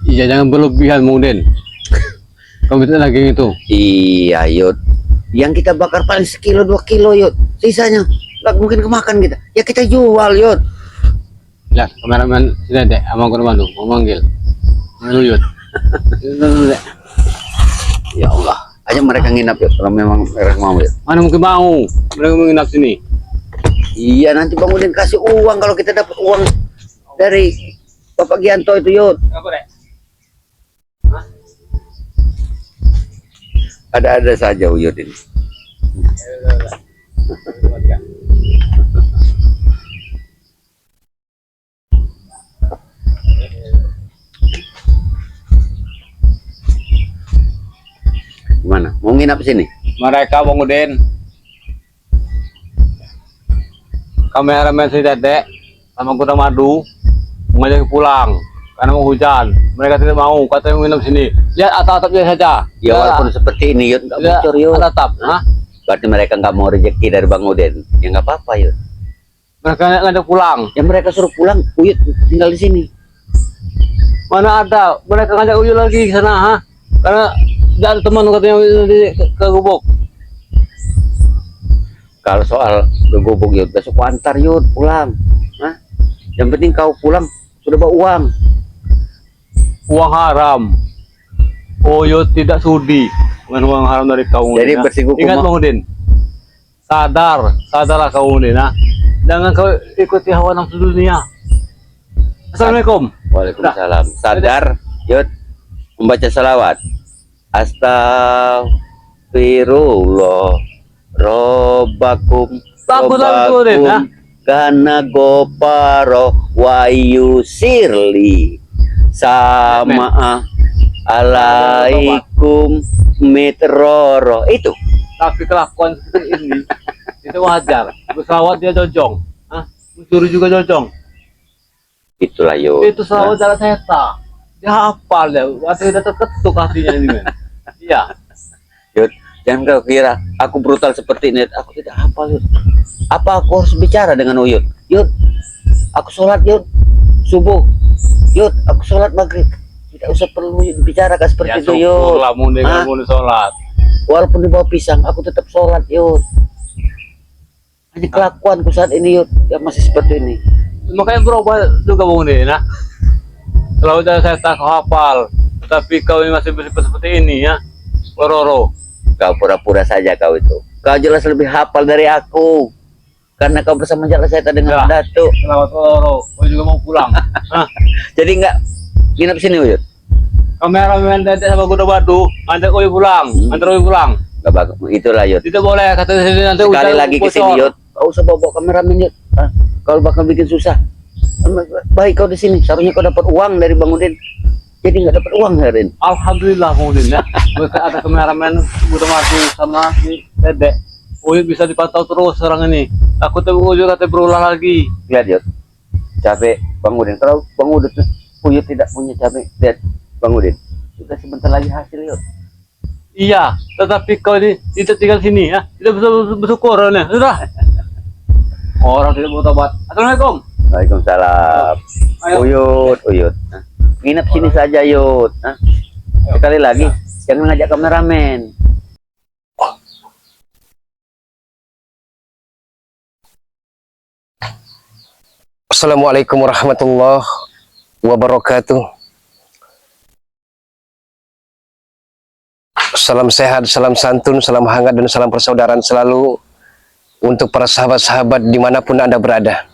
Iya, jangan berlebihan Mungden. Kamu bisa lagi itu. Iya Yud. Yang kita bakar paling 1-2 kilo Yud. Sisanya nggak mungkin kemakan kita. Ya kita jual Yud. Lihat, kameramen sini dek, abang ke Bandung, mau manggil. Uyut. Ya Allah. Aja mereka nginap Yud. Kalau memang mereka mau Yud. Mana mungkin mau? Mereka menginap sini. Iya nanti Bang Udin kasih uang kalau kita dapat uang dari Bapak Gianto itu Yud. Apa dek? Ada-ada saja Uyut ini. Gimana? Mau nginap sini? Mereka Bang Udin. Kameramen si Dedek sama kuda madu mengajak pulang karena mau hujan. Mereka tidak mau, katanya mau nginap sini. Lihat atap-atapnya saja. Ya walaupun seperti ini Yud, nggak Lihat bocor Yud. atap. Hah? Berarti mereka nggak mau rezeki dari Bang Udin. Ya nggak apa-apa Yud. Mereka ngajak pulang. Ya mereka suruh pulang, Uyut tinggal di sini. Mana ada? Mereka ngajak Uyut lagi ke sana, ha? Karena tidak ada teman katanya ke gubuk. Kalau soal gegubuk Yud, besok ku antar Yud pulang. Hah? Yang penting kau pulang sudah bawa uang. Uang haram. Uyut tidak sudi dengan uang haram dari kaum. Jadi Udin, ha? bersikukuh Ingat Bang Udin. Sadarlah kaum Udin, ha? Jangan kau ikuti hawa nafsu dunia. Assalamualaikum. Waalaikumsalam. Sadar Yud membaca salawat. Astagfirullah Robbakum Bagus lah, Bang Udin, ha? Kana goparo wa yusirli sama alaikum mitroro. Itu Tapi kelakuan seperti ini itu wajar. Berselawat dia jojong, ah, mencuri juga jojong. itulah Yud. Itu selawat jalan seta. Dia hafal ya, waktu udah terketuk hatinya ini kan. Iya. Yud, jangan kau kira aku brutal seperti ini. Aku tidak hafal Yud. Apa aku harus bicara dengan Uyut? Yud, aku sholat Yud subuh. Yud, aku sholat maghrib. Tidak usah perlu bicarakan seperti Ya itu Yud. syukurlah mau dengan mau sholat. Walaupun di bawah pisang, aku tetap sholat Yud. Hanya kelakuanku saat ini Yud, yang masih seperti ini. Makanya berubah juga Bang Udin, nah. Kalau udah saya tak hafal, tapi kau ini masih bersifat seperti ini ya, Roro. Kau pura-pura saja kau itu. Kau jelas lebih hafal dari aku. Karena kau bersama jalan setan dengan Ya. Datuk. Selamat Roro, kau juga mau pulang. Hah? Jadi enggak nginep sini Uyut. Kameramen Dedek sama kuda batu, antar kau pulang, antar kau pulang. Enggak bagus. Itulah Yud. Tidak boleh kata sini nanti Sekali hujan lagi ke bocor. sini Yud. Kau usah bawa kameramen Yud. Kau bakal bikin susah. Baik kau di sini. Seharusnya kau dapat uang dari Bang Udin. Jadi nggak dapat uang hari ini. Alhamdulillah Bang Udin ya. Berkat ada kameramen kuda batu sama si Dedek. Uyut bisa dipantau terus sekarang ini. Aku tuh Uyut kata berulang lagi. Lihat Yud. Capek Bang Udin. Kalau Bang Udin Uyut tidak punya capek. Lihat Bang Udin. Sudah sebentar lagi hasil Yud. Iya, tetapi kau ini tidak tinggal sini ya. Tidak bisa bersyukur ya. Sudah. Orang tidak mau tobat. Assalamualaikum. Waalaikumsalam. Ayo. Uyut. Nginep sini saja Yud. Sekali lagi jangan ngajak kameramen. Assalamualaikum warahmatullahi wabarakatuh. Salam sehat, salam santun, salam hangat, dan salam persaudaraan selalu untuk para sahabat-sahabat dimanapun Anda berada.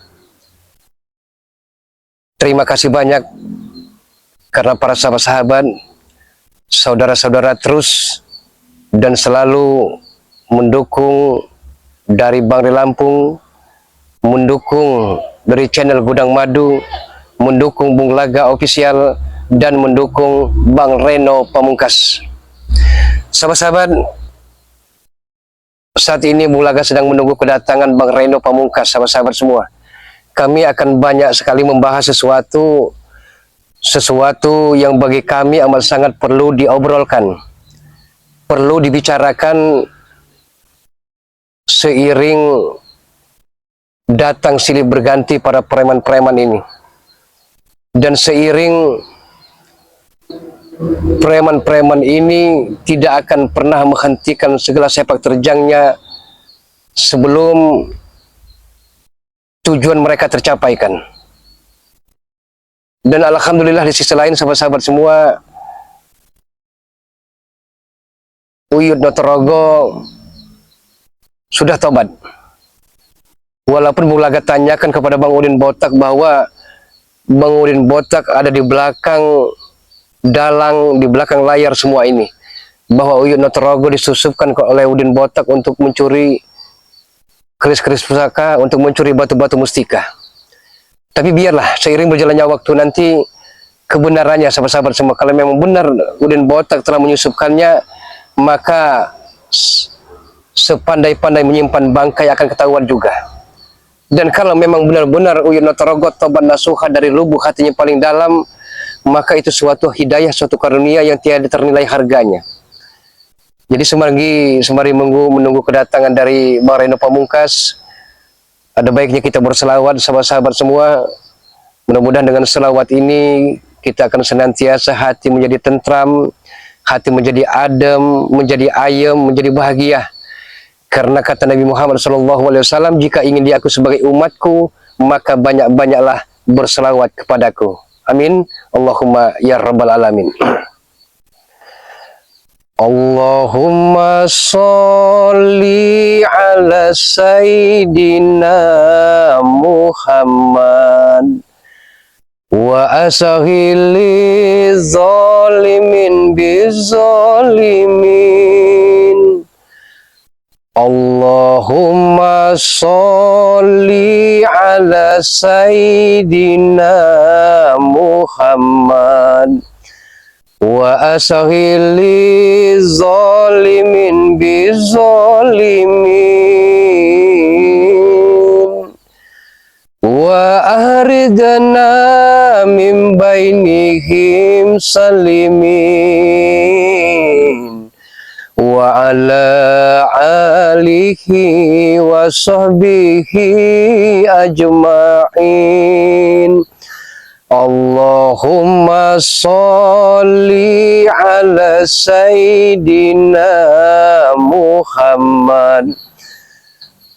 Terima kasih banyak karena para sahabat-sahabat, saudara-saudara terus dan selalu mendukung dari Bang Ri Lampung, mendukung dari channel Gudang Madu, mendukung Bung Laga Official, dan mendukung Bang Reno Pamungkas. Sahabat-sahabat, saat ini Bung Laga sedang menunggu kedatangan Bang Reno Pamungkas. Sahabat-sahabat semua, kami akan banyak sekali membahas sesuatu yang bagi kami amat sangat perlu diobrolkan, perlu dibicarakan seiring datang silih berganti para preman-preman ini. Dan seiring preman-preman ini tidak akan pernah menghentikan segala sepak terjangnya sebelum tujuan mereka tercapaikan. Dan alhamdulillah di sisi lain sahabat-sahabat semua, Uyut Notorogo sudah tobat. Walaupun Bulaga tanyakan kepada Bang Udin Botak bahwa Bang Udin Botak ada di belakang dalang, di belakang layar semua ini, bahwa Uyut Notorogo disusupkan oleh Udin Botak untuk mencuri keris-keris pusaka, untuk mencuri batu-batu mustika. Tapi biarlah seiring berjalannya waktu nanti kebenarannya sahabat-sahabat semua. Kalau memang benar Udin Botak telah menyusupkannya, maka sepandai-pandai menyimpan bangkai akan ketahuan juga. Dan kalau memang benar-benar Uyut Notorogo tobat nasuha dari lubuk hatinya paling dalam, maka itu suatu hidayah, suatu karunia yang tiada ternilai harganya. Jadi sembari menunggu kedatangan dari Bang Reno Pamungkas, ada baiknya kita berselawat sahabat-sahabat semua. Mudah-mudahan dengan selawat ini kita akan senantiasa hati menjadi tentram, hati menjadi adem, menjadi ayem, menjadi bahagia. Karena kata Nabi Muhammad SAW, jika ingin diaku sebagai umatku, maka banyak-banyaklah berselawat kepadaku. Amin. Allahumma ya rabbal alamin. Allahumma sholli ala sayyidina Muhammad wa asahili zalimin bizalimin. Allahumma sholli ala sayyidina Muhammad wa asahili zalimin bizalimin wa ahridana min bainihim salimin wa ala alihi wa sahbihi ajma'in. Allahumma sholli ala sayyidina Muhammad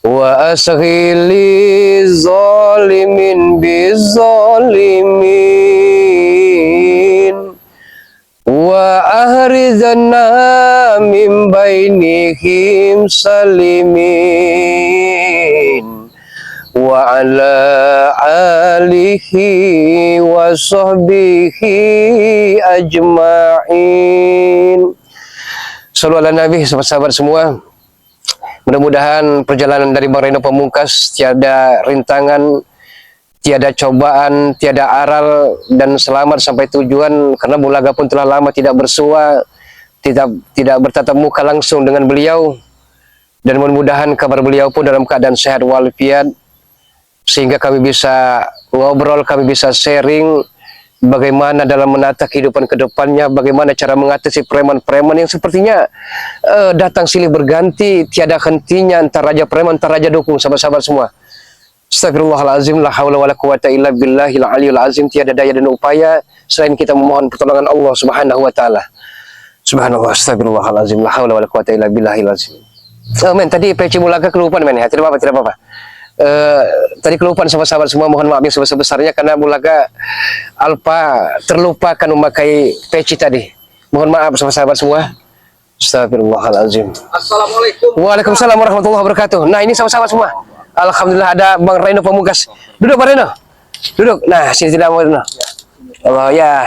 wa asghili zalimin bizalimin wa ahrizana min bainihim salimin wa ala alihi wa sahbihi ajma'in. Sallu ala Nabi, sahabat-sahabat semua. Mudah-mudahan perjalanan dari Bang Reno Pamungkas tiada rintangan, tiada cobaan, tiada aral, dan selamat sampai tujuan. Karena Bulaga pun telah lama tidak bersua, tidak bertatap muka langsung dengan beliau. Dan mudah-mudahan kabar beliau pun dalam keadaan sehat walafiat, sehingga kami bisa ngobrol, kami bisa sharing bagaimana dalam menata kehidupan ke depannya, bagaimana cara mengatasi preman-preman yang sepertinya datang silih berganti, tiada hentinya, antara raja preman, antara raja dukung, sahabat-sahabat semua. Astagfirullahalazim, la haula wala quwata illa billahil aliyul azim. Tiada daya dan upaya selain kita memohon pertolongan Allah Subhanahu wa taala. Subhanallah, astagfirullahalazim, la haula wala quwata illa billahil azim. Men, tadi PC Bulaga kelupaan men ya, tidak apa-apa. Tadi kelupaan sahabat-sahabat semua, mohon maaf yang sebesar-besarnya karena Bulaga Alpa terlupakan memakai peci tadi. Mohon maaf sahabat-sahabat semua. Astagfirullahalazim. Assalamualaikum. Waalaikumsalam warahmatullahi wabarakatuh. Nah, ini sahabat-sahabat semua. Alhamdulillah ada Bang Reno Pamungkas. Duduk Bang Reno. Duduk. Nah, sini tidak mau Reno. Allah ya.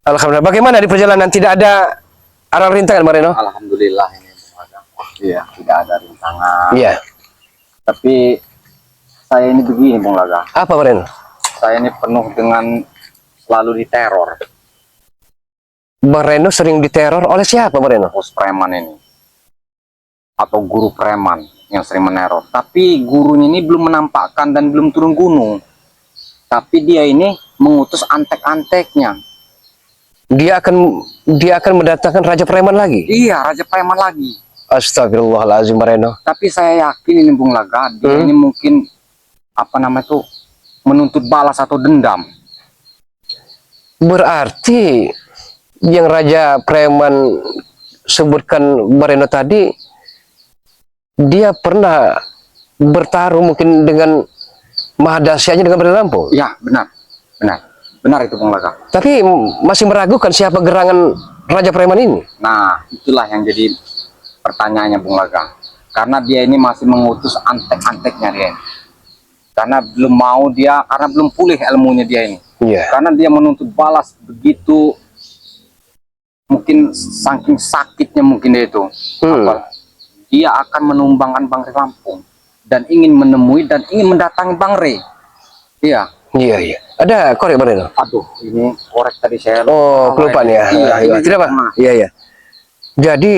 Alhamdulillah. Bagaimana di perjalanan, tidak ada aral rintangan Bang Reno? Alhamdulillah ini. Iya, tidak ada rintangan. Iya. Tapi saya ini begini, Bung Laga. Apa Bang Reno? Saya ini penuh dengan selalu diteror. Bang Reno sering diteror oleh siapa Bang Reno? Bos preman ini. Atau guru preman yang sering meneror. Tapi gurunya ini belum menampakkan dan belum turun gunung. Tapi dia ini mengutus antek-anteknya. Dia akan mendatangkan raja preman lagi. Iya, raja preman lagi. Astagfirullahaladzim Bareno. Tapi saya yakin ini Bung Laga, dia ini mungkin apa namanya tuh menuntut balas atau dendam. Berarti yang Raja Preman sebutkan Bareno tadi, dia pernah bertarung mungkin dengan mahadasyanya dengan Bareno Lampung. Ya, benar itu Bung Laga. Tapi masih meragukan siapa gerangan Raja Preman ini. Nah, itulah yang jadi pertanyaannya Bung Laga. Karena dia ini masih mengutus antek-anteknya dia. Karena belum mau dia, karena belum pulih ilmunya dia ini. Iya. Karena dia menuntut balas begitu, mungkin saking sakitnya mungkin dia itu. Apa, dia akan menumbangkan Bang Rey Lampung dan ingin menemui dan ingin mendatangi Bang Rey. Iya. Iya, iya. Ada korek Bareno? Aduh, ini korek tadi saya. Oh, kelupaan ya. Iya, ini Tidak Pak? Iya, iya. Jadi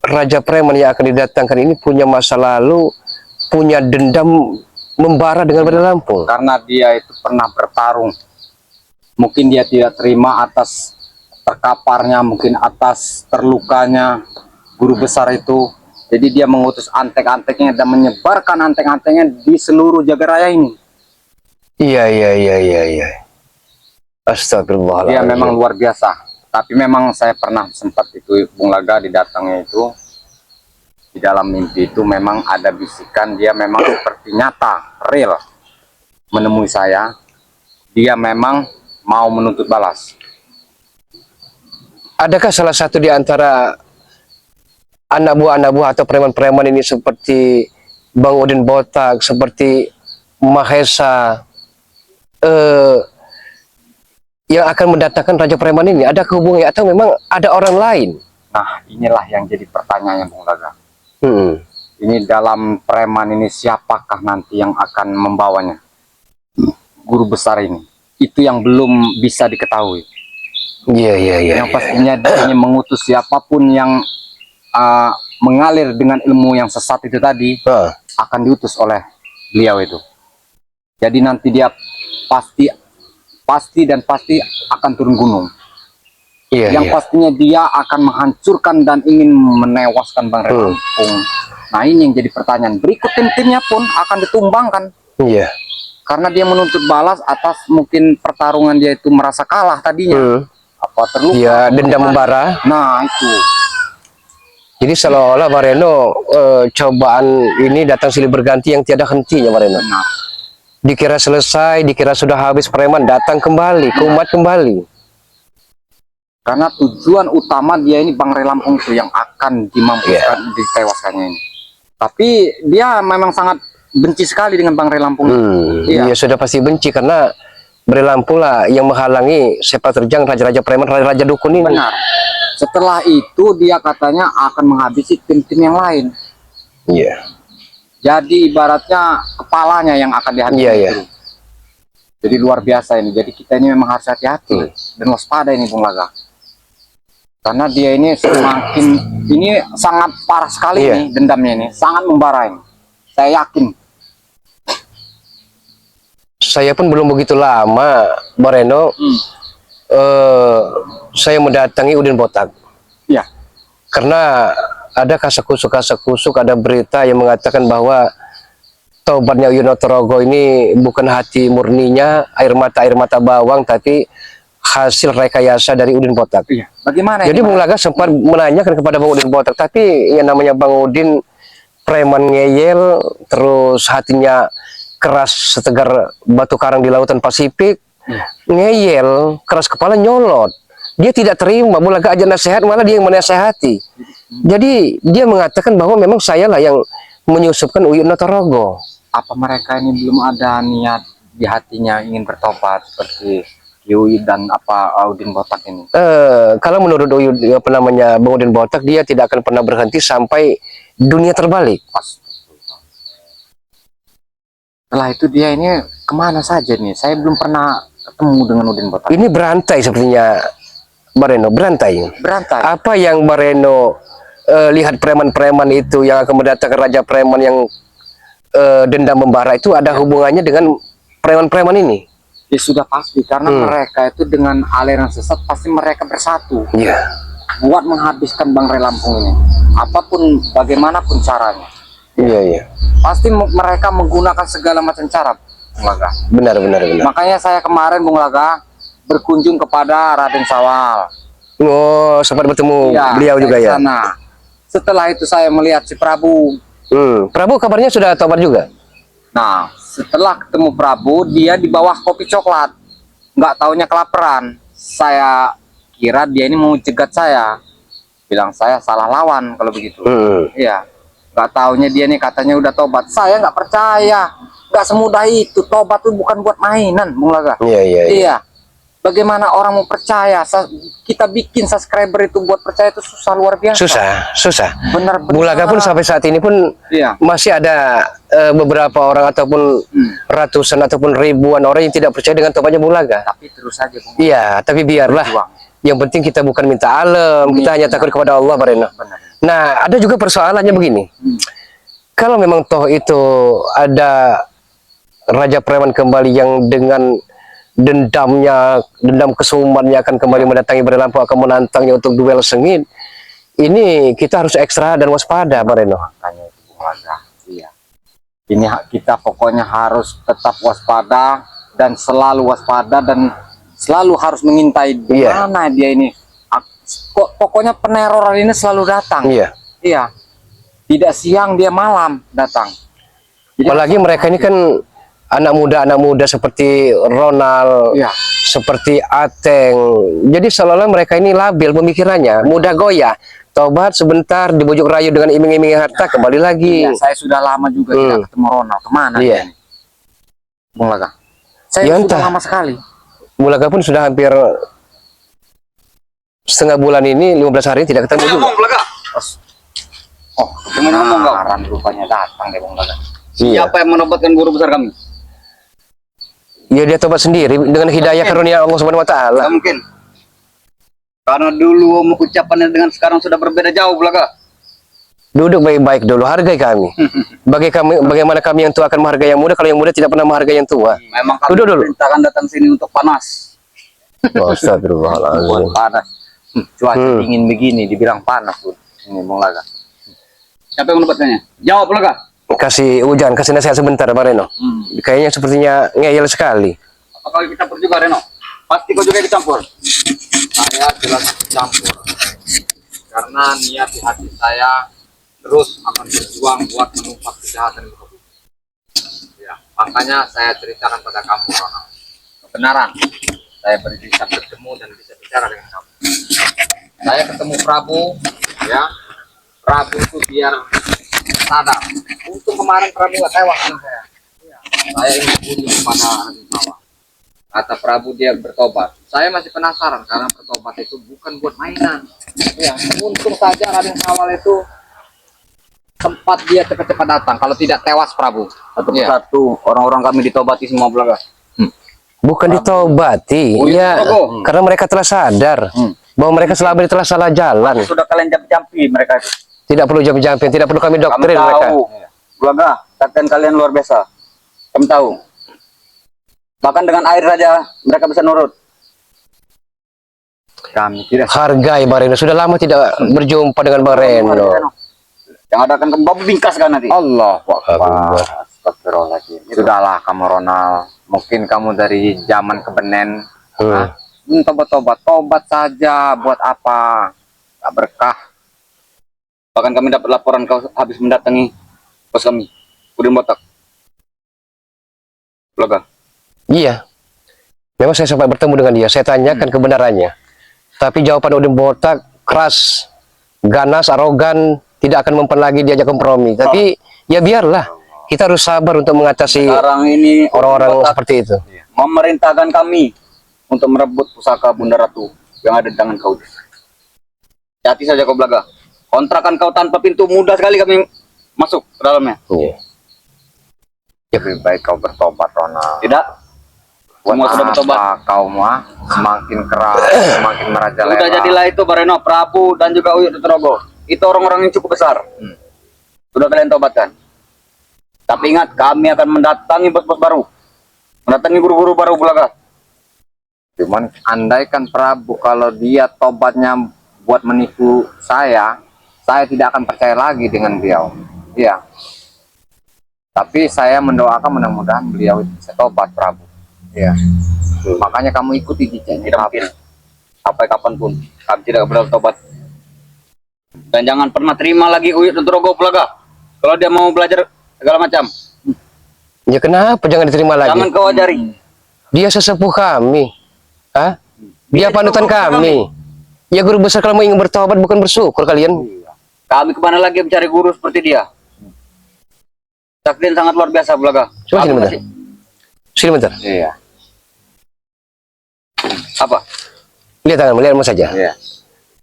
Raja Preman yang akan didatangkan ini punya masa lalu, punya dendam membara dengan Bareno Lampung. Karena dia itu pernah bertarung. Mungkin dia tidak terima atas terkaparnya, mungkin atas terlukanya guru besar itu. Jadi dia mengutus antek-anteknya dan menyebarkan antek-anteknya di seluruh Jagaraya ini. Iya. Astagfirullahaladzim. Dia memang luar biasa. Tapi memang saya pernah sempat itu Bung Laga didatangnya itu, di dalam mimpi itu memang ada bisikan, dia memang seperti nyata, real menemui saya. Dia memang mau menuntut balas. Adakah salah satu di antara anak buah atau preman-preman ini seperti Bang Udin Botak, seperti Mahesa, yang akan mendatangkan Raja Preman ini? Ada hubungannya atau memang ada orang lain? Nah, inilah yang jadi pertanyaannya Bung Laga. Hmm. Ini dalam preman ini siapakah nanti yang akan membawanya? Guru besar ini. Itu yang belum bisa diketahui. Iya. Yang pastinya dia ingin mengutus siapapun yang mengalir dengan ilmu yang sesat itu tadi, akan diutus oleh beliau itu. Jadi nanti dia pasti akan turun gunung. Yang pastinya dia akan menghancurkan dan ingin menewaskan Bang Rey Lampung. Nah, ini yang jadi pertanyaan. Berikut tim-timnya pun akan ditumbangkan. Iya. Karena dia menuntut balas atas mungkin pertarungan dia itu merasa kalah tadinya. Apa terluka. Dia dendam membara. Nah, itu. Jadi seolah-olah Bareno cobaan ini datang silih berganti yang tiada hentinya Bareno. Benar. Dikira selesai, dikira sudah habis preman, datang kembali, kumat kembali. Karena tujuan utama dia ini Bang Rey Lampung itu yang akan dimampukan ditewaskannya ini. Tapi dia memang sangat benci sekali dengan Bang Rey Lampung. Dia sudah pasti benci karena Bareno Lampung lah yang menghalangi sepak terjang raja-raja preman, raja-raja dukun ini. Benar. Setelah itu dia katanya akan menghabisi tim-tim yang lain. Iya. Jadi ibaratnya kepalanya yang akan dihabisi. Iya. Jadi luar biasa ini. Jadi kita ini memang harus hati-hati dan waspada ini Bung Laga. Karena dia ini sangat parah sekali nih dendamnya ini, sangat membara ini. Saya yakin. Saya pun belum begitu lama Bareno. Saya mendatangi Udin Botak. Iya. Karena ada kasakusuk, ada berita yang mengatakan bahwa taubatnya Uyun Notorogo ini bukan hati murninya, air mata bawang, tapi hasil rekayasa dari Udin Botak. Iya. Bagaimana? Jadi Bung Laga sempat menanyakan kepada Bang Udin Botak, tapi yang namanya Bang Udin preman ngeyel, terus hatinya keras setegar batu karang di lautan Pasifik, ngeyel, keras kepala, nyolot. Dia tidak terima, Bung Laga aja nasihat, malah dia yang menasehati. Jadi dia mengatakan bahwa memang sayalah yang menyusupkan Uyun Notorogo. Apa mereka ini belum ada niat di hatinya ingin bertobat seperti Uyun dan Udin Botak ini? Kalau menurut Bang Udin Botak, dia tidak akan pernah berhenti sampai dunia terbalik. Setelah itu dia ini kemana saja nih? Saya belum pernah ketemu dengan Udin Botak. Ini berantai sepertinya Bareno, berantai. Apa yang Bareno lihat preman-preman itu yang akan mendatangkan Raja Preman yang dendam membara itu ada hubungannya dengan preman-preman ini? Ya sudah pasti, karena mereka itu dengan aliran sesat pasti mereka bersatu. Iya. buat menghabiskan Bang Ray Lampung ini. Apapun, bagaimanapun caranya. Iya, iya. Pasti mereka menggunakan segala macam cara, Bung Laga. Benar, benar, benar. Makanya saya kemarin, Bung Laga, berkunjung kepada Raden Sawal. Oh, sempat bertemu Iya, beliau saya juga ke ya. sana. Setelah itu saya melihat si Prabu. Prabu kabarnya sudah tobat juga. Nah, setelah ketemu Prabu, dia di bawah kopi coklat. Nggak taunya kelaparan. Saya kira dia ini mau cegat saya. Bilang saya salah lawan kalau begitu. Iya. Nggak taunya dia nih katanya udah tobat. Saya nggak percaya. Nggak semudah itu. Tobat itu bukan buat mainan, Bung Laga. Iya, iya, iya. Iya. Bagaimana orang mau percaya? Kita bikin subscriber itu buat percaya itu susah luar biasa. Susah. Benar-benar. Bulaga pun sampai saat ini pun Iya. masih ada beberapa orang ataupun ratusan ataupun ribuan orang yang tidak percaya dengan tobatnya Bulaga. Tapi terus saja, Bung. Iya, tapi biarlah. Berjuang. Yang penting kita bukan minta alam, kita hanya takut kepada Allah, Bareno. Benar. Nah, ada juga persoalannya begini. Kalau memang toh itu ada Raja Preman kembali yang dengan dendam kesumannya akan kembali mendatangi Bari Lampung, akan menantangnya untuk duel sengit. Ini kita harus ekstra dan waspada, Bareno. Makanya itu, Bung Laga. Iya. Ini kita pokoknya harus tetap waspada dan selalu waspada dan selalu harus mengintai di Iya. mana dia ini. Pokoknya peneroran ini selalu datang. Iya. Iya. Tidak siang dia malam datang. Jadi Apalagi mereka ini kan anak muda seperti Ronald, Iya. seperti Ateng. Jadi seolah-olah mereka ini labil pemikirannya, mudah goyah. Tobat sebentar, dibujuk rayu dengan iming-iming harta, kembali lagi. Iya, saya sudah lama juga tidak ketemu Ronald. Kemana Iya. dia ini? Bung Laga. Saya Ya, sudah entah. lama sekali. Bulaga pun sudah hampir setengah bulan ini, 15 hari tidak ketemu juga. Oh, ngomong nggak? Rupanya datang deh, Bung Laga. Iya. Siapa yang menobatkan guru besar kami? Ya dia tobat sendiri dengan hidayah karunia Allah Subhanahu wa taala. Tidak mungkin. Karena dulu ucapannya dengan sekarang sudah berbeda jauh, Bulaga. Duduk baik-baik dulu, hargai kami. Bagaimana kami yang tua akan menghargai yang muda kalau yang muda tidak pernah menghargai yang tua. Memang kami Duduk dulu. perintahkan datang sini untuk panas. Astagfirullahaladzim. Panas. Cuaca dingin begini dibilang panas, Bun. Ini Bung Laga. Siapa yang menobatkannya? Jawab, Bulaga. Kasih hujan, kasih nasihat sebentar, Pak Reno. Kayaknya sepertinya ngeyel sekali. Apakah kita campur juga, Reno? Pasti kau juga ikut campur. Saya jelas campur. Karena niat di hati saya terus akan berjuang buat menumpas kejahatan di muka bumi. Ya, makanya saya ceritakan pada kamu, Ronald. Kebenaran. Saya bisa bertemu dan bisa bicara dengan kamu. Saya ketemu Prabu, ya. Prabu itu biar sadar. Untung kemarin Prabu gak tewas dengan saya. Ya. Saya ingin kunjung kepada Raden Sawal. Kata Prabu dia bertobat. Saya masih penasaran karena bertobat itu bukan buat mainan. Ya, untung saja Raden Sawal itu sempat dia cepat-cepat datang. Kalau tidak tewas Prabu. Satu Iya. persatu orang-orang kami ditobati semua, Bulaga. Bukan ditobati, ya, karena mereka telah sadar bahwa mereka selama ini telah salah jalan. Sudah kalian jampi mereka itu. Tidak perlu jampi-jampi, tidak perlu kami Kami doktrin mereka. tahu, Bulaga, takkan kalian luar biasa. Kami tahu. Bahkan dengan air saja mereka bisa nurut. Kami tidak Hargai Bang Reno, sudah lama tidak berjumpa dengan Bang Reno. Yang ada akan babu bingkas kan nanti. Allah Akbar. Astagfirullahaladzim. Sudahlah kamu Ronald. Mungkin kamu dari zaman kebenen. Tobat saja. Buat apa? Gak berkah. Bahkan kami dapat laporan kau habis mendatangi bos kami, Udin Botak. Bulaga. Iya, memang saya sempat bertemu dengan dia, saya tanyakan kebenarannya. Tapi jawaban Udin Botak keras, ganas, arogan, tidak akan mempan lagi diajak kompromi. Tapi ya biarlah, kita harus sabar untuk mengatasi Sekarang ini orang-orang Udin Botak seperti itu. memerintahkan kami untuk merebut pusaka Bunda Ratu yang ada di tangan kau. Hati saja kau, Bulaga. Kontrakan kau tanpa pintu mudah sekali kami masuk ke dalamnya. Lebih baik kau bertobat Ronald. Tidak? Buat Semua sudah bertobat. apa kau mah semakin keras, semakin merajalela. Sudah jadilah itu Bareno, Prabu dan juga Uyut Utrogo. Itu orang-orang yang cukup besar. Sudah kalian tobatkan. Tapi ingat, kami akan mendatangi bos-bos baru. Mendatangi guru-guru baru, Bulaga. Cuman andaikan Prabu kalau dia tobatnya buat menipu saya tidak akan percaya lagi dengan beliau. Iya. Tapi saya mendoakan mudah-mudahan beliau itu bisa tobat, Prabu. Iya. Makanya kamu ikuti jejaknya. Tidak mungkin. Sampai kapanpun kami tidak bertobat. Dan jangan pernah terima lagi Uyut Nugroho Bulaga. Kalau dia mau belajar segala macam, Ya kenapa jangan diterima lagi? jangan kau ajari. Dia sesepuh kami. Hah? Dia panutan kami. Ya guru besar, kalau mau ingin bertobat bukan bersyukur kalian. Kami kemana lagi mencari guru seperti dia? Saktian sangat luar biasa Bulaga. Coba sini Kami bentar. masih- Sini bentar. Iya. Apa? Lihat tanganmu saja. Iya.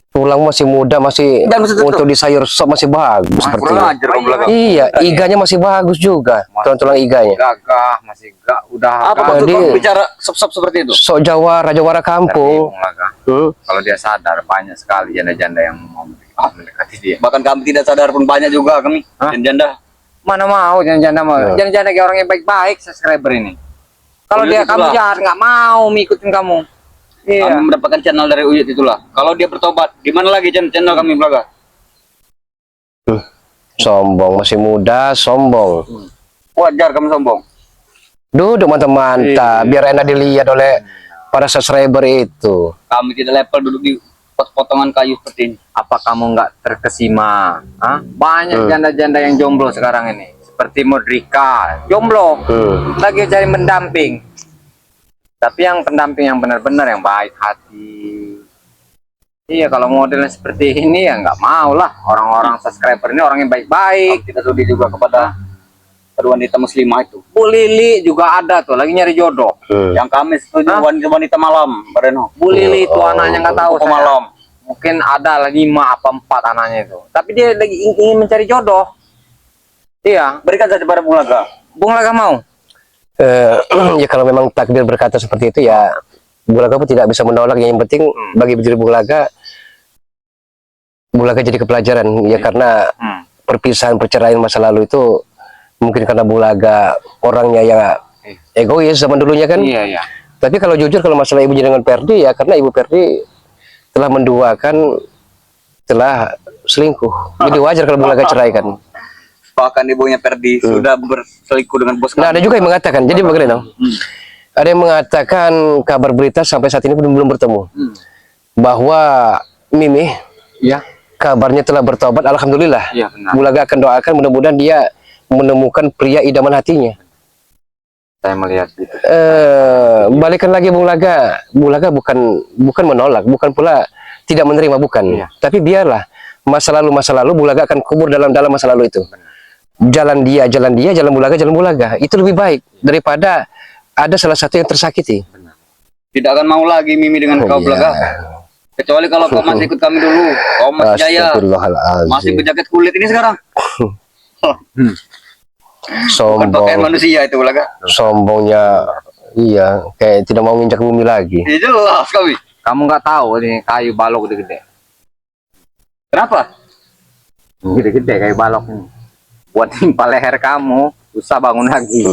Tulang masih muda, masih Dan masih tetap. untuk di sayur sop masih bagus seperti Kurang ini. ajar kau Bulaga. Iya, iganya masih bagus juga. Tulang-tulang iganya. Gagah, masih gak udah Apa gagah. maksud Jadi- kau bicara sop-sop seperti itu? Sok Jawara, Jawara Tapi, kampung. Bung Laga, Hmm. kalau dia sadar banyak sekali janda-janda yang mau mendekati dia. Bahkan kami tidak sadar pun banyak juga kami. Hah? Dan janda. Mana mau janda-janda mau? Ya. Janda-janda kayak orang yang baik-baik subscriber ini. Kalau Uyut dia kamu itulah. jahat nggak mau ngikutin kamu. Iya. Kami mendapatkan channel dari Uyut itulah. Kalau dia bertobat, di mana lagi channel kami Bulaga? Sombong, masih muda, sombong. Wajar kami sombong. Duduk mantap-mantap, biar enak dilihat oleh para subscriber itu. Kami tidak level duduk di potongan kayu seperti ini. Apa kamu nggak terkesima? Hah? Banyak janda-janda yang jomblo sekarang ini. Seperti Modrika, jomblo. Lagi cari pendamping. Tapi yang pendamping yang benar-benar yang baik hati. Iya, kalau modelnya seperti ini ya nggak mau lah. Orang-orang subscriber ini orang yang baik-baik. Kita sudi juga kepada kedua wanita muslimah itu. Bu Lili juga ada tuh, lagi nyari jodoh. Yang kami setuju Hah? wanita malam, Pak Reno. Bu Lili itu anaknya nggak tahu Pokok saya. malam. Mungkin ada lah 5 apa 4 anaknya itu. Tapi dia lagi ingin mencari jodoh. Iya, Berikan saja pada Bulaga. Bung Laga mau. Ya kalau memang takdir berkata seperti itu ya Bulaga pun tidak bisa menolak. Yang penting bagi diri Bulaga jadi kepelajaran ya, karena perpisahan perceraian masa lalu itu mungkin karena Bulaga orangnya ya egois zaman dulunya kan. Iya, iya. Tapi kalau jujur, kalau masalah ibunya dengan Perdi ya karena ibu Perdi telah menduakan, telah selingkuh. Jadi wajar kalau Bulaga ceraikan. Bahkan ibunya Perdi sudah berselingkuh dengan bos Nah, ada kami. juga yang mengatakan, jadi bagaimana? Ada yang mengatakan kabar berita sampai saat ini belum bertemu bahwa Mimi Iya. kabarnya telah bertobat, alhamdulillah. Iya, benar. Bulaga akan doakan mudah-mudahan dia menemukan pria idaman hatinya. Saya melihat itu. Balikan lagi Bulaga bukan menolak, bukan pula tidak menerima, bukan. Iya. Tapi biarlah masa lalu Bulaga akan kubur dalam masa lalu itu. Jalan dia, jalan Bulaga. Itu lebih baik daripada ada salah satu yang tersakiti. Tidak akan mau lagi Mimi dengan kau Iya. Bulaga. Kecuali kalau kau masih ikut kami dulu. Kau masih jaya. Astagfirullahaladzim. Masih berjaket kulit ini sekarang. Bukan pakaian Sombong, manusia itu Bulaga. sombongnya, iya, kayak tidak mau nginjak bumi lagi. Ya, jelas kami. Kamu nggak tahu ini kayu balok gede-gede. Kenapa? Gede-gede kayu balok ini. Buat timpa leher kamu, susah bangun lagi.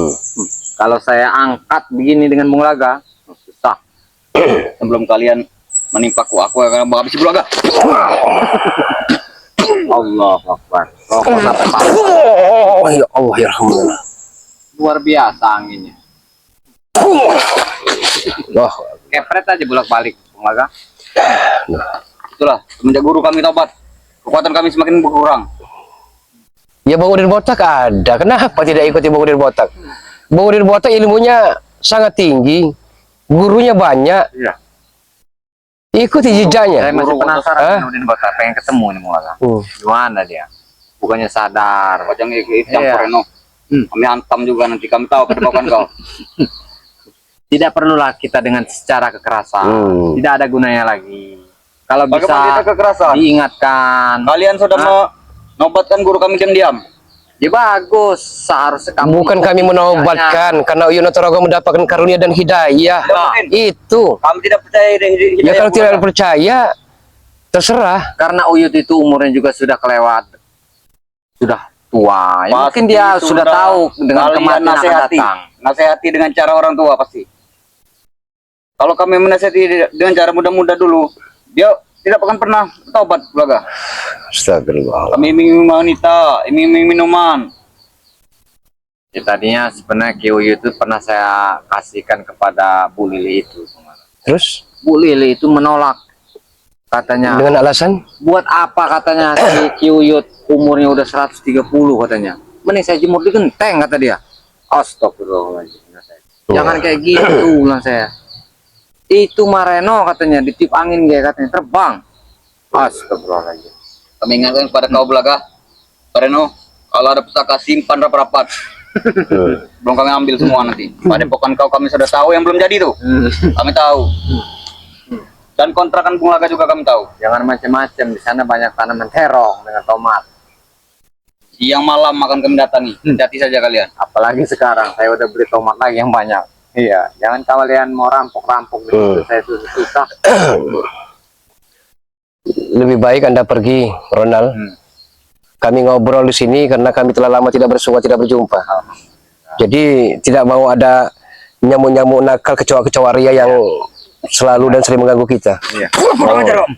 Kalau saya angkat begini dengan Bung Laga, susah. Sebelum kalian menimpaku, aku akan menghabisi Bulaga. Allah Akbar. Rokok sampai panas. Oh ya Allah, ya Rahman. Luar biasa anginnya. Oh, Kepret aja bolak-balik, Bung Laga. Itulah, semenjak guru kami tobat, kekuatan kami semakin berkurang. ya Bang Udin Botak ada. Kenapa tidak ikuti Bang Udin Botak? Bang Udin Botak ilmunya sangat tinggi, gurunya banyak. Iya. Ikuti jejaknya. Saya masih penasaran Hah? dengan Udin Botak, pengen ketemu nih Bung Laga. Gimana dia? Bukannya sadar. Wajang campur Iya. Reno. Kami hantam juga nanti, kami tahu kedepan kau. Tidak perlulah kita dengan secara kekerasan. Tidak ada gunanya lagi. Kalau Bagaimana bisa kita kekerasan? diingatkan. Kalian sudah menobatkan guru kami diam-diam. Ya bagus, seharusnya kamu Bukan kami menobatkan, karena Uyut Nugroho mendapatkan karunia dan hidayah. Tidak mungkin. Itu. Kami tidak percaya Ya kalau tidak percaya, terserah. karena Uyut itu umurnya juga sudah kelewat, sudah tua. Ya, mungkin dia sudah tahu dengan kematian akan datang. Nasihati dengan cara orang tua pasti. Kalau kami menasihati dengan cara muda-muda dulu, dia tidak akan pernah taubat Bulaga. Astagfirullah. Kami iming-iming wanita, iming-iming minuman. Ya, tadinya sebenarnya QU itu pernah saya kasihkan kepada Bu Lili itu. Terus Bu Lili itu menolak. Katanya, dengan alasan buat apa katanya si Kyuyut umurnya udah 130 katanya. Mending saya jemur di genteng kata dia. Astagfirullahaladzim. Jangan kayak gitu bilang saya. Itu Mareno katanya ditiup angin kayak katanya terbang. Astagfirullahaladzim. Kami ingatkan kepada kau Bulaga, Reno, kalau ada pustaka simpan rapat-rapat. Belum kami ambil semua nanti. Padepokan kau kami sudah tahu yang belum jadi tuh. Kami tahu. Dan kontrakan Bulaga juga kami tahu. Jangan macam-macam, di sana banyak tanaman terong dengan tomat. Siang malam akan kami datangi. Hati saja kalian. Apalagi sekarang saya udah beli tomat lagi yang banyak. Iya, jangan kalian mau rampok-rampok begitu saya susah. Lebih baik Anda pergi, Ronald. Kami ngobrol di sini karena kami telah lama tidak bersua, tidak berjumpa. Jadi tidak mau ada nyamuk-nyamuk nakal, kecoa-kecoa ria yang selalu dan sering mengganggu kita. Iya. Kurang ajar, Om.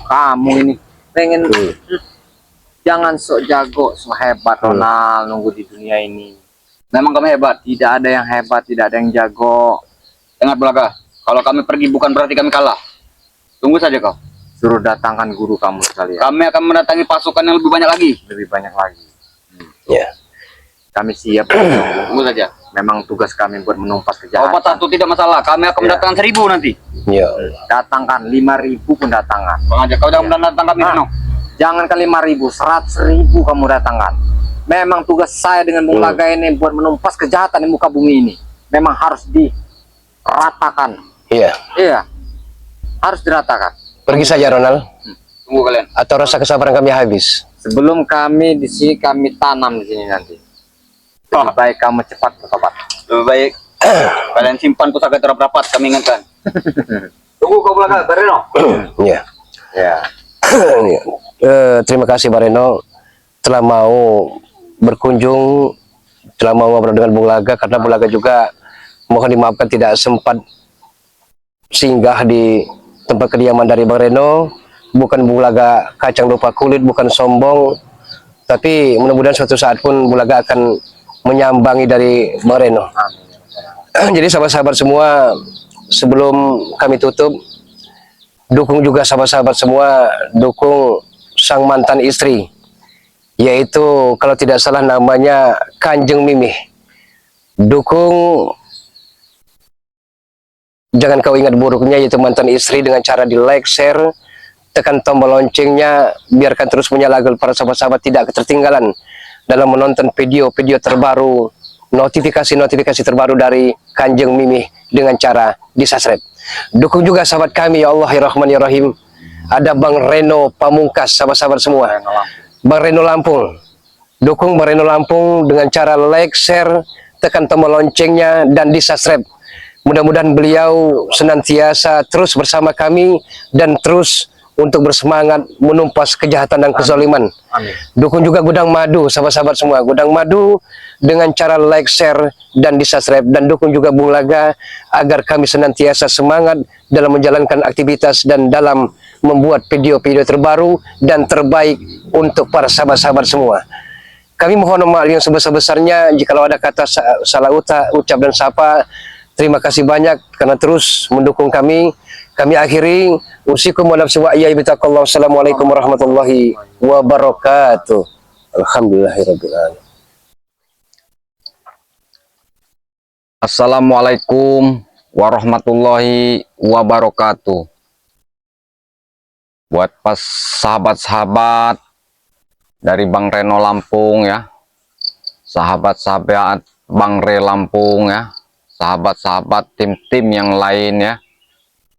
Kamu ini pengen jangan sok jago, sok hebat Ronald nunggu di dunia ini. Memang kami hebat. Tidak ada yang hebat, tidak ada yang jago. Ingat Bulaga, kalau kami pergi bukan berarti kami kalah. Tunggu saja kau. Suruh datangkan guru kamu sekalian. Kami akan mendatangi pasukan yang lebih banyak lagi. Lebih banyak lagi. Ya. Kami siap. Tunggu saja. Memang tugas kami buat menumpas Obat kejahatan. satu tidak masalah. Kami akan mendatangkan 1000 nanti. Ya. Datangkan 5.000 pun datangkan. Bang aja kau jangan datang kami Reno. Jangan ke 5.000, 100.000 kamu datangkan. Memang tugas saya dengan Bung Laga ini buat menumpas kejahatan di muka bumi ini. Memang harus diratakan. Iya. Iya, harus diratakan. Pergi saja, Ronald. Tunggu kalian. Atau rasa kesabaran kami habis. Sebelum kami di sini, kami tanam di sini nanti. Lebih baik kamu cepat bertobat. Lebih baik kalian simpan pusaka terap rapat. Kami ingatkan. Tunggu kau Bulaga, Reno. Ya. Ya. Ya. Terima kasih Bareno telah mau berkunjung, telah mau ngobrol dengan Bung Laga, karena Bung Laga juga mohon dimaafkan tidak sempat singgah di tempat kediaman dari Bang Reno. Bukan Bung Laga kacang lupa kulit, bukan sombong, tapi mudah-mudahan suatu saat pun Bung Laga akan menyambangi dari Bang Reno. Jadi sahabat-sahabat semua, sebelum kami tutup, dukung juga sahabat-sahabat semua, dukung sang mantan istri, yaitu kalau tidak salah namanya Kanjeng Mimih. Dukung, jangan kau ingat buruknya, yaitu mantan istri, dengan cara di like, share, tekan tombol loncengnya, biarkan terus menyala agar para sahabat-sahabat tidak ketertinggalan dalam menonton video-video terbaru, notifikasi-notifikasi terbaru dari Kanjeng Mimih dengan cara di subscribe. Dukung juga sahabat kami, ya Allah ya Rahman ya Rahim, ada Bang Reno Pamungkas, sahabat-sahabat semua, Bang Reno Lampung. Dukung Bang Reno Lampung dengan cara like, share, tekan tombol loncengnya, dan di subscribe. Mudah-mudahan beliau senantiasa terus bersama kami dan terus untuk bersemangat menumpas kejahatan dan kezaliman. Amin. Dukung juga Gudang Madu, sahabat-sahabat semua, Gudang Madu dengan cara like, share, dan di subscribe. Dan dukung juga Bung Laga agar kami senantiasa semangat dalam menjalankan aktivitas dan dalam membuat video-video terbaru dan terbaik untuk para sahabat-sahabat semua. Kami mohon maaf yang sebesar-besarnya jikalau ada kata salah ucap dan sapa. Terima kasih banyak karena terus mendukung kami. Kami akhiri, usikum wa nafsi wa iyai bitaqallah. Assalamualaikum warahmatullahi wabarakatuh. Alhamdulillahirabbil alamin. Assalamualaikum warahmatullahi wabarakatuh. Buat pas sahabat-sahabat dari Bang Reno Lampung ya, sahabat-sahabat Bang Re Lampung ya, sahabat-sahabat tim-tim yang lain ya.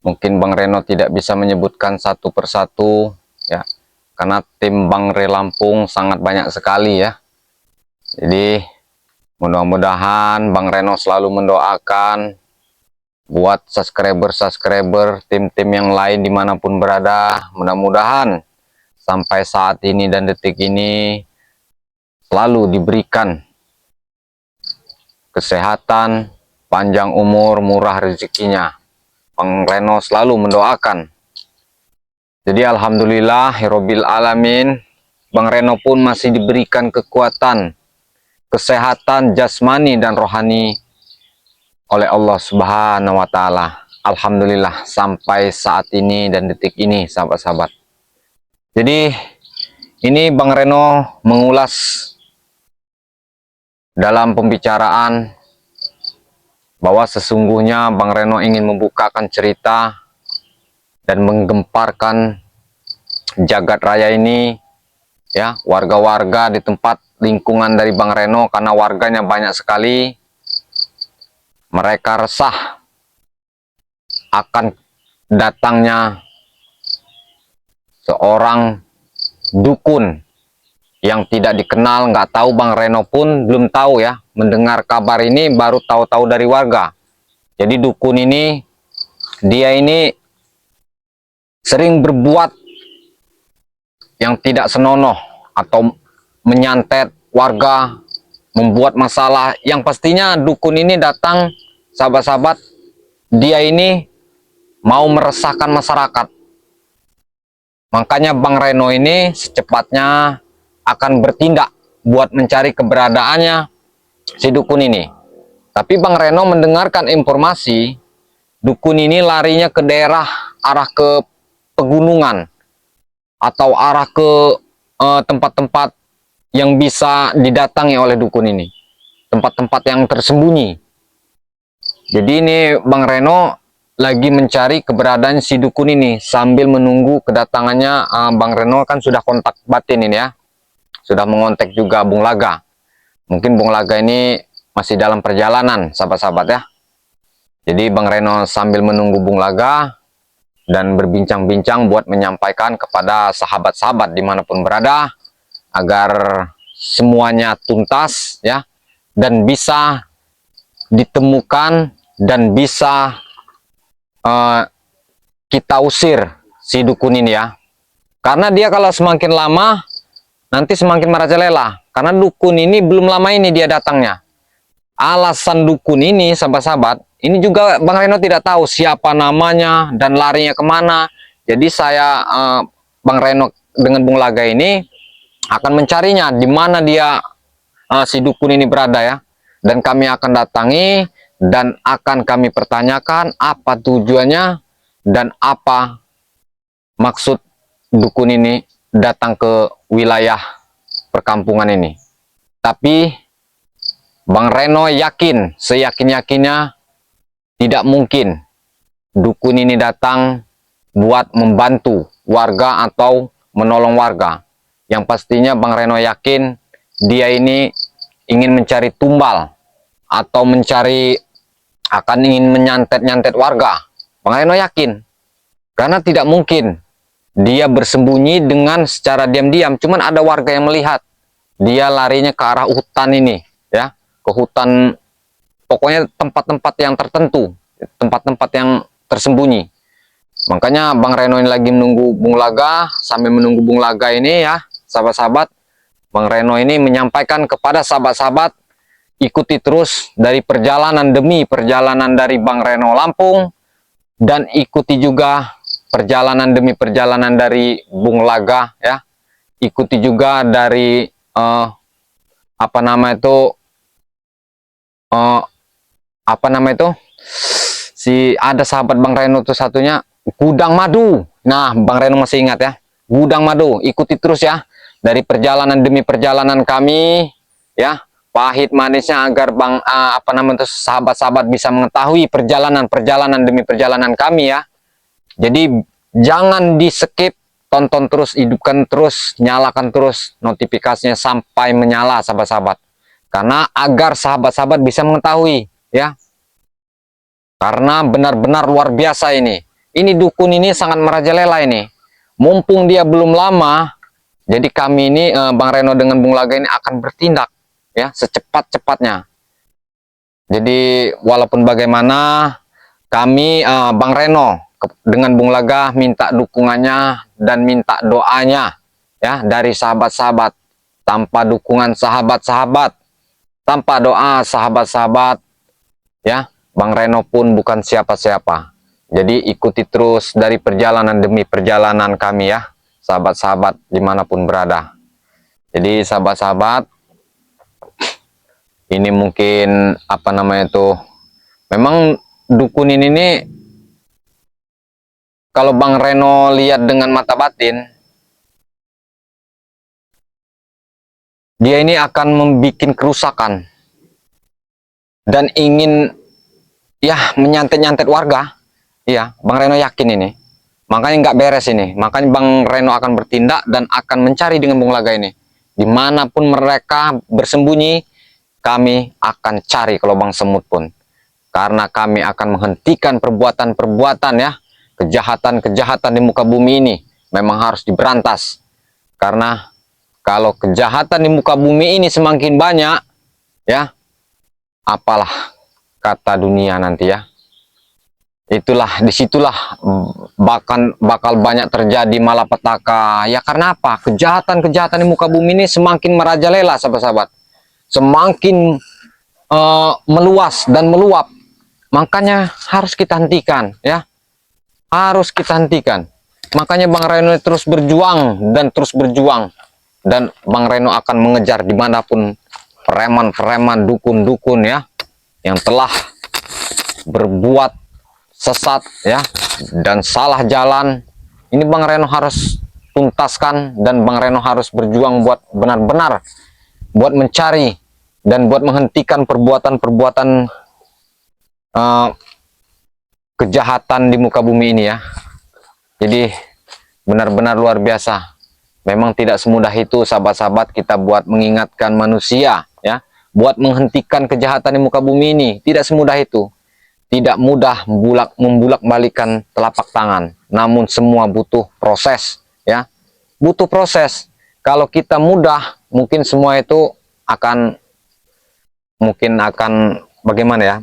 Mungkin Bang Reno tidak bisa menyebutkan satu persatu ya, karena tim Bang Re Lampung sangat banyak sekali ya. Jadi mudah-mudahan Bang Reno selalu mendoakan buat subscriber tim-tim yang lain dimanapun berada. Mudah-mudahan sampai saat ini dan detik ini selalu diberikan kesehatan, panjang umur, murah rezekinya. Bang Reno selalu mendoakan. Jadi alhamdulillah Rabbil alamin, Bang Reno pun masih diberikan kekuatan, kesehatan jasmani dan rohani oleh Allah Subhanahu wa taala. Alhamdulillah sampai saat ini dan detik ini, sahabat-sahabat. Jadi ini Bang Reno mengulas dalam pembicaraan bahwa sesungguhnya Bang Reno ingin membukakan cerita dan menggemparkan jagat raya ini, ya, warga-warga di tempat lingkungan dari Bang Reno, karena warganya banyak sekali. Mereka resah akan datangnya seorang dukun yang tidak dikenal, nggak tahu. Bang Reno pun belum tahu ya, mendengar kabar ini baru tahu-tahu dari warga. Jadi dukun ini, dia ini sering berbuat yang tidak senonoh atau menyantet warga, membuat masalah. Yang pastinya dukun ini datang, sahabat-sahabat, dia ini mau meresahkan masyarakat. Makanya Bang Reno ini secepatnya akan bertindak buat mencari keberadaannya si dukun ini. Tapi Bang Reno mendengarkan informasi dukun ini larinya ke daerah arah ke pegunungan atau arah ke tempat-tempat yang bisa didatangi oleh dukun ini, tempat-tempat yang tersembunyi. Jadi ini Bang Reno lagi mencari keberadaan si dukun ini sambil menunggu kedatangannya. Bang Reno kan sudah kontak batin ini ya, sudah mengontak juga Bung Laga. Mungkin Bung Laga ini masih dalam perjalanan, sahabat-sahabat ya. Jadi Bang Reno sambil menunggu Bung Laga dan berbincang-bincang buat menyampaikan kepada sahabat-sahabat dimanapun berada, agar semuanya tuntas ya, dan bisa ditemukan dan bisa kita usir si dukun ini ya. Karena dia kalau semakin lama nanti semakin merajalela, karena dukun ini belum lama ini dia datangnya. Alasan dukun ini, sahabat-sahabat, ini juga Bang Reno tidak tahu siapa namanya dan larinya kemana. Jadi saya Bang Reno dengan Bung Laga ini akan mencarinya di mana dia si dukun ini berada ya. Dan kami akan datangi dan akan kami pertanyakan apa tujuannya dan apa maksud dukun ini datang ke wilayah perkampungan ini. Tapi Bang Reno yakin, seyakin-yakinnya, tidak mungkin dukun ini datang buat membantu warga atau menolong warga. Yang pastinya Bang Reno yakin dia ini ingin mencari tumbal atau akan ingin menyantet-nyantet warga. Bang Reno yakin, karena tidak mungkin dia bersembunyi dengan secara diam-diam. Cuman ada warga yang melihat dia larinya ke arah hutan ini ya, ke hutan, pokoknya tempat-tempat yang tertentu, tempat-tempat yang tersembunyi. Makanya Bang Reno ini lagi menunggu Bung Laga. Sambil menunggu Bung Laga ini ya, sahabat-sahabat, Bang Reno ini menyampaikan kepada sahabat-sahabat, ikuti terus dari perjalanan demi perjalanan dari Bang Reno Lampung, dan ikuti juga perjalanan demi perjalanan dari Bung Laga ya. Ikuti juga dari apa nama itu si ada sahabat Bang Reno tuh satunya, Gudang Madu. Nah, Bang Reno masih ingat ya, Gudang Madu. Ikuti terus ya dari perjalanan demi perjalanan kami ya, pahit manisnya, agar sahabat-sahabat bisa mengetahui perjalanan demi perjalanan kami ya. Jadi jangan di skip, tonton terus, hidupkan terus, nyalakan terus notifikasinya sampai menyala, sahabat-sahabat. Karena agar sahabat-sahabat bisa mengetahui ya. Karena benar-benar luar biasa ini. Ini dukun ini sangat merajalela ini. Mumpung dia belum lama, jadi kami ini Bang Reno dengan Bung Laga ini akan bertindak ya secepat-cepatnya. Jadi walaupun bagaimana, kami Bang Reno dengan Bung Laga minta dukungannya dan minta doanya ya dari sahabat-sahabat. Tanpa dukungan sahabat-sahabat, Tanpa doa sahabat-sahabat, ya, Bang Reno pun bukan siapa-siapa. Jadi ikuti terus dari perjalanan demi perjalanan kami ya, sahabat-sahabat dimanapun berada. Jadi sahabat-sahabat, ini mungkin apa namanya itu, memang dukun ini nih, kalau Bang Reno lihat dengan mata batin, dia ini akan membuat kerusakan dan ingin ya menyantet-nyantet warga. Iya, Bang Reno yakin ini. Makanya nggak beres ini. Makanya Bang Reno akan bertindak dan akan mencari dengan Bung Laga ini. Dimanapun mereka bersembunyi, kami akan cari ke lubang semut pun. Karena kami akan menghentikan perbuatan-perbuatan ya, kejahatan-kejahatan di muka bumi ini memang harus diberantas. Karena kalau kejahatan di muka bumi ini semakin banyak, ya, apalah kata dunia nanti ya. Itulah, disitulah bakal banyak terjadi malapetaka. Ya karena apa? Kejahatan-kejahatan di muka bumi ini semakin merajalela, sahabat-sahabat. Semakin meluas dan meluap. Makanya harus kita hentikan, ya. Harus kita hentikan. Makanya Bang Reno terus berjuang dan terus berjuang. Dan Bang Reno akan mengejar dimanapun preman-preman, dukun-dukun ya, yang telah berbuat sesat ya dan salah jalan. Ini Bang Reno harus tuntaskan dan Bang Reno harus berjuang buat benar-benar buat mencari dan buat menghentikan perbuatan-perbuatan kejahatan di muka bumi ini ya. Jadi benar-benar luar biasa. Memang tidak semudah itu sahabat-sahabat kita buat mengingatkan manusia ya, buat menghentikan kejahatan di muka bumi ini. Tidak semudah itu. Tidak mudah membulak-balikan telapak tangan, namun semua butuh proses ya. Butuh proses. Kalau kita mudah, mungkin semua itu akan bagaimana ya?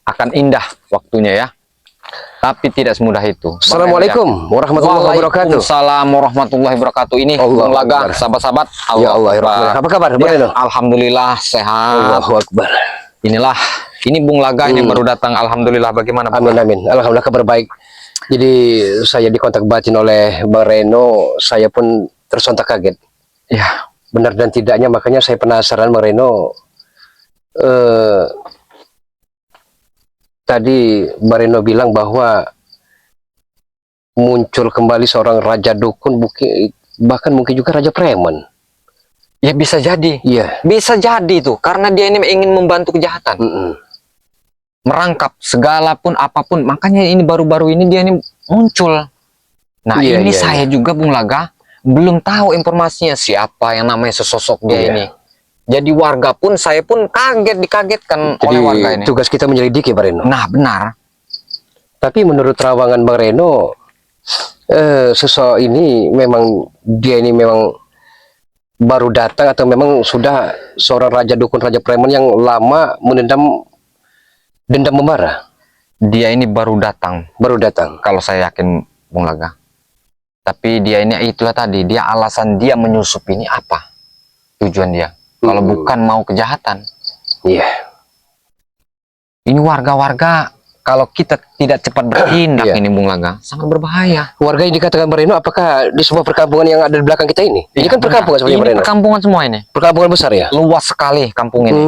Akan indah waktunya ya. Tapi tidak semudah itu. Assalamualaikum warahmatullahi wabarakatuh. Waalaikumsalam warahmatullahi wabarakatuh. Ini Bung Laga, sahabat-sahabat. Ya Allah, apa kabar? Ya, alhamdulillah sehat. Allahu Akbar. Ini Bung Laga yang baru datang. Alhamdulillah, bagaimana Bung? Amin. Alhamdulillah kabar baik. Jadi saya dikontak batin oleh Bang Reno, saya pun tersontak kaget. Ya, Benar dan tidaknya, makanya saya penasaran Bang Reno. Tadi Bang Reno bilang bahwa muncul kembali seorang raja dukun, bahkan mungkin juga raja preman. ya bisa jadi. Iya. Bisa jadi tuh, karena dia ini ingin membantu kejahatan. Merangkap segala pun apapun. Makanya ini baru-baru ini dia ini muncul. Nah, Iya, ini iya, saya juga Bung Laga belum tahu informasinya siapa yang namanya sesosok dia Iya. ini. Jadi warga pun, saya pun dikagetkan Jadi oleh warga ini. tugas kita menyelidiki Bang Reno. Nah, benar. Tapi menurut terawangan Bang Reno, sosok ini memang baru datang atau memang sudah seorang raja dukun, raja preman yang lama menendam dendam membara? Dia ini baru datang. Baru datang. Kalau saya yakin Bung Laga. Tapi dia ini itulah tadi, dia alasan dia menyusup ini apa? Tujuan dia. Kalau bukan mau kejahatan. Iya. Ini warga-warga, kalau kita tidak cepat bertindak Iya. ini Bung Laga, sangat berbahaya. Warga yang dikatakan Bang Reno, apakah di sebuah perkampungan yang ada di belakang kita ini? Ini Iya, kan perkampungan sebenarnya Bang Ini Reno. perkampungan semua ini. Perkampungan besar ya? Luas sekali kampung ini.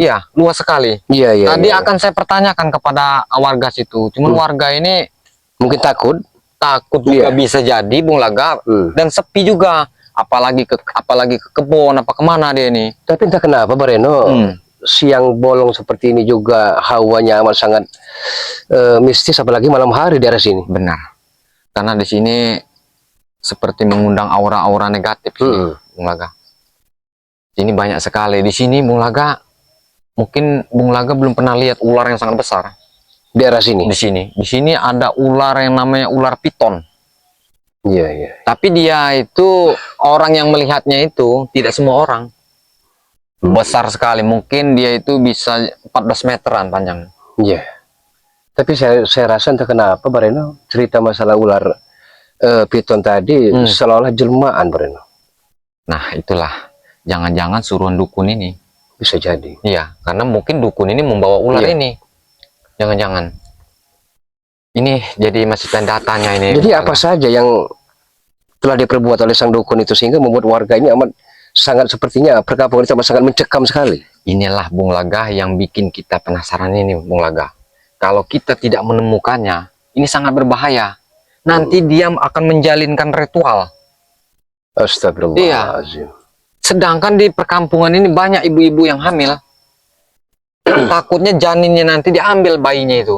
Iya, luas sekali. Iya. Tadi akan saya pertanyakan kepada warga situ. Cuman warga ini Mungkin takut. juga Iya. bisa jadi Bung Laga dan sepi juga. Apalagi ke kebun apa kemana dia ini. Tapi entah kenapa Bang Reno, siang bolong seperti ini juga hawanya amat sangat mistis, apalagi malam hari di daerah sini. Benar. Karena di sini seperti mengundang aura-aura negatif sini, Bung Laga. Ini banyak sekali di sini Bung Laga. Mungkin Bung Laga belum pernah lihat ular yang sangat besar Di daerah sini. di sini ada ular yang namanya ular piton. Iya. Tapi dia itu, orang yang melihatnya itu tidak semua orang. Besar sekali, mungkin dia itu bisa 14 meteran panjang. Iya. Tapi saya rasa entah kenapa Bang Reno, cerita masalah ular piton tadi seolah-olah jelmaan Bang Reno. Nah, itulah. Jangan-jangan suruhan dukun ini. Bisa jadi. Iya, karena mungkin dukun ini membawa ular Iya. ini. Jangan-jangan. Ini jadi masih datanya ini. Jadi apa saja yang telah diperbuat oleh sang dukun itu sehingga membuat warga ini amat sangat, sepertinya perkampungan itu amat sangat mencekam sekali. Inilah Bung Laga yang bikin kita penasaran ini, Bung Laga. Kalau kita tidak menemukannya, ini sangat berbahaya. Nanti dia akan menjalinkan ritual. Astagfirullahaladzim. Sedangkan di perkampungan ini banyak ibu-ibu yang hamil. Takutnya janinnya nanti diambil bayinya itu.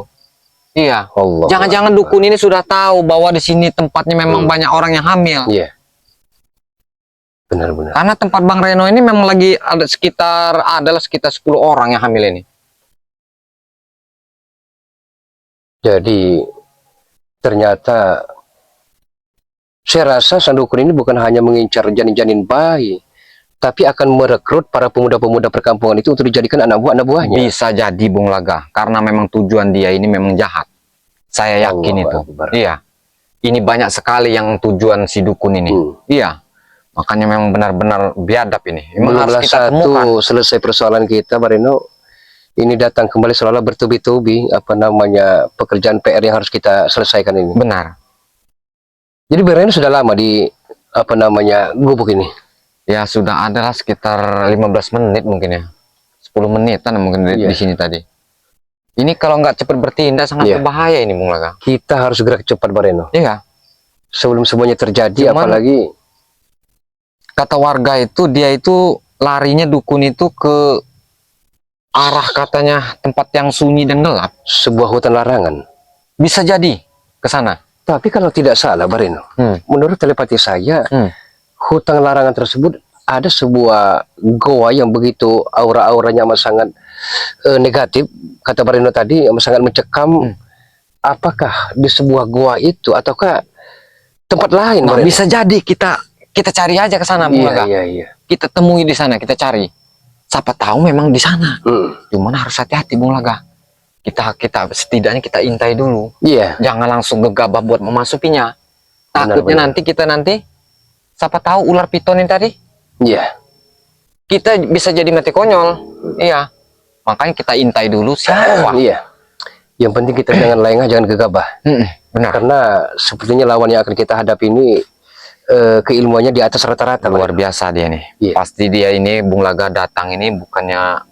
Iya. Allah. Jangan-jangan dukun ini sudah tahu bahwa di sini tempatnya memang banyak orang yang hamil. Iya. Benar-benar. Karena tempat Bang Reno ini memang lagi adalah sekitar 10 orang yang hamil ini. Jadi ternyata saya rasa sang dukun ini bukan hanya mengincar janin-janin bayi, tapi akan merekrut para pemuda-pemuda perkampungan itu untuk dijadikan anak buahnya. Bisa jadi Bung Laga, karena memang tujuan dia ini memang jahat. Saya yakin Allahu itu. Akbar. Iya. Ini banyak sekali yang tujuan si dukun ini. Iya. Makanya memang benar-benar biadab ini. Memang harus Belumlah kita temukan. selesai persoalan kita, Bareno. Ini datang kembali seolah bertubi-tubi pekerjaan PR yang harus kita selesaikan ini. Benar. Jadi Bareno sudah lama di gubuk ini. Ya sudah adalah sekitar 15 menit mungkin ya. 10 menitan mungkin di sini tadi. Ini kalau nggak cepat bertindak sangat berbahaya ini Bung Laga. Kita harus gerak cepat, Bareno. Iya. Sebelum semuanya terjadi, Cuman, apalagi kata warga itu dia itu larinya dukun itu ke arah katanya tempat yang sunyi dan gelap. sebuah hutan larangan. Bisa jadi ke sana. Tapi kalau tidak salah, Bareno, menurut telepati saya, hutan larangan tersebut ada sebuah goa yang begitu aura-auranya amat sangat negatif. Kata Bareno tadi amat sangat mencekam. Apakah di sebuah goa itu ataukah tempat lain? Nah, Bareno? bisa jadi kita cari aja ke sana Bung Laga. Iya. Kita temui di sana, kita cari. Siapa tahu memang di sana. Cuman harus hati-hati Bung Laga. Kita setidaknya kita intai dulu. Iya. Jangan langsung gegabah buat memasukinya. Takutnya Benar. nanti siapa tahu ular piton ini tadi Iya. kita bisa jadi mati konyol. Iya. Makanya kita intai dulu siapa. Iya. Yang penting kita jangan lengah, jangan gegabah. Benar. Karena sepertinya lawan yang akan kita hadapi ini keilmuannya di atas rata-rata. Luar biasa dia nih. Iya. Pasti dia ini Bung Laga datang ini bukannya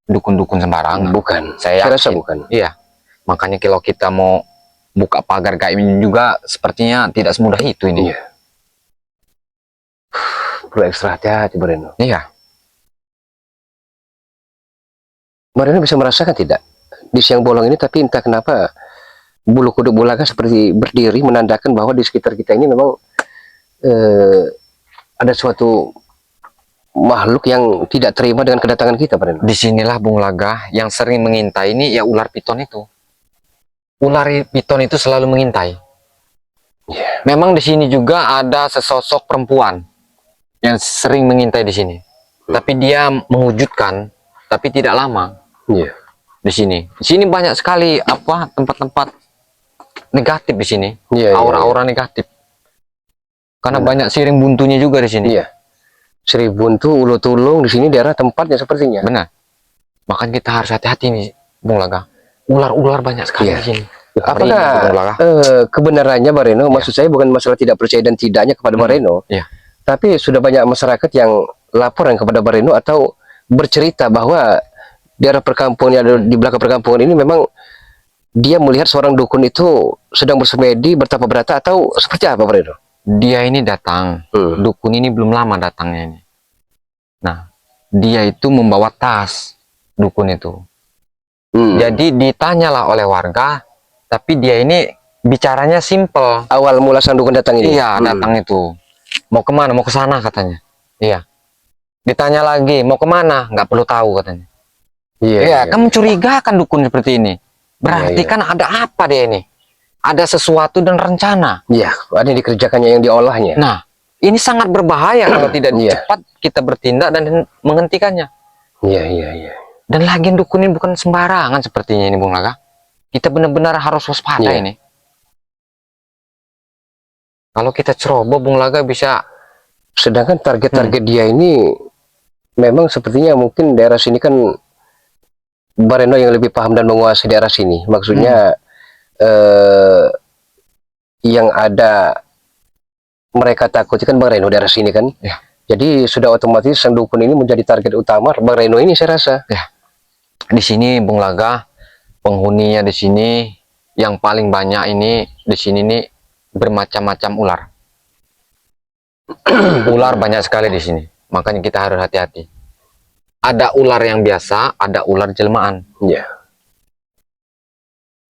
dukun-dukun sembarangan. Bukan. Saya rasa yakin. bukan. Iya. Makanya kalau kita mau buka pagar kayak ini juga sepertinya tidak semudah itu ini. Iya. Perlu ekstra hati-hati, Bareno. Iya. Bareno bisa merasakan tidak di siang bolong ini, tapi entah kenapa bulu kuduk Bulaga seperti berdiri menandakan bahwa di sekitar kita ini memang ada suatu makhluk yang tidak terima dengan kedatangan kita, Bareno. Disinilah Bung Laga yang sering mengintai ini ya ular piton itu. Ular piton itu selalu mengintai. Memang di sini juga ada sesosok perempuan yang sering mengintai di sini. Tapi dia mewujudkan, tapi tidak lama. Iya. Di sini banyak sekali tempat-tempat negatif di sini. Iya, Aura-aura negatif. Karena banyak sirih buntunya juga di sini. Iya. Sri Buntu, Ulu Tulung, di sini daerah tempatnya sepertinya. Benar. Makanya kita harus hati-hati nih, Bung Laga. Ular-ular banyak sekali di sini. Apakah kebenarannya, Bareno? Maksud saya bukan masalah tidak percaya dan tidaknya kepada Bareno. Iya. Tapi sudah banyak masyarakat yang laporan kepada Bareno atau bercerita bahwa daerah perkampungan yang ada di belakang perkampungan ini memang dia melihat seorang dukun itu sedang bersemedi, bertapa berata, atau seperti apa, Bareno? Dia ini datang, dukun ini belum lama datangnya ini. Nah, dia itu membawa tas, dukun itu. Jadi ditanyalah oleh warga, tapi dia ini bicaranya simple. Awal mula sang dukun datang ini? Iya, datang itu. Mau kemana? Mau ke sana katanya. Iya. Ditanya lagi, mau kemana? Nggak perlu tahu katanya. Iya, kan mencurigakan dukun seperti ini. Berarti kan ada apa dia ini? Ada sesuatu dan rencana. Iya, ada yang dikerjakannya, yang diolahnya. Nah, ini sangat berbahaya kalau tidak cepat kita bertindak dan menghentikannya. Iya. Dan lagi dukun ini bukan sembarangan sepertinya ini, Bung Laga. Kita benar-benar harus waspada ini. Kalau kita ceroboh, Bung Laga bisa. Sedangkan target-target dia ini memang sepertinya mungkin daerah sini kan Bareno yang lebih paham dan menguasai daerah sini. Maksudnya yang ada mereka takuti kan Bang Reno daerah sini kan. Ya. Jadi sudah otomatis sang dukun ini menjadi target utama Bang Reno ini saya rasa. Di sini Bung Laga, penghuninya di sini yang paling banyak ini di sini nih bermacam-macam ular. Ular banyak sekali di sini, makanya kita harus hati-hati. Ada ular yang biasa, ada ular jelmaan. Iya.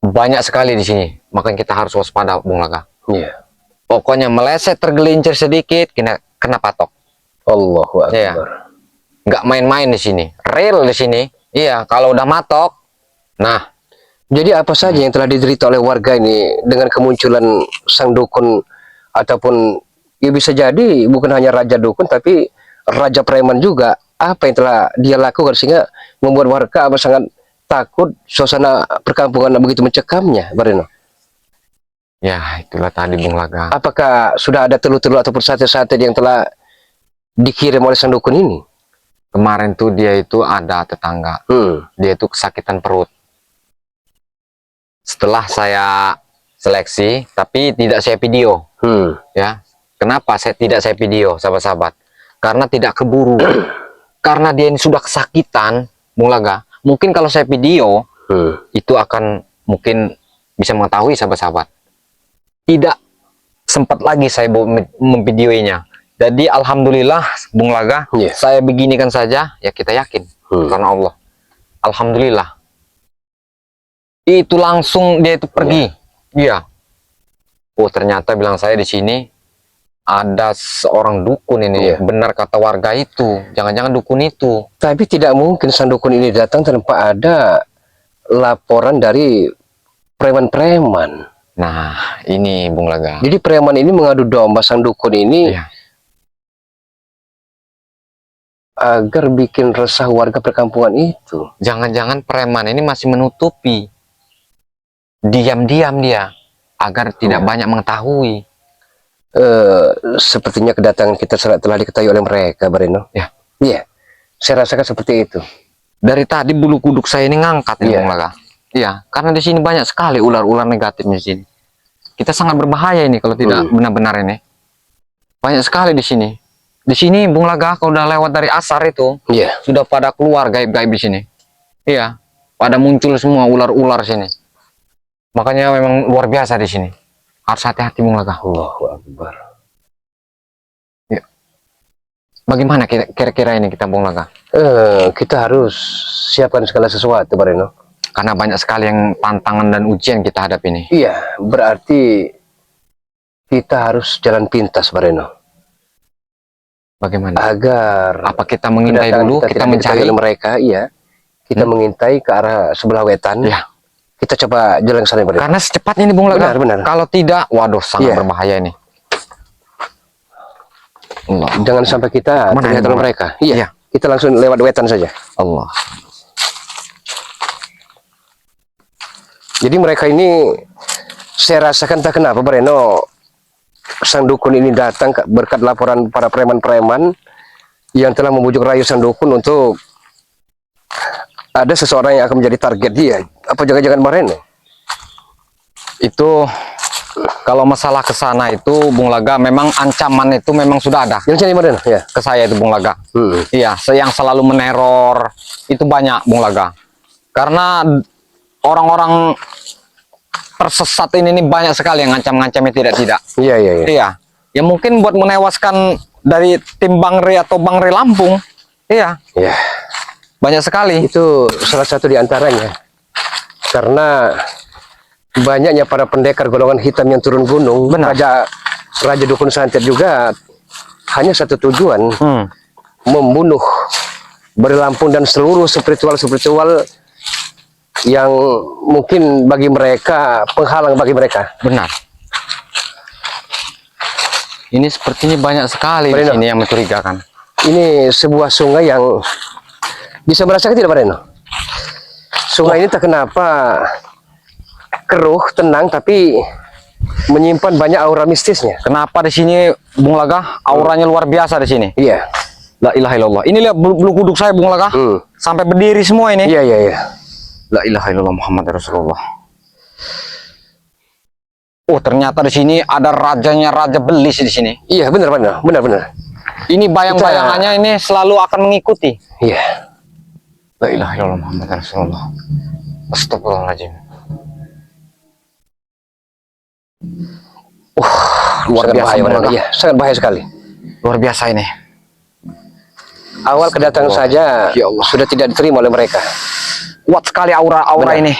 Banyak sekali di sini, makanya kita harus waspada, Bung Laga. Iya. Pokoknya meleset tergelincir sedikit, kena patok. Allahu Akbar. Iya. Nggak main-main di sini, real di sini. Iya, kalau udah matok, nah. Jadi apa saja yang telah diderita oleh warga ini dengan kemunculan sang dukun ataupun ya bisa jadi bukan hanya raja dukun tapi raja preman juga. Apa yang telah dia lakukan sehingga membuat warga sangat takut, suasana perkampungan begitu mencekamnya, Bareno? Ya, itulah tadi Bung Laga. Apakah sudah ada telur-telur ataupun sate-sate yang telah dikirim oleh sang dukun ini? Kemarin tuh dia itu ada tetangga, dia itu kesakitan perut. Setelah saya seleksi, tapi tidak saya video, ya. Kenapa tidak saya video, sahabat-sahabat? Karena tidak keburu. Karena dia ini sudah kesakitan, Bung Laga. Mungkin kalau saya video, itu akan mungkin bisa mengetahui sahabat-sahabat. Tidak sempat lagi saya memvideoinya. Jadi alhamdulillah, Bung Laga, saya beginikan saja, ya kita yakin karena Allah. Alhamdulillah. Itu langsung dia itu pergi. Iya. Oh, ternyata bilang saya di sini ada seorang dukun ini. Benar kata warga itu. Jangan-jangan dukun itu. Tapi tidak mungkin sang dukun ini datang tanpa ada laporan dari preman-preman. Nah, ini Bung Laga. Jadi preman ini mengadu domba sang dukun ini agar bikin resah warga perkampungan itu. Jangan-jangan preman ini masih menutupi. Diam-diam dia agar tidak banyak mengetahui. Sepertinya kedatangan kita telah diketahui oleh mereka, Bareno. Ya. Iya. Saya rasakan seperti itu. Dari tadi bulu kuduk saya ini ngangkat ya, Bung Laga. Iya, karena di sini banyak sekali ular-ular negatif di sini. Kita sangat berbahaya ini kalau tidak benar-benar ini. Banyak sekali di sini. Di sini Bung Laga kalau udah lewat dari asar itu, sudah pada keluar gaib-gaib di sini. Iya, pada muncul semua ular-ular sini. Makanya memang luar biasa di sini. Harus hati-hati Bung Laga. Allahu Akbar. Ya. Bagaimana kira-kira ini kita Bung Laga? Kita harus siapkan segala sesuatu, Bareno. Karena banyak sekali yang tantangan dan ujian kita hadapi ini. Iya, berarti kita harus jalan pintas, Bareno. Bagaimana? Agar apa kita mengintai dulu, kita mencari mereka, kita mengintai ke arah sebelah wetan. Ya. Kita coba jalan ke sana, Bareno. Karena secepatnya ini Bung Laga. Benar. Kalau tidak, waduh sangat berbahaya ini. Allah. Jangan sampai kita terlihat oleh mereka. Iya. Kita langsung lewat wetan saja. Allah. Jadi mereka ini saya rasakan tak kenapa Bareno sang dukun ini datang berkat laporan para preman-preman yang telah membujuk rayu sang dukun untuk ada seseorang yang akan menjadi target dia. Apa jangan-jangan Bareno? Itu kalau masalah ke sana itu Bung Laga memang ancaman itu memang sudah ada. Yang cari Bareno ya. Ke saya itu Bung Laga. Iya, yang selalu meneror itu banyak Bung Laga. Karena orang-orang tersesat ini banyak sekali yang ngancam-ngancamnya tidak. Iya. Ya mungkin buat menewaskan dari tim Bang Re atau Bang Re Lampung. Iya. Banyak sekali. Itu salah satu di antaranya. Karena banyaknya para pendekar golongan hitam yang turun gunung. Raja Dukun Santet juga hanya satu tujuan. Membunuh Bari Lampung dan seluruh spiritual yang mungkin bagi mereka penghalang bagi mereka. Benar. Ini sepertinya banyak sekali di sini yang mencurigakan. Ini sebuah sungai yang bisa merasakan tidak, Bareno? Sungai ini tak kenapa keruh, tenang, tapi menyimpan banyak aura mistisnya. Kenapa di sini Bung Laga auranya luar biasa di sini? Iya. La ilaha illallah. Ini lihat bulu kuduk saya Bung Laka. Sampai berdiri semua ini. Iya, iya, iya. La ilaha illallah Muhammad Rasulullah. Oh, ternyata di sini ada rajanya Raja Belis di sini. Iya, benar, benar, benar, benar. Ini bayang-bayangannya ini selalu akan mengikuti. Iya. La ilaha illallah Muhammad Rasulullah. Astagfirullahaladzim. Luar Sangat biasa bahaya, Bung benar. Laka. Iya, sangat bahaya sekali. Luar biasa ini. Awal kedatangan saja Ya Allah. sudah tidak diterima oleh mereka. Kuat sekali aura ini.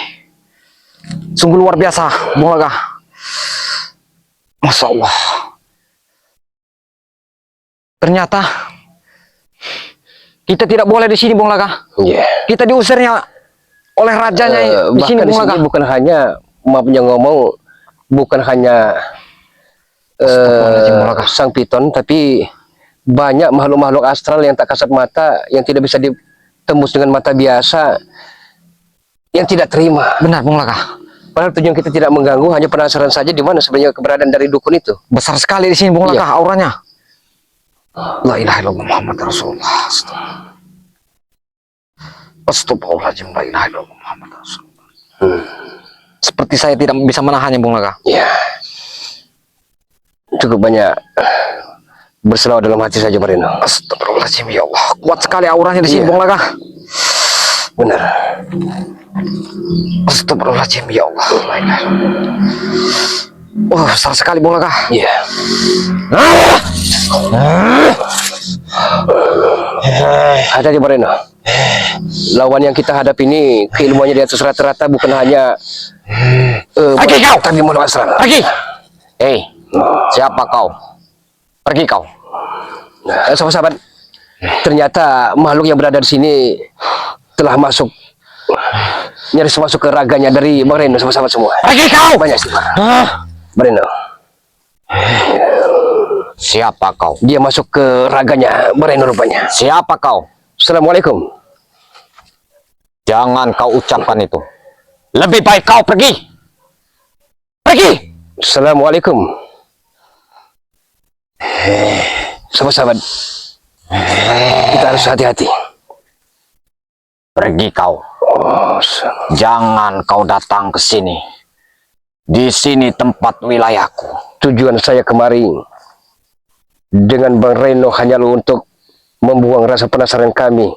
Sungguh luar biasa, Bung Laka. Masya Allah. Ternyata kita tidak boleh di sini, Bung Laka. Iya. Kita diusirnya oleh rajanya di sini, Bahkan di Bung sini Laka. bukan hanya, maaf yang ngomong, bukan hanya Astagfirullahaladzim, Bung Laka. sang piton, tapi banyak makhluk-makhluk astral yang tak kasat mata, yang tidak bisa ditembus dengan mata biasa, yang tidak terima. Benar, Bung Laka. Padahal tujuan kita tidak mengganggu, hanya penasaran saja di mana sebenarnya keberadaan dari dukun itu. Besar sekali di sini, Bung Laka, Iya. auranya. La ilaha illallah Muhammad Rasulullah. Astagfirullahaladzim. La ilaha illallah Muhammad Rasulullah. Seperti saya tidak bisa menahannya, Bung Laka. Ya, cukup banyak berselawat dalam hati saja, Marino. Astagfirullahaladzim, ya Allah. Kuat sekali auranya di sini, Iya. Bung Laka. Benar. Astagfirullahaladzim, ya Allah. La ilaha illallah. Besar sekali, Bung Laka. Iya. Ada di Marino. Lawan yang kita hadapi ini keilmuannya di atas rata-rata, bukan hanya Pergi kau! tapi makhluk astral. Pergi! Hei, siapa kau? Pergi kau. Sahabat-sahabat, ternyata makhluk yang berada di sini telah masuk, nyaris masuk ke raganya dari Marino, sahabat-sahabat semua. Pergi kau! Banyak sih, Marino. Siapa kau? Dia masuk ke raganya Marino rupanya. Siapa kau? Assalamualaikum. Jangan kau ucapkan itu. Lebih baik kau pergi. Pergi! Assalamualaikum. Sahabat-sahabat, kita harus hati-hati. Pergi kau. Jangan kau datang ke sini. Di sini tempat wilayahku. Tujuan saya kemari dengan Bang Reno hanyalah untuk membuang rasa penasaran kami.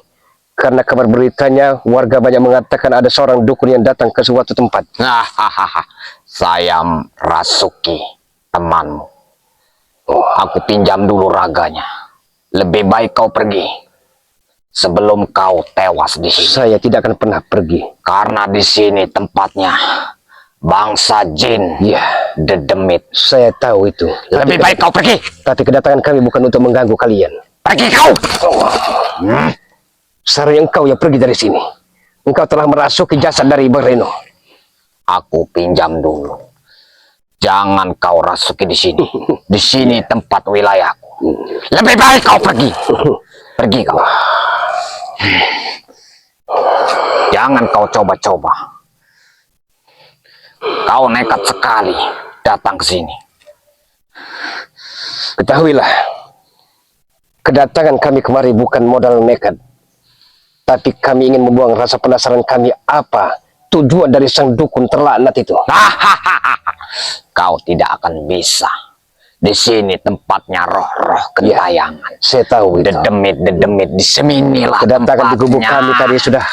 Karena kabar beritanya, warga banyak mengatakan ada seorang dukun yang datang ke suatu tempat. Hahaha. Saya Rasuki, temanmu. Aku pinjam dulu raganya. Lebih baik kau pergi sebelum kau tewas di sini. Saya tidak akan pernah pergi. Karena di sini tempatnya bangsa jin, dedemit. Saya tahu itu. Lebih baik kau pergi. Tapi kedatangan kami bukan untuk mengganggu kalian. Pergi kau. Seharusnya engkau yang pergi dari sini. Engkau telah merasuki jasad dari Bang Reno. Aku pinjam dulu. Jangan kau rasuki di sini. Di sini tempat wilayahku. Lebih baik kau pergi. Pergi kau. Jangan kau coba-coba. Kau nekat sekali datang ke sini. Ketahuilah, kedatangan kami kemari bukan modal nekat. Tapi kami ingin membuang rasa penasaran kami apa tujuan dari sang dukun terlaknat itu. Kau tidak akan bisa. Di sini tempatnya roh-roh gentayangan. Saya tahu itu. Dedemit di sinilah Kedatangan di gubuk tempatnya. kami tadi sudah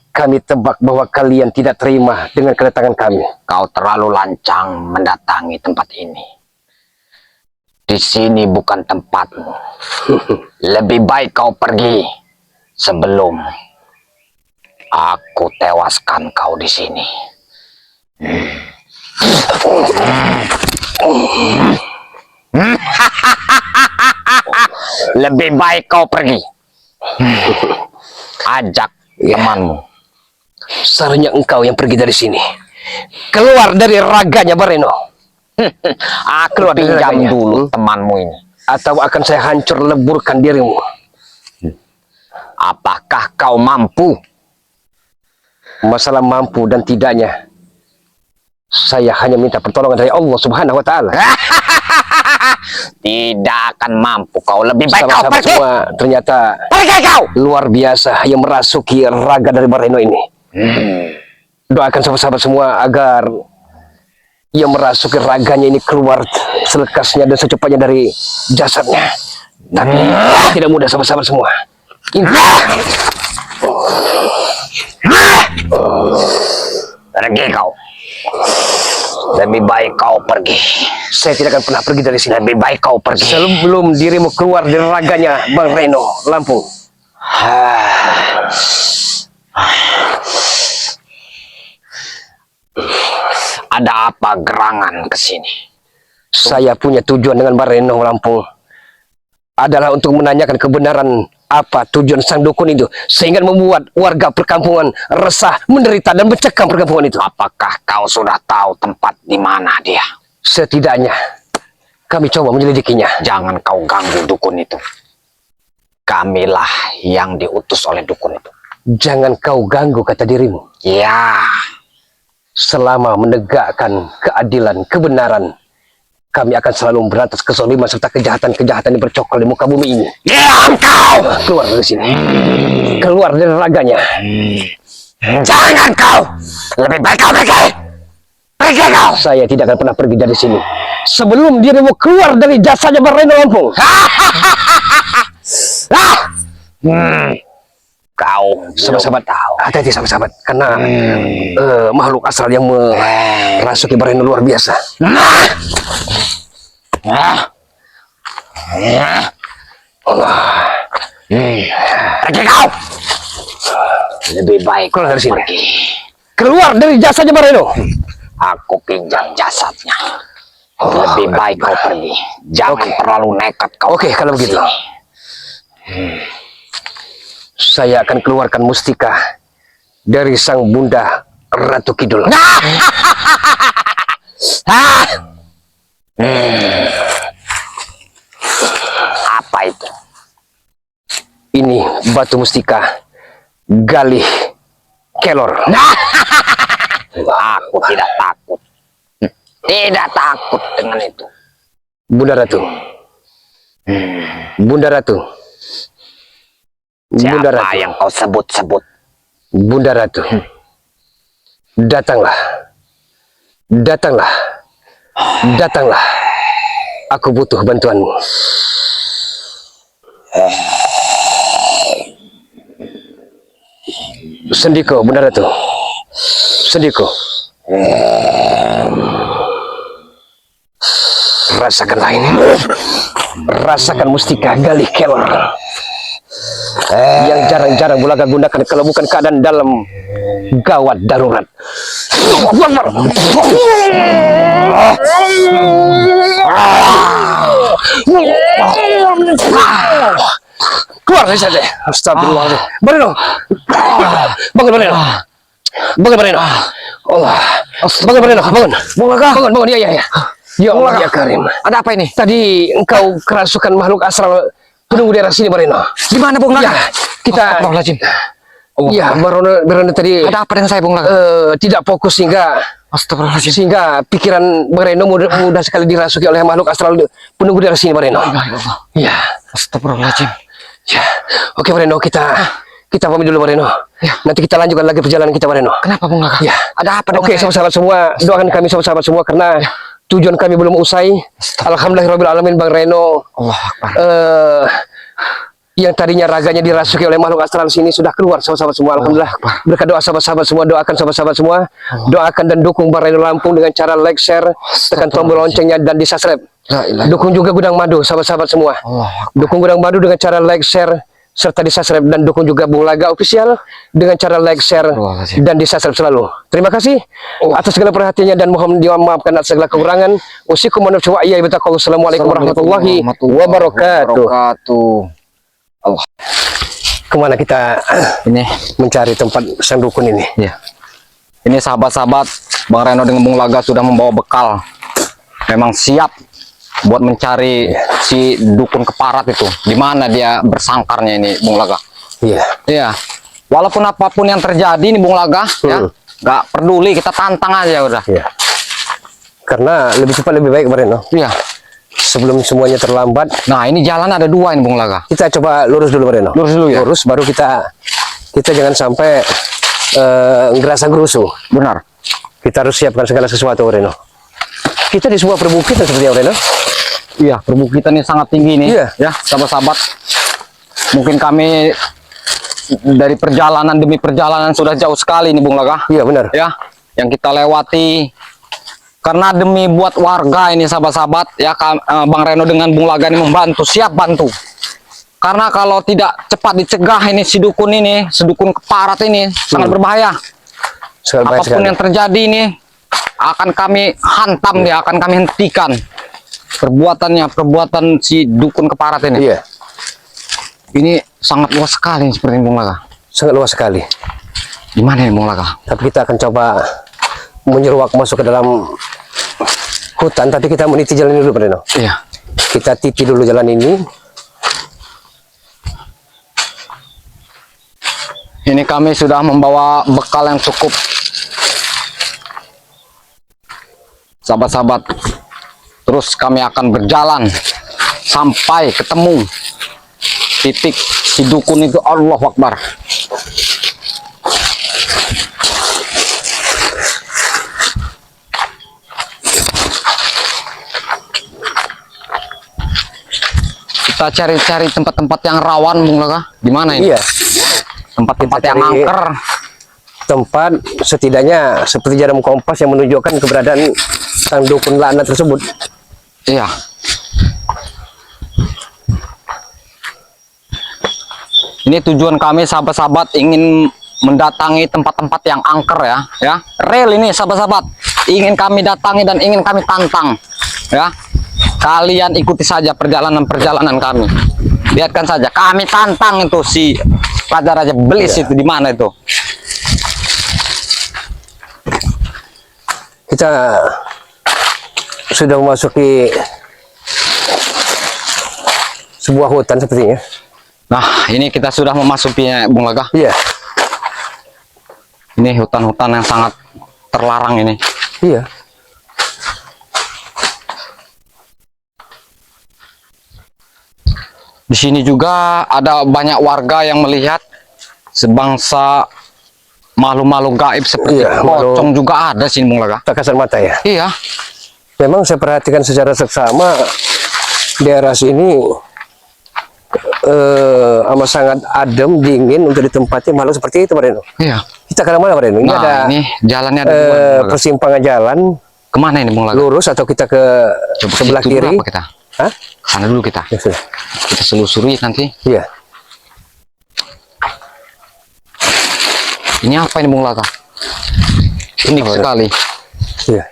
kami tebak bahwa kalian tidak terima dengan kedatangan kami. Kau terlalu lancang mendatangi tempat ini. Di sini bukan tempatmu. Lebih baik kau pergi sebelum aku tewaskan kau di sini. Lebih baik kau pergi. Ajak temanmu. Seharusnya engkau yang pergi dari sini. Keluar dari raganya Bareno. Aku pinjam dulu temanmu ini. Atau akan saya hancur leburkan dirimu. Apakah kau mampu? Masalah mampu dan tidaknya, saya hanya minta pertolongan dari Allah Subhanahu wa Ta'ala. Tidak akan mampu kau. Lebih baik kau Sahabat-sahabat pergi. semua, ternyata Pergi kau. luar biasa yang merasuki raga dari Bareno ini. Doakan sahabat-sahabat semua agar yang merasuki raganya ini keluar selekasnya dan secepatnya dari jasadnya. Tapi tidak mudah sahabat-sahabat semua. Pergi kau. Lebih baik kau pergi. Saya tidak akan pernah pergi dari sini. Lebih baik kau pergi. Sebelum dirimu keluar dari raganya Bang Reno Lampung. Ada apa gerangan ke sini? Saya punya tujuan dengan Bang Reno Lampung adalah untuk menanyakan kebenaran apa tujuan sang dukun itu sehingga membuat warga perkampungan resah, menderita dan mencekam perkampungan itu. Apakah kau sudah tahu tempat di mana dia? Setidaknya kami coba menyelidikinya. Jangan kau ganggu dukun itu. Kamilah yang diutus oleh dukun itu. Jangan kau ganggu kata dirimu. Ya, Selama menegakkan keadilan, kebenaran, kami akan selalu memberantas kezaliman serta kejahatan-kejahatan yang bercokol di muka bumi ini. diam kau! Keluar dari sini. Keluar dari raganya. Jangan kau! Lebih baik kau pergi! Pergi kau! Saya tidak akan pernah pergi dari sini sebelum dirimu keluar dari jasanya Bang Reno Lampung. Kau Sahabat-sahabat, hati-hati sahabat-sahabat, karena makhluk astral yang merasuki Bang Reno luar biasa. Pergi kau! Lebih baik Keluar dari kau sini. pergi. Keluar dari jasanya Bang Reno. Aku pinjam jasadnya. Lebih baik kau pergi. Jangan terlalu nekat kau. Oke, kalau begitu. Saya akan keluarkan mustika dari sang bunda Ratu Kidul. Apa itu? Ini batu mustika Galih Kelor. Aku tidak takut. Tidak takut dengan itu. Bunda Ratu. Bunda Ratu. Bunda Siapa Ratu. yang kau sebut-sebut? Bunda Ratu. Datanglah. Datanglah. Datanglah. Aku butuh bantuanmu. Sendiko, Bunda Ratu. Sendiko. Rasakanlah ini. Rasakan mustika Galih Kelor yang jarang-jarang Bulaga gunakan kalau bukan keadaan dalam gawat darurat. Keluar dari sana. Astagfirullah. Bareno. Bangun Bareno. Bangun Bareno. Allah. Bangun Bareno. Bangun. Bangun. Bangun. Ya. Ya Allah ya Karim. Ada apa ini? Tadi engkau kerasukan makhluk astral penunggu daerah sini Bareno. Di mana Bung Laga? Ya, kita Astagfirullahaladzim. ya Bareno tadi Ada apa dengan saya Bung Laga? tidak fokus Astagfirullahaladzim. sehingga pikiran Bareno mudah sekali dirasuki oleh makhluk astral penunggu daerah sini Bareno. Ya. Astagfirullahaladzim. Ya. Oke Bareno, kita pamit dulu Bareno. Ya. Nanti kita lanjutkan lagi perjalanan kita Bareno. Kenapa Bung Laga? Ya. Ada apa dengan Oke, saya? sahabat-sahabat semua, doakan kami sahabat-sahabat semua karena tujuan kami belum usai. Alhamdulillahirobbilalamin Bang Reno. Allah Akbar. Yang tadinya raganya dirasuki oleh makhluk astral sini sudah keluar sahabat-sahabat semua. Alhamdulillah. Berkat doa sahabat-sahabat semua, doakan sahabat-sahabat semua. Doakan dan dukung Bang Reno Lampung dengan cara like, share, tekan tombol loncengnya dan di subscribe. Dukung juga Gudang Madu sahabat-sahabat semua. Dukung Gudang Madu dengan cara like, share, serta di subscribe, dan dukung juga Bung Laga Official dengan cara like, share, dan di subscribe selalu. Terima kasih atas segala perhatiannya dan mohon dimaafkan atas segala kekurangan. Wassalamualaikum warahmatullahi wabarakatuh. Kemana kita Ini, mencari tempat sang dukun ini? ya. Ini sahabat-sahabat, Bang Reno dengan Bung Laga sudah membawa bekal. Memang siap buat mencari si dukun keparat itu. Di mana dia bersangkarnya ini, Bung Laga? Iya. Iya. Walaupun apapun yang terjadi nih Bung Laga, ya, nggak peduli, kita tantang aja udah. Iya. Karena lebih cepat lebih baik Bareno. Iya. sebelum semuanya terlambat, Nah, ini jalan ada dua ini Bung Laga. kita coba lurus dulu Reno. Lurus dulu ya? Lurus, baru kita jangan sampai ngerasa gerusu. Benar. Kita harus siapkan segala sesuatu Reno. Kita di sebuah perbukitan sepertinya Reno. Iya, perbukitan ini sangat tinggi nih. Iya. Ya, sahabat-sahabat. Mungkin kami dari perjalanan demi perjalanan sudah jauh sekali nih Bung Laga. Iya benar. Ya, yang kita lewati karena demi buat warga ini sahabat-sahabat ya, Bang Reno dengan Bung Laga ini membantu, siap bantu. Karena kalau tidak cepat dicegah ini si dukun keparat ini sangat berbahaya. Sangat baik Apapun sekali. yang terjadi ini akan kami hantam dia, akan kami hentikan perbuatan si dukun keparat ini. Iya, Ini sangat luas sekali seperti ini Bung Laga. sangat luas sekali. Di mana ini Bung Laga? Tapi kita akan coba menyeruak masuk ke dalam hutan, tapi kita meniti jalan ini dulu Reno. Iya. Kita titi dulu jalan ini. Ini kami sudah membawa bekal yang cukup. Sahabat-sahabat, terus kami akan berjalan sampai ketemu titik si dukun itu. Allahu Akbar. Kita cari-cari tempat-tempat yang rawan Bung Laga. Di mana ini? Iya, Tempat-tempat Kita yang cari- angker. tempat setidaknya seperti jarum kompas yang menunjukkan keberadaan sang dukun laknat tersebut. Iya. Ini tujuan kami sahabat-sahabat, ingin mendatangi tempat-tempat yang angker ya. Real ini sahabat-sahabat. Ingin kami datangi dan ingin kami tantang ya. Kalian ikuti saja perjalanan kami. Lihatkan saja, kami tantang itu si Raja Belis itu di mana itu. Kita sudah memasuki sebuah hutan sepertinya. Nah, ini kita sudah memasukinya Bung Laga. Iya, Ini hutan-hutan yang sangat terlarang ini. iya. Di sini juga ada banyak warga yang melihat sebangsa makhluk-makhluk gaib seperti Iya, pocong juga ada sini Bung Laga. Tak kasat mata ya. Iya. Memang saya perhatikan secara seksama daerah sini amat sangat adem, dingin untuk ditempati makhluk seperti itu Pak Reno. Iya. Kita ke mana Pak Reno? Ini Nah, ada ini jalannya ada dua, Bung Laga. persimpangan jalan Kemana ini Bung Laga? lurus atau kita ke Coba sebelah situ dulu kiri? apa kita? Hah? Sana dulu kita. Ya sudah. Kita selusuri nanti. Iya. Ini apa ini Bung Laga? Unik sekali. Iya.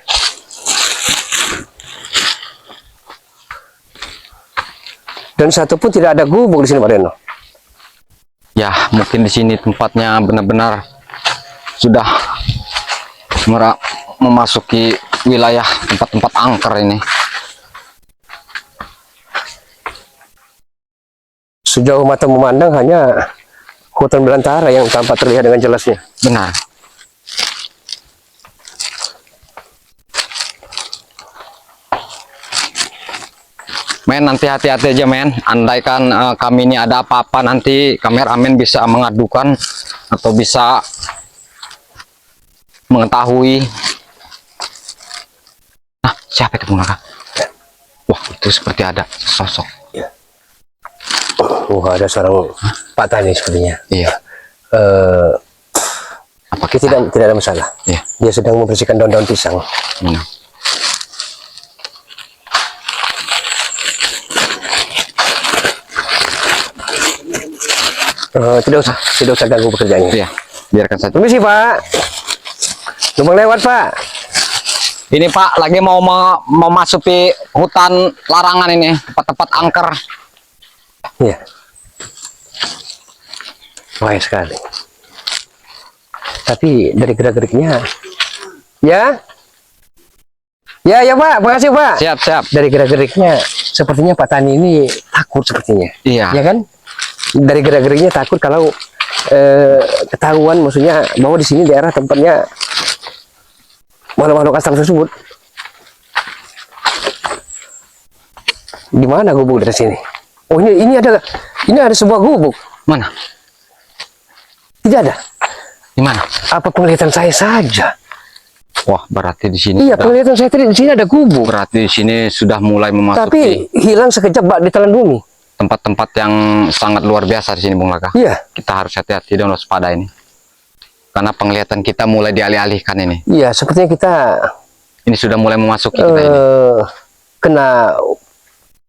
Dan satu pun tidak ada gubuk di sini Pak Reno. Ya, mungkin di sini tempatnya benar-benar sudah memasuki wilayah tempat-tempat angker ini. Sejauh mata memandang hanya hutan belantara yang tampak terlihat dengan jelasnya. Benar. Men, nanti hati-hati aja men. Andaikan kami ini ada apa-apa nanti kameramen bisa mengadukan atau bisa mengetahui. Nah, siapa itu Bung Laga? Wah, itu seperti ada sosok. Oh, ada seorang Pak Tani sepertinya. Iya. Apa Tidak ada masalah. Iya. Dia sedang membersihkan daun-daun pisang. Hmm. Tidak usah ganggu pekerjaannya. Iya, biarkan saja. Permisi Pak. Numpang lewat Pak. Ini Pak lagi mau memasuki hutan larangan ini, tempat-tempat angker. Iya. Bahaya sekali. Tapi dari gerak-geriknya, ya Pak, makasih Pak. Siap, siap. Dari gerak-geriknya, sepertinya Pak Tani ini takut sepertinya. Iya. Ya kan? Dari gerak-geriknya takut kalau ketahuan, maksudnya bahwa di sini daerah tempatnya makhluk-makhluk astral tersebut. Di mana gubuk dari sini? Oh, ini ada sebuah gubuk. Mana? Tidak ada. Di mana? Apa penglihatan saya saja? Wah, berarti di sini Iya, sudah, penglihatan saya tadi di sini ada gubuk. berarti di sini sudah mulai memasuki Tapi hilang sekejap Pak, di telan bumi. tempat-tempat yang sangat luar biasa di sini, Bung Laga. Iya, Kita harus hati-hati dan waspada ini. Karena penglihatan kita mulai dialih-alihkan ini. iya, sepertinya kita Ini sudah mulai memasuki kita ini. kena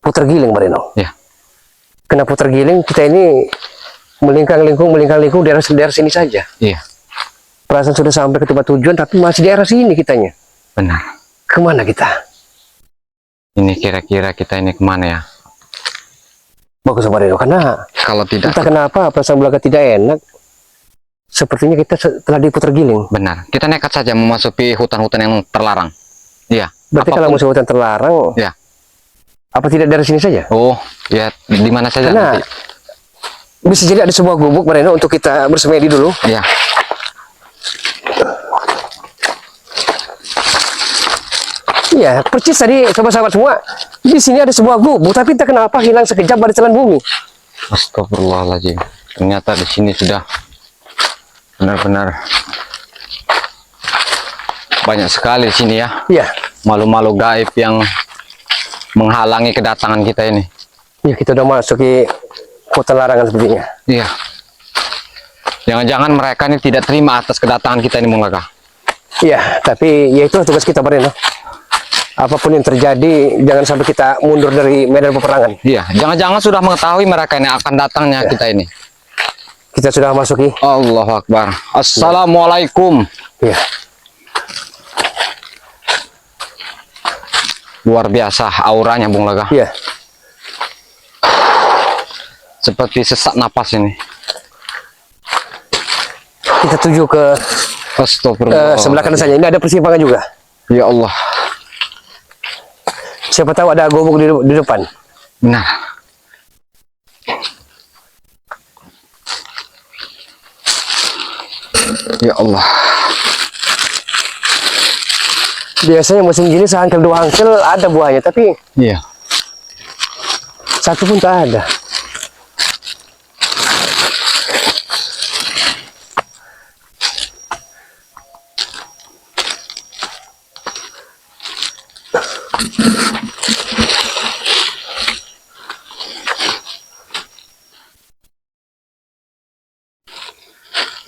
putar giling, Pak Reno. Ya. Kena putar giling, kita ini melingkang-lingkung daerah sini saja. Iya, Perasaan sudah sampai ke tempat tujuan, tapi masih daerah sini kitanya. benar. Kemana kita? Ini kira-kira kita ini kemana ya? Bagus, Pak Reno, karena Kalau tidak, entah kenapa perasaan belaga tidak enak. Sepertinya kita telah diputar giling. benar. Kita nekat saja memasuki hutan-hutan yang terlarang. Iya. Berarti kalau apapun- musuh hutan terlarang, Ya. apa tidak dari sini saja? Oh, ya di mana saja Karena nanti. bisa jadi ada sebuah gubuk, Pak Reno, untuk kita bersemedi dulu. Ya. Iya, percis tadi sahabat-sahabat semua. Di sini ada sebuah gubuk, tapi entah kenapa hilang sekejap pada telan bumi. Astagfirullahaladzim. Ternyata di sini sudah benar-benar banyak sekali di sini ya. Iya, Malu-malu gaib yang menghalangi kedatangan kita ini. ya kita udah masuk ke kota larangan sepertinya. Iya. Jangan-jangan mereka ini tidak terima atas kedatangan kita ini, Bung Laga. Iya, tapi ya itu tugas kita, Pak Reno. Apapun yang terjadi, jangan sampai kita mundur dari medan peperangan. Iya. Jangan-jangan sudah mengetahui mereka ini akan datangnya kita ini. Kita sudah masuki. Allahu Akbar. Assalamualaikum. Iya. Luar biasa auranya, Bung Laga. Iya. Seperti sesak napas ini. Kita tuju ke Astagfirullah. sebelah kanan saja. Ini ada persimpangan juga. Ya Allah. Siapa tahu ada gubuk di depan. Benar. Ya Allah. Biasanya musim gini sehangkel dua hangkel ada buahnya, tapi Iya. satu pun tak ada.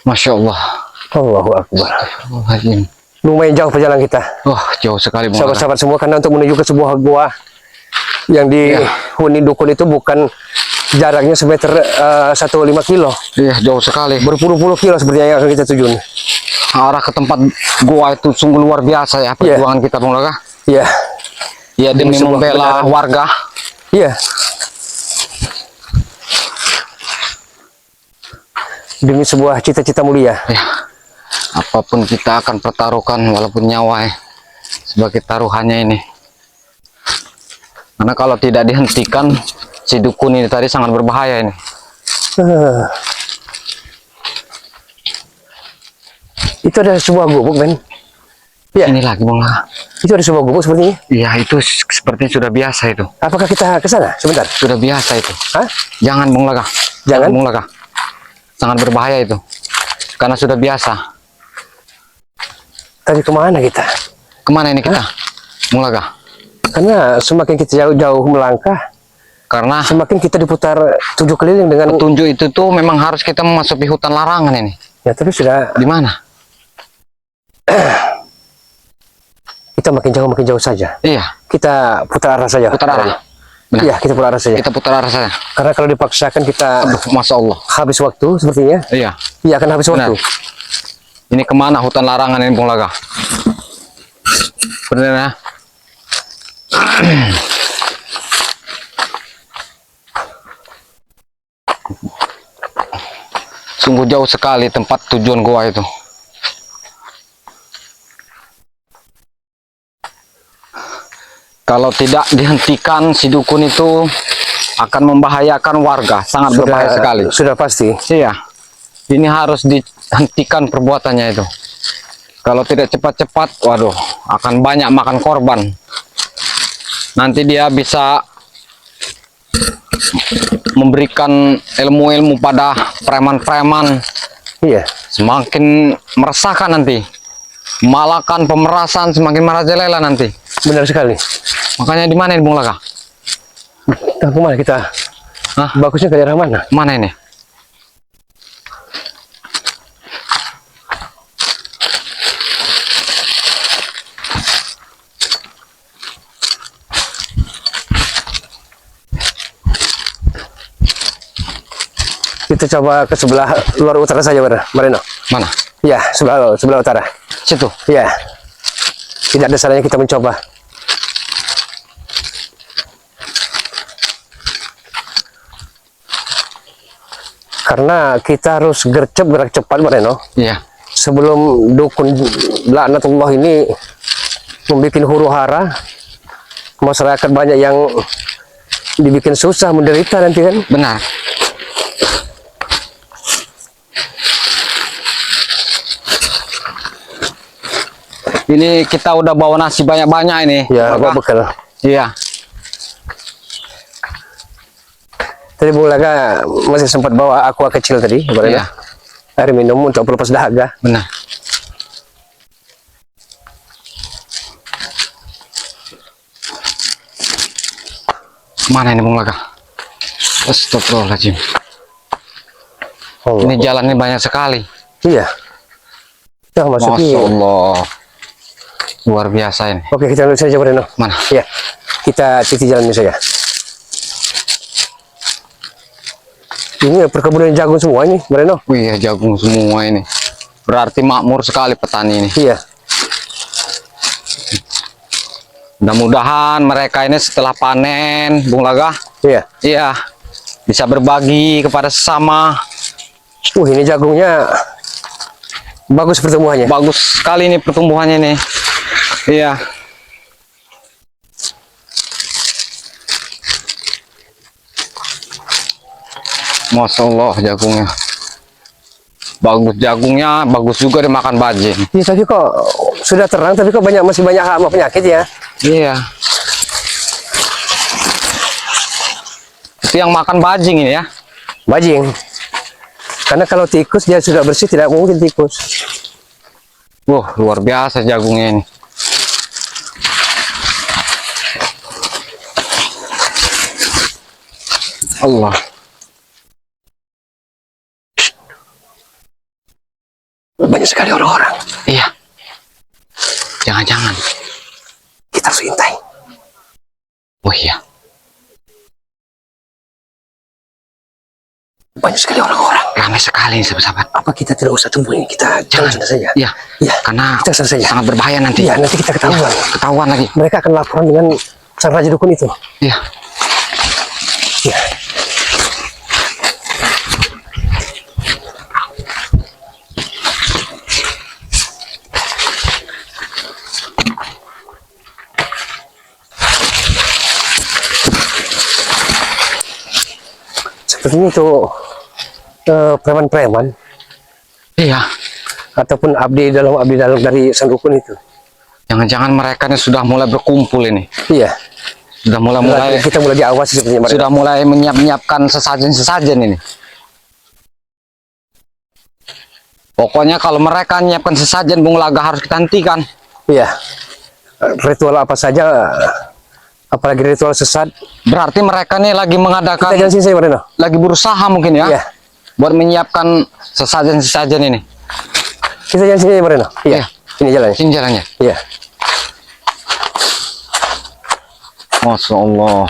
Masya Allah. Allahu Akbar. Astagfirullahaladzim. Lumayan jauh perjalanan kita. Wah, jauh sekali, Bung Laga. Sahabat-sahabat semua, karena untuk menuju ke sebuah gua yang dihuni dukun itu bukan jaraknya semeter 1,5 kilo, Iya, jauh sekali. berpuluh-puluh kilo sepertinya yang akan kita tuju. Arah ke tempat gua itu sungguh luar biasa ya perjuangan kita, Bung Laga. Iya, Ya, demi sebuah membela kebenaran. warga. iya. Demi sebuah cita-cita mulia. Ya, apapun kita akan pertaruhkan walaupun nyawa ya, sebagai taruhannya ini. Karena kalau tidak dihentikan, si dukun ini tadi sangat berbahaya ini. Ah. Itu ada sebuah gubuk, men. Ya, Ini lagi, Bung Laga. itu ada sebuah gubuk sepertinya. Iya, itu sepertinya sudah biasa itu. Apakah kita ke sana? Sebentar. Sudah biasa itu. Hah? Jangan, Bung Laga. Jangan? Bung Laga. Sangat berbahaya itu. Karena sudah biasa. Tapi kemana kita? Kemana ini kita? Bung Laga. Karena semakin kita jauh-jauh melangkah, Karena semakin kita diputar 7 keliling dengan... petunjuk itu tuh memang harus kita memasuki hutan larangan ini. Ya, tapi sudah Di mana? kita makin jauh saja. Iya, Kita putar arah saja. putar arah. Benar. Iya, kita putar arah saja. Kita putar arah saja. Karena kalau dipaksakan kita Aduh, Masya Allah. habis waktu sepertinya. Iya. Iya, akan habis Benar. waktu. Ini kemana hutan larangan ini, Bung Laga? Benar ya? Sungguh jauh sekali tempat tujuan gua itu. Kalau tidak dihentikan, si dukun itu akan membahayakan warga, sangat berbahaya sekali. Sudah pasti. Iya, ini harus dihentikan perbuatannya itu. Kalau tidak cepat-cepat, waduh, akan banyak makan korban. Nanti dia bisa memberikan ilmu-ilmu pada preman-preman, Iya. semakin meresahkan nanti. Malakan pemerasan semakin merajalela nanti. Benar sekali. Makanya di mana ini Bung Laka? Kampung mana kita? Hah? Bagusnya ke daerah mana? Mana ini? Kita coba ke sebelah luar utara saja, Marino. Mana? Ya, sebelah utara. Situ. Ya. Tidak ada salahnya kita mencoba. Karena kita harus gercep gerak cepat, Marino. Iya. Sebelum dukun laknatullah ini membuat huru hara, masyarakat banyak yang dibikin susah, menderita nanti kan. Benar. Ini kita udah bawa nasi banyak-banyak ini. Ya, Bung bawa Laka. bekal. Iya. Tadi Bung Laka masih sempat bawa aqua kecil tadi, Marino. Iya. Air minum untuk pelepas dahaga. Benar. Mana ini Bung Laka? Astagfirullahaladzim. Oh, Ini jalannya banyak sekali. iya. Ya, Masya masuknya. Allah. Luar biasa ini. Oke, kita lanjut saja, Marino. Mana? Ya, kita cuci jalan ini saja. Ini perkebunan jagung semua ini, Marino. Wih, jagung semua ini. Berarti makmur sekali petani ini. Iya. Mudah-mudahan mereka ini setelah panen, Bung Laga, Iya. iya, bisa berbagi kepada sesama. Ini jagungnya bagus pertumbuhannya. Bagus sekali ini pertumbuhannya nih. Iya. Masya Allah jagungnya. Bagus jagungnya, bagus juga dimakan bajing. Iya, tapi kok sudah terang, tapi kok masih banyak hama penyakit ya. Iya. Itu yang makan bajing ini ya. Bajing. Karena kalau tikus dia sudah bersih, tidak mungkin tikus. Wah, luar biasa jagungnya ini. Allah. Banyak sekali orang-orang. Iya. Jangan-jangan. Kita harus intai. Oh iya. Banyak sekali orang-orang. Ramai sekali nih sahabat-sahabat. Apa kita tidak usah tunggu ini? Kita jalan saja. Iya. Iya. Karena Kita selesai ya. sangat berbahaya nanti. Iya, nanti kita ketahuan. Ketahuan lagi. Mereka akan laporan dengan sang raja dukun itu. Iya. Iya. Sepertinya itu preman-preman Iya. ataupun abdi dalam dari sang dukun itu. Jangan-jangan mereka ini sudah mulai berkumpul ini. Iya. Sudah mulai Kita mulai diawasi sepertinya mereka. sudah mulai menyiapkan sesajen-sesajen ini. Pokoknya kalau mereka menyiapkan sesajen, Bung Laga harus kita hentikan. Iya. Ritual apa saja, apalagi ritual sesat. Berarti mereka nih lagi Kita mengadakan, jangan sini saya, Marino. lagi berusaha mungkin ya, Iya. buat menyiapkan sesajen-sesajen ini. Kita jangan sini, Marino. Iya. Iya. Ini jalannya. Sini jalannya. Iya. Masya Allah.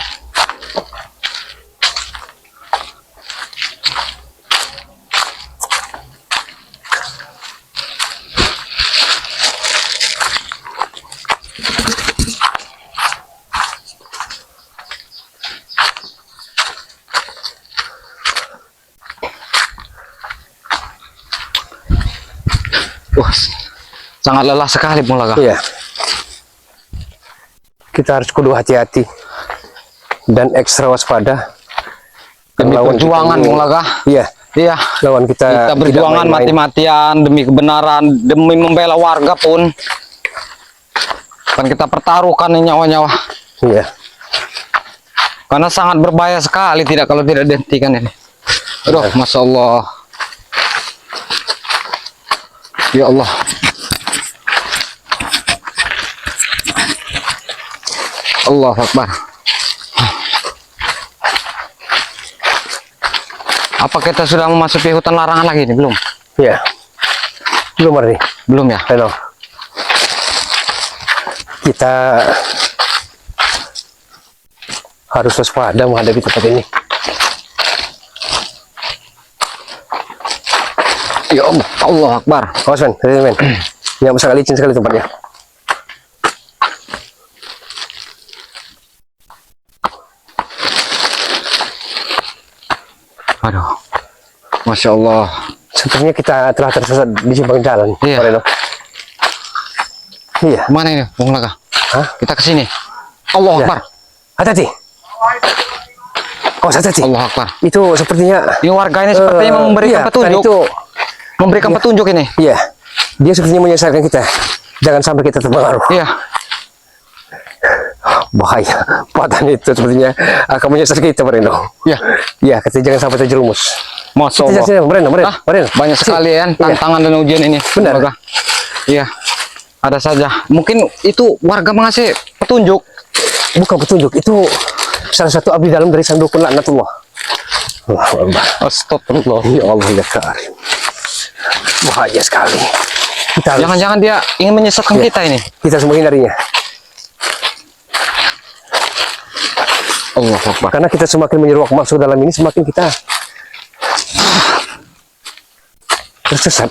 Wah, sangat lelah sekali Bung Laga. Iya. Kita harus kudu hati-hati dan ekstra waspada. Demi Lawan kita perjuangan ini- Bung Laga. Iya. Iya. Lawan kita. Kita tidak berjuangan main-main. mati-matian demi kebenaran, demi membela warga pun. Dan kita pertaruhkan nyawa-nyawa. Iya. Karena sangat berbahaya sekali kalau tidak dihentikan ini. Aduh, Masya Allah. Ya Allah. Allahu Akbar. Apa kita sudah memasuki hutan larangan lagi nih? Belum? Ya. Belum Marni. Belum ya? Reno. Kita harus waspada menghadapi tempat ini. Ya Allah, Allah Akbar. Awas men, men. Yang besar licin sekali tempatnya. Aduh, Masya Allah. Sepertinya kita telah tersesat di simpang jalan. Iya. Reno. Iya. Mana ini, Bung Laga? Hah? Kita ke sini. Allah Ya. Akbar. Hati-hati. Oh, hati-hati. Allah Akbar. Itu sepertinya Ini warga ini sepertinya memberikan iya, petunjuk. tadi itu Memberikan petunjuk ini. iya. Dia sepertinya menyesatkan kita. Jangan sampai kita terpengaruh. Iya. Bahaya. Patan itu sepertinya akan menyesatkan kita, Reno. Iya. Iya, kita jangan sampai terjerumus. Masya Kita Allah. sini, Reno. Ah, banyak sekali ya tantangan dan ujian ini. Benar. Warga. Iya. Ada saja. Mungkin itu warga mengasih petunjuk. Bukan petunjuk, itu salah satu abdi dalam dari Sandukun Laknatullah. Allahu Akbar. Astagfirullah. Ya Allah ya Karim. Bahaya sekali. Kita harus, Jangan-jangan dia ingin menyesatkan kita ini. kita harus menghindarinya. Allah Akbar. Karena kita semakin menyeruak masuk dalam ini, semakin kita tersesat.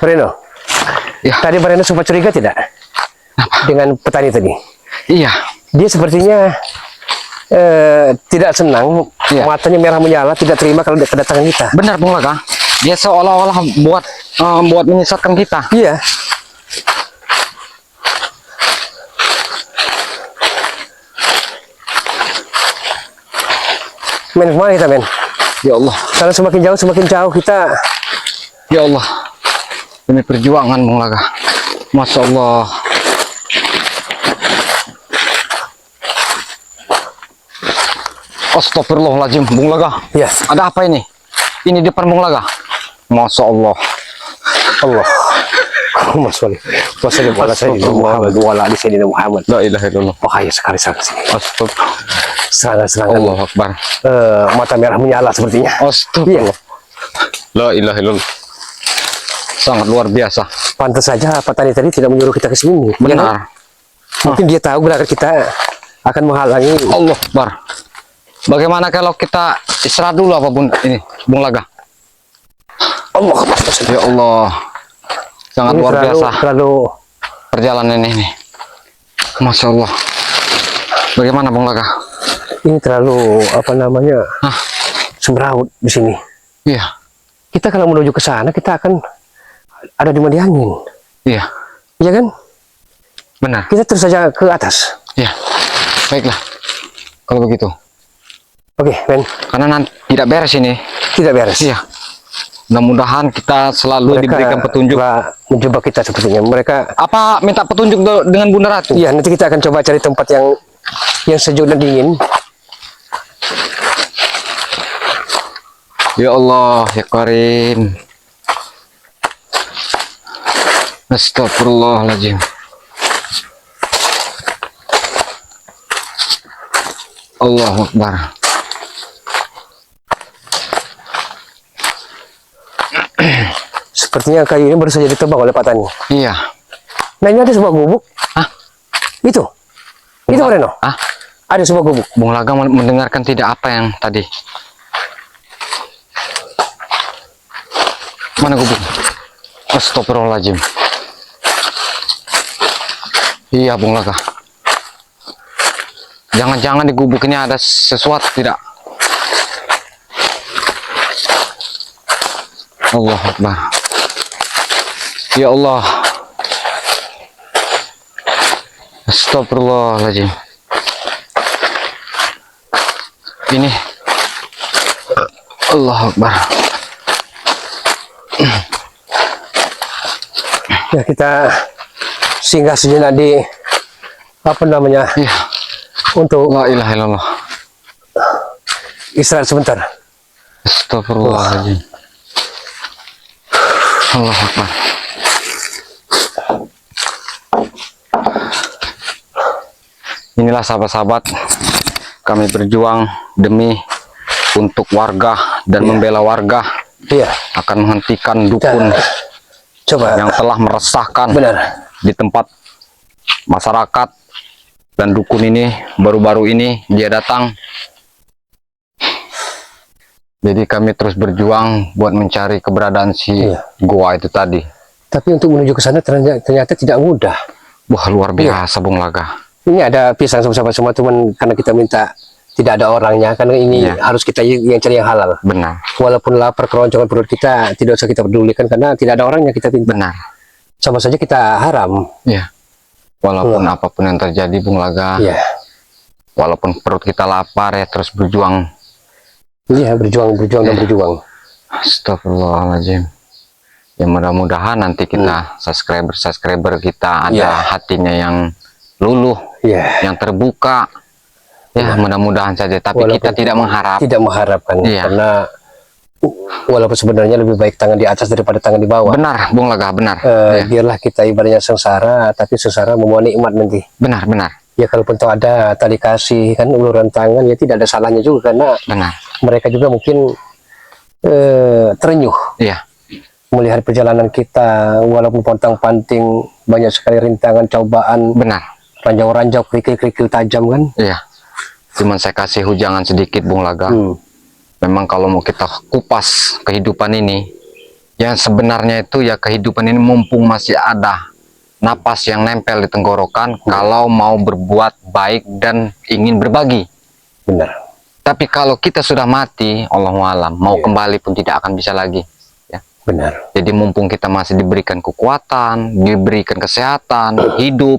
Reno, Ya. tadi Reno sempat curiga tidak dengan petani tadi? Iya. Dia sepertinya tidak senang, Iya. matanya merah menyala, tidak terima kalau kedatangan kita. Benar, Bung Laga. Dia seolah-olah buat menyesatkan kita. Iya. Men, kemana kita, men? Ya Allah. Kalau semakin jauh kita. Ya Allah. Demi perjuangan, Bung Laga. Masya Allah. Astagfirullahaladzim, Bung Laga. Ya, Ada apa ini? Ini depan Bung Laga. Masya Allah. Allah. Allahumma sholli wa sallim ala sayyidina Muhammad wa ala ali sayyidina Muhammad. La ilaha illallah. Bahaya sekali sangat sini. Astagfirullah. Serangan Allah Akbar. mata merah menyala sepertinya. Iya, Astagfirullah. La ilaha illallah. Sangat luar biasa. pantas saja petani tadi tidak menyuruh kita ke sini. Ya kan? Benar. Mungkin dia tahu belakang kita akan menghalangi. Allah Akbar. Bagaimana kalau kita istirahat dulu apa ini, Bung Laga? Allah Akbar. Ya Allah. Sangat Ini luar biasa terlalu perjalanan ini. Masya Allah. Bagaimana Bung Laga? ini terlalu apa namanya? Hah? Semraut di sini. Iya. Kita kalau menuju ke sana kita akan ada di mandi angin. Iya. Iya kan? Benar. Kita terus saja ke atas. Iya. Baiklah. Kalau begitu. Oke, men. Karena nanti tidak beres ini. Tidak beres. Iya. Mudah-mudahan kita selalu diberikan petunjuk. telah menjebak kita sepertinya. Mereka, Apa minta petunjuk dengan Bunda Ratu? iya, nanti kita akan coba cari tempat yang sejuk dan dingin. Ya Allah, ya Karim. Astagfirullahaladzim. Allahu Akbar. Sepertinya kayu ini baru saja ditebang oleh Pak Tani. Iya. Nah, ini ada sebuah gubuk. Hah? Itu. Itu Reno. Ah, Ada sebuah gubuk. Bung Laga mendengarkan tidak apa yang tadi? Mana gubuk? Astagfirullahaladzim. Iya, Bung Laga. Jangan-jangan di gubuk ini ada sesuatu tidak? Allah Akbar. Ya Allah. Astagfirullahaladzim. Ini Allah Akbar. Ya, kita singgah sejenak di apa namanya Ya, untuk la ilaha illallah. istirahat sebentar. Astagfirullahaladzim. Allah Akbar. Inilah sahabat-sahabat, kami berjuang demi untuk warga dan membela warga, Iya, akan menghentikan dukun coba. yang telah meresahkan Benar. di tempat masyarakat. Dan dukun ini baru-baru ini dia datang, jadi kami terus berjuang buat mencari keberadaan si Iya. goa itu tadi. Tapi untuk menuju ke sana ternyata tidak mudah. Wah, luar Iya. biasa Bung Laga. Ini ada pisang sama-sama semua, cuman karena kita minta tidak ada orangnya, karena ini Iya. harus kita yang cari yang halal. Benar, Walaupun lapar keroncongan perut kita, tidak usah kita pedulikan karena tidak ada orangnya kita pinta. benar. Sama saja kita haram. Ya, walaupun apapun yang terjadi Bung Laga, Iya. walaupun perut kita lapar ya terus berjuang. Iya, berjuang dan berjuang. Astagfirullahaladzim. Ya mudah-mudahan nanti kita subscriber kita ada Iya. hatinya yang luluh, Iya. yang terbuka. Ya mudah-mudahan saja. Tapi Walaupun kita tidak mengharap. Tidak mengharapkan Iya. karena walaupun sebenarnya lebih baik tangan di atas daripada tangan di bawah. Benar, Bung Laga, benar. Ya, Biarlah kita ibaratnya sengsara, tapi sengsara membawa nikmat nanti. benar, benar, Ya kalaupun tahu ada tali kasih kan uluran tangan, ya tidak ada salahnya juga karena benar. mereka juga mungkin terenyuh Iya, melihat perjalanan kita, walaupun pontang-panting banyak sekali rintangan, cobaan, benar. ranjau-ranjau, kerikil-kerikil tajam kan. Iya. Cuman saya kasih hujangan sedikit Bung Laga. Memang kalau mau kita kupas kehidupan ini, yang sebenarnya itu ya kehidupan ini mumpung masih ada napas yang nempel di tenggorokan, kalau mau berbuat baik dan ingin berbagi. Benar. Tapi kalau kita sudah mati, Allahu alam, mau kembali pun tidak akan bisa lagi. Ya. Benar. Jadi mumpung kita masih diberikan kekuatan, diberikan kesehatan, hidup,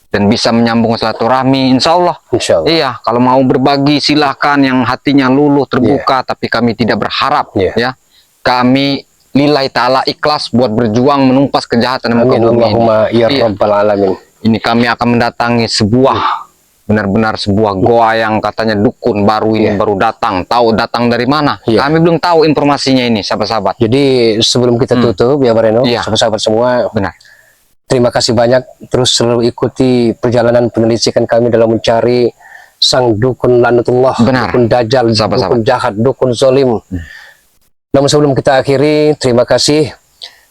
dan bisa menyambung silaturahmi, insya Allah. Insya Allah. Iya, kalau mau berbagi silahkan, yang hatinya luluh terbuka, tapi kami tidak berharap. Iya. Ya, kami lillahi ta'ala ikhlas buat berjuang menumpas kejahatan di muka Amin. bumi ini. Allahumma ya Iya. Rabbal Alamin. Ini kami akan mendatangi sebuah benar-benar sebuah goa yang katanya dukun baru ini baru datang. Tahu datang dari mana? Iya. Kami belum tahu informasinya ini, sahabat-sahabat. Jadi sebelum kita tutup ya Bareno, Iya. sahabat-sahabat semua, Benar. terima kasih banyak. Terus selalu ikuti perjalanan penyelidikan kami dalam mencari sang dukun lanatullah, Benar. dukun dajjal, Sahabat-sahabat. dukun jahat, dukun zalim. Namun sebelum kita akhiri, terima kasih.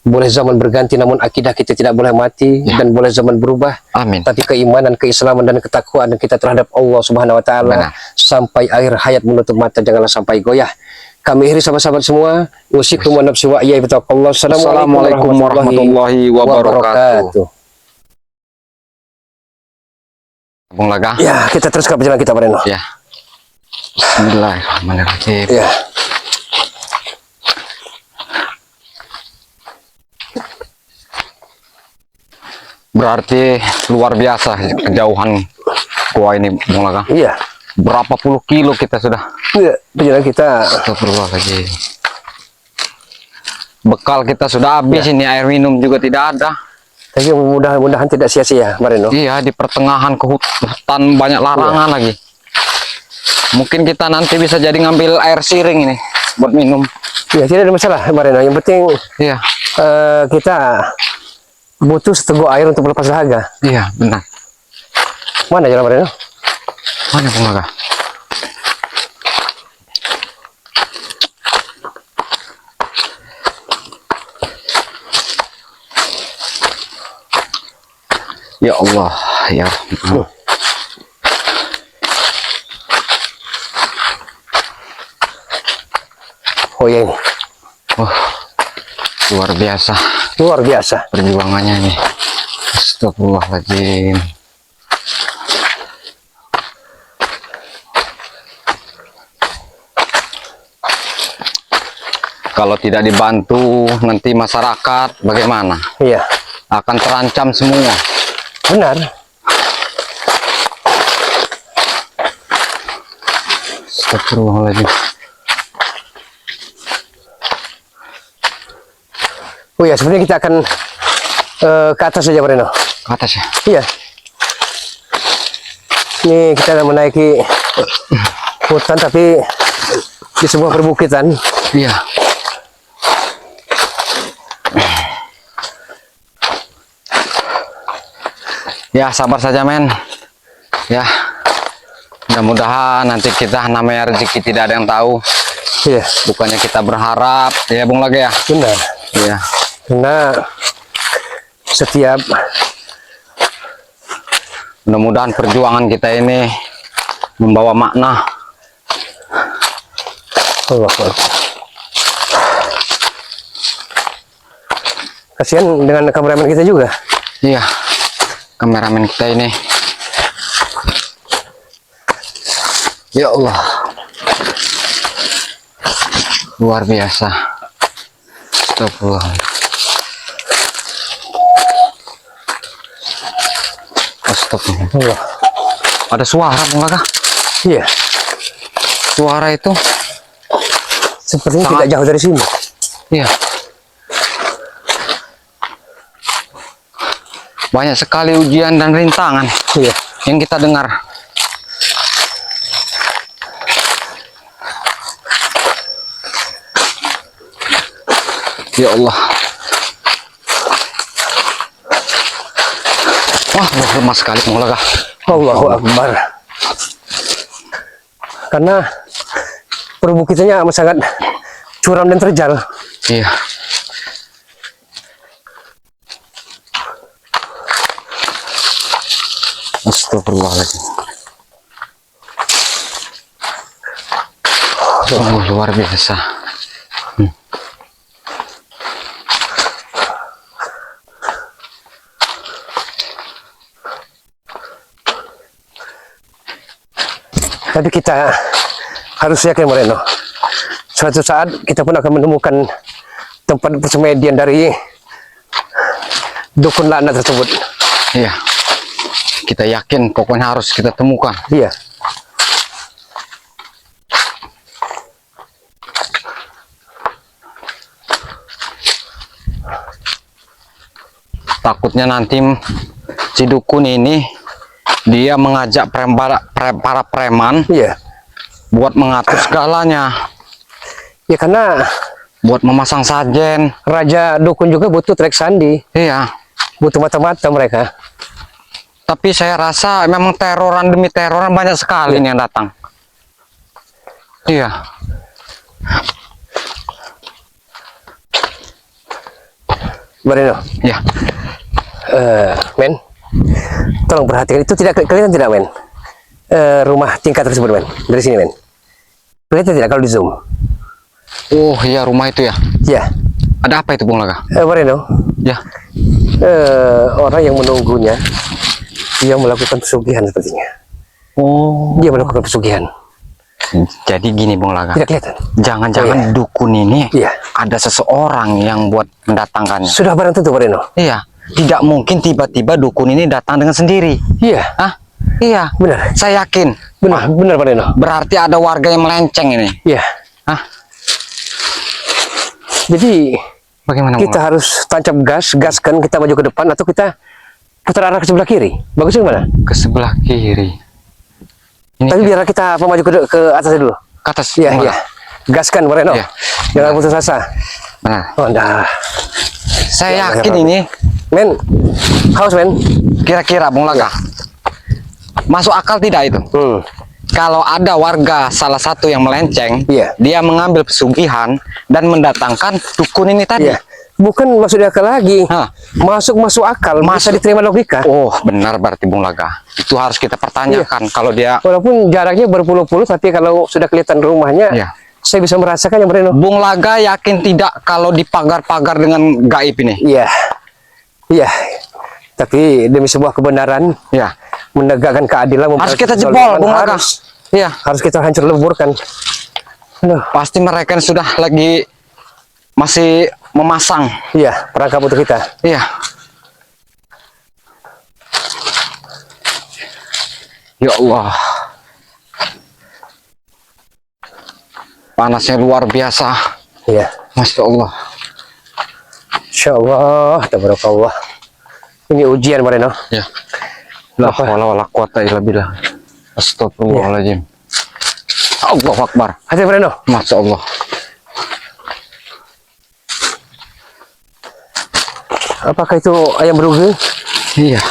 Boleh zaman berganti, namun akidah kita tidak boleh mati, dan boleh zaman berubah. Amin. Tapi keimanan, keislaman, dan ketakwaan kita terhadap Allah Subhanahu Wa Taala Benar. sampai akhir hayat menutup mata, janganlah sampai goyah. Kami akhiri sahabat-sahabat semua. Usikum wa nafsi wa iyai bitaqallah. Assalamualaikum warahmatullahi wabarakatuh. Bung Laga. Ya, kita teruskan perjalanan kita, Bareno. Ya. Bismillahirrahmanirrahim. Ya. Berarti luar biasa kejauhan gua ini, Bung Laga. Iya. Berapa puluh kilo kita sudah. Iya, perjalanan kita. Astagfirullahaladzim. Bekal kita sudah habis, ini air minum juga tidak ada. Tapi mudah-mudahan tidak sia-sia, Bareno. Iya, di pertengahan ke hutan banyak larangan lagi. Mungkin kita nanti bisa jadi ngambil air siring ini buat minum. Ya, tidak ada masalah, Bareno. Yang penting Iya, kita butuh seteguk air untuk melepas dahaga. iya benar. Mana jalan, Bareno? Mana Bung Laga? Ya Allah, ya Rahman. Oh ya, ini. Luar biasa Luar biasa. perjuangannya nih. Astagfirullahaladzim. Kalau tidak dibantu nanti masyarakat bagaimana? Iya, Akan terancam semua. benar. Astagfirullahaladzim. Oh ya, sebenarnya kita akan ke atas saja, Pak Reno. Ke atas ya. Iya. Ini kita akan menaiki hutan tapi di sebuah perbukitan. Iya. Ya, sabar saja, men. Ya. Mudah-mudahan nanti kita namanya rezeki tidak ada yang tahu. Iya, Bukannya kita berharap, ya Bung Laga ya. benar. Iya. Karena setiap Mudah-mudahan perjuangan kita ini membawa makna. Allah Akbar. Kasihan dengan kameramen kita juga. Iya. Kameramen kita ini. Ya Allah. Luar biasa. Astagfirullah. Astagfirullah. Allah. Ada suara, Bung Laga. Iya, Suara itu. sepertinya Sangat- tidak jauh dari sini. Iya. Banyak sekali ujian dan rintangan Iya, yang kita dengar. Ya Allah. Wah, lemah sekali Bung Laga. Allahu Akbar. Karena perbukitannya amat sangat curam dan terjal. Iya. Astagfirullahaladzim. Oh, luar biasa. Tapi kita harus yakin, Moreno, suatu saat kita pun akan menemukan tempat persemedian dari dukun laknat tersebut. Iya. Kita yakin pokoknya harus kita temukan. Iya, Takutnya nanti si dukun ini dia mengajak para preman iya. buat mengatur segalanya, Ya karena buat memasang sajen. raja dukun juga butuh trek sandi, Iya. butuh mata-mata mereka. Tapi saya rasa memang teroran demi teroran banyak sekali nih yang datang. Iya. Moreno, Iya. men, tolong perhatikan, itu tidak kelihatan tidak, men? Rumah tingkat tersebut, men, dari sini, men. Kelihatan tidak kalau di zoom? Oh iya, rumah itu ya. Ya, Ada apa itu Bung Laga? Moreno, Ya. orang yang menunggunya, dia melakukan pesugihan sepertinya. Oh. Dia melakukan pesugihan. Jadi gini Bung Laga. Tidak kelihatan. Jangan-jangan dukun ini Iya. ada seseorang yang buat mendatangkannya. Sudah barang tentu, Moreno. Iya. Tidak mungkin tiba-tiba dukun ini datang dengan sendiri. Iya, Hah? Iya. benar, Saya yakin. benar, benar, Moreno. Berarti ada warga yang melenceng ini. Iya. Hah? Jadi Bagaimana Bung kita Laga? harus tancap gaskan, kita maju ke depan atau kita putar arah ke sebelah kiri. Bagus gimana? Ke sebelah kiri. Ini Tapi biar kita maju ke atasnya dulu. ke atas. Iya, Bung iya. Laga. Gaskan, Moreno. Iya. Jangan putus asa. Benar. Oh, dah. Saya Ya, yakin ya, ini Men, haus, men. kira-kira Bung Laga. Masuk akal tidak itu? Kalau ada warga salah satu yang melenceng, Iya. dia mengambil pesugihan dan mendatangkan dukun ini tadi. Iya. Bukan masuk akal lagi. Hah. Masuk akal, bisa Masuk. diterima logika. Oh, benar berarti Bung Laga. Itu harus kita pertanyakan kalau dia. Walaupun jaraknya berpuluh-puluh, tapi kalau sudah kelihatan rumahnya, Iya. saya bisa merasakannya, Moreno. Bung Laga yakin tidak kalau dipagar-pagar dengan gaib ini? Iya. Iya. Tapi demi sebuah kebenaran, Ya. menegakkan keadilan, Harus kita memberantas jebol, kezaliman, Bung Laga. harus, Iya. harus kita hancur leburkan. Aduh, Pasti mereka sudah lagi masih memasang. Iya, perangkap untuk kita. Iya. Ya Allah. Panasnya luar biasa. Iya. Masya Allah. Insya Allah, tabarakallah. Ini ujian Moreno. Ya. La haula wala quwata illa billah. Astagfirullahaladzim. Allahu Akbar. Hati Moreno. Masya Allah. Apakah itu ayam berugu? Iya.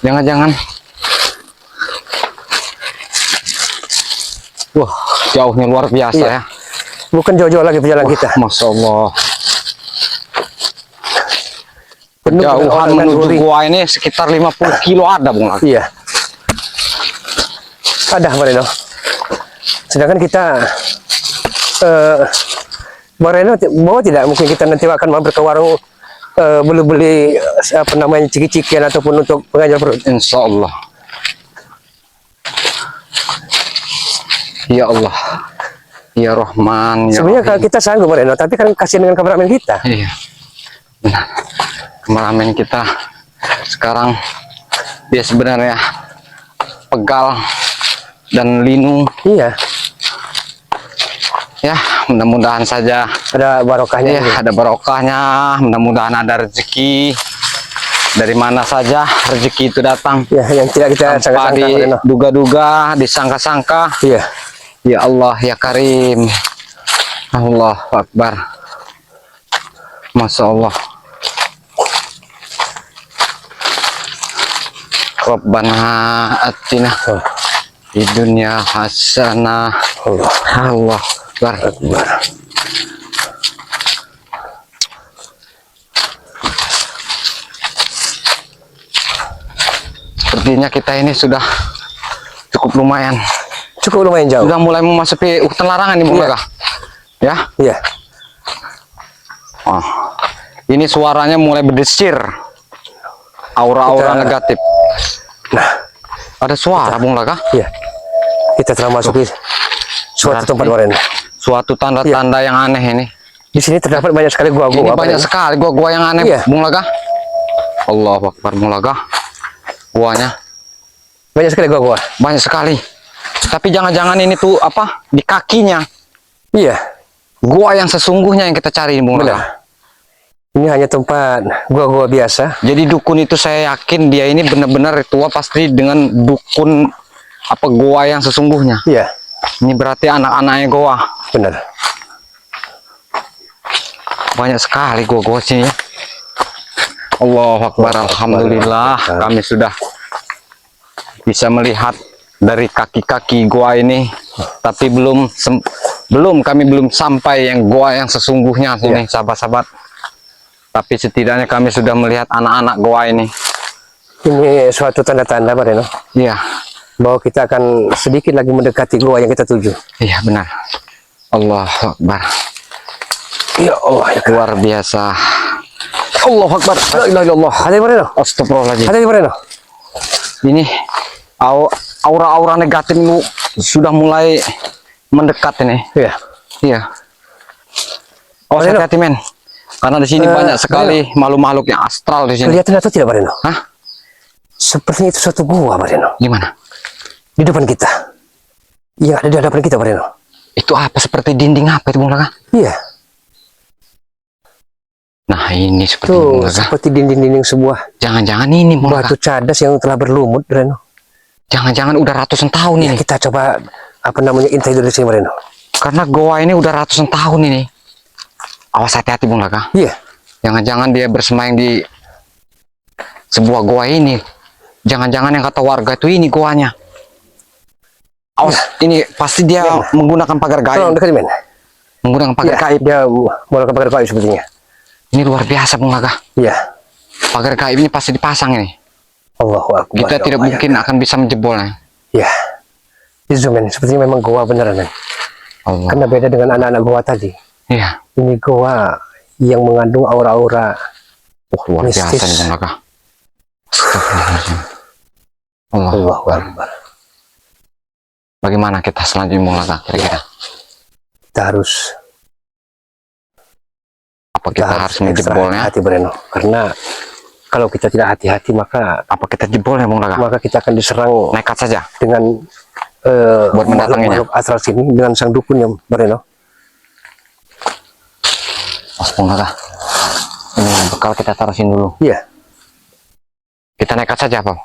Jangan-jangan. Wah, jauhnya luar biasa Iya. ya. Bukan jauh-jauh lagi perjalanan kita. Masya Allah. Penuh dengan Jauhan orang dan menuju duri. gua ini sekitar 50 kilo ada, Bung Lagi. Iya. Ada Moreno. Sedangkan kita Moreno bahwa tidak mungkin kita nanti akan mampir ke warung beli-beli apa namanya ciki-cikian ataupun untuk pengajar perut. Insya Allah. Ya Allah. Ya Rahman. Ya Sebenarnya Rahim. kita sanggup Moreno, tapi kan kasihan dengan kameramen kita. Iya. Benar. Kameramen kita sekarang dia sebenarnya pegal dan linu. Iya. Ya, mudah-mudahan saja Ada barokahnya. ya ada barokahnya. Mudah-mudahan ada rezeki dari mana saja rezeki itu datang. Ya, yang tidak kita Tanpa sangka-sangka Moreno. diduga-duga, disangka-sangka. Iya. Ya Allah, ya Karim. Allah Akbar. Masya Allah. Rabbana atina di dunia hasanah. Allah Akbar. Sepertinya kita ini sudah cukup lumayan. Cukup lumayan jauh. Sudah mulai memasuki hutan larangan nih, Bung Iya. Laga. Ya. Iya. Oh. Ini suaranya mulai berdesir. Aura-aura Kita- negatif. Nah, Ada suara, Bung Laga. iya. Kita telah masuk di suatu Berarti- tempat Moreno. Suatu tanda-tanda yang aneh ini. Di sini terdapat banyak sekali Ini gua-gua. banyak Moreno. sekali gua-gua yang aneh, Iya. Bung Laga. Allahu Akbar, Bung Laga. Guanya Banyak sekali gua-gua. banyak sekali. Tapi jangan-jangan ini tuh apa? Di kakinya. Iya. Gua yang sesungguhnya yang kita cari, Bung Laga. Benar. Ini hanya tempat gua-gua biasa. Jadi dukun itu saya yakin dia ini benar-benar ritual pasti dengan dukun apa goa yang sesungguhnya. Iya. Ini berarti anak-anaknya goa. Benar. Banyak sekali goa-goa sini. Allahu Akbar, alhamdulillah kami sudah bisa melihat dari kaki-kaki goa ini, tapi kami belum sampai yang goa yang sesungguhnya sini, sahabat-sahabat. Tapi setidaknya kami sudah melihat anak-anak goa ini. Ini suatu tanda-tanda Moreno Iya, bahwa kita akan sedikit lagi mendekati gua yang kita tuju. iya benar. Allahu Akbar. Ya Allah, ya Luar biasa. Allahu Akbar. La ilaha illallah. Hati Moreno. Astagfirullahaladzim. Hati Moreno. Ini aura-aura negatif itu sudah mulai mendekat ini. Iya. Iya. Oh, Moreno. hati-hati men. Karena di sini banyak sekali makhluk-makhluk yang astral di sini. Kelihatan atau tidak Moreno? Hah? Sepertinya itu suatu gua Moreno. Di mana? Di depan kita. Yang ada di hadapan kita Moreno. Itu apa? Seperti dinding apa itu, Bung Laga? Iya. Nah, ini seperti Tuh, Bung Laga. seperti dinding-dinding sebuah Jangan-jangan ini, Bung Laga. batu cadas yang telah berlumut Moreno. Jangan-jangan udah ratusan tahun Ya, ini. kita coba apa namanya intai dulu sini Moreno. Karena goa ini udah ratusan tahun ini. Awas hati-hati, Bung Laga. Iya. Jangan-jangan dia bersemayam di sebuah goa ini. Jangan-jangan yang kata warga itu ini goanya. Awas, ini pasti dia menggunakan pagar Tolong gaib. dekat men. Menggunakan pagar gaib. Dia melakukan pagar gaib sepertinya. Ini luar biasa, Bung Laga. Iya. Pagar gaib ini pasti dipasang ini. Allahu Akbar. Kita tidak Allah, mungkin akan bisa menjebolnya. Ya. Itu men, sepertinya memang goa beneran men. Allah. Karena beda dengan anak-anak goa tadi. Iya. Ini goa yang mengandung aura-aura Luar biasa mistis. nih, Bung Laga. Astagfirullahaladzim. Allahu Allah. Akbar. Bagaimana kita selanjutnya, Bung Laga, kira-kira? Kita harus Apa kita harus menjebolnya? Hati Breno, karena kalau kita tidak hati-hati maka Apa kita jebol ya Bung Laga? kita akan diserang Nekat saja. dengan Buat mendatanginya. makhluk astral sini dengan sang dukun ya Breno. Mas Bung Laga, ini bekal kita taruhin dulu. Iya, Kita nekat saja Pak.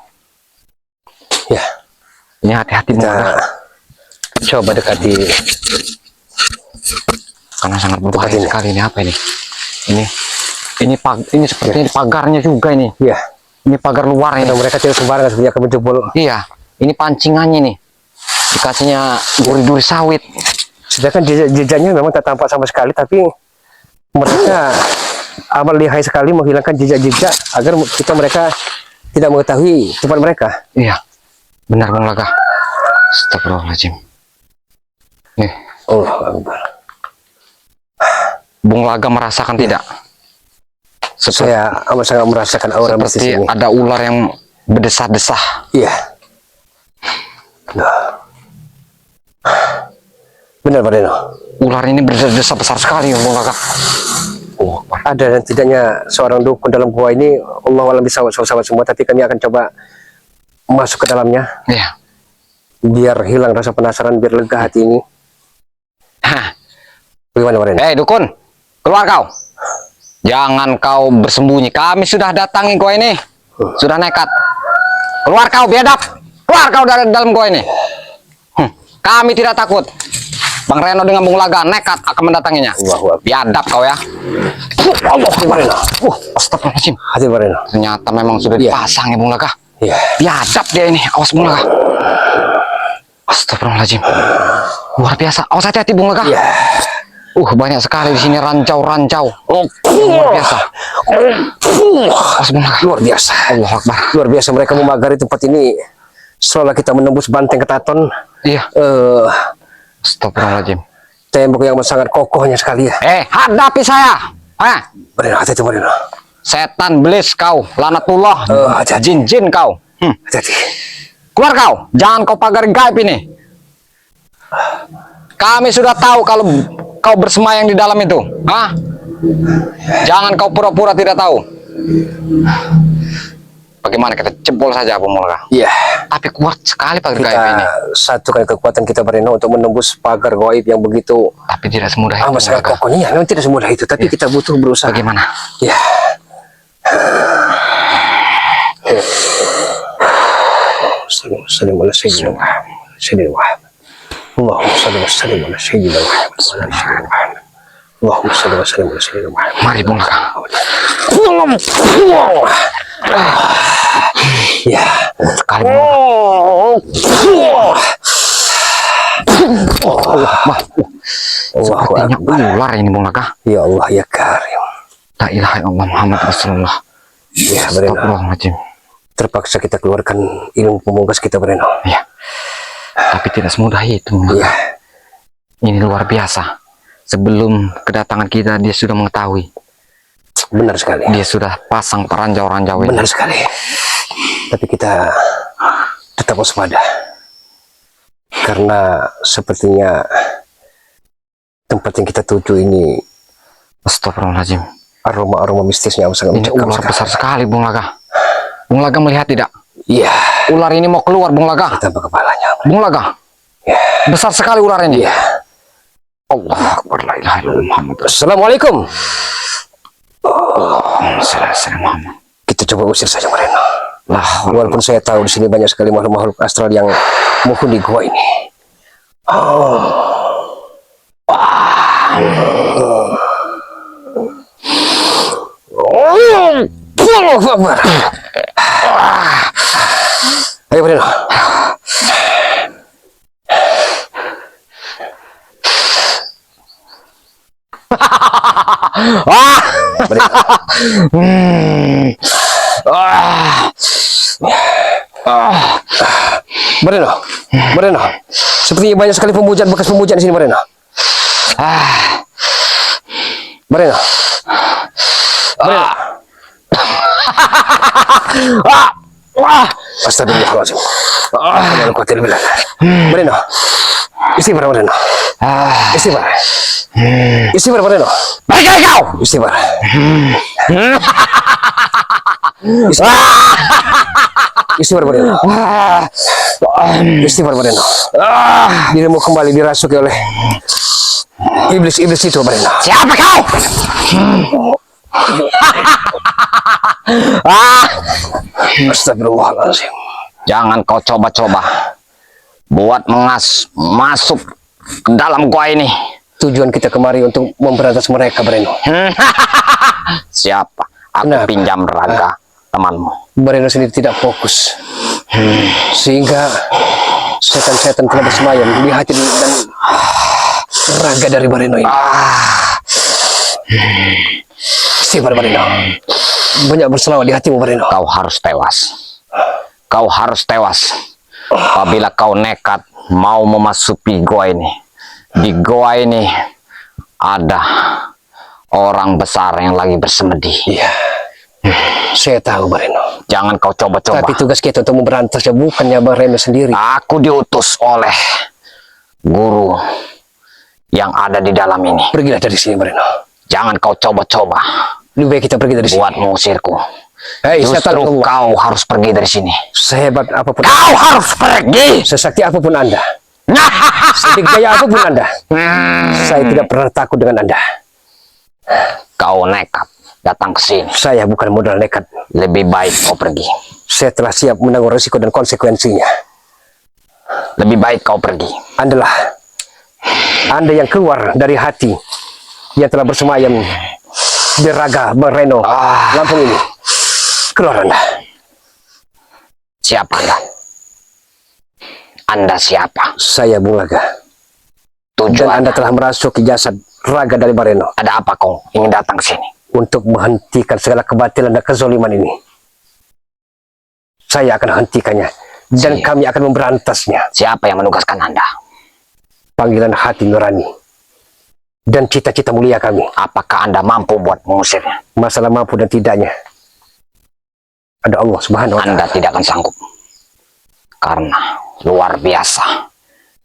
ya. Ini hati-hati Bung Kita Laga, coba dekati. karena sangat berbahaya Dekat ini. sekali. Ini apa ini? Ini sepertinya pagarnya juga ini. Iya. Ini pagar luar ini. Dan mereka tidak sembarangan sebenarnya akan menjebol. Iya, ini pancingannya nih. Dikasihnya duri-duri sawit. Sedangkan jejaknya memang tak tampak sama sekali, tapi mereka amat lihai sekali menghilangkan jejak-jejak agar mereka tidak mengetahui tempat mereka. Iya, benar Bung Laga. Astagfirullahaladzim. Nih, Allah Akbar. Bung Laga merasakan tidak? Saya amat sangat merasakan aura mistis Seperti ini. ada ular yang berdesah-desah. Iya. Nah. Benar Pak Deno. Ular ini berdesah besar sekali Bung Laga. Oh, Ada dan tidaknya seorang dukun dalam gua ini, Allah alam bisa sahabat semua, tapi kami akan coba masuk ke dalamnya iya. biar hilang rasa penasaran, biar lega hati ini. Hah. Bagaimana Pak Deno? Dukun, keluar kau. Jangan kau bersembunyi. Kami sudah datangi kau ini. Sudah nekat. Keluar kau biadab. Keluar kau dari dalam gua ini. Kami tidak takut. Bang Reno dengan Bung Laga nekat akan mendatanginya. Allahu Akbar. Biadab kau ya. Allah Pak Deno. Astagfirullahaladzim. Hati Pak Deno. Ternyata memang sudah Iya. dipasang ya Bung Laga. Iya. Biadab dia ini. Awas Bung Laga. Astagfirullahaladzim. Luar biasa. Awas hati-hati Bung Laga. Iya. Banyak sekali di sini rancau-rancau. Luar biasa. Awas Bung Laga. Luar biasa. Allah Akbar. Luar biasa mereka memagari tempat ini. Seolah kita menembus banteng ketaton. Iya. Astagfirullahaladzim. Tembok yang sangat kokohnya sekali ya. Hadapi saya. Breno, hati-hati Breno. Setan belis kau, lanatullah, hati-hati. jin-jin kau. Hati-hati. Keluar kau, jangan kau pagari gaib ini. Kami sudah tahu kalau kau bersemayam di dalam itu. Jangan kau pura-pura tidak tahu. Bagaimana kita jebol saja Bung Laga? Iya. Tapi kuat sekali pagar gaib Kita ini. satukan kekuatan kita Breno untuk menembus pagar gaib yang begitu Tapi tidak semudah itu. amat Bung sangat Laga. kokohnya. Memang tidak semudah itu, tapi kita butuh berusaha. Bagaimana? Ya. Assalamualaikum warahmatullahi wabarakatuh. Allahumma salli wa sallim ala sayyidina Muhammad wa ala ali sayyidina Muhammad. Allahumma salli wa sallim ala sayyidina Muhammad. Mari Bung Laga. Ya. Sekali Bung Laga. Sepertinya ular ini Bung Laga. Ya Allah ya Karim. La ilaha illallah Muhammad Rasulullah. Ya Breno. Astagfirullahaladzim. Terpaksa kita keluarkan ilmu pemungkas kita Breno. Ya. Tapi tidak semudah itu Bung Laga. Ya. Ini luar biasa. Sebelum kedatangan kita dia sudah mengetahui. Benar sekali. Dia sudah pasang peranjau-ranjau ini. Benar sekali. Tapi kita tetap waspada. Karena sepertinya tempat yang kita tuju ini Astagfirullahaladzim. aroma-aroma mistisnya sangat Ini mencekam ular besar sekali. sekali Bung Laga. Bung Laga melihat tidak? Iya. Ular ini mau keluar Bung Laga. Tambah kepalanya. Bung Laga. Besar sekali ular ini. Iya. Allah Akbar, la ilaha illallah Muhammad Rasulullah. Assalamualaikum. Muhammad. Kita coba usir saja Breno. Lah, Walaupun saya tahu di sini banyak sekali makhluk-makhluk astral yang menghuni gua ini. Allahu Akbar. Ayo Breno. Breno. Breno. Sepertinya banyak sekali pemujaan, bekas pemujaan di sini Breno. Breno. Breno. Astagfirullahaladzim. Bareno. Istighfar Bareno. Istighfar. Istighfar Bareno. Pergi kau! Istighfar. Istighfar Bareno. Istighfar Bareno. Dirimu kembali dirasuki oleh iblis-iblis itu Bareno. Siapa kau? Astagfirullahaladzim. Jangan kau coba-coba buat masuk ke dalam gua ini. Tujuan kita kemari untuk memberantas mereka Bareno. Siapa? Aku Kenapa? pinjam raga temanmu. Bareno sendiri tidak fokus. Sehingga setan-setan telah bersemayam di hati dan raga dari Bareno ini. Istighfar Bareno. Banyak berselawat di hatimu Bareno. Kau harus tewas. Kau harus tewas. Apabila kau nekat mau memasuki gua ini. Di gua ini ada orang besar yang lagi bersemedi. Iya. Saya tahu Bareno. Jangan kau coba-coba. Tapi tugas kita untuk memberantasnya bukannya Bareno sendiri. Aku diutus oleh guru yang ada di dalam ini. Pergilah dari sini Bareno. Jangan kau coba-coba Lebih baik kita pergi dari sini. buat mengusirku. Hei, setan Justru keluar. kau harus pergi dari sini. Sehebat apapun, Kau harus pergi. sesakti apapun Anda, sedikdaya apapun Anda, saya tidak pernah takut dengan Anda. Kau nekat datang ke sini. Saya bukan modal nekat. Lebih baik kau pergi. Saya telah siap menanggung risiko dan konsekuensinya. Lebih baik kau pergi. Anda yang keluar dari hati yang telah bersemayam di raga Bareno Lampung ini. Keluar Anda. Siapa Anda? Anda siapa? Saya Bulaga. Dan Tujuan Anda telah merasuki jasad raga dari Bareno ada apa kau ingin datang ke sini? untuk menghentikan segala kebatilan dan kezoliman ini. Saya akan hentikannya dan Siap. kami akan memberantasnya. Siapa yang menugaskan Anda? Panggilan hati nurani dan cita-cita mulia kami. Apakah Anda mampu buat mengusirnya? Masalah mampu dan tidaknya ada Allah Subhanahu wa Anda Ta'ala. tidak akan sanggup. Karena luar biasa.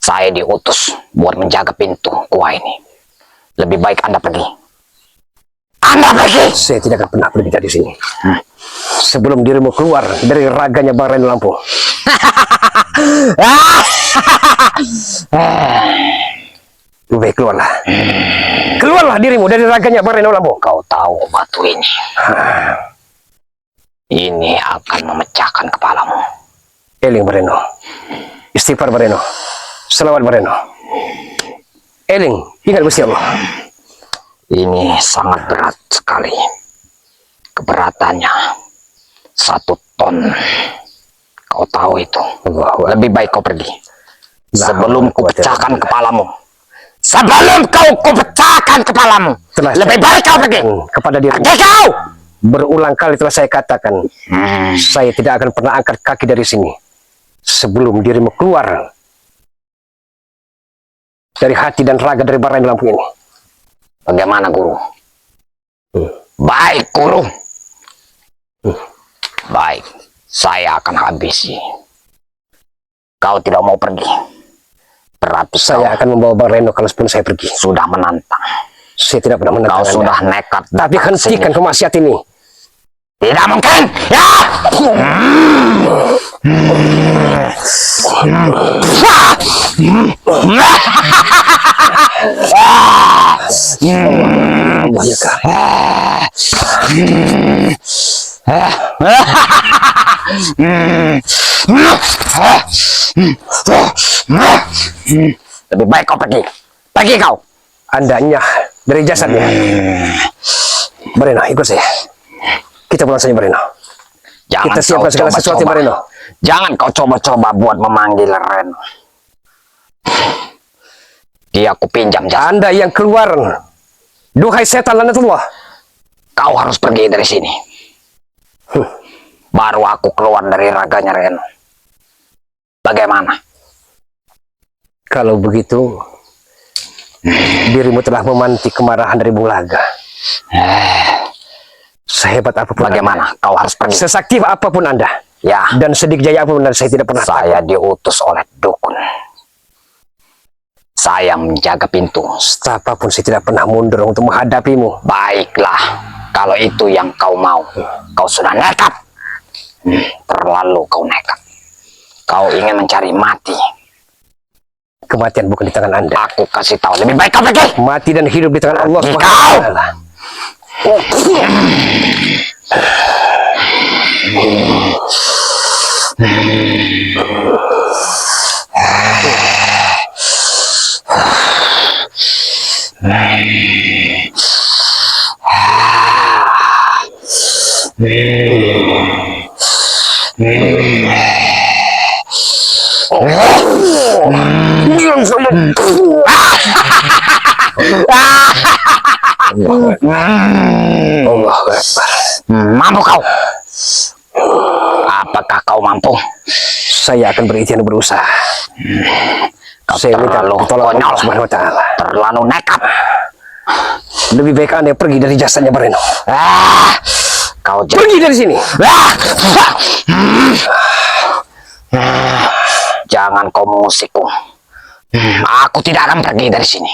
Saya diutus buat menjaga pintu gua ini. Lebih baik Anda pergi. Anda pergi! Saya tidak akan pernah pergi dari sini sebelum dirimu keluar dari raganya Bareno Lampung. Baik, keluarlah. Keluarlah dirimu dari raganya Bareno Lampung. Kau tahu batu ini. Ini akan memecahkan kepalamu. Eling Bareno. Istighfar Bareno. Selawat Bareno. Eling, ingat Gusti Allah. Ini sangat berat sekali. Keberatannya 1 ton. Kau tahu itu. Lebih baik kau pergi. Sebelum ku pecahkan kepalamu. Sebelum kau pecahkan kepalamu. Lebih baik kau pergi. Kepada dirimu. Pergi kau! Berulang kali telah saya katakan, saya tidak akan pernah angkat kaki dari sini sebelum dirimu keluar dari hati dan raga dari Bareno Lampung ini. Bagaimana guru? Baik guru. Baik, saya akan habisi. Kau tidak mau pergi. Berarti Saya akan membawa Bareno kalau pun saya pergi. sudah menantang. Saya tidak pernah menantang Kau Anda. sudah nekat. Tapi datang hentikan sini. kemaksiat ini. Tidak mungkin. Ya! Allah ya Kak. Lebih baik kau pergi. Pergi kau. Anda nyah dari jasadnya. Bareno, ikut saya. Kita pulang saja Bareno. Jangan Kita siapkan kau segala sesuatu coba-coba. Bareno. Jangan kau coba-coba buat memanggil Ren. Dia aku pinjam jasa. Anda yang keluar. Duhai setan lanatullah. Kau harus pergi dari sini. Baru aku keluar dari raganya Ren. Bagaimana? Kalau begitu, dirimu telah memantik kemarahan dari Bulaga. Sehebat apapun Bagaimana? Kau harus Anda, pergi. sesakti apapun Anda, Ya, Dan sedikit jaya apa benar saya tidak pernah saya diutus oleh dukun. Saya menjaga pintu. apapun saya tidak pernah mundur untuk menghadapimu. Baiklah, kalau itu yang kau mau. Kau sudah nekat. Terlalu kau nekat. Kau ingin mencari mati. Kematian bukan di tangan Anda. Aku kasih tahu, lebih baik kau pergi. Mati dan hidup di tangan Allah Kau! Subhanahu wa taala. Allah Akbar. Mampu kau? Apakah kau mampu? Saya akan berikhtiar berusaha. Kau Saya minta terlalu pertolongan konyol. Allah Subhanahu wa taala. Terlalu nekat. Lebih baik Anda pergi dari jasanya Bareno. Kau Pergi dari sini. Jangan kau mengusikku. Aku tidak akan pergi dari sini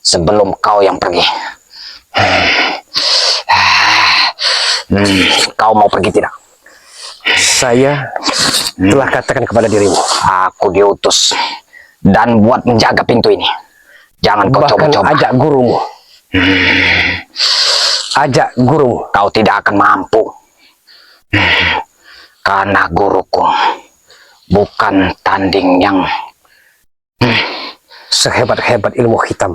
sebelum kau yang pergi. Kau mau pergi tidak? Saya telah katakan kepada dirimu. Aku diutus dan buat menjaga pintu ini. Jangan kau Bahkan coba-coba. ajak gurumu. Ajak gurumu. Kau tidak akan mampu. Karena guruku bukan tanding yang Sehebat-hebat ilmu hitam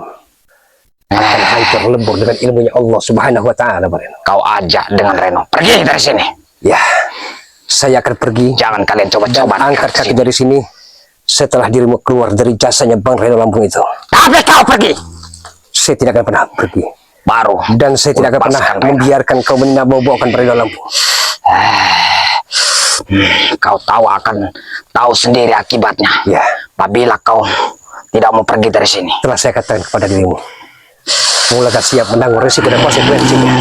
akan hancur lebur dengan ilmunya Allah Subhanahu wa taala, Bareno. kau ajak dengan Reno. Pergi dari sini. Ya, saya akan pergi Jangan kalian dan coba-coba angkat dekat kaki sini. dari sini setelah dirimu keluar dari jasanya Bang Reno Lampung itu. Tapi kau pergi. Saya tidak akan pernah pergi. Baru. Dan saya tidak akan pernah Lepaskan Reno. membiarkan kau meninabobokan Reno Lampung. Kau tahu sendiri akibatnya. Ya, Apabila kau tidak mau pergi dari sini. telah saya katakan kepada dirimu. Mulai siap menanggung risiko dan konsekuensinya.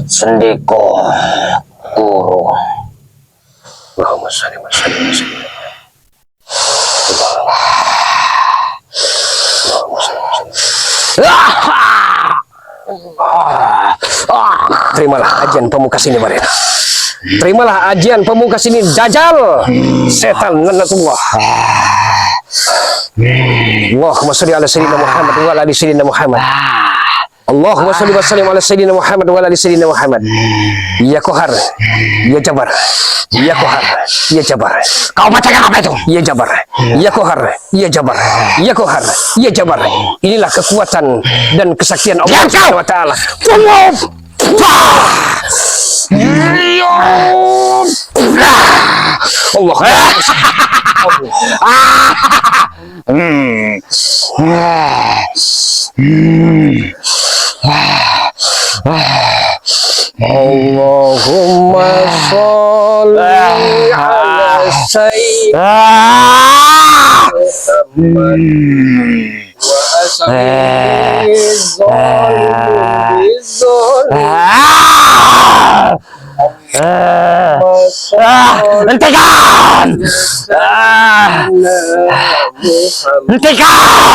Sendiko guru. Allahumma shalli wa sallim. Terimalah ajian pemungkas ini, Bareno. Terimalah ajian pemungkas ini, Dajjal, setan lanatullah. Allahumma shalli ala sayyidina Muhammad wa ala ali sayyidina Muhammad. Allahumma shalli wa sallim ala sayyidina Muhammad wa ala ali sayyidina Muhammad. Ya Qahar, ya Jabar. Ya Qahar, ya Jabar. Kau bacakan apa itu? Ya Jabar, ya Qahar, ya Jabar, ya Qahar, ya Jabar. Inilah kekuatan dan kesaktian Allah Diam kau! Subhanahu wa taala. Allah. Allahumma sholli ala sayyidina Hentikan! Hentikan!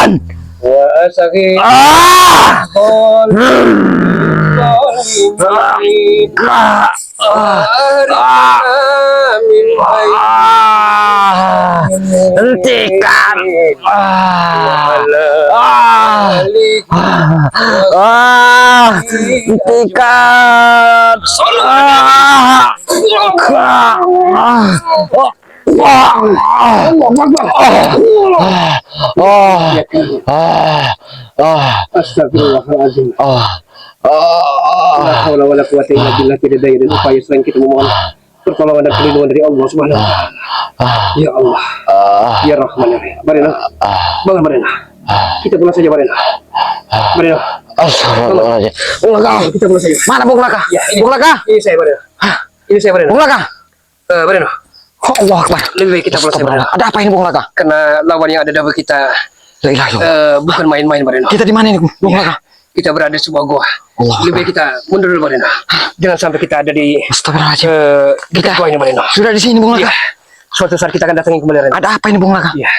Hentikan! Hentikan! Astagfirullahaladzim. La haula wala quwata illa billah. Tidak daya dan upaya selain kita memohon pertolongan dan perlindungan dari Allah Subhanahu wa taala. Ya Allah, ya Rahman ya Rahim. Bareno, bangun Bareno. Kita pulang saja Bareno. Bareno, Astagfirullahaladzim. Bung Laka. kita pulang saja. Mana Bung Laka? Ya, ini. Bung Laka? Ini saya Bareno. Ini saya Bareno. Bung Laka? Bareno. Allah Akbar. Lebih baik kita pulang saja Bareno. Ada apa ini Bung Laga? Karena lawan yang ada double kita La ilaha illallah. bukan main-main Bareno. Kita di mana ini Bung Laga? Kita berada di sebuah goa. Allah Lebih baik kita mundur dulu Bareno. Jangan sampai kita ada di Astagfirullahaladzim. dekat goa ini Bareno. Sudah di sini Bung Laga. Iya. Suatu saat kita akan datangi kembali Bareno. Ada apa ini Bung Laga? Iya.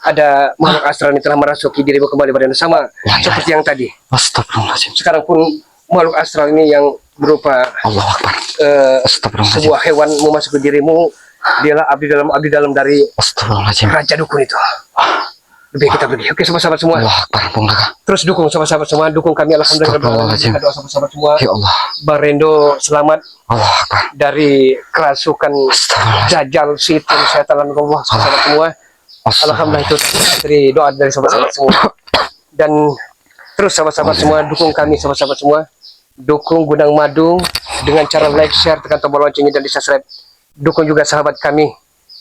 Ada makhluk astral yang telah merasuki dirimu kembali Bareno, sama Ya, ya, seperti yang tadi. Astagfirullahaladzim. Sekarang pun makhluk astral ini yang berupa Allah Akbar. Astagfirullahaladzim. sebuah hewan memasuki dirimu. Dialah abdi dalam dari Astagfirullahaladzim. Raja Dukun itu. Lebih kita pergi. Oke, sahabat-sahabat semua. Allah Akbar Bung Laga. Terus dukung sahabat-sahabat semua. Dukung kami. Alhamdulillah. Astagfirullahaladzim. Kita doa sahabat-sahabat semua. Ya Allah. Barendo selamat Allah Akbar. dari kerasukan Astagfirullahaladzim. Dajjal, Sitin, Setan, dan Allah sahabat semua. Alhamdulillah itu dari doa dari sahabat-sahabat semua. Dan terus sahabat-sahabat semua dukung kami sahabat-sahabat semua. Dukung Gudang Madu dengan cara like, share, tekan tombol loncengnya dan di subscribe. Dukung juga sahabat kami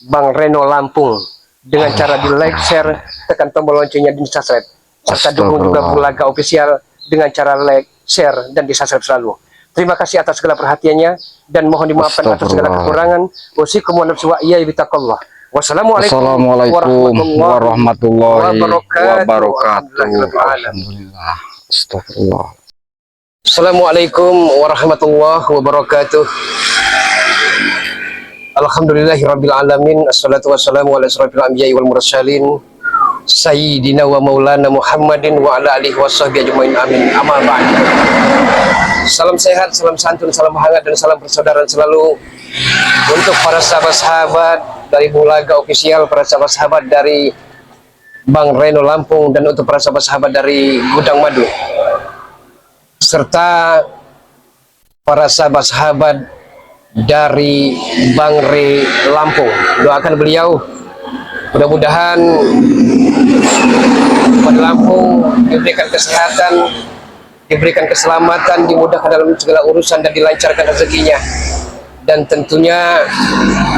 Bang Reno Lampung dengan cara di like, share, tekan tombol loncengnya dan di subscribe. Serta dukung juga Bulaga Official dengan cara like, share, dan di subscribe selalu. Terima kasih atas segala perhatiannya dan mohon dimaafkan atas segala kekurangan. Wasikum wa nafsu wa iyya bitaqallah. Wassalamualaikum warahmatullahi wabarakatuh. Alhamdulillah. Astagfirullah. Assalamualaikum warahmatullahi wabarakatuh. Alhamdulillahirabbil alamin. Assalatu wassalamu ala asyrafil anbiya'i wal mursalin sayyidina wa maulana Muhammadin wa ala alihi washabbihi ajmain. Amin. Amma ba'd. Salam sehat, salam santun, salam hangat dan salam persaudaraan selalu untuk para sahabat-sahabat dari Bulaga Official, para sahabat-sahabat dari Bang Reno Lampung, dan untuk para sahabat-sahabat dari Gudang Madu, serta para sahabat-sahabat dari Bang Re Lampung. Doakan beliau mudah-mudahan pada Lampung diberikan kesehatan, diberikan keselamatan, dimudahkan dalam segala urusan dan dilancarkan rezekinya. Dan tentunya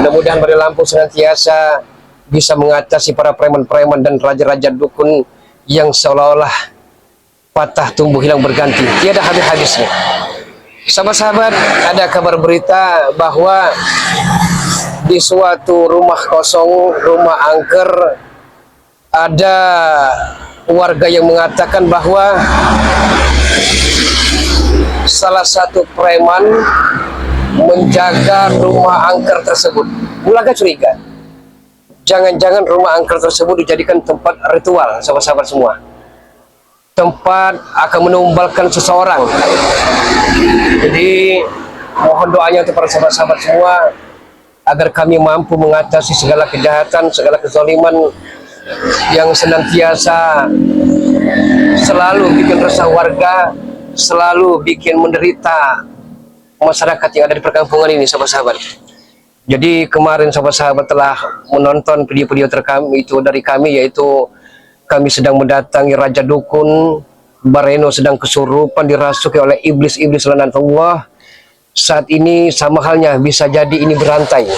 mudah-mudahan pada Lampung senantiasa bisa mengatasi para preman-preman dan raja-raja dukun yang seolah-olah patah tumbuh hilang berganti, tiada habis-habisnya. Sahabat-sahabat, ada kabar berita bahwa di suatu rumah kosong, rumah angker, ada warga yang mengatakan bahwa salah satu preman menjaga rumah angker tersebut. Bulaga curiga, jangan-jangan rumah angker tersebut dijadikan tempat ritual, sahabat-sahabat semua. Tempat akan menumbalkan seseorang. Jadi mohon doanya untuk para sahabat-sahabat semua agar kami mampu mengatasi segala kejahatan, segala kezaliman yang senantiasa selalu bikin resah warga, selalu bikin menderita masyarakat yang ada di perkampungan ini, sahabat-sahabat. Jadi kemarin sahabat-sahabat telah menonton video-video terekam itu dari kami, yaitu kami sedang mendatangi Raja Dukun. Bareno sedang kesurupan, dirasuki oleh iblis-iblis laknatullah. Saat ini sama halnya bisa jadi ini berantai.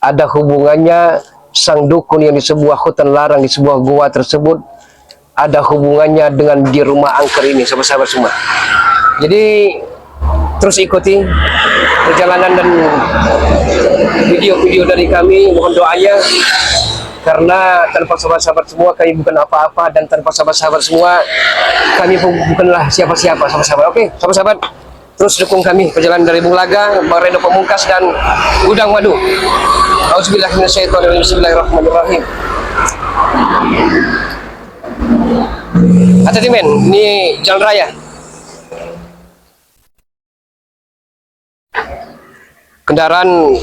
Ada hubungannya sang dukun yang di sebuah hutan larang, di sebuah gua tersebut, ada hubungannya dengan di rumah angker ini, sahabat-sahabat semua. Jadi terus ikuti perjalanan dan video-video dari kami, mohon doanya, karena tanpa sahabat-sahabat semua kami bukan apa-apa, dan tanpa sahabat-sahabat semua kami pun bukanlah siapa-siapa, sahabat-sahabat. Oke, sahabat-sahabat, terus dukung kami perjalanan dari Bulaga, Bang Reno Pamungkas, dan Gudang Madu. Auzubillahi minasyaitonirrajim. Bismillahirrahmanirrahim. Hati-hati men, ini jalan raya. Kendaraan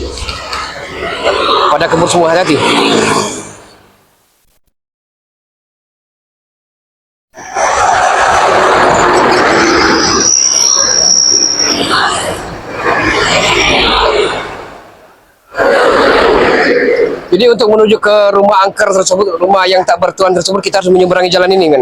pada kebur semua, hati-hati. Jadi untuk menuju ke rumah angker tersebut, rumah yang tak bertuan tersebut, kita harus menyeberangi jalan ini kan.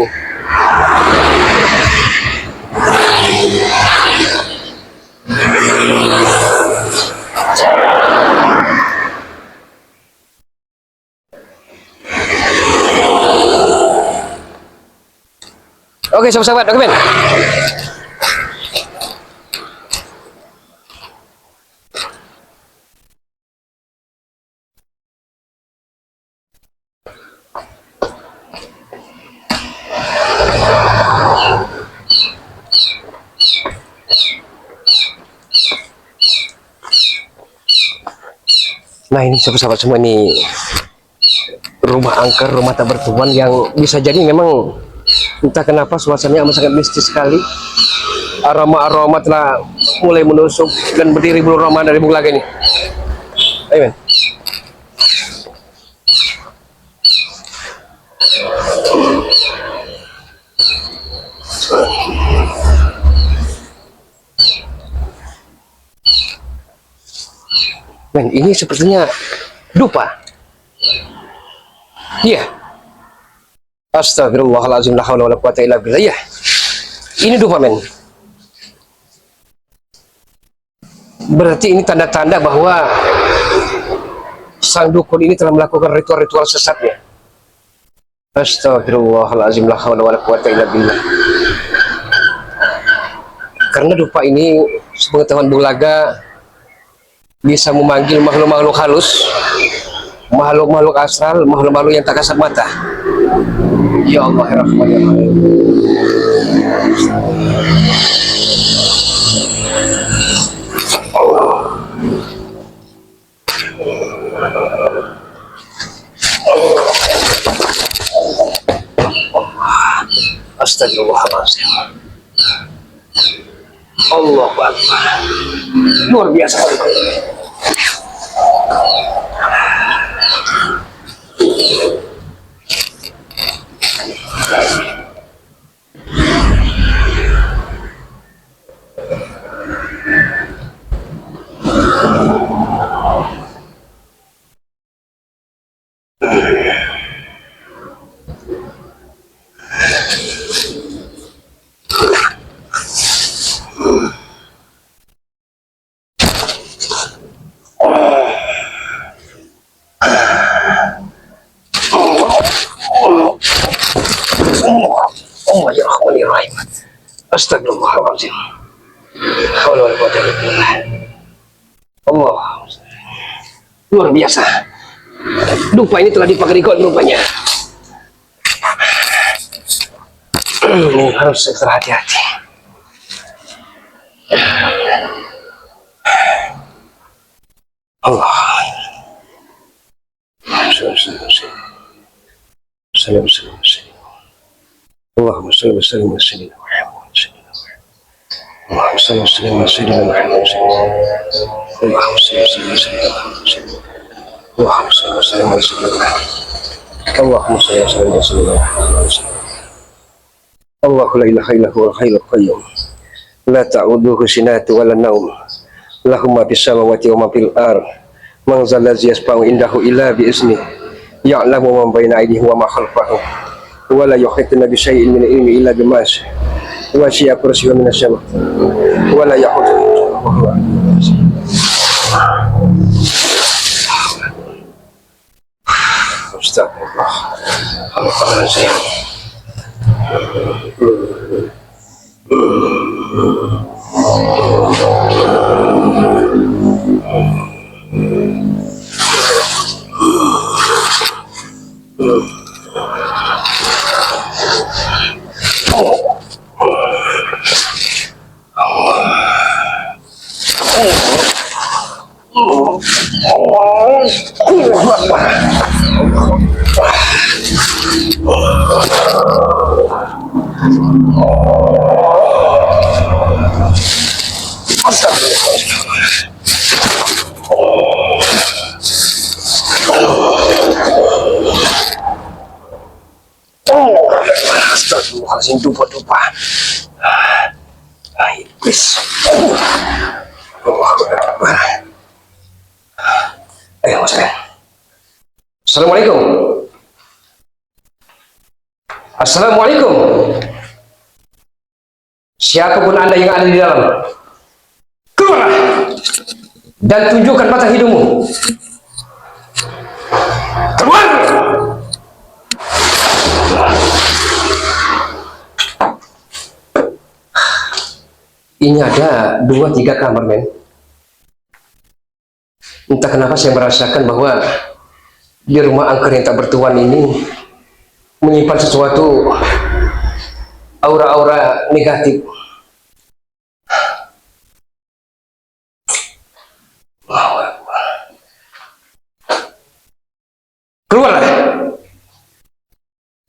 Oke, sahabat-sahabat, dokumen. Nah ini sahabat-sahabat semua, ini rumah angker, rumah tak bertuan yang bisa jadi memang entah kenapa suasananya amat sangat mistis sekali. Aroma-aroma telah mulai menusuk dan berdiri bulu roma dari Bulaga ini. Ayo men. Men, ini sepertinya dupa. Iya. Astagfirullahaladzim, la haula wala quwata illa billah. Iya. Ini dupa, men. Berarti ini tanda-tanda bahwa sang dukun ini telah melakukan ritual-ritual sesatnya. Astagfirullahaladzim, la haula wala quwata illa billah. Karena dupa ini, sepengetahuan Bulaga, bisa memanggil makhluk-makhluk halus, makhluk-makhluk astral, makhluk-makhluk yang tak kasat mata. Ya Allah, ya Rahman, ya Rahim. Astagfirullahaladzim. Allahu Akbar. Luar biasa. Allah ya Rahman ya Rahim. Astagfirullahaladzim. Haula wala quwwata illa billah. Allah. Luar biasa. Dupa ini telah dipakai God rupanya. Ini harus ekstra hati-hati. Allah. Allahumma salli wa sallim ala sayyidina Muhammad. Allahumma salli wa sallim ala sayyidina Muhammad. Allahumma salli wa sallim ala sayyidina Muhammad. Allahumma salli wa sallim ala sayyidina Muhammad. Allahumma salli wa sallim ala sayyidina Muhammad. Allahu la ilaha illa huwal hayyul qayyum. La ta'uduhu sinatu wa la naum. Lahu ma fis samawati wa ma fil ard. Man zal ladzi yasfa'u indahu illa bi izni. Ya'lamu ma baina aydihim wa ma khalfahum. Wa la yuhituna bi syai'in min ilmi illa bima syaa. Wa syi'a kursiyyuhu minas sama. Wa la yahuduhu wa huwa Astagfirullah. Alhamdulillah. Astagfirullahaladzim, dupa-dupa. Iblis. Allahu Akbar. Ayo, Mas Ben. Assalamualaikum. Assalamualaikum. Siapapun Anda yang ada di dalam, keluarlah dan tunjukkan mata hidungmu. Keluar. Ini ada 2-3 kamar, men. Entah kenapa saya merasakan bahwa di rumah angker yang tak bertuan ini menyimpan sesuatu aura-aura negatif.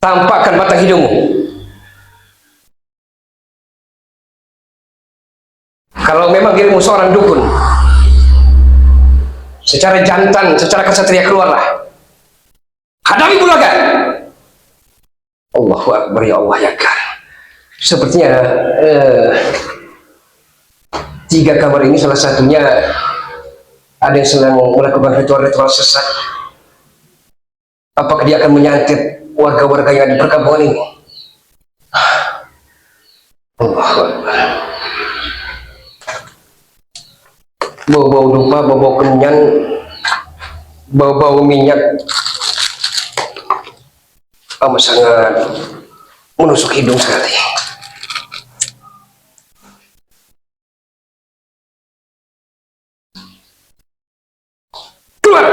tampakkan batang hidungmu. Kalau memang dirimu seorang dukun, secara jantan, secara kesatria, keluarlah. Hadapi Bulaga. Allahu Akbar, ya Allah ya Kar. Sepertinya 3 kamar ini salah satunya ada yang sedang melakukan ritual-ritual sesat. Apakah dia akan menyantet warga-warga yang ada di perkampungan ini? Allahu Akbar. Bau-bau dupa, bau-bau kenyan, bau-bau minyak amat sangat menusuk hidung sekali. Keluar!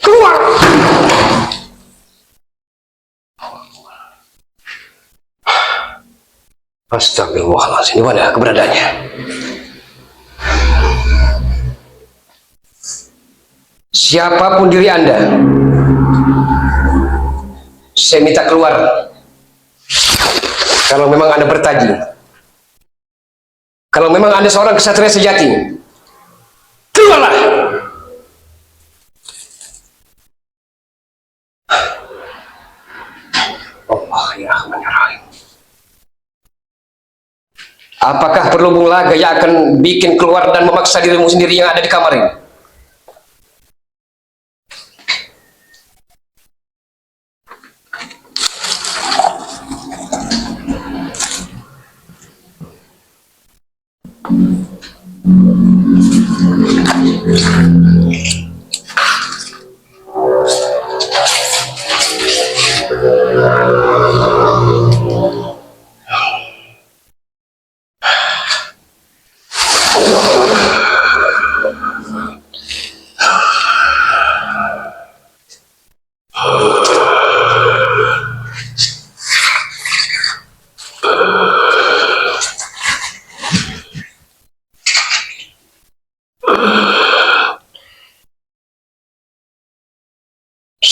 Keluar! Astagfirullahaladzim, di mana keberadaannya? Siapapun diri Anda, saya minta keluar. Kalau memang Anda bertaji, kalau memang Anda seorang kesatria sejati, keluarlah. Allah ya Rahman ya Rahim. Apakah perlu Bung Laga yang akan bikin keluar dan memaksa dirimu sendiri yang ada di kamar ini?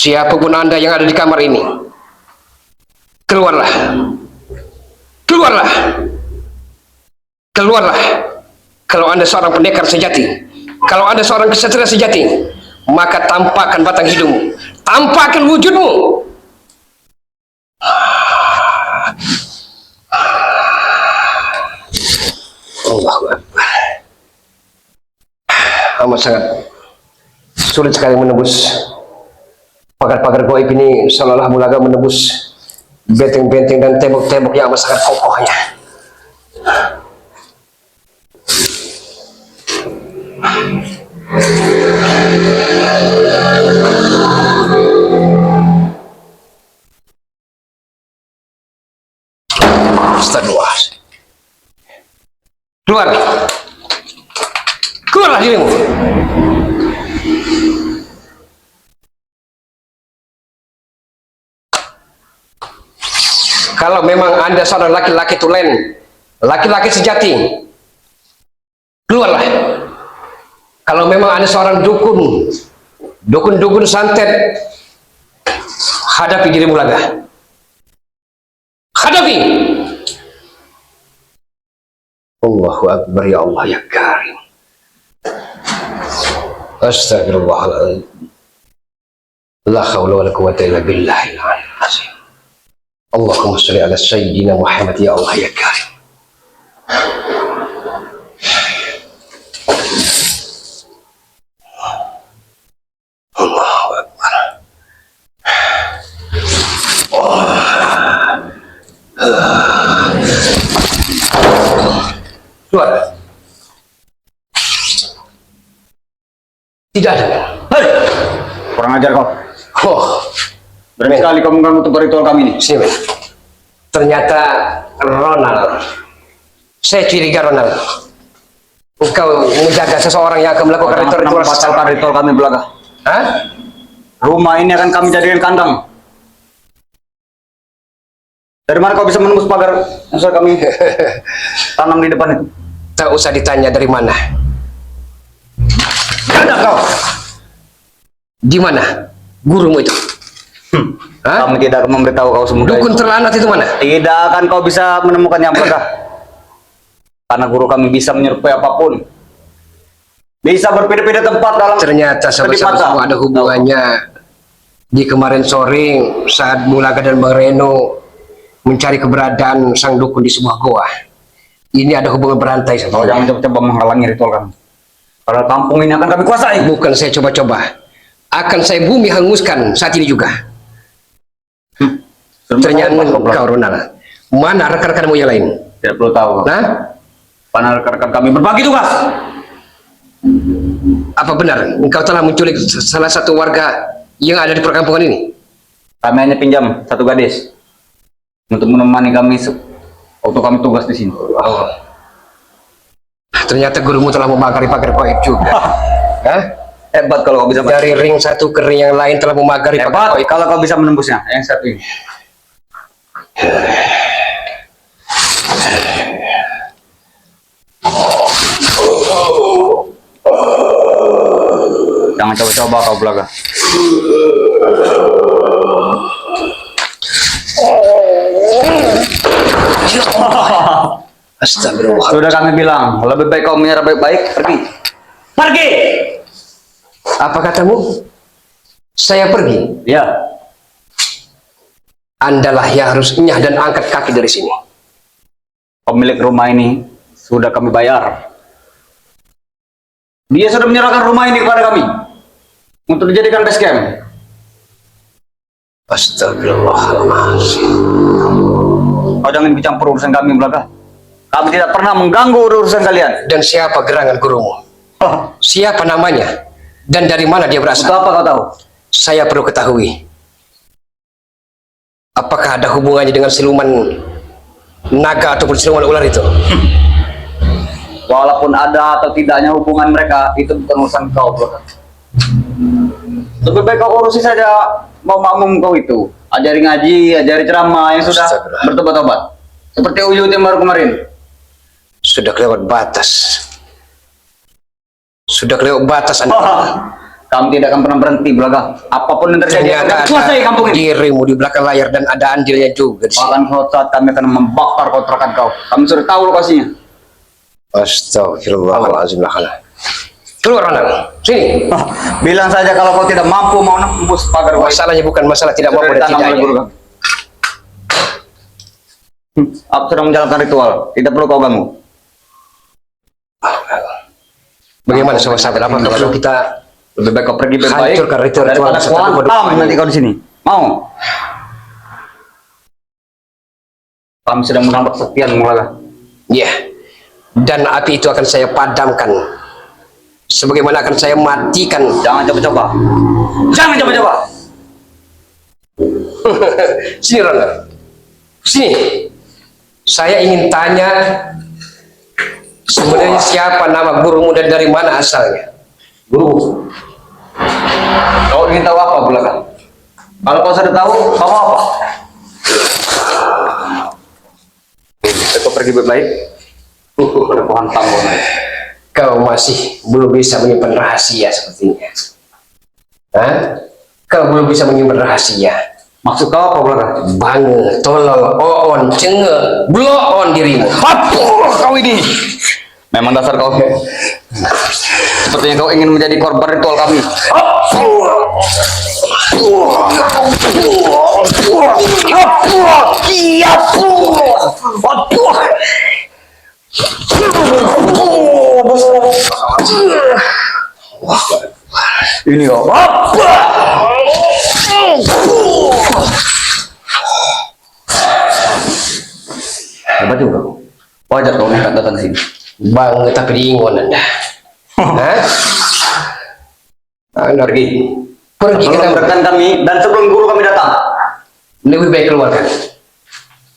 Siapapun Anda yang ada di kamar ini, keluarlah. Keluarlah. Keluarlah. Kalau Anda seorang pendekar sejati, kalau Anda seorang kesatria sejati, maka tampakkan batang hidungmu, tampakkan wujudmu. Allahu Akbar. Amat sangat sulit sekali menembus pagar-pagar goib ini, seolah-olah Bulaga menembus benteng-benteng dan tembok-tembok yang amat sangat kokohnya. Astagfirullah. Keluar. Keluarlah dirimu. Kalau memang Anda seorang laki-laki tulen, laki-laki sejati, keluarlah. Kalau memang Anda seorang dukun, dukun santet, hadapi diri Bulaga. Hadapi. Allahu Akbar, ya Allah ya Karim. Astagfirullahaladzim. La hawla wa la quwwata illa billahil aliyyil azim. Allahumma sholli ala sayyidina Muhammad, ya Allah ya Karim. Allahu Akbar. Keluar. Tidak ada. Hei! Kurang ajar kau. Oh, Berani sekali kau mengganggu tempat ritual kami ini. sini. Ternyata Ronald. Saya curiga Ronald. Engkau menjaga seseorang yang akan melakukan ritual-ritual membatalkan ritual kami Bulaga. Hah? rumah ini akan kami jadikan kandang. Dari mana kau bisa menembus pagar yang sudah kami tanam di depan itu? Tak usah ditanya dari mana. Ada kau. Di mana gurumu itu? Hah? Kami tidak akan memberitahu kau semudah Dukun itu. terlanat itu mana? Tidak akan kau bisa menemukan yang berkah. Karena guru kami bisa menyerupai apapun. Bisa berpindah-pindah tempat dalam Ternyata sama-sama kedip mata. semua ada hubungannya. Di kemarin sore saat Bulaga dan Bang Reno mencari keberadaan sang dukun di sebuah goa. Ini ada hubungan berantai Kau sama. jangan coba-coba menghalangi ritual kami. Karena kampung ini akan kami kuasai. Bukan saya coba-coba. Akan saya bumi hanguskan saat ini juga. Ternyata kau Ronald. Mana rekan-rekanmu yang lain? Tidak perlu tahu. Nah, Karena rekan-rekan kami berbagi tugas. apa benar engkau telah menculik salah satu warga yang ada di perkampungan ini? Kami hanya pinjam satu gadis untuk menemani kami waktu kami tugas di sini. Oh. Ternyata gurumu telah memagari pagar goib juga. Hah? Hebat kalau kau bisa. Dari ring satu ke ring yang lain telah memagari pagar Hebat goib. kalau kau bisa menembusnya. Yang satu ini. Jangan coba-coba kau Bulaga. Astagfirullah. Sudah kami bilang, lebih baik kau menyerah baik-baik, pergi. Pergi! Apa katamu? Saya pergi. Ya, Andalah yang harus nyah dan angkat kaki dari sini. pemilik rumah ini sudah kami bayar. Dia sudah menyerahkan rumah ini kepada kami untuk dijadikan base camp. Astagfirullahaladzim. Kau jangan bicara urusan kami Bulaga. Kami tidak pernah mengganggu urusan kalian. Dan siapa gerangan gurumu? Hah, Siapa namanya? Dan dari mana dia untuk berasal? apa kau tahu? Saya perlu ketahui. Apakah ada hubungannya dengan siluman naga ataupun siluman ular itu? Walaupun ada atau tidaknya hubungan mereka, itu bukan urusan kau Bulaga. Lebih baik kau urusi saja mau makmum kau itu. Ajari ngaji, ajari ceramah yang sudah Astagfirullah. bertobat-tobat. Seperti Uyut yang baru kemarin. Sudah kelewat batas. Sudah kelewat batas Anda. Kamu tidak akan pernah berhenti Bulaga. Apapun yang terjadi, Ternyata akan kuasai kampung ada ini. dirimu di belakang layar dan ada andilnya juga di sini. Bahkan suatu saat kami akan membakar kontrakan kau. Kami sudah tahu lokasinya. Astagfirullahaladzim. Keluar Ronald. Sini. Bilang saja kalau kau tidak mampu mau nembus pagar goib. Masalahnya bukan masalah tidak Sudah mampu dan ditanam oleh tidaknya. guru kami. Aku sedang menjalankan ritual. Tidak perlu kau ganggu. Bagaimana sahabat-sahabat? Apa kalau kita Lebih baik kau pergi baik-baik hancurkan ritual daripada serta dua-dua kuantam ini? nanti kau di sini. Mau? Kami sedang menambah kesetiaan Bulaga. Ya. Dan api itu akan saya padamkan. Sebagaimana akan saya matikan. Jangan coba-coba. Jangan coba-coba. Sini Ronald. Sini. Saya ingin tanya sebenarnya siapa nama gurumu dan dari mana asalnya? Guru. Kau ingin tahu apa Bulaga? Kalau kau sudah tahu, kamu apa? Kau pergi baik-baik. Ada pohon tanggung. Kau masih belum bisa menyimpan rahasia sepertinya. Hah? Kau belum bisa menyimpan rahasia. Maksud kau apa Bulaga? Bange, tolol, oon, cenge, bloon dirimu. Aduh, kau ini. Memang dasar kau. Sepertinya kau ingin menjadi korban ritual kami. Ini kau. Hebat juga kau. Wajar kau nekat datang sini. Bange tapi diingon Anda. Hah? Anda pergi. Pergi Sebelum kita rekan kami dan sebelum guru kami datang. lebih baik keluarkan.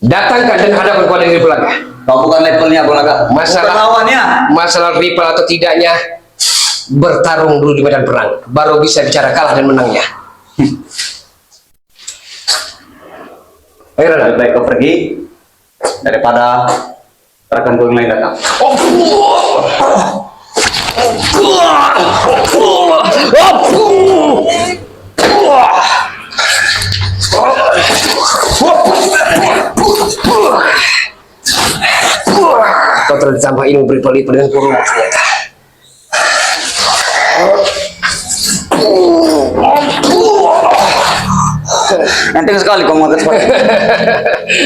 Datangkan dan hadapkan kepada diri Bulaga. Kau bukan levelnya Bulaga. Masalah- Bukan lawannya. Masalah rival atau tidaknya bertarung dulu di medan perang, baru bisa bicara kalah dan menangnya. Ayo, Lebih baik kau pergi daripada rekan kau yang lain datang. Kau telah ditambah ilmu berlipat-lipat dengan guru ternyata. Enteng sekali kau mengangkat suara.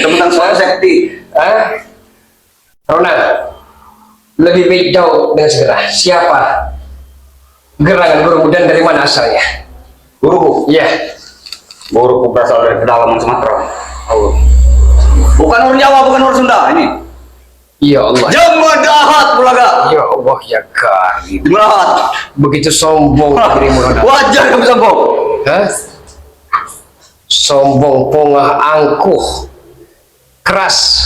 Tentang suara sekti. Hah? Ronan, lebih baik jauh dengan segera. Siapa gerangan gurumu dan dari mana asalnya? Guruku, Iya. guruku berasal dari pedalaman Sumatera. Bukan orang Jawa, bukan orang Sunda ini. Ya Allah. Jemadahat Bulaga. Ya Allah ya Karim. Jemadahat. Begitu sombong dirimu Ronan. Wajar kamu sombong. Hah? Sombong, pongah, angkuh, keras,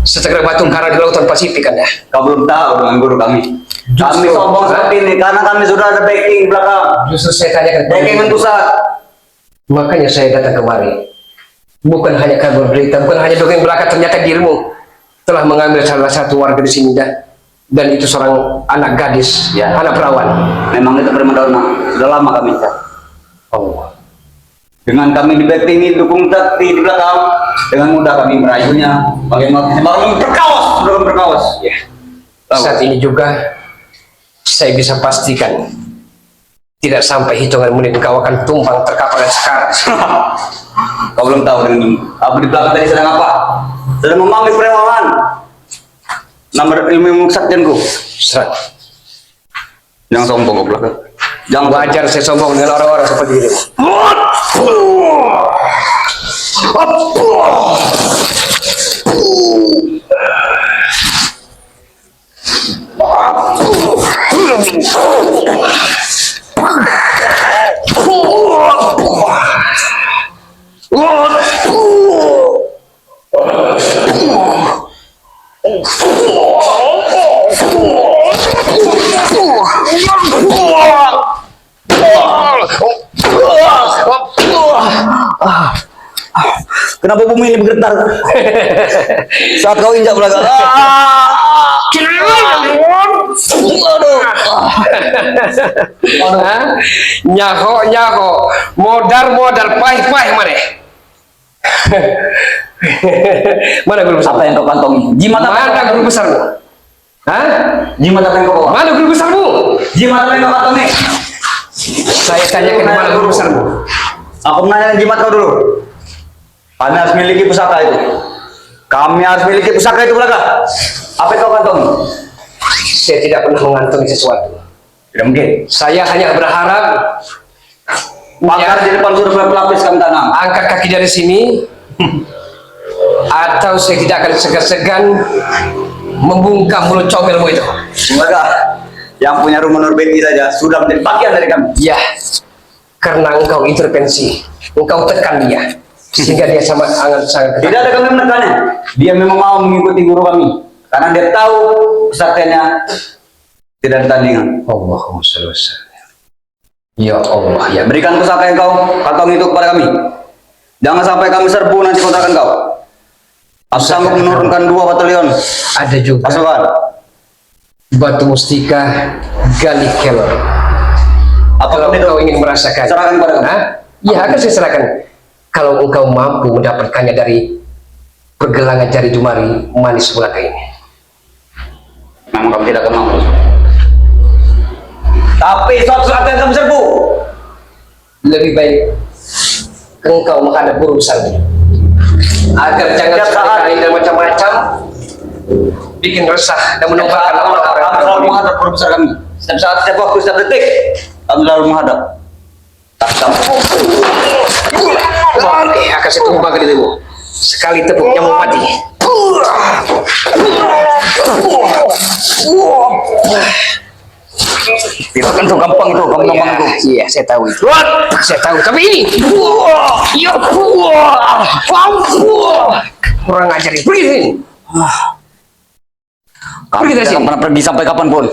setegak batu karang di lautan Pasifik Anda. Kau belum tahu dengan guru kami. Kami Justru, sombong seperti ini karena kami sudah ada backing belakang. Justru saya tanyakan Backing pusat. makanya saya datang kemari. Bukan hanya kabar berita, bukan hanya dongeng belaka, ternyata dirimu telah mengambil salah satu warga di sini dan itu seorang anak gadis, Ya. anak perawan. Memang itu primadona. Sudah lama kami cari. Oh. Dengan kami di backing dukung sakti di belakang, dengan mudah kami merayunya. Bagaimana baru berkaos, belum berkaos. Ya. Saat ini juga saya bisa pastikan tidak sampai hitungan menit kau akan tumbang terkapar dan sekarat. Kau belum tahu dengan ini. Aku di belakang tadi sedang apa? Sedang memanggil preman. Nama ilmu kesaktianku. Serat. Jangan sombong kau belakang. Jangan Wajar saya sombong dengan orang-orang seperti dirimu. Kenapa bumi ini bergetar? Saat kau injak belakang. Nyaho, modal pahit mana? Mana guru besar? Apa yang kau kantongi? Jimat apa? Mana guru besarmu? Hah? Jimat apa yang kau bawa? Mana guru besarmu? Jimat apa yang kau kantongi? Saya tanyakan mana guru besarmu? Aku menanyakan jimat kau dulu. Kami harus miliki pusaka itu. Kami harus miliki pusaka itu belakang. Apa yang kau kantongi? Saya tidak pernah mengantongi sesuatu. Tidak mungkin. Saya hanya berharap Pakar di depan sudah berlapis kami tanam. angkat kaki dari sini atau saya tidak akan segan-segan membungkam mulut comelmu itu. Semoga yang punya rumah Nurbeti saja sudah menjadi bagian dari kami. Ya, karena engkau intervensi, engkau tekan dia sehingga dia sangat Tidak ada kami menekannya. Dia memang mau mengikuti guru kami karena dia tahu kesaktiannya tidak ada tandingan. Allahumma shalli wa sallim. Ya Allah, ya Berikan pusaka yang kau kantong itu kepada kami. Jangan sampai kami serbu nanti kontrakan kau. Aku sanggup menurunkan 2 batalion ada juga pasukan. batu mustika gali kelor. Kalau Apapun itu engkau ingin merasakan, serahkan kepada kami. Hah? Ya akan saya serahkan. Kalau engkau mampu mendapatkannya dari pergelangan jari jemari manis belaka ini. Memang kami tidak akan mampu. Tapi suatu saat yang kami serbu. Lebih baik engkau menghadap guru besarmu agar jangan Setiap saat. sekali dan macam-macam bikin resah dan menumpahkan Kami orang-orang. selalu menghadap guru besar kami. Setiap saat, setiap waktu, setiap detik, kami selalu menghadap. Tak sampai. Oke, akan saya tunggu bagi dirimu. Sekali tepuknya mau mati. Tidak akan so gampang itu, kamu gampang itu. Iya, saya tahu itu. Saya tahu, tapi ini. Ya, kurang ajar ini. Pergi sini. Kami Pergi dari tidak sini. akan pernah pergi sampai kapanpun.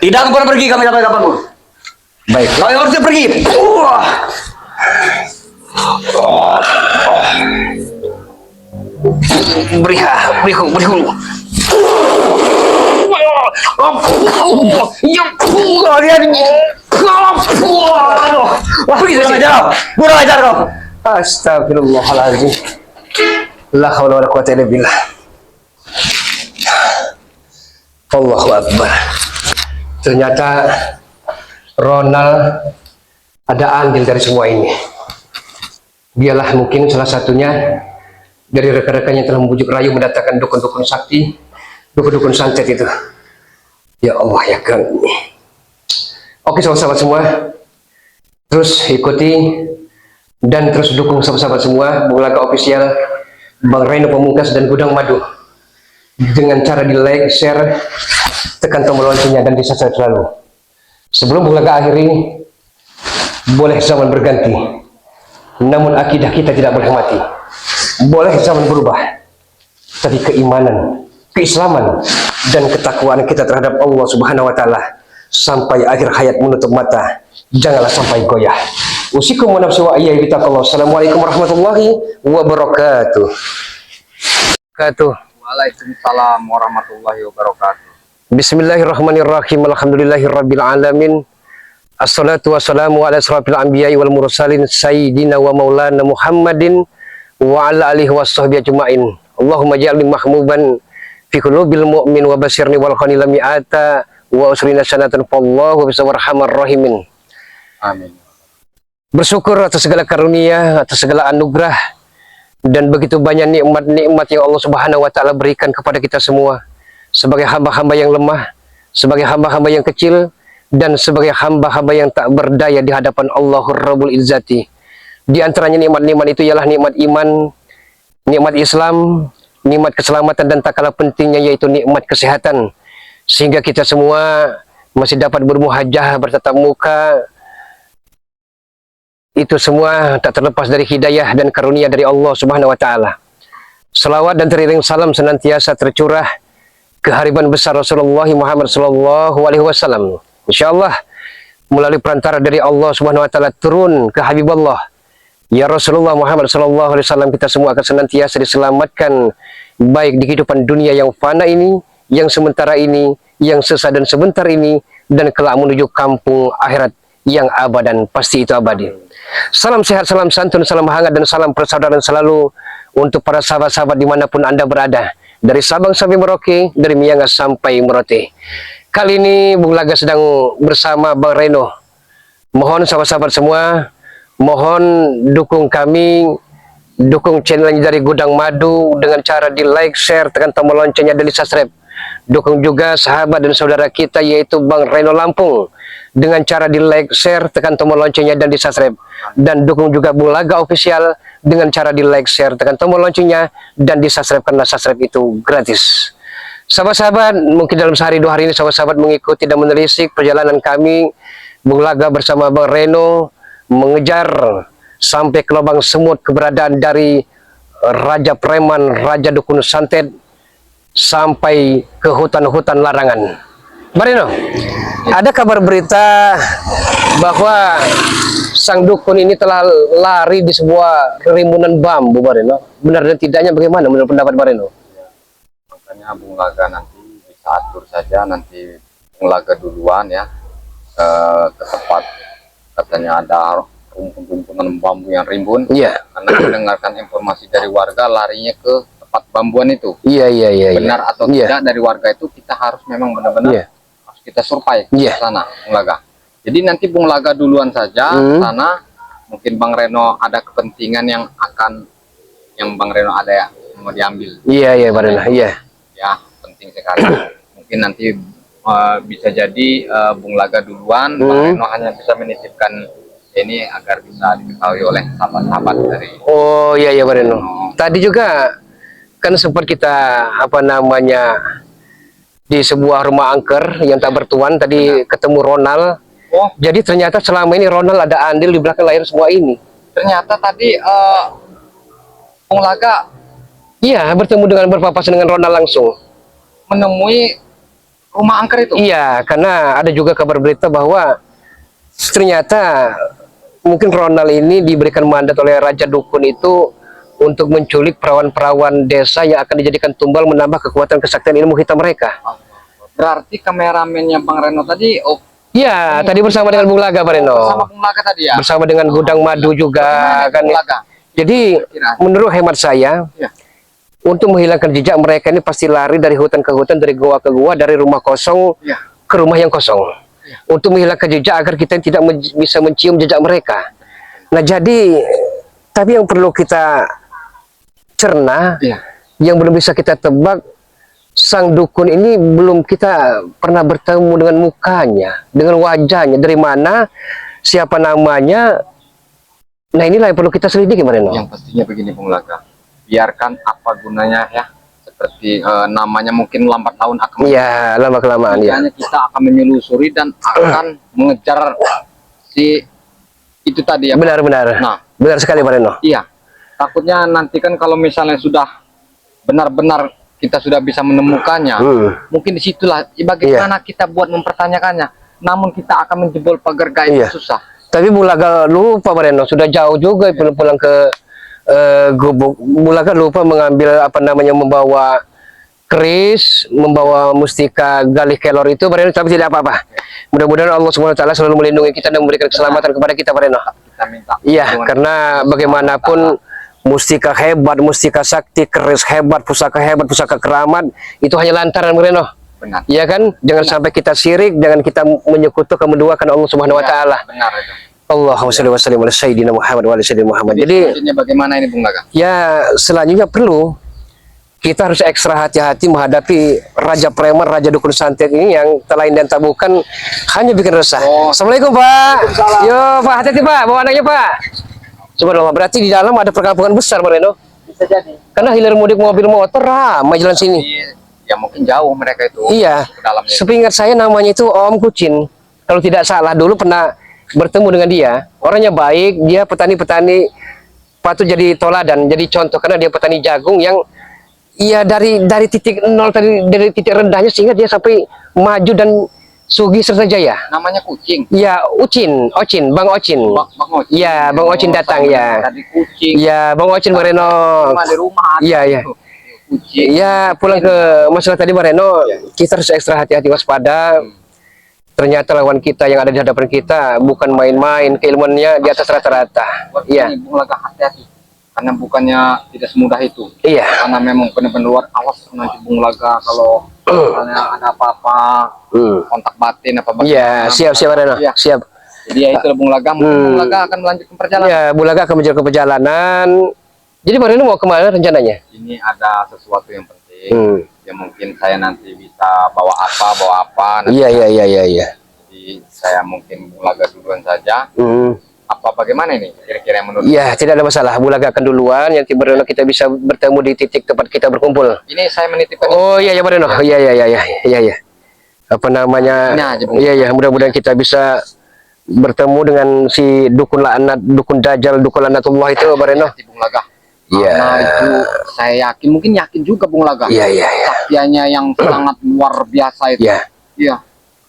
Tidak akan pernah pergi kami sampai kapanpun. Baik. Kami harus pergi. Beri hulu. Ya kalian. Kurang ajar kau. Astagfirullahaladzim. La haula wala quwata illa billah. Allahu Akbar. Ternyata Ronald ada andil dari semua ini. Dialah mungkin salah satunya dari rekan-rekan yang telah membujuk rayu mendatangkan dukun-dukun sakti, dukun-dukun santet itu. Ya Allah ya kan. Oke sahabat-sahabat semua, terus ikuti dan terus dukung sahabat-sahabat semua Bung Laga Official, Bang Reno Pamungkas dan Gudang Madu dengan cara di like, share, tekan tombol loncengnya dan di-subscribe selalu. Sebelum Bung Laga akhiri, boleh zaman berganti, namun akidah kita tidak boleh mati. Boleh zaman berubah, tapi keimanan, keislaman, dan ketakwaan kita terhadap Allah Subhanahu wa Ta'ala sampai akhir hayat menutup mata, janganlah sampai goyah. Usikum wa nafsi wa iyyahi bitaqallah. Assalamualaikum warahmatullahi wabarakatuh. Waalaikumsalam warahmatullahi wabarakatuh. Bismillahirrahmanirrahim. Alhamdulillahirabbil alamin. Assalatu wassalamu ala asrafil anbiya'i wal mursalin sayyidina wa maulana Muhammadin wa ala alihi washabbihi ajmain. Allahumma ja'alni mahmuban fi qulubil mu'min wa basirni wal khani lam ya'ata wa usrina sanatan fallahu bisawarhamar rahimin. Amin. Bersyukur atas segala karunia, atas segala anugerah dan begitu banyak nikmat-nikmat yang Allah Subhanahu wa Ta'ala berikan kepada kita semua sebagai hamba-hamba yang lemah, sebagai hamba-hamba yang kecil, dan sebagai hamba-hamba yang tak berdaya di hadapan Allahur Rabbul Izzati. Di antaranya nikmat-nikmat itu ialah nikmat iman, nikmat Islam, nikmat keselamatan, dan tak kalah pentingnya yaitu nikmat kesehatan, sehingga kita semua masih dapat bermuhajah, bertatap muka. Itu semua tak terlepas dari hidayah dan karunia dari Allah Subhanahu wa Ta'ala. Salawat dan teriring salam senantiasa tercurah ke hariban besar Rasulullah Muhammad sallallahu alaihi wasallam. Insyaallah melalui perantara dari Allah Subhanahu wa Ta'ala turun ke Habibullah ya Rasulullah Muhammad sallallahu alaihi wasallam, kita semua akan senantiasa diselamatkan baik di kehidupan dunia yang fana ini, yang sementara ini, yang sesaat dan sebentar ini, dan kelak menuju kampung akhirat yang abadan, pasti itu abadi. Salam sehat, salam santun, salam hangat, dan salam persaudaraan selalu untuk para sahabat-sahabat dimanapun Anda berada, dari Sabang sampai Merauke, dari Miangas sampai Merote. Kali ini Bung Laga sedang bersama Bang Reno. Mohon sahabat-sahabat semua, mohon dukung kami, dukung channel dari Gudang Madu dengan cara di like, share, tekan tombol loncengnya dan di subscribe. Dukung juga sahabat dan saudara kita yaitu Bang Reno Lampung dengan cara di like, share, tekan tombol loncengnya dan di subscribe. Dan dukung juga Bung Laga Official dengan cara di like, share, tekan tombol loncengnya dan di subscribe, karena subscribe itu gratis. Sahabat-sahabat, mungkin dalam sehari dua hari ini sahabat-sahabat mengikuti dan menelisik perjalanan kami Bung Laga bersama Bang Reno mengejar sampai ke lubang semut keberadaan dari Raja Preman, Raja Dukun Santet, sampai ke hutan-hutan larangan. Bang Reno, ada kabar berita bahwa sang dukun ini telah lari di sebuah rimbunan bambu, Bang Reno. Benar dan tidaknya bagaimana menurut pendapat Bang Reno? Makanya Bung Laga nanti bisa atur saja, nanti Bung Laga duluan ya ke tempat katanya ada rumpun-rumpunan bambu yang rimbun. Iya. Karena mendengarkan informasi dari warga larinya ke tempat bambuan itu. Iya. Benar atau tidak dari warga itu kita harus memang benar-benar harus kita survei ke sana Bung Laga. Jadi nanti Bung Laga duluan saja ke sana. Mungkin Bang Reno ada kepentingan yang Bang Reno ada ya mau diambil. Iya Bang Reno. Iya. Ya penting sekali. Mungkin nanti bisa jadi Bung Laga duluan, Bang Reno hanya bisa menitipkan ini agar bisa diketahui oleh sahabat-sahabat dari. Oh iya Bang Reno. Tadi juga kan sempat kita di sebuah rumah angker yang tak bertuan tadi ketemu Ronald. Oh, jadi ternyata selama ini Ronald ada andil di belakang layar semua ini. Ternyata tadi Bung Laga bertemu dengan berpapasan dengan Ronald langsung. Menemui rumah angker itu. Iya, karena ada juga kabar berita bahwa ternyata mungkin Ronald ini diberikan mandat oleh Raja Dukun itu untuk menculik perawan-perawan desa yang akan dijadikan tumbal menambah kekuatan kesaktian ilmu hitam mereka. Berarti kameramennya Bang Reno tadi Iya, tadi bersama dengan Bung Laga, Pak Reno. bersama Bung Laga tadi ya? Bersama dengan Gudang Madu juga Bagaimana kan. Bung Laga? Jadi menurut hemat saya, Ya. untuk menghilangkan jejak mereka ini pasti lari dari hutan ke hutan, dari gua ke gua, dari rumah kosong Ya. ke rumah yang kosong. Untuk menghilangkan jejak agar kita tidak bisa mencium jejak mereka. Nah jadi, tapi yang perlu kita cerna, Iya. yang belum bisa kita tebak, sang dukun ini belum kita pernah bertemu dengan mukanya, dengan wajahnya, dari mana, siapa namanya. Nah inilah yang perlu kita selidiki, Pak Reno. Yang pastinya begini Bung Laga, biarkan apa gunanya ya, seperti namanya mungkin lambat laun akan Iya, lama kelamaan ya. Makanya kita akan menyelusuri dan akan mengejar si itu tadi ya. Benar-benar. Nah, Benar sekali, Pak Reno. iya. Takutnya nanti kan kalau misalnya sudah benar-benar kita sudah bisa menemukannya, mungkin disitulah bagaimana kita buat mempertanyakannya. Namun kita akan menjebol pagar gaib Iya. susah. Tapi Bulaga lupa, Pak Reno, sudah jauh juga pulang ke gubuk. Bulaga lupa mengambil apa namanya, membawa keris, membawa mustika galih kelor itu, Pak Reno, tapi tidak apa-apa. Mudah-mudahan Allah Subhanahu wa taala selalu melindungi kita dan memberikan keselamatan kepada kita, Pak Reno. Kita minta. Iya, karena bagaimanapun mustika hebat, mustika sakti, keris hebat, pusaka keramat, itu hanya lantaran, Pak Reno. Benar. Iya kan? Jangan sampai kita syirik, jangan kita menyekutukan, menduakan Allah Subhanahu wa taala. Benar itu. Allahumma shalli wa sallim ala sayyidina Muhammad wa ala sayyidina Muhammad. Jadi Selanjutnya bagaimana ini Bung Laga? ya selanjutnya perlu kita harus ekstra hati-hati menghadapi raja preman, raja dukun santet ini yang tak lain dan tak bukan hanya bikin resah. Assalamualaikum, Pak. Yo, Pak, hati-hati, Pak, bawa anaknya, Pak. Subhanallah, berarti di dalam ada perkampungan besar, Pak Reno. Bisa jadi. Karena hilir mudik mobil motor ramai jalan sini. Ya mungkin jauh mereka itu. Iya. Ke dalamnya. Sepingat saya namanya itu Om Kucin. Kalau tidak salah dulu pernah bertemu dengan dia. Orangnya baik, dia petani-petani patut jadi toladan, jadi contoh karena dia petani jagung yang iya dari titik nol tadi, dari titik rendahnya sehingga dia sampai maju dan sugih serta jaya. Namanya Kucing. Ya, Ocin, Bang Ocin. Bang Ocin. Iya, Bang Ocin datang ya. Tadi Kucing. Iya, Bang Ocin, Bang Reno. Cuma di rumah ada Iya, iya. itu. Kucing. Ya, pulang ke masalah tadi, Bang Reno, kita harus ekstra hati-hati, waspada. Ternyata lawan kita yang ada di hadapan kita bukan main-main, keilmuannya di atas rata-rata. Buat Iya. ini Bung Laga hati-hati. Karena bukannya tidak semudah itu. Iya. Karena memang benar-benar luar, awas nanti Bung Laga kalau misalnya ada apa-apa, kontak batin apa Iya, siap Bang Reno. Iya. Siap. Jadi ya itu Bung Laga, mungkin Bung Laga akan melanjutkan perjalanan. Ya, Bulaga akan menjalankan perjalanan. Jadi Bang Reno mau kemana rencananya? Ini ada sesuatu yang penting. Ya mungkin saya nanti bisa bawa apa nanti. Iya. Jadi saya mungkin Bung Laga duluan saja. Apa bagaimana ini kira-kira yang menurut? Ya, tidak ada masalah. Bulaga akan duluan, nanti Bang Reno kita bisa bertemu di titik tempat kita berkumpul. Ini saya menitipkan. Oh iya Bang Reno. Iya. Apa namanya? Ini aja, Bung. Iya, mudah-mudahan kita bisa bertemu dengan si dukun laknat, dukun dajjal, dukun laknatullah itu, Bang Reno. Hati Bung Laga. Iya. Karena itu saya yakin, mungkin yakin juga Bung Laga. Iya. Saktianya yang sangat luar biasa itu. Iya. Iya.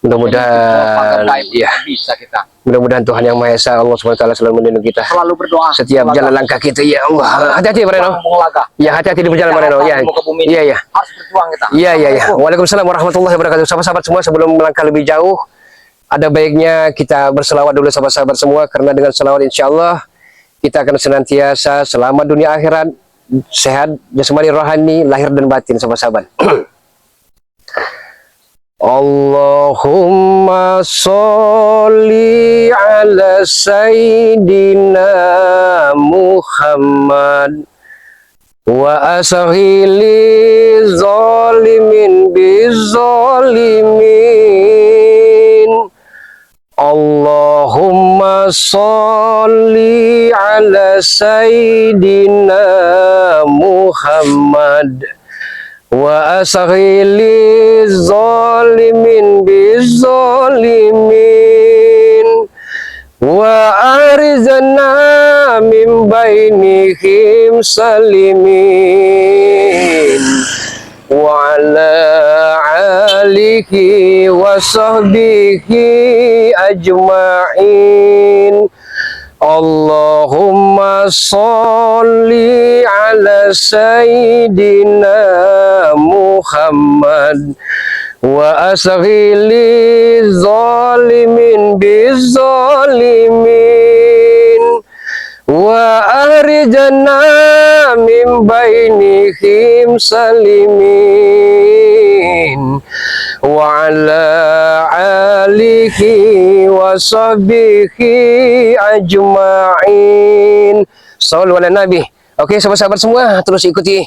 Mudah-mudahan Iya. Bisa kita mudah-mudahan Tuhan Yang Maha Esa, Allah SWT selalu melindungi kita. selalu berdoa. Setiap Bung Laga. jalan langkah kita, ya Allah. Hati-hati, Bang Reno. Bung Laga. Ya, hati-hati di perjalanan, Bang Reno. Ya. Muka bumi ini Iya. harus berjuang kita. Iya. Waalaikumsalam warahmatullahi wabarakatuh. Sahabat-sahabat semua, sebelum melangkah lebih jauh, ada baiknya kita berselawat dulu sahabat-sahabat semua, karena dengan selawat insya Allah kita akan senantiasa selamat dunia akhirat, sehat jasmani rohani, lahir dan batin, sahabat-sahabat. Allahumma sholli ala sayyidina Muhammad wa ashili zalimin bizalimin. Allahumma sholli ala sayyidina Muhammad wa ashili zalimin bizalimin wa arizna min bainihim salimin wa ala alihi wa sahbihi ajma'in. Allahumma sholli ala Sayyidina Muhammad wa asghili zalimin bizzalimin wa ahrijana min bainihim salimin wa ala alihi wa sahbihi ajma'in. Sallu ala nabi. Oke, sahabat-sahabat semua, terus ikuti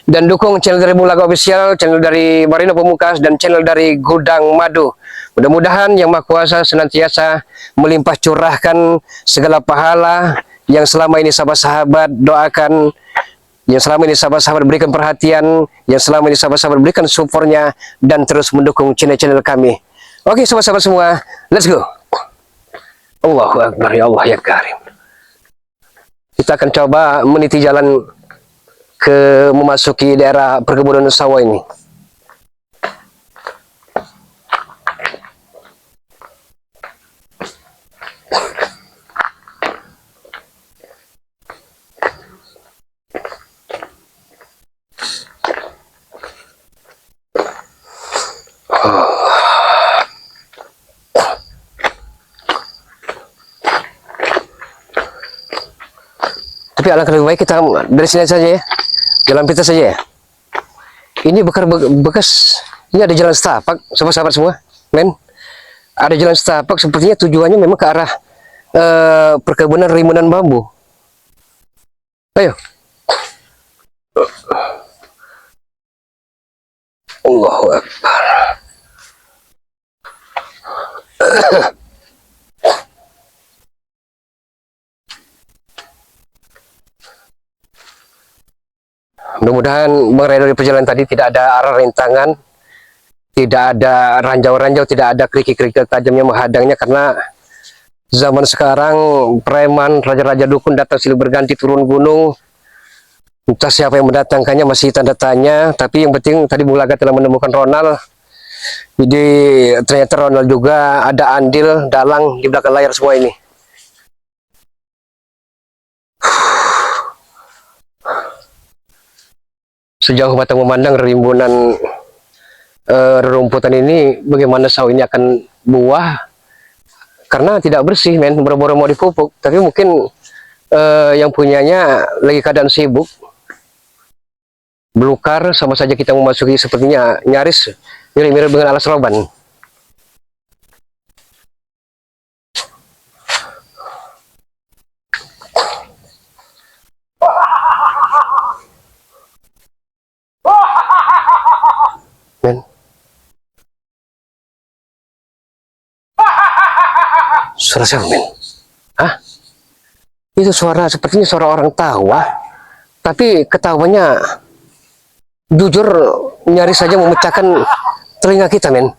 dan dukung channel dari Bulaga Official, channel dari Marino Pemungkas, dan channel dari Gudang Madu. Mudah-mudahan Yang Maha Kuasa senantiasa melimpah curahkan segala pahala yang selama ini sahabat-sahabat doakan, yang selama ini sahabat-sahabat berikan perhatian, yang selama ini sahabat-sahabat berikan supportnya, dan terus mendukung channel-channel kami. Oke, sahabat-sahabat semua, let's go. Allahu Akbar, ya Allah ya Karim. Kita akan coba meniti jalan ke memasuki daerah perkebunan sawah ini. Tapi alangkah lebih baik kita dari sini saja ya, jalan pintas saja ya. Ini bekas, ini ada jalan setapak, sahabat-sahabat semua, men. Ada jalan setapak, sepertinya tujuannya memang ke arah perkebunan rimbunan bambu. Ayo. Allahu Akbar. Mudah-mudahan Bang Reno di perjalanan tadi tidak ada arah rintangan, tidak ada ranjau-ranjau, tidak ada kerikil-kerikil tajamnya menghadangnya, karena zaman sekarang preman, raja-raja dukun datang silih berganti turun gunung. Entah siapa yang mendatangkannya, masih tanda tanya. Tapi yang penting tadi Bulaga telah menemukan Ronald. Jadi ternyata Ronald juga ada andil dalang di belakang layar semua ini. Sejauh mata memandang rimbunan rerumputan ini, bagaimana sawah ini akan buah, karena tidak bersih, men. Boro-boro mau dipupuk, tapi mungkin yang punyanya lagi keadaan sibuk, belukar. Sama saja kita memasuki sepertinya nyaris mirip-mirip dengan alas roban. Men, suara siapa, men? Hah? Itu suara, sepertinya suara orang tawa, tapi ketawanya jujur nyaris saja memecahkan telinga kita, men.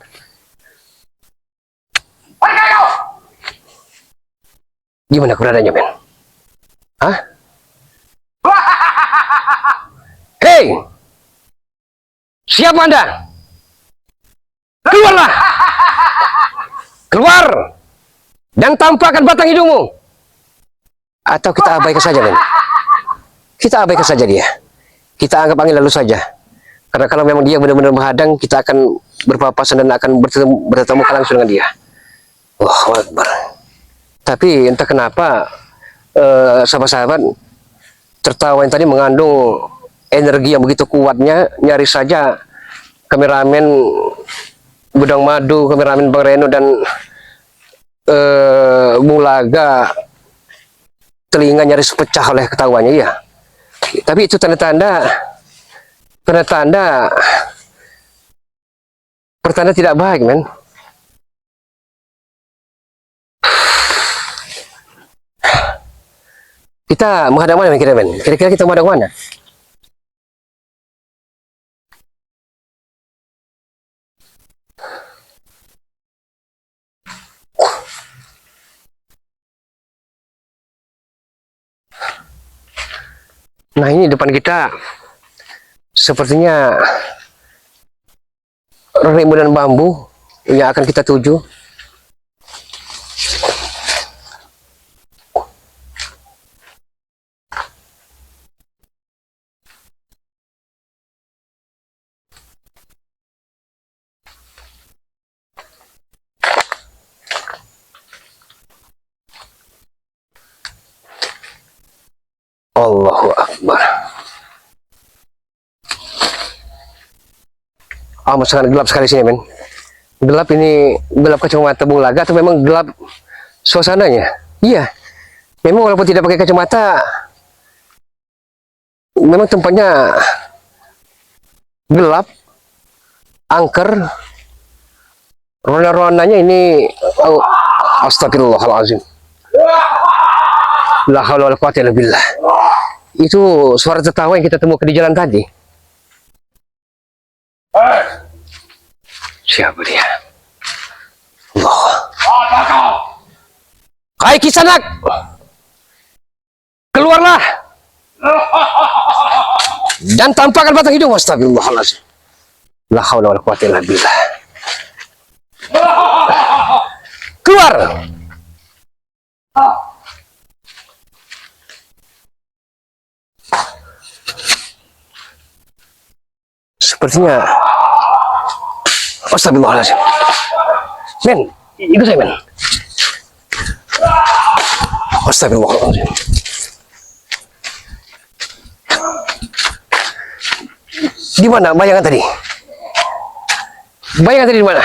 Gimana keberadaannya, men? Hah? Hei! Siapa Anda? Keluarlah! Keluar! Dan tampakkan batang hidungmu. Atau kita abaikan saja, men. Kita abaikan saja dia. Kita anggap angin lalu saja. Karena kalau memang dia benar-benar menghadang, kita akan berpapasan dan akan bertemu langsung dengan dia. Wah, Akbar. Tapi entah kenapa sahabat-sahabat, tertawa yang tadi mengandung energi yang begitu kuatnya. Nyaris saja kameramen Gudang Madu, kameramen Bang Reno, dan Bulaga telinga nyaris pecah oleh ketawanya, ya. Tapi itu tanda-tanda pertanda tidak baik, men. Kita menghadap mana, men? Kira-kira kita menghadap mana? Nah, ini depan kita sepertinya rimbunan bambu yang akan kita tuju. Amat sangat gelap sekali sini, men. Gelap ini, gelap kacamata Bung Laga atau memang gelap suasananya? Iya. Memang walaupun tidak pakai kacamata, memang tempatnya gelap, angker. Rona-ronanya ini, oh, astagfirullahaladzim. La haula wala quwwata illa billah. Itu suara tertawa yang kita temukan di jalan tadi. Siapa dia? Allah. Hai Kisanak, keluarlah dan tampakkan batang hidung. Astagfirullahaladzim. La haula wala quwwata illa billah. Keluar. Sepertinya, astagfirullahaladzim. Men, ikut saya, men. Astagfirullahaladzim. Di mana bayangan tadi? Bayangan tadi di mana?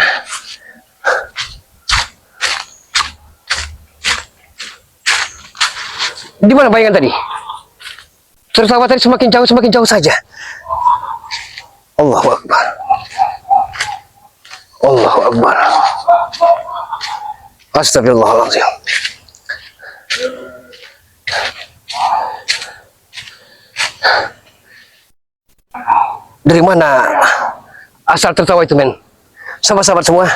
Di mana bayangan tadi? Tertawa tadi semakin jauh saja. Allahu Akbar. Allahu Akbar. Astagfirullahaladzim. Dari mana asal tertawa itu, men? Sahabat-sahabat semua,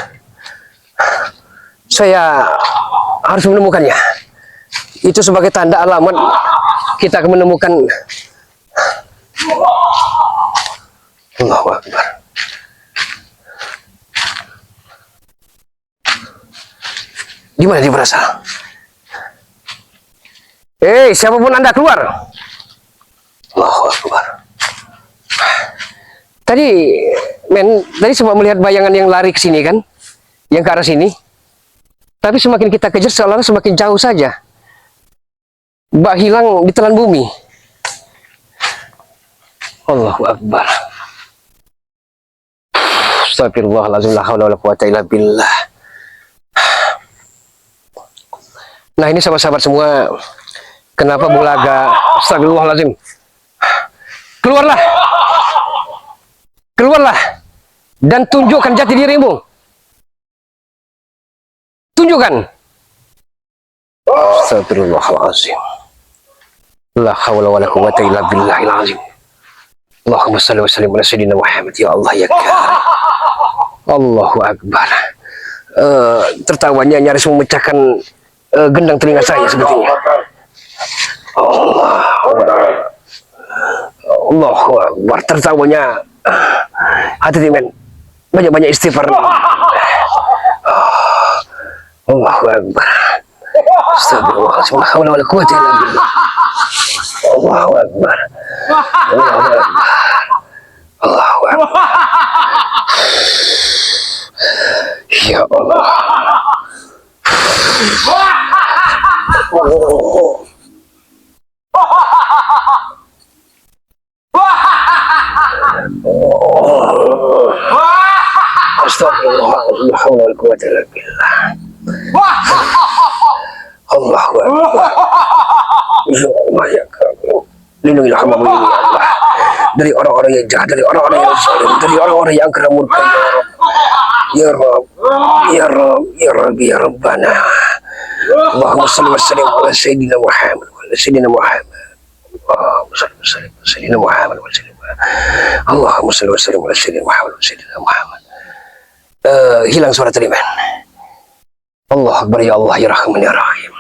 saya harus menemukannya. Itu sebagai tanda alamat kita akan menemukan. Allahu Akbar. Di mana dia berasal? Siapapun Anda, keluar. Allahu Akbar. Tadi, men, tadi sempat melihat bayangan yang lari ke sini kan? Yang ke arah sini. Tapi semakin kita kejar seolah-olah semakin jauh saja. Bak hilang ditelan bumi. Allahu Akbar. Astagfirullahaladzim, la haula wala quwwata illa billah. Nah, ini sahabat-sahabat semua, kenapa Bung Laga, astagfirullahaladzim. Keluarlah. Keluarlah dan tunjukkan jati dirimu. Tunjukkan. Astagfirullahaladzim. La haula wala quwwata illa billahil azim. Allahumma salli wa sallim ala sayyidina Muhammad. Ya Allah, ya Karim. Allahu Akbar. Tertawanya nyaris memecahkan gendang telinga saya sebetulnya. Allahu Akbar. Tertawanya, hati-hati, men. Banyak-banyak istighfar. Allahu Akbar. Astagfirullahaladzim. La haula wala quwwata illa billah. Allahu Akbar. Allahu Akbar. Allahu Akbar. Ya Allah. Oh. Astagfirullahaladzim. La haula wala quwwata illa billah. Allahu Akbar. Ya Allah, ya Karim. Lindungilah hamba-Mu ini, ya Allah, dari orang-orang yang jahat, dari orang-orang yang zalim, dari orang-orang yang kena murka, ya Rabb. Ya Rabb, ya Rabb, ya Rabbana. Allahumma salli wa sallim ala sayyidina Muhammad wa ala sayyidina Muhammad. Allahumma salli wa sallim ala sayyidina Muhammad wa ala sayyidina Muhammad. Allahumma salli wa sallim ala sayyidina Muhammad wa ala sayyidina Muhammad. Hilang suara tadi, men. Allah Akbar, ya Allah, ya Rahman, ya Rahim.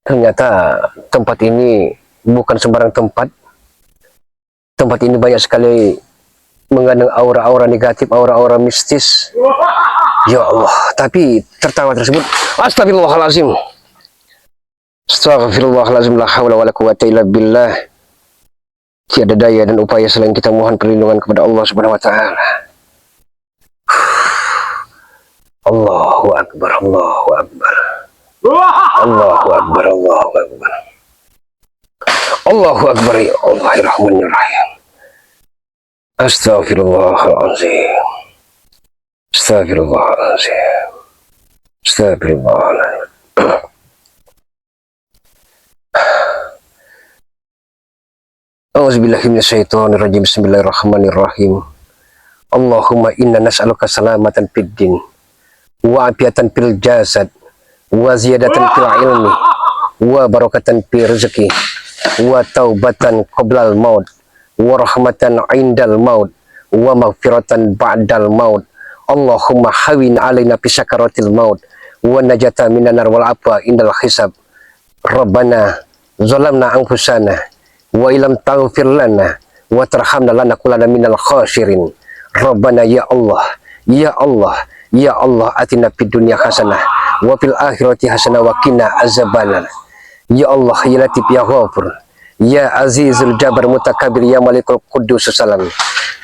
Ternyata tempat ini bukan sembarang tempat. Tempat ini banyak sekali mengandung aura-aura negatif, aura-aura mistis. Ya Allah, tapi tertawa tersebut, astagfirullahaladzim. Astagfirullahaladzim, la haula wala quwwata illa billah. Tiada daya dan upaya selain kita mohon perlindungan kepada Allah Subhanahu wa taala. Allahu Akbar, Allahu Akbar. Allahu Akbar, Allahu Akbar. Allahu Akbar, ya Allahirrahmanirrahim. Astaghfirullahaladzim. Astaghfirullahaladzim. Astaghfirullahaladzim. A'udzubillahi minasyaitonirrajim. Bismillahirrahmanirrahim. Allahumma inna nas'aluka salamatan fid din wa afiatan fil jasad wa ziyadatan fil ilmi wa barakatan fil rizqi wa taubatan qoblal maut wa rahmatan indal maut wa maghfiratan ba'dal maut. Allahumma hawin alaina fi sakaratil maut wa najata minan nar wal afwa indal hisab. Rabbana zalamna anfusana wa ilam taghfir lana wa tarhamna lanakunanna minal khasirin. Rabbana ya Allah, ya Allah, ya Allah, atina fid dunya hasanah wa fil akhirati hasanah wa qina azabannar. Ya Allah, ya Latif, ya Ghafur, ya Azizul Jabbar Mutakabir, ya Malikul Quddus Salam.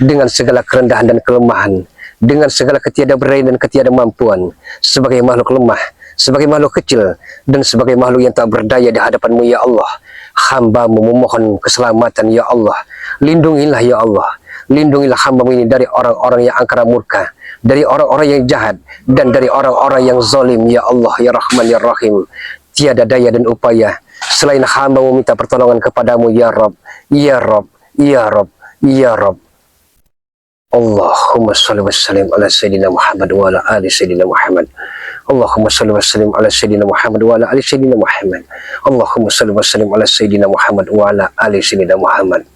Dengan segala kerendahan dan kelemahan, dengan segala ketiadaberdayaan dan ketiadamampuan, sebagai makhluk lemah, sebagai makhluk kecil, dan sebagai makhluk yang tak berdaya di hadapan-Mu ya Allah, hamba-Mu memohon keselamatan ya Allah. Lindungilah ya Allah, lindungilah hamba-Mu ini dari orang-orang yang angkara murka, dari orang-orang yang jahat, dan dari orang-orang yang zalim ya Allah, ya Rahman ya Rahim. Tiada daya dan upaya selain hamba meminta pertolongan kepadamu ya Rabb, ya Rabb, ya Rabb, ya Rabb. Allahumma salli wa sallim ala Sayyidina Muhammad wa ala ali Sayyidina Muhammad. Allahumma salli wa sallim ala Sayyidina Muhammad wa ala ali Sayyidina Muhammad. Allahumma salli wa sallim ala Sayyidina Muhammad wa ala ali Sayyidina Muhammad.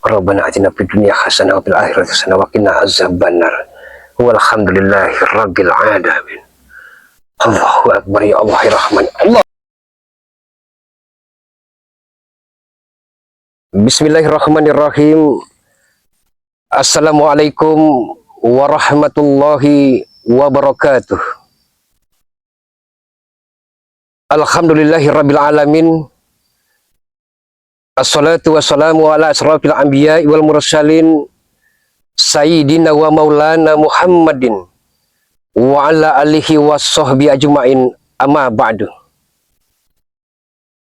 Rabbana atina fid dunya hasanah wa fil akhirati hasanah wa qina azabannar. Walhamdulillahi rabbil alamin. Allahu Akbar, ya Allah, ya Rahman. Allah. Bismillahirrahmanirrahim. Assalamualaikum warahmatullahi wabarakatuh. Alhamdulillahi rabbil alamin. Assalatu wassalamu ala asrafil anbiya'i wal mursalin Sayyidina wa maulana Muhammadin wa ala alihi wa sahbihi ajma'in, amma ba'du.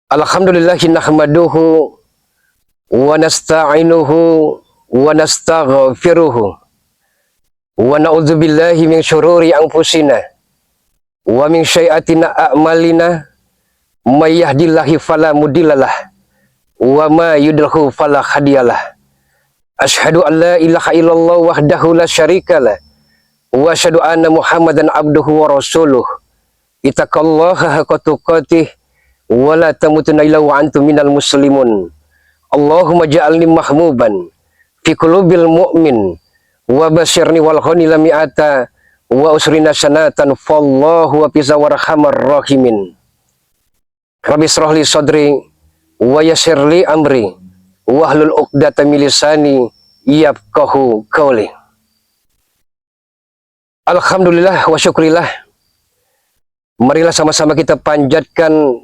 Alhamdulillahi nahmaduhu wa nasta'inuhu wa nastaghfiruhu wa na'udzu billahi min syururi anfusina wa min sayyiatina a'malina may yahdihillahu fala mudhillalah wa ma yudhlil fala hadiyalah. Asyhadu an la ilaha illallah wahdahu la syarikalah wa asyhadu anna Muhammadan abduhu wa rasuluh. Ittaqallaha haqqa tuqatih wa la tamutunna illa wa antum minal muslimun. Allahumma ja'alni mahmuban fi qulubil mu'min wa basyirni wal ghani lam mi'ata wa usrina sanatan fallahu wa biza warhamar rahimin. Rabbi shrah li sadri wa yassir li amri wahlul 'uqdatam min lisani yafqahu qawli. Alhamdulillah wa syukrillah. Marilah sama-sama kita panjatkan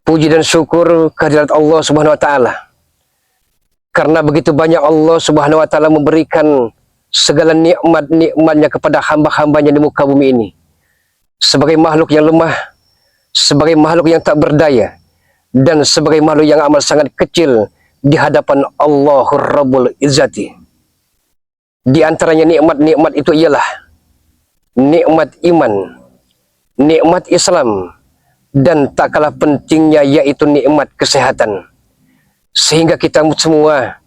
puji dan syukur kehadirat Allah Subhanahu wa taala. Karena begitu banyak Allah Subhanahu wa taala memberikan segala nikmat-nikmatnya kepada hamba-hambanya di muka bumi ini. Sebagai makhluk yang lemah, sebagai makhluk yang tak berdaya, dan sebagai makhluk yang amat sangat kecil di hadapan Allahur Rabbul Izzati. Di antaranya nikmat-nikmat itu ialah nikmat iman, nikmat Islam, dan tak kalah pentingnya yaitu nikmat kesehatan. Sehingga kita semua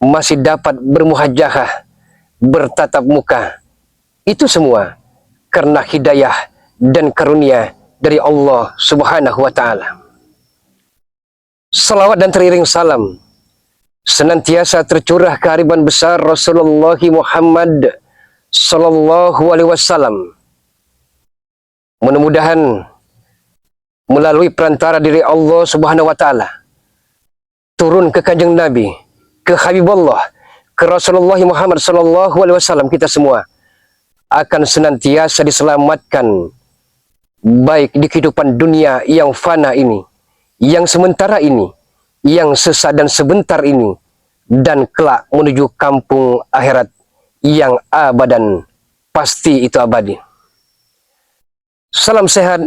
masih dapat bermuhajahah, bertatap muka. Itu semua karena hidayah dan karunia dari Allah Subhanahu wa taala. Salawat dan teriring salam senantiasa tercurah kehariban besar Rasulullah Muhammad sallallahu alaihi wasallam. Mudah-mudahan melalui perantara diri Allah Subhanahu wa taala turun ke Kanjeng Nabi, ke Habibullah, ke Rasulullah Muhammad sallallahu alaihi wasallam, kita semua akan senantiasa diselamatkan baik di kehidupan dunia yang fana ini, yang sementara ini, yang sesaat dan sebentar ini, dan kelak menuju kampung akhirat yang abadan pasti itu abadi. Salam sehat,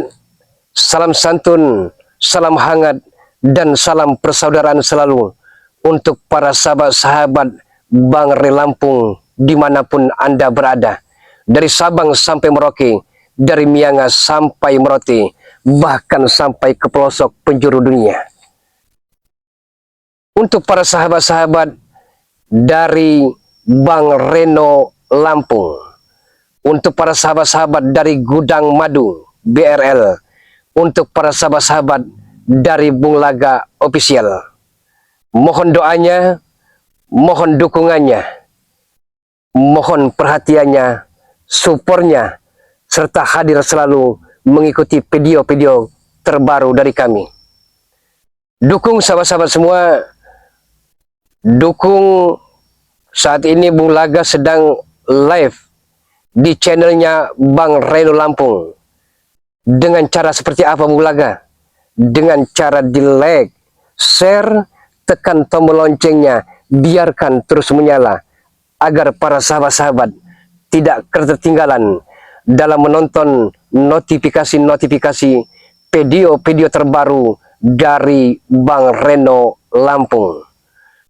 salam santun, salam hangat dan salam persaudaraan selalu untuk para sahabat-sahabat Bang Re Lampung dimanapun Anda berada. Dari Sabang sampai Merauke, dari Miangas sampai Merote, bahkan sampai ke pelosok penjuru dunia. Untuk para sahabat-sahabat dari Bang Reno Lampung, untuk para sahabat-sahabat dari Gudang Madu BRL, untuk para sahabat-sahabat dari Bung Laga Official, mohon doanya, mohon dukungannya, mohon perhatiannya, supportnya, serta hadir selalu mengikuti video-video terbaru dari kami. Dukung sahabat-sahabat semua. Dukung, saat ini Bung Laga sedang live di channelnya Bang Reno Lampung. Dengan cara seperti apa Bung Laga? Dengan cara di like, share, tekan tombol loncengnya, biarkan terus menyala agar para sahabat-sahabat tidak ketertinggalan dalam menonton notifikasi-notifikasi video-video terbaru dari Bang Reno Lampung.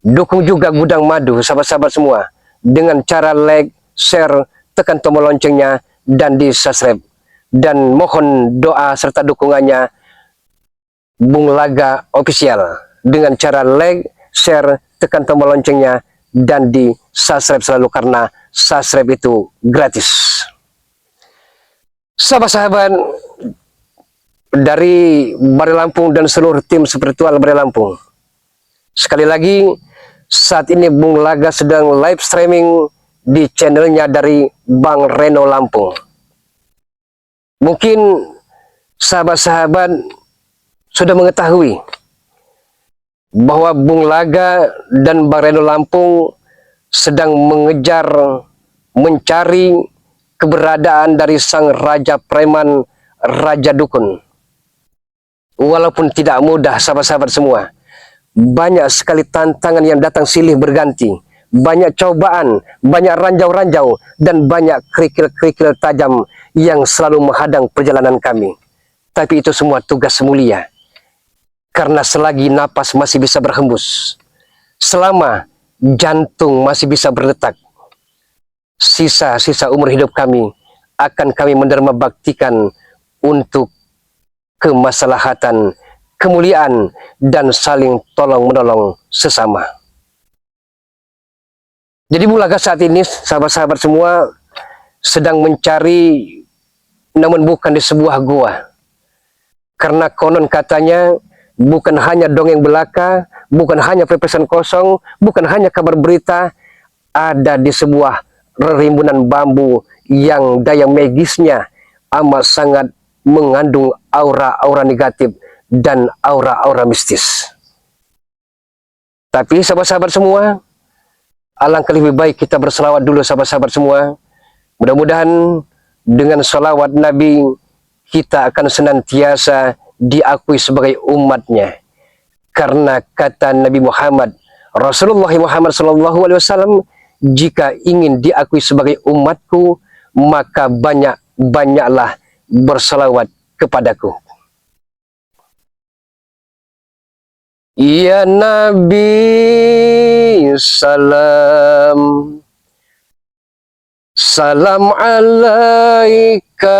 Dukung juga Gudang Madu, sahabat-sahabat semua, dengan cara like, share, tekan tombol loncengnya, dan di subscribe. Dan mohon doa serta dukungannya Bung Laga Official dengan cara like, share, tekan tombol loncengnya, dan di subscribe selalu karena subscribe itu gratis. Sahabat-sahabat dari Bare Lampung dan seluruh tim spiritual Bare Lampung, sekali lagi, saat ini Bung Laga sedang live streaming di channelnya dari Bang Reno Lampung. Mungkin sahabat-sahabat sudah mengetahui bahwa Bung Laga dan Bang Reno Lampung sedang mengejar, mencari keberadaan dari sang Raja Preman, Raja Dukun. Walaupun tidak mudah sahabat-sahabat semua, banyak sekali tantangan yang datang silih berganti, banyak cobaan, banyak ranjau-ranjau, dan banyak kerikil-kerikil tajam yang selalu menghadang perjalanan kami. Tapi itu semua tugas mulia, karena selagi napas masih bisa berhembus, selama jantung masih bisa berdetak, sisa-sisa umur hidup kami akan kami menderma baktikan untuk kemaslahatan, kemuliaan, dan saling tolong-menolong sesama. Jadi Bung Laga saat ini, sahabat-sahabat semua, sedang mencari, namun bukan di sebuah gua. Karena konon katanya, bukan hanya dongeng belaka, bukan hanya pepesan kosong, bukan hanya kabar berita, ada di sebuah rimbunan bambu yang daya magisnya amat sangat mengandung aura-aura negatif dan aura-aura mistis. Tapi sahabat-sahabat semua, alangkah lebih baik kita berselawat dulu sahabat-sahabat semua. Mudah-mudahan dengan salawat Nabi kita akan senantiasa diakui sebagai umatnya. Karena kata Nabi Muhammad, Rasulullah Muhammad SAW, jika ingin diakui sebagai umatku, maka banyak-banyaklah bersalawat kepadaku. Ya Nabi salam, salam alaika.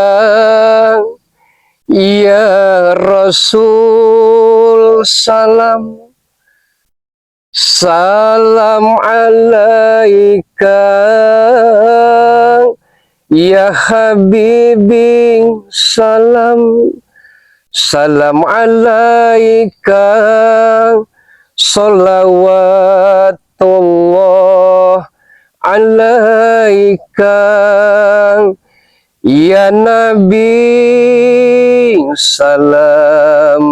Ya Rasul salam, salam alaika. Ya Habibi salam, salam alaika. Salawatullah alaika. Ya Nabi salam,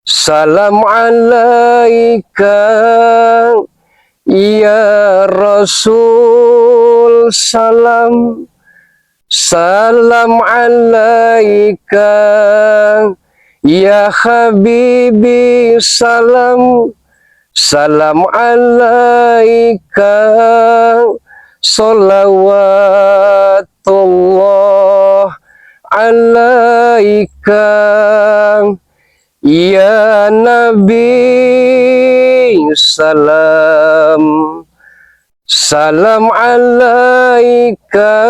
salam alaika. Ya Rasul salam, salam alaika. Ya Habibi salam, salam alaika. Salawatullah alaika. Ya Nabi salam, salam alaika.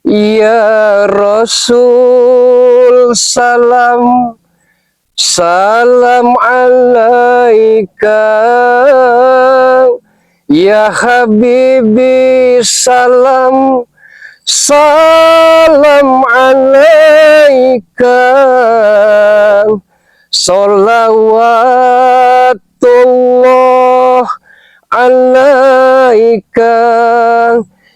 Ya Rasul salam, salam alaika. Ya Habibi salam, salam alaika. Salawatullah alaika.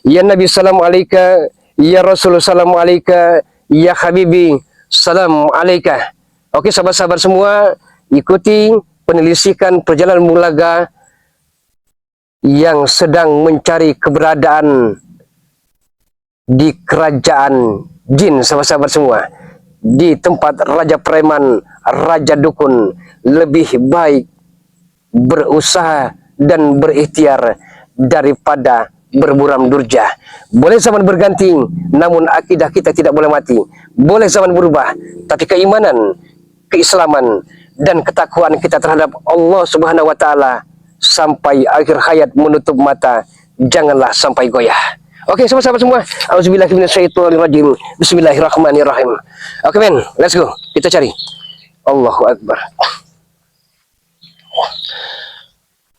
Ya Nabi salam alaika. Ya Rasul salam alaika. Ya Habibi salam alaika. Oke sahabat-sahabat semua, ikuti penelusuran perjalanan Bulaga yang sedang mencari keberadaan di kerajaan jin, sahabat-sahabat semua, di tempat Raja Preman, Raja Dukun. Lebih baik berusaha dan berikhtiar daripada berburam durja. Boleh zaman berganti, namun akidah kita tidak boleh mati. Boleh zaman berubah, tapi keimanan, keislaman, dan ketakwaan kita terhadap Allah Subhanahu wa Ta'ala sampai akhir hayat menutup mata, janganlah sampai goyah. Oke, sahabat-sahabat semua, auzubillahi minasyaitonirrajim. Bismillahirrahmanirrahim. Oke, men, let's go. Kita cari. Allahu Akbar.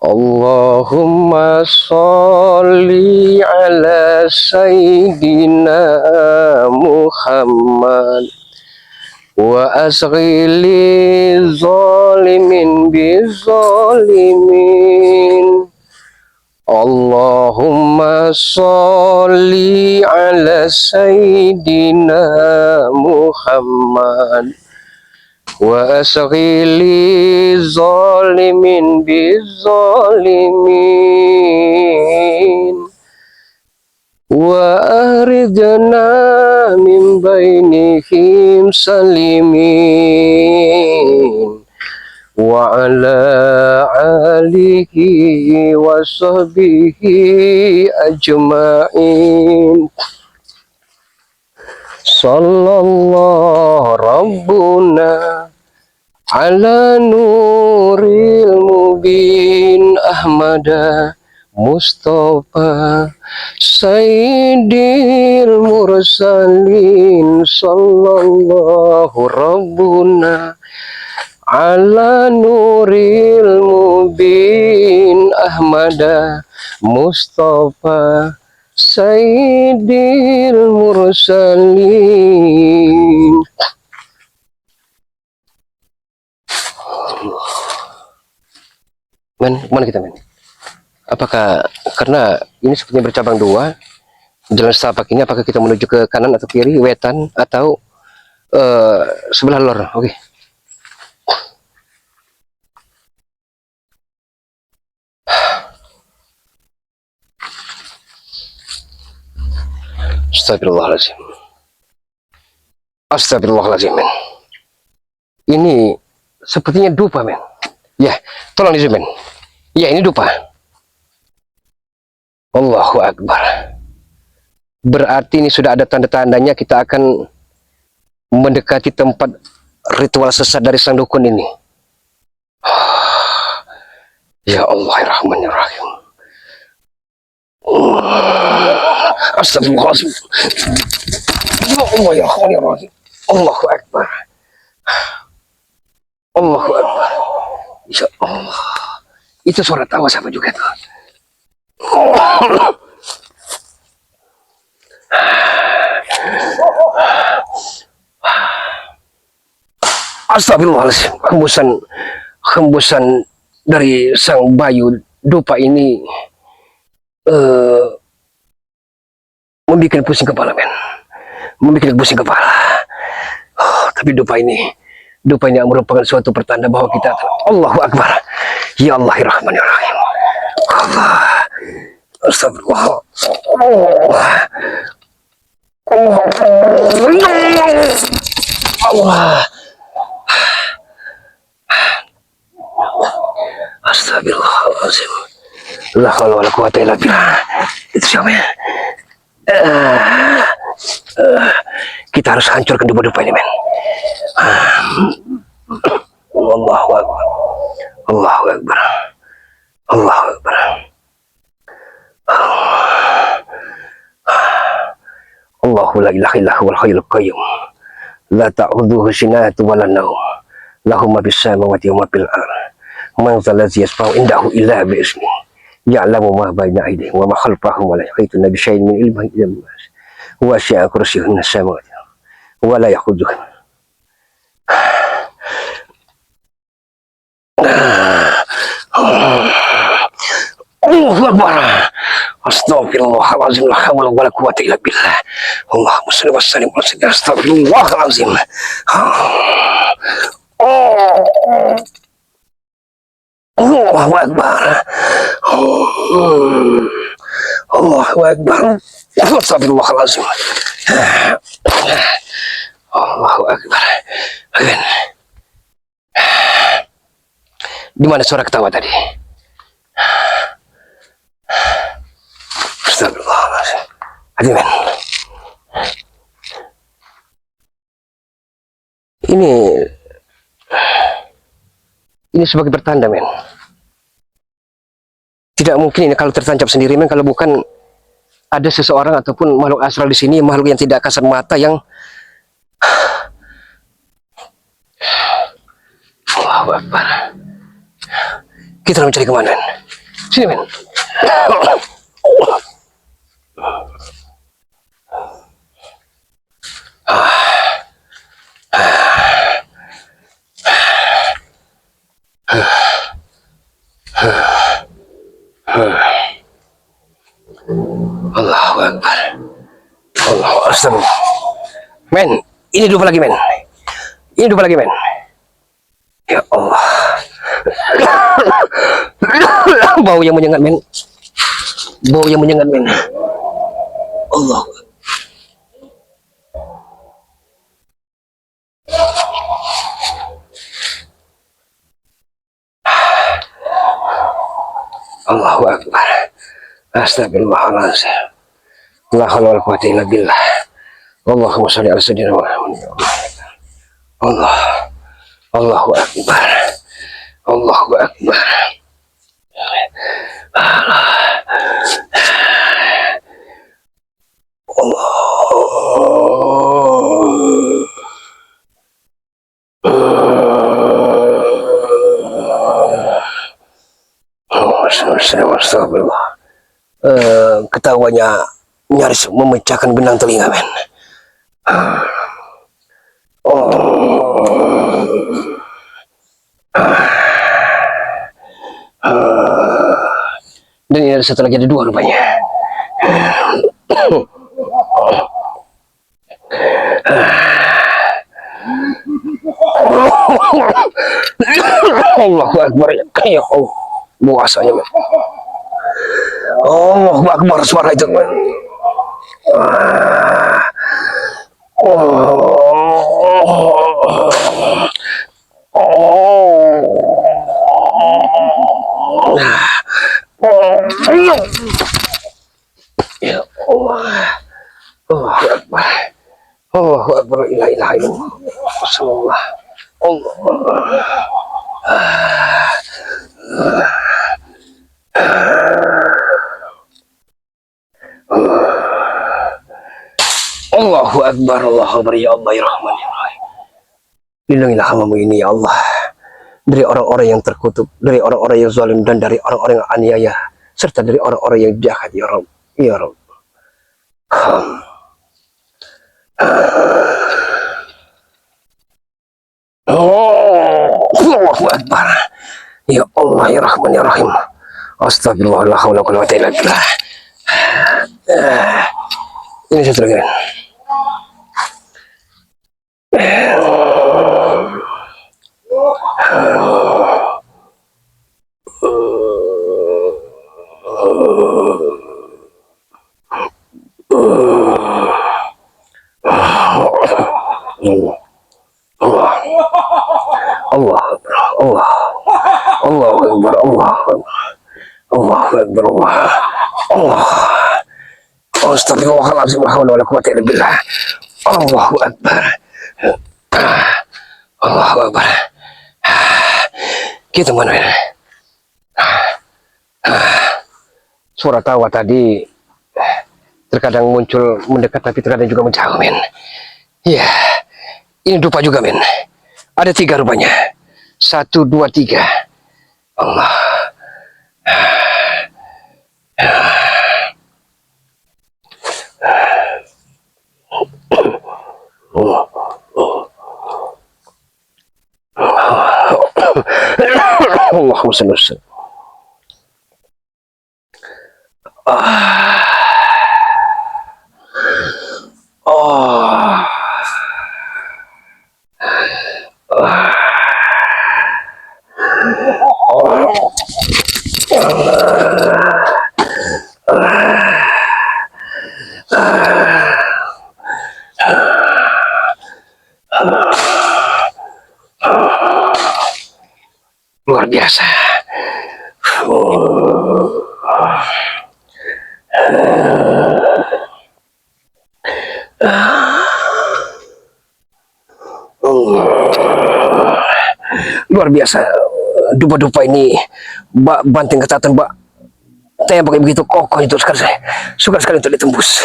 Allahumma sholli ala sayyidina Muhammad wa asghili zalimin bizalimin. Allahumma sholli ala sayyidina Muhammad wa asghili zalimin bizalimin wa aridna min bainihim salimin wa ala alihi wa sahbihi ajma'in. Sallallahu Rabbuna ala nuril mubin Ahmada Mustafa Sayyidil Mursalin. Sallallahu Rabbuna ala nuril mubin Ahmada Mustafa Sayyidil Mursalin. Men, mana kita, men? Apakah karena ini sepertinya bercabang dua jalan setapak ini, apakah kita menuju ke kanan atau kiri, wetan atau sebelah lor? Oke. Astagfirullahaladzim. Astagfirullahaladzim, men. Ini sepertinya dupa, men. Ya, tolong di zoom, men. Ya, ini dupa. Allahu Akbar. Berarti ini sudah ada tanda-tandanya kita akan mendekati tempat ritual sesat dari sang dukun ini. Ya Allah, Rahmanirrahim. Astagfirullahaladzim. Ya Allah, ya Rahmanirrahim. Allahu Akbar. Allahu Akbar. Ya Allah. Itu suara tawa siapa juga tuh? Astagfirullahaladzim. Hembusan dari sang bayu dupa ini membuat pusing kepala, men. Membuat pusing kepala. Tapi dupa ini merupakan suatu pertanda bahwa kita Allahu Akbar. Ya Allah, Rahmanirrahim. Allah. Astagfirullah. Allah. Astagfirullahaladzim. La haula wala quwata illa billah. Itu siapa ya? Kita harus hancurkan dupa-dupa ini, men. Allahu Akbar. Allahu Akbar. Allahu Akbar. Allahu la ilaha illa huwal hayyul qayyum. La ta'khudhuhu sinatun wa la nawm. Lahu ma fis samawati wa ma fil ardh. Man zal ladzi yashfa'u indahu illa bi idhnihi. Ya'lamu ma bayna aydihim wa ma khalfahum wa la yuhituna bi shay'in min ilmihi illa bima sha'a. Wasi'a kursiyyuhu as-samawati wa la yaquduhu. Allahu Akbar. Astagfirullahaladzim. La hawla wa la quwwata illa billah. Allahumma shalli wa sallim ala sayyidina. Astagfirullahaladzim. Allahu Akbar. Allahu Akbar. Astagfirullahaladzim. Allahu Akbar. Di mana suara ketawa tadi? Astagfirullahaladzim. Hadirin. Ini sebagai pertanda, men. Tidak mungkin ini kalau tertancap sendiri, men, kalau bukan ada seseorang ataupun makhluk astral di sini, makhluk yang tidak kasat mata yang Allahu Akbar. Kita harus mencari kemana, men? Sini, men. Allahu Akbar. Allahu Akbar. Men, ini dua lagi, men. Ini dua lagi, men. Ya Allah. Bau yang menyengat, men. Bau yang menyengat, men. Allah. Allahu Akbar. Astagfirullahaladzim. La haula wala quwwata illa billah. Allahumma shalli ala sayyidina Muhammad. Allah. Allahu Akbar. Allahu Akbar. Astagfirullah. Ketawanya nyaris memecahkan benang telinga, men. Dan ini ada satu lagi, ada dua rupanya. Allahu Akbar. Ya Allah. Buasanya, men. Allahu Akbar, suara itu, men. Ya Allah. Allahu Akbar. Allahu Akbar. La ilaha illallah. Rasulullah. Allah. Allahu Akbar. Allahu Akbar. Ya Allah, ya Rahman, ya Rahim. Lindungilah hamba-Mu ini, ya Allah, dari orang-orang yang terkutuk, dari orang-orang yang zalim, dan dari orang-orang yang aniaya, serta dari orang-orang yang jahat, ya Rabb, ya Rabb. Allahu Akbar. Ya Allah, ya Rahman, ya Rahim. Astagfirullah, la haula wala quwwata illa billah. Ini satu lagi. Allah Akbar, Allah, Allahu Akbar, Allah, Allahu Akbar, Allah. Astagfirullahaladzim, la haula wala quwwata illa billah. Allahu Akbar. Allahu Akbar. Gitu mana? Suara tawa tadi terkadang muncul mendekat tapi terkadang juga menjauh, men. Iya, ini dupa juga, men. Ada 3 rupanya. 1, 2, 3. Allah. Allahumma salli alaihi wasallam. Luar biasa. Luar biasa. Dupa-dupa ini banting ketatan, Mbak. Tembak begitu kokoh itu sekali. Suka sekali untuk ditembus.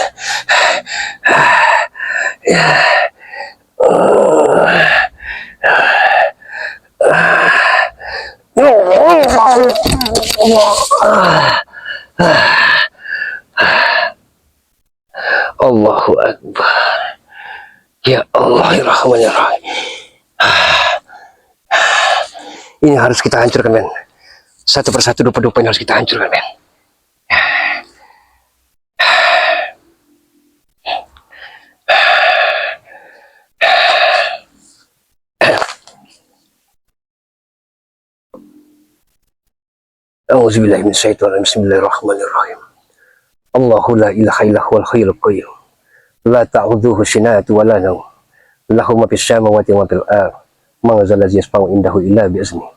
Allahu Akbar. Ya Allah, ya Rahman, ya Rahim. Ini harus kita hancurkan, men. Satu persatu dupa-dupa ini harus kita hancurkan, men. A'udzubillahi minasyaitonir rajim. Bismillahirrahmanirrahim. Allahu la ilaha illa huwal hayyul qayyum. La ta'udzuhu sinatun wa la nawm. Lahu ma fis samawati wa fil ardh. Man zal ladzi yashfa'u indahu illa bi idznihi.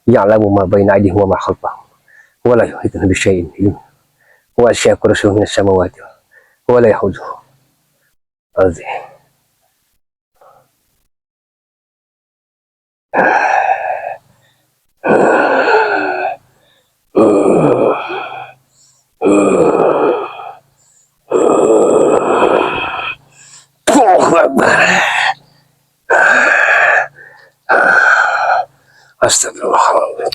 Ya'lamu ma baina aydihim wa ma khalfahum. Wa la yuhituna bi syai'in min ilmihi. Wa wasi'a kursiyyuhu minas samawati wa la yahuduhu. Azim. Astagfirullahaladzim.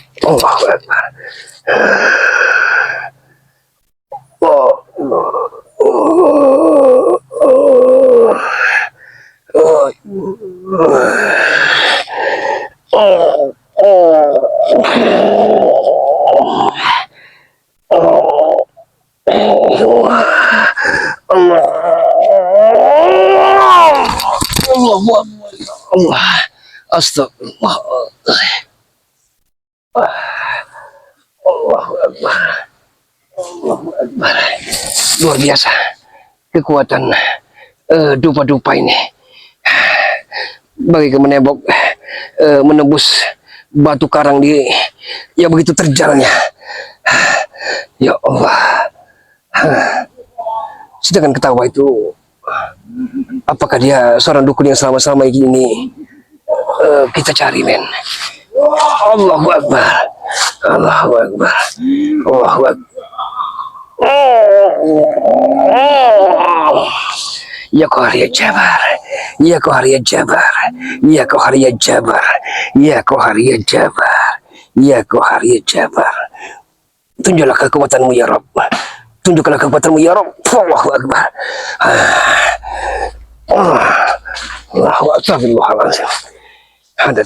Allahu Akbar. Allah. Astagfirullah. Allahu Akbar. Allahu Akbar. Luar biasa kekuatan dupa-dupa ini. Bagi menembok, menembus batu karang di yang begitu terjalnya. Ya Allah. Sedangkan ketawa itu, apakah dia seorang dukun yang selama-selama ini kita cari, men? Allahu Akbar. Allahu Akbar. Allahu Akbar. Ya Qahar ya Jabar. Ya Qahar ya Jabar. Ya Qahar ya Jabar. Ya Qahar ya Jabar. Ya Qahar ya Jabar. Tunjuklah kekuatanmu ya Rabb. Tunjuklah kekuatanmu ya Rabb. Allahu Akbar. Allahu Akbar. Hadat.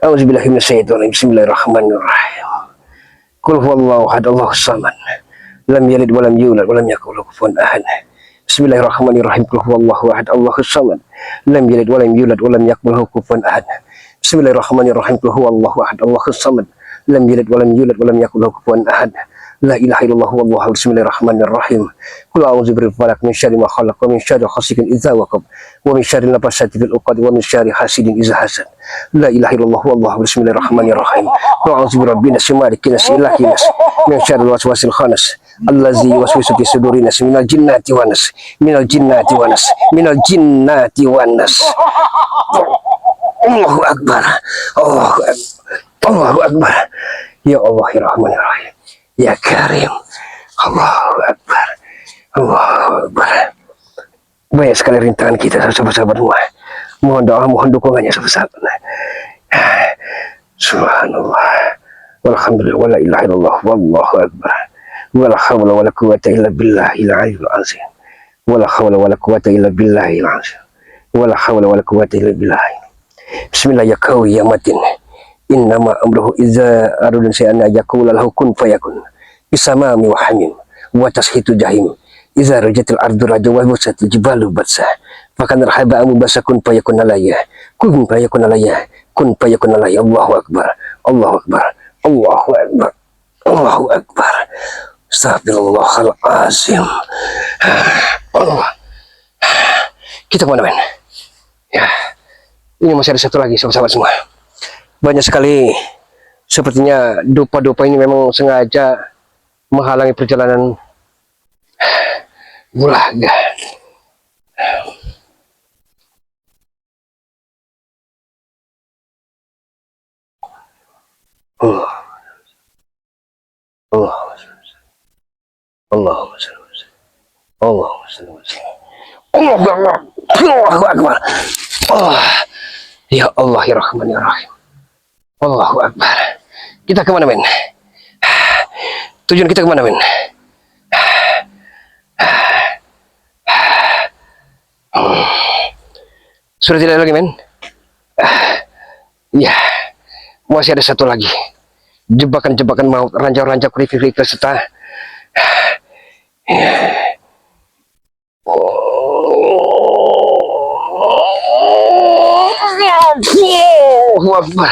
A'udzubillahi minasyaitonir rajim. Bismillahirrahmanirrahim. Qul huwallahu ahad, Allahus samad. Lam yalid wa lam yulad wa lam yakul lahu kufuwan ahad. Bismillahirrahmanirrahim. Qul huwallahu ahad, Allahus samad. Lam yalid wa lam yulad wa lam yakul lahu kufuwan ahad. Bismillahirrahmanirrahim. Qul huwallahu ahad, Allahus samad. Lam yalid wa lam yulad wa lam yakul lahu kufuwan ahad. La ilaha illallah wallahu bismillahirrahmanirrahim. Qul a'udzu birabbil falaq min syarri ma khalaq wa min syarri ghasiqin idza waqab wa min syarri nafasati fil 'uqad wa min syarri hasidin idza hasad. La ilaha illallah wallahu bismillahirrahmanirrahim. Qul a'udzu birabbin nas malikin nas ilahin nas min syarri waswasil khannas allazi yuwaswisu fi sudurin nas minal jinnati wan nas minal jinnati wan nas minal jinnati wan nas. Allahu akbar. Allahu akbar. Allahu akbar. Ya Allah ya Rahman ya Rahim. Ya Karim. Allahu akbar. Allahu akbar. Banyak sekali rintangan kita sahabat-sahabat semua. Mohon doa, mohon dukungannya sahabat-sahabat. Subhanallah. Walhamdulillah wala ilaha illallah wallahu akbar. Wala hawla wala quwwata illa billahil aliyyil azim. Wala hawla wala quwwata illa billahil azim. Wala hawla wala quwwata illa billah. Bismillah ya qawi ya matin. Innama amruhu iza aradun syai'an yaqula lahu kun fayakun. Bisamami wa hamim wa tashitu jahim. Iza rajatil ardu raja wa busatil jibalu batsa. Fakan rahaba amu basakun fayakun alayya. Kun fayakun alayya. Kun fayakun alayya. Allahu akbar. Allahu akbar. Allahu akbar. Allahu akbar. Astagfirullahalazim. Allah. Kita kemana, men? Ya, ini masih ada satu lagi sahabat-sahabat semua. Banyak sekali sepertinya dupa-dupa ini memang sengaja menghalangi perjalanan Bulaga. Allah. Allah. Allahu akbar. Allah. Ya Allah ya Rahman ya Rahim. Allahu akbar. Kita kemana, men? Tujuan kita kemana, men? Sudah tidak ada lagi, men? Ya, masih ada satu lagi. Jebakan-jebakan maut, ranjau-ranjau kerikil-kerikil serta Allahu akbar.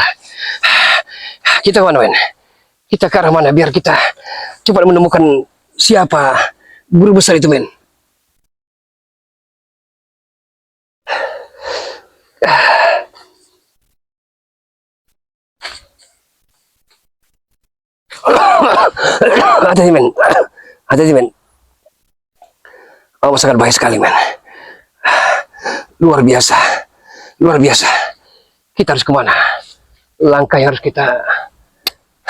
Kita kemana, men? Kita ke arah mana? Biar kita coba menemukan siapa guru besar itu, men. Hati-hati, men. Hati-hati, men. Oh, sangat bahaya sekali, men. Luar biasa. Luar biasa. Kita harus kemana? Langkah yang harus kita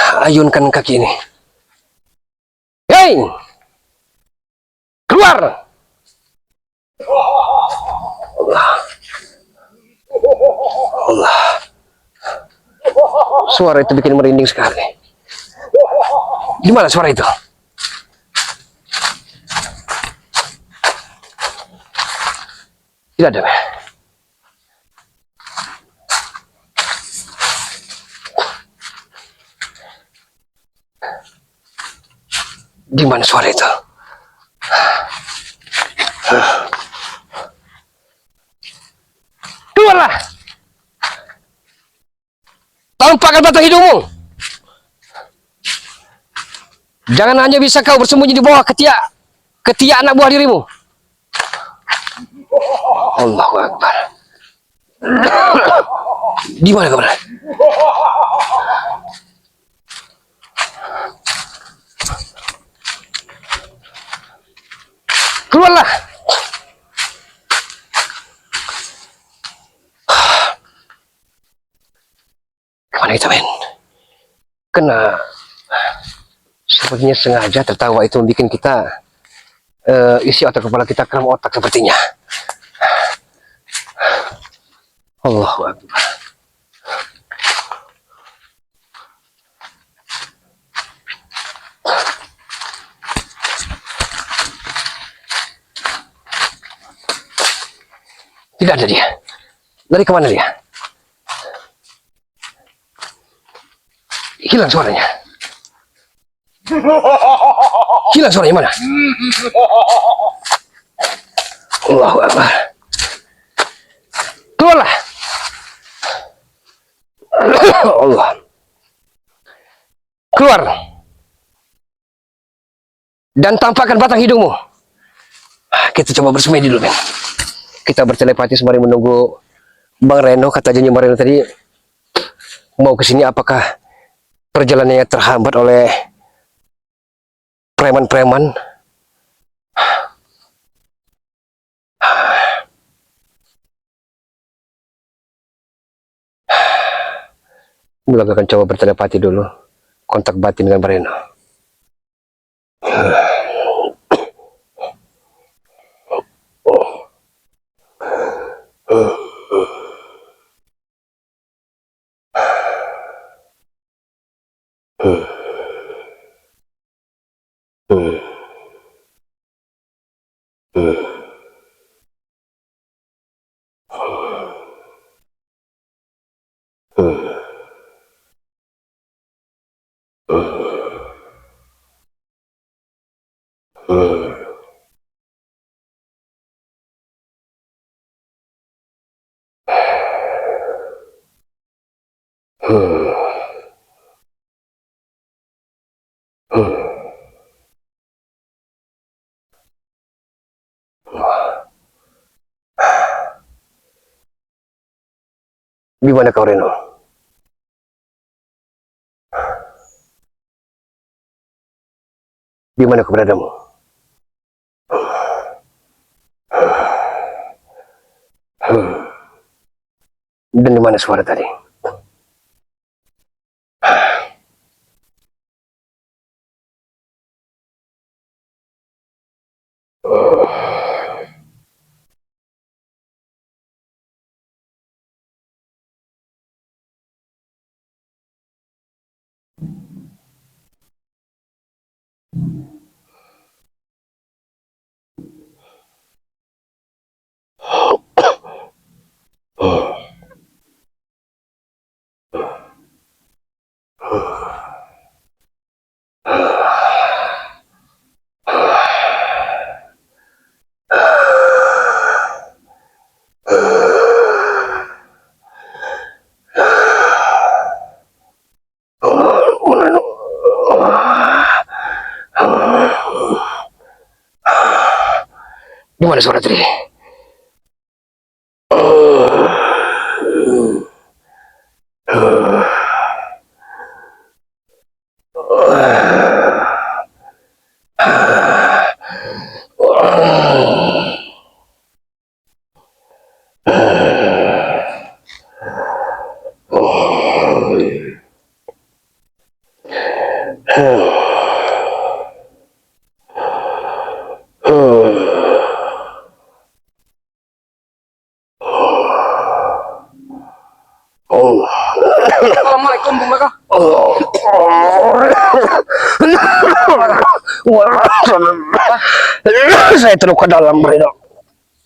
ayunkan kaki ini. Hei! Keluar! Allah. Allah. Suara itu bikin merinding sekali. Di mana suara itu? Tidak ada. Di mana suara itu? Keluarlah! Tampakkan batang hidungmu. Jangan hanya bisa kau bersembunyi di bawah ketiak anak buah dirimu. Allahu akbar. Di mana kau? Keluarlah. Kemana kita, men? Kena sepertinya sengaja tertawa itu bikin kita isi otak kepala kita kram otak sepertinya. Allahu akbar. Tidak ada dia. Lari kemana dia? Hilang suaranya. Hilang suaranya mana? Allahu akbar. Keluarlah. Allah. Keluar. dan tampakkan batang hidungmu. Kita coba bersemedi dulu, men. Kita bertelepati sembari menunggu Bang Reno. Kata janji Bang Reno tadi mau ke sini, apakah perjalanannya terhambat oleh preman-preman? Bulaga akan coba bertelepati dulu, kontak batin dengan Bang Reno. Di mana kau, Reno? Di mana keberadamu? Dan di mana suara tadi? Di mana suara tadi? Assalamualaikum Bung Laka. Saya terluka dalam, Reno.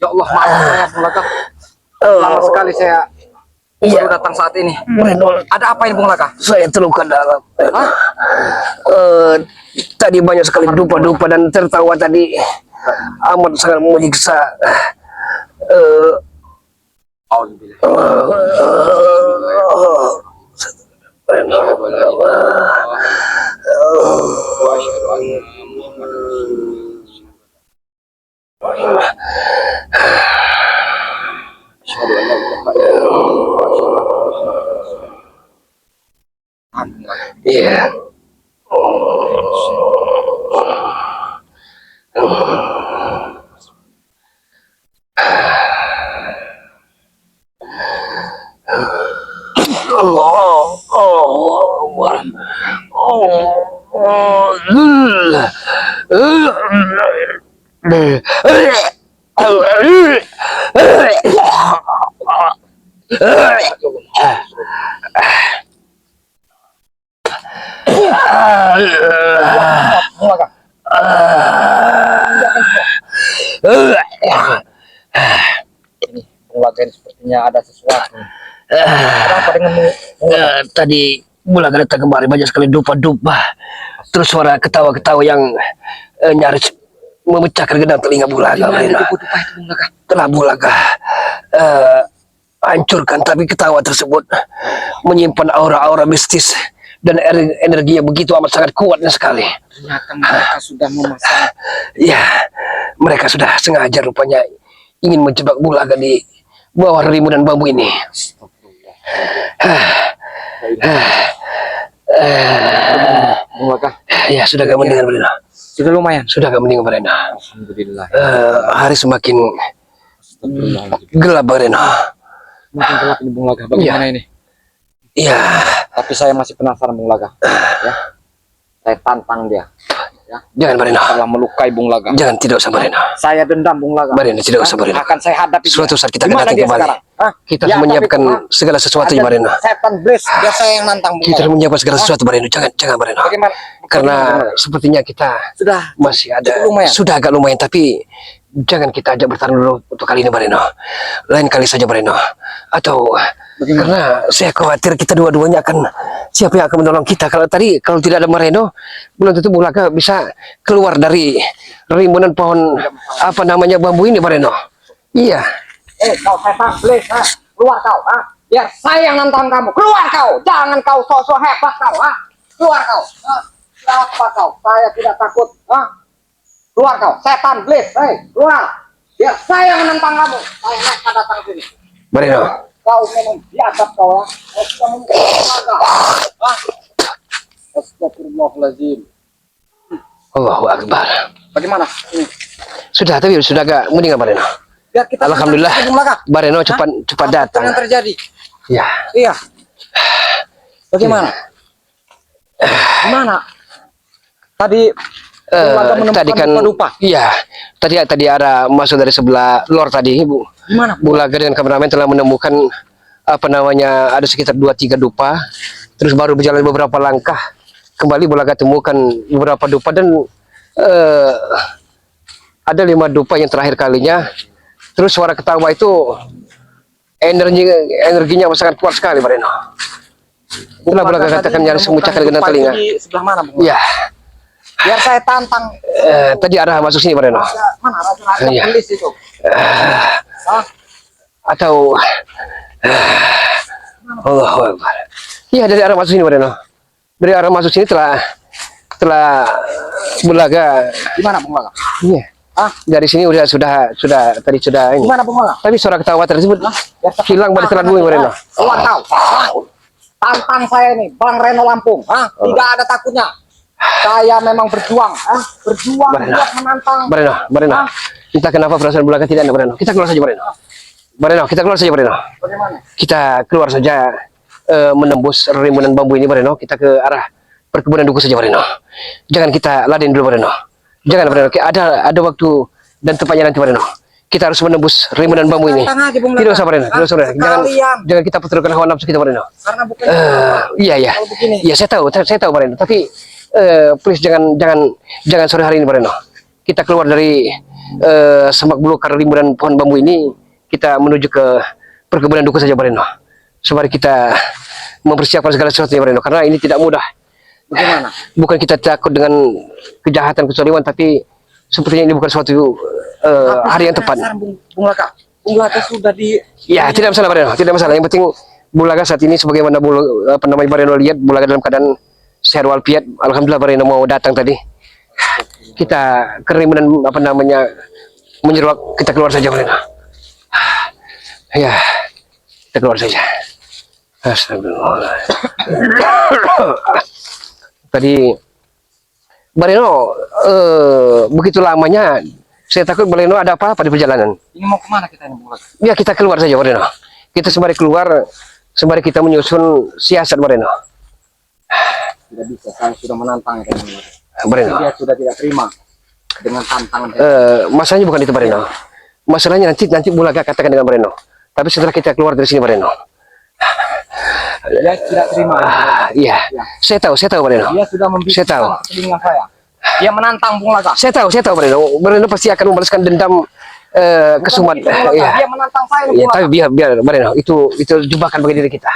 Ya Allah, maaf saya Bung Laka. Lama sekali saya baru datang saat ini. Reno, Ada apa ini Bung Laka? saya terluka dalam. Tadi banyak sekali dupa-dupa dan tertawa tadi amat sangat menyiksa. Iya. Bung Laka ini sepertinya ada sesuatu. Ada apa denganmu? Tadi Bulaga datang kemari banyak sekali dupa-dupa. Terus suara ketawa-ketawa yang nyaris memecahkan gendang telinga Bulaga. Dupa-dupa itu Bung Laka. Telah Bulaga hancurkan, tapi ketawa tersebut menyimpan aura-aura mistis dan energinya begitu amat sangat kuatnya sekali. Ternyata mereka sudah memasang. Ya, mereka sudah sengaja rupanya ingin menjebak Bulaga di bawah rimbunan bambu ini. Bung Laga, Ya, sudah agak mendingan Bareno. sudah lumayan. Sudah agak mendingan Bareno. Alhamdulillah. Hari semakin gelap Bareno. Makin gelap ini Bung Laga. Bagaimana ini? Ya, Tapi saya masih penasaran Bung Laga. Ya. Saya tantang dia. Ya. jangan Bareno. Telah melukai Bung Laga. Jangan, tidak usah Bareno. Saya dendam Bung Laga. Bareno, tidak usah Bareno. Akan saya hadapi. dia. Suatu saat kita akan Di mana datang dia kembali. sekarang? Hah? Kita Ya, harus menyiapkan tapi, segala sesuatu ada Bareno. Setan Blaze, dia saya yang nantang Bung Kita harus Laga. menyiapkan segala sesuatu Bareno. Jangan Bareno. Bagaimana? Karena Bung Laga? sepertinya kita Sudah masih ada, lumayan. sudah agak lumayan, tapi jangan kita ajak bertarung dulu untuk kali ini Bareno. Lain kali saja Bareno. Atau karena saya khawatir kita dua-duanya akan, siapa yang akan menolong kita. Kalau tidak ada Bareno, belum tentu Bulaga bisa keluar dari rimbunan pohon bambu ini Bareno. Iya. Kau setan Blaze, ha? Keluar kau, ha? Biar saya yang nantang kamu. Keluar kau, jangan kau sok-sok hebat kau, ha? Keluar kau, ha? Siapa kau? Saya tidak takut, ha? Keluar kau, setan Blaze, keluar. Biar saya yang menentang kamu. Saya akan datang sini. Bareno. Kau memang biadab kau, ya? Kau sudah menentang naga, ha? Astagfirullahaladzim. Allahu Akbar. Bagaimana? Ini. Sudah, tapi sudah agak mendingan Bareno. Biar kita Alhamdulillah. menentang Bung Laga. Bareno cepat Apa datang. yang terjadi? Ya. Iya. Bagaimana? Gimana? Tadi Bung Laga menemukan Tadi kan dupa-dupa. iya, tadi ada masuk dari sebelah lor tadi Bu. Gimana? Bulaga dengan kameramen telah menemukan ada sekitar 2-3 dupa. Terus baru berjalan beberapa langkah kembali Bulaga temukan beberapa dupa dan ada 5 dupa yang terakhir kalinya. Terus suara ketawa itu energinya sangat kuat sekali Bareno. Itulah Bulaga katakan nyaris memucahkan genang telinga. Di sebelah mana, Bung? Iya. Biar saya tantang. Tadi arah masuk sini Bareno. Mana raja-raja Iya. gelis itu? Hah? Atau Allahu Akbar. Iya, dari arah masuk sini Bareno. Dari arah masuk sini telah Bulaga. Di mana, Bung Laga? Iya. Dari sini sudah tadi sudah Di ini. mana, Bung Laga? Tapi suara ketawa tersebut hilang pada telan bumi Bareno. Keluar kau. Tantang saya ini, Bang Reno Lampung. Tidak ada takutnya. Saya memang berjuang, berjuang Bareno. buat menantang. Bareno. Entah kenapa perasaan Bulaga tidak ada Bareno. Kita keluar saja Bareno. Kita keluar saja Bareno. Bagaimana? Kita keluar saja menembus rimbunan bambu ini Bareno. Kita ke arah perkebunan duku saja Bareno. Jangan kita laden dulu Bareno. Jangan Bareno. Ada waktu dan tempatnya nanti Bareno. Kita harus menembus rimbunan bambu ini. Tantang aja, Bung Laga. Tidak usah Bareno. Tidak usah Bareno. Sekalian. Jangan kita putarkan hawa nafsu kita Bareno. Karena bukan Iya. kalau begini. Iya, saya tahu Bareno. Tapi please jangan sore hari ini Bareno. Kita keluar dari semak belukar rimbunan pohon bambu ini, kita menuju ke perkebunan duku saja Bareno. Sembari kita mempersiapkan segala sesuatunya Bareno, karena ini tidak mudah. Bagaimana? Bukan kita takut dengan kejahatan kezaliman, tapi sepertinya ini bukan suatu hari yang tepat. Bung Laga. Bung Laga sudah di. Ya, tidak masalah Bareno, tidak masalah. Yang penting Bulaga saat ini sebagaimana Bareno lihat, Bulaga dalam keadaan sehat walafiat. Alhamdulillah Bareno mau datang tadi. Kita kerimunan menyeruak, kita keluar saja Bareno. Ya, kita keluar saja. Astagfirullah. Tadi Bareno begitu lamanya, saya takut Bareno ada apa-apa di perjalanan. Ini mau kemana kita ini, Bung Laga? Ya, kita keluar saja Bareno. Kita sembari keluar, sembari kita menyusun siasat Bareno. Tidak bisa, saya sudah menantang ya, Bung Laga. Bareno. Dia sudah tidak terima dengan tantangan. Masalahnya bukan itu Bareno. Masalahnya nanti Bulaga katakan dengan Bareno. Tapi setelah kita keluar dari sini Bareno. Dia tidak terima. Iya. Saya tahu Bareno. Dia sudah Saya tahu. membisikkan telinga saya. Dia menantang Bung Laga. Saya tahu Bareno. Bareno pasti akan membalaskan dendam kesumat. Iya. Dia menantang saya, Ya, Bung Laga. tapi biar Bareno. Itu jebakan bagi diri kita.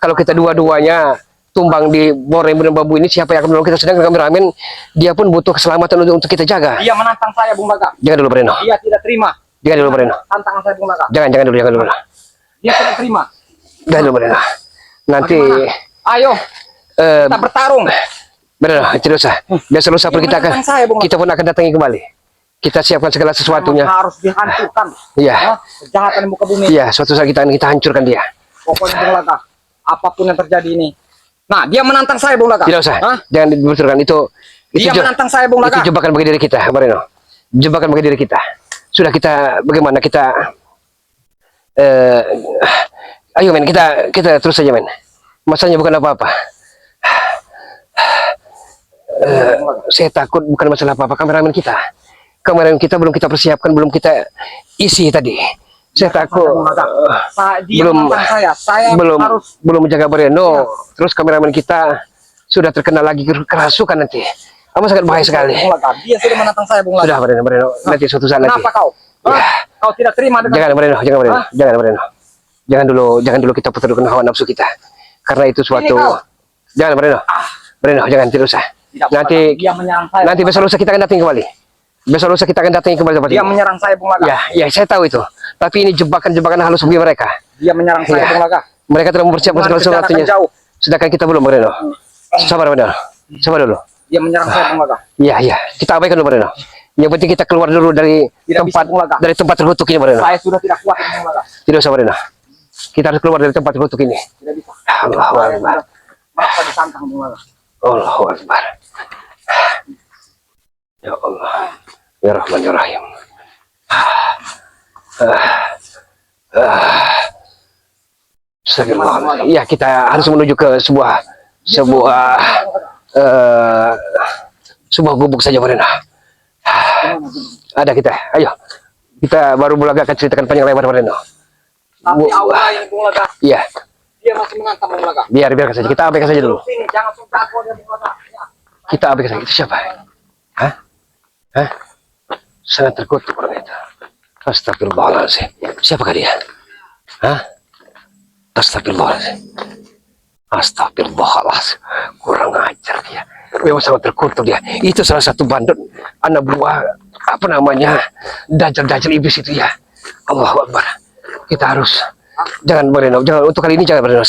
Kalau kita dua-duanya tumbang di bawah rimbunan bambu ini, siapa yang akan menolong kita? Sedangkan kameramen, dia pun butuh keselamatan untuk kita jaga. Dia menantang saya, Bung Laga. Jangan dulu Bareno. Dia tidak terima Jangan dulu Bareno. tantangan saya, Bung Laga. Jangan dulu. Dia tidak terima. Jangan dulu Bareno. Nanti Bagaimana? Ayo, Kita bertarung. Benar, tidak usah. Besok lusa pun Dia menantang saya, Bung kita pun akan datangi kembali. Kita siapkan segala sesuatunya. Harus dihancurkan. Iya, Kejahatan di muka bumi. iya. Suatu saat kita hancurkan dia. Pokoknya Bung Laga, apapun yang terjadi ini. Nah, dia menantang saya, Bung Laga. Tidak usah. Hah? Jangan dibetulkan itu. Dia menantang saya, Bung Laga. Itu jebakan bagi diri kita, Bareno. Jebakan bagi diri kita. Sudah kita bagaimana kita ayo men, kita terus saja men. Masalahnya bukan apa-apa. Saya takut bukan masalah apa-apa, kameramen kita belum kita persiapkan, belum kita isi tadi. Saya takut Dia belum menantang saya belum menjaga Bareno. Terus kameramen kita sudah terkena lagi kerasukan nanti. Amat sangat bahaya sekali. Bung Laga. Dia sudah menantang saya, Bung Laga. Sudah Bareno, nanti suatu saat nanti. Kenapa kau? Kau tidak terima dengan Jangan Bareno, jangan Bareno. Jangan dulu kita putarkan hawa nafsu kita. Karena itu suatu kau. jangan Bareno, jangan, tidak usah. Tidak, Nanti dia menyerang saya. nanti besok lusa kita akan datang kembali. Besok lusa kita akan datang kembali tempat Dia ini. menyerang saya, Bung Laga. Ya, saya tahu itu. Tapi ini jebakan-jebakan halus bagi mereka. Dia menyerang saya, Ya. Bung Laga. Mereka telah mempersiapkan segala Hubungan kita sesuatunya. akan jauh. Sedangkan kita belum, Bareno. Sabar dulu. Dia menyerang saya, Bung Laga. Iya. Kita abaikan dulu, Bareno. Yang penting kita keluar dulu dari Tidak bisa, Bung Laga. tempat terkutuk ini, Bareno. Saya sudah tidak kuat, Bung Laga. Tidak usah, Bareno. Kita harus keluar dari tempat terkutuk ini. Tidak bisa. Allahu Saya Akbar. sudah merasa ditantang, Bung Laga. Allahu Akbar. Ya Allah. Ya Rahman ya Rahim. Astagfirullah. Ya, kita harus menuju ke sebuah gubuk saja, Bareno. Ada kita. Ayo. Kita baru Bulaga akan ceritakan panjang lebar, Bareno. Tapi aura yang Bung Laga, Iya. dia masih menantang, Bung Laga. Biarkan saja. Kita abaikan saja dulu. Sini, jangan sumpah aku dia, Bung Laga. Ya. Kita abaikan saja. Itu siapa? Hah? Sangat terkutuk orang itu. Astagfirullahaladzim. Siapakah dia? Hah? Astagfirullahaladzim. Astagfirullahaladzim. Kurang ajar dia. Memang sangat terkutuk dia. Itu salah satu bandot anak buah apa namanya? Dajjal iblis itu ya. Allahu Akbar. Kita harus jangan Bareno. Jangan untuk kali ini jangan Bareno.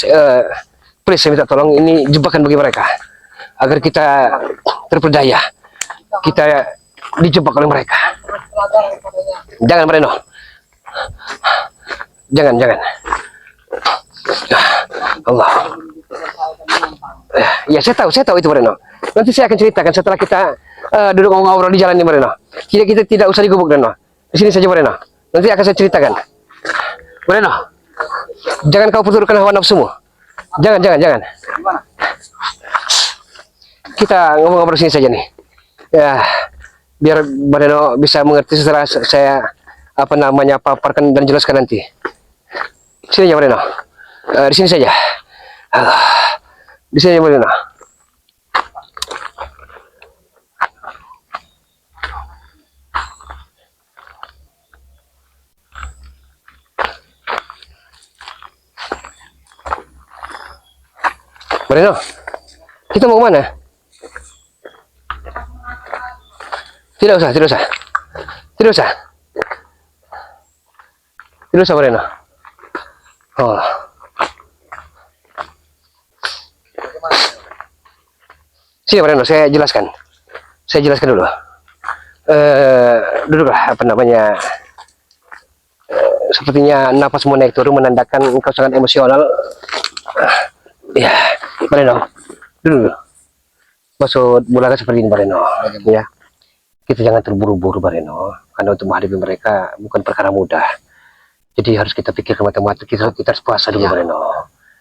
Please saya minta tolong, ini jebakan bagi mereka. Agar kita terperdaya. Kita dijebak oleh mereka. Jangan Bareno. Jangan. Allah. Ya, saya tahu itu Bareno. Nanti saya akan ceritakan setelah kita duduk ngobrol di jalan ini, Bareno. Kita tidak usah digubuk, Bareno. Di sini saja, Bareno. Nanti akan saya ceritakan. Bareno, jangan kau puturkan hawa nafsumu. Jangan. Kita ngomong-ngomong di sini saja nih. Ya, biar Bareno bisa mengerti setelah saya paparkan dan jelaskan nanti. Sini aja, Bareno. Di sini saja. Di sini, Bareno. Bareno, kita mau kemana? Tidak usah, Bareno. Oh. Sini, Bareno, saya jelaskan dulu. Duduklah, sepertinya napasmu naik turun menandakan engkau sangat emosional. Ya, Bareno, dulu. Maksud Bulaga seperti ini, Bareno. Ya, kita jangan terburu-buru, Bareno. Karena untuk menghadapi mereka bukan perkara mudah. Jadi harus kita pikirkan matematik. Kita harus puasa dulu, Bareno.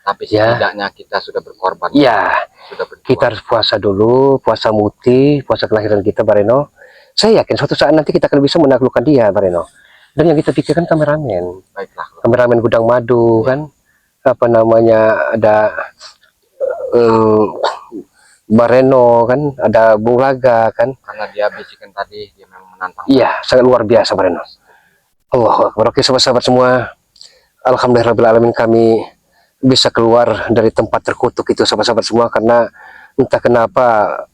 Tapi Ya. setidaknya kita sudah berkorban. Ya, Sudah berjuang. kita harus puasa dulu, puasa muti, puasa kelahiran kita, Bareno. Saya yakin suatu saat nanti kita akan bisa menaklukkan dia, Bareno. Dan yang kita pikirkan kameramen. Baiklah. Kameramen Gudang Madu, kan? Ada Bareno, kan? Ada Bung Laga, kan? Karena dia bisikan tadi dia memang menantang. Iya, sangat luar biasa, Bareno. Allahu Akbar. Oke, sahabat-sahabat semua. Alhamdulillahirrahmanirrahim, kami bisa keluar dari tempat terkutuk itu, sahabat-sahabat semua, karena entah kenapa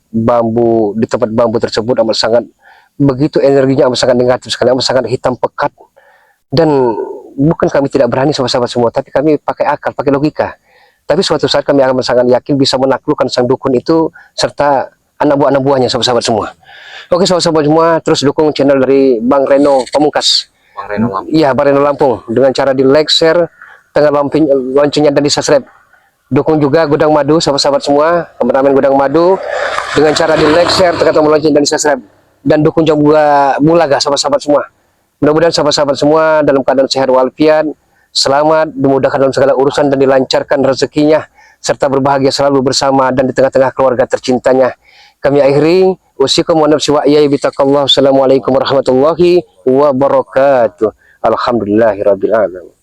di tempat bambu tersebut amat sangat begitu energinya, amat sangat negatif sekali, amat sangat hitam pekat. Dan bukan kami tidak berani, sahabat-sahabat semua, tapi kami pakai akal, pakai logika. Tapi suatu saat kami akan sangat yakin bisa menaklukkan sang dukun itu serta anak buahnya, sahabat-sahabat semua. Oke, sahabat-sahabat semua, terus dukung channel dari Bang Reno Pamungkas. Bang Reno Lampung. Iya, Bang Reno Lampung, dengan cara di like, share, tengah loncengnya dan di subscribe. Dukung juga Gudang Madu, sahabat-sahabat semua, kameramen Gudang Madu, dengan cara di like, share, tekan tombol lonceng dan di subscribe. Dan dukung juga Bulaga, sahabat-sahabat semua. Mudah-mudahan sahabat-sahabat semua dalam keadaan sehat walafiat, selamat, dimudahkan dalam segala urusan dan dilancarkan rezekinya, serta berbahagia selalu bersama dan di tengah-tengah keluarga tercintanya. Kami akhiri, usikum wa nafsi wa iyai bitaqallah. Assalamualaikum warahmatullahi wabarakatuh. Alhamdulillahirabbil alamin.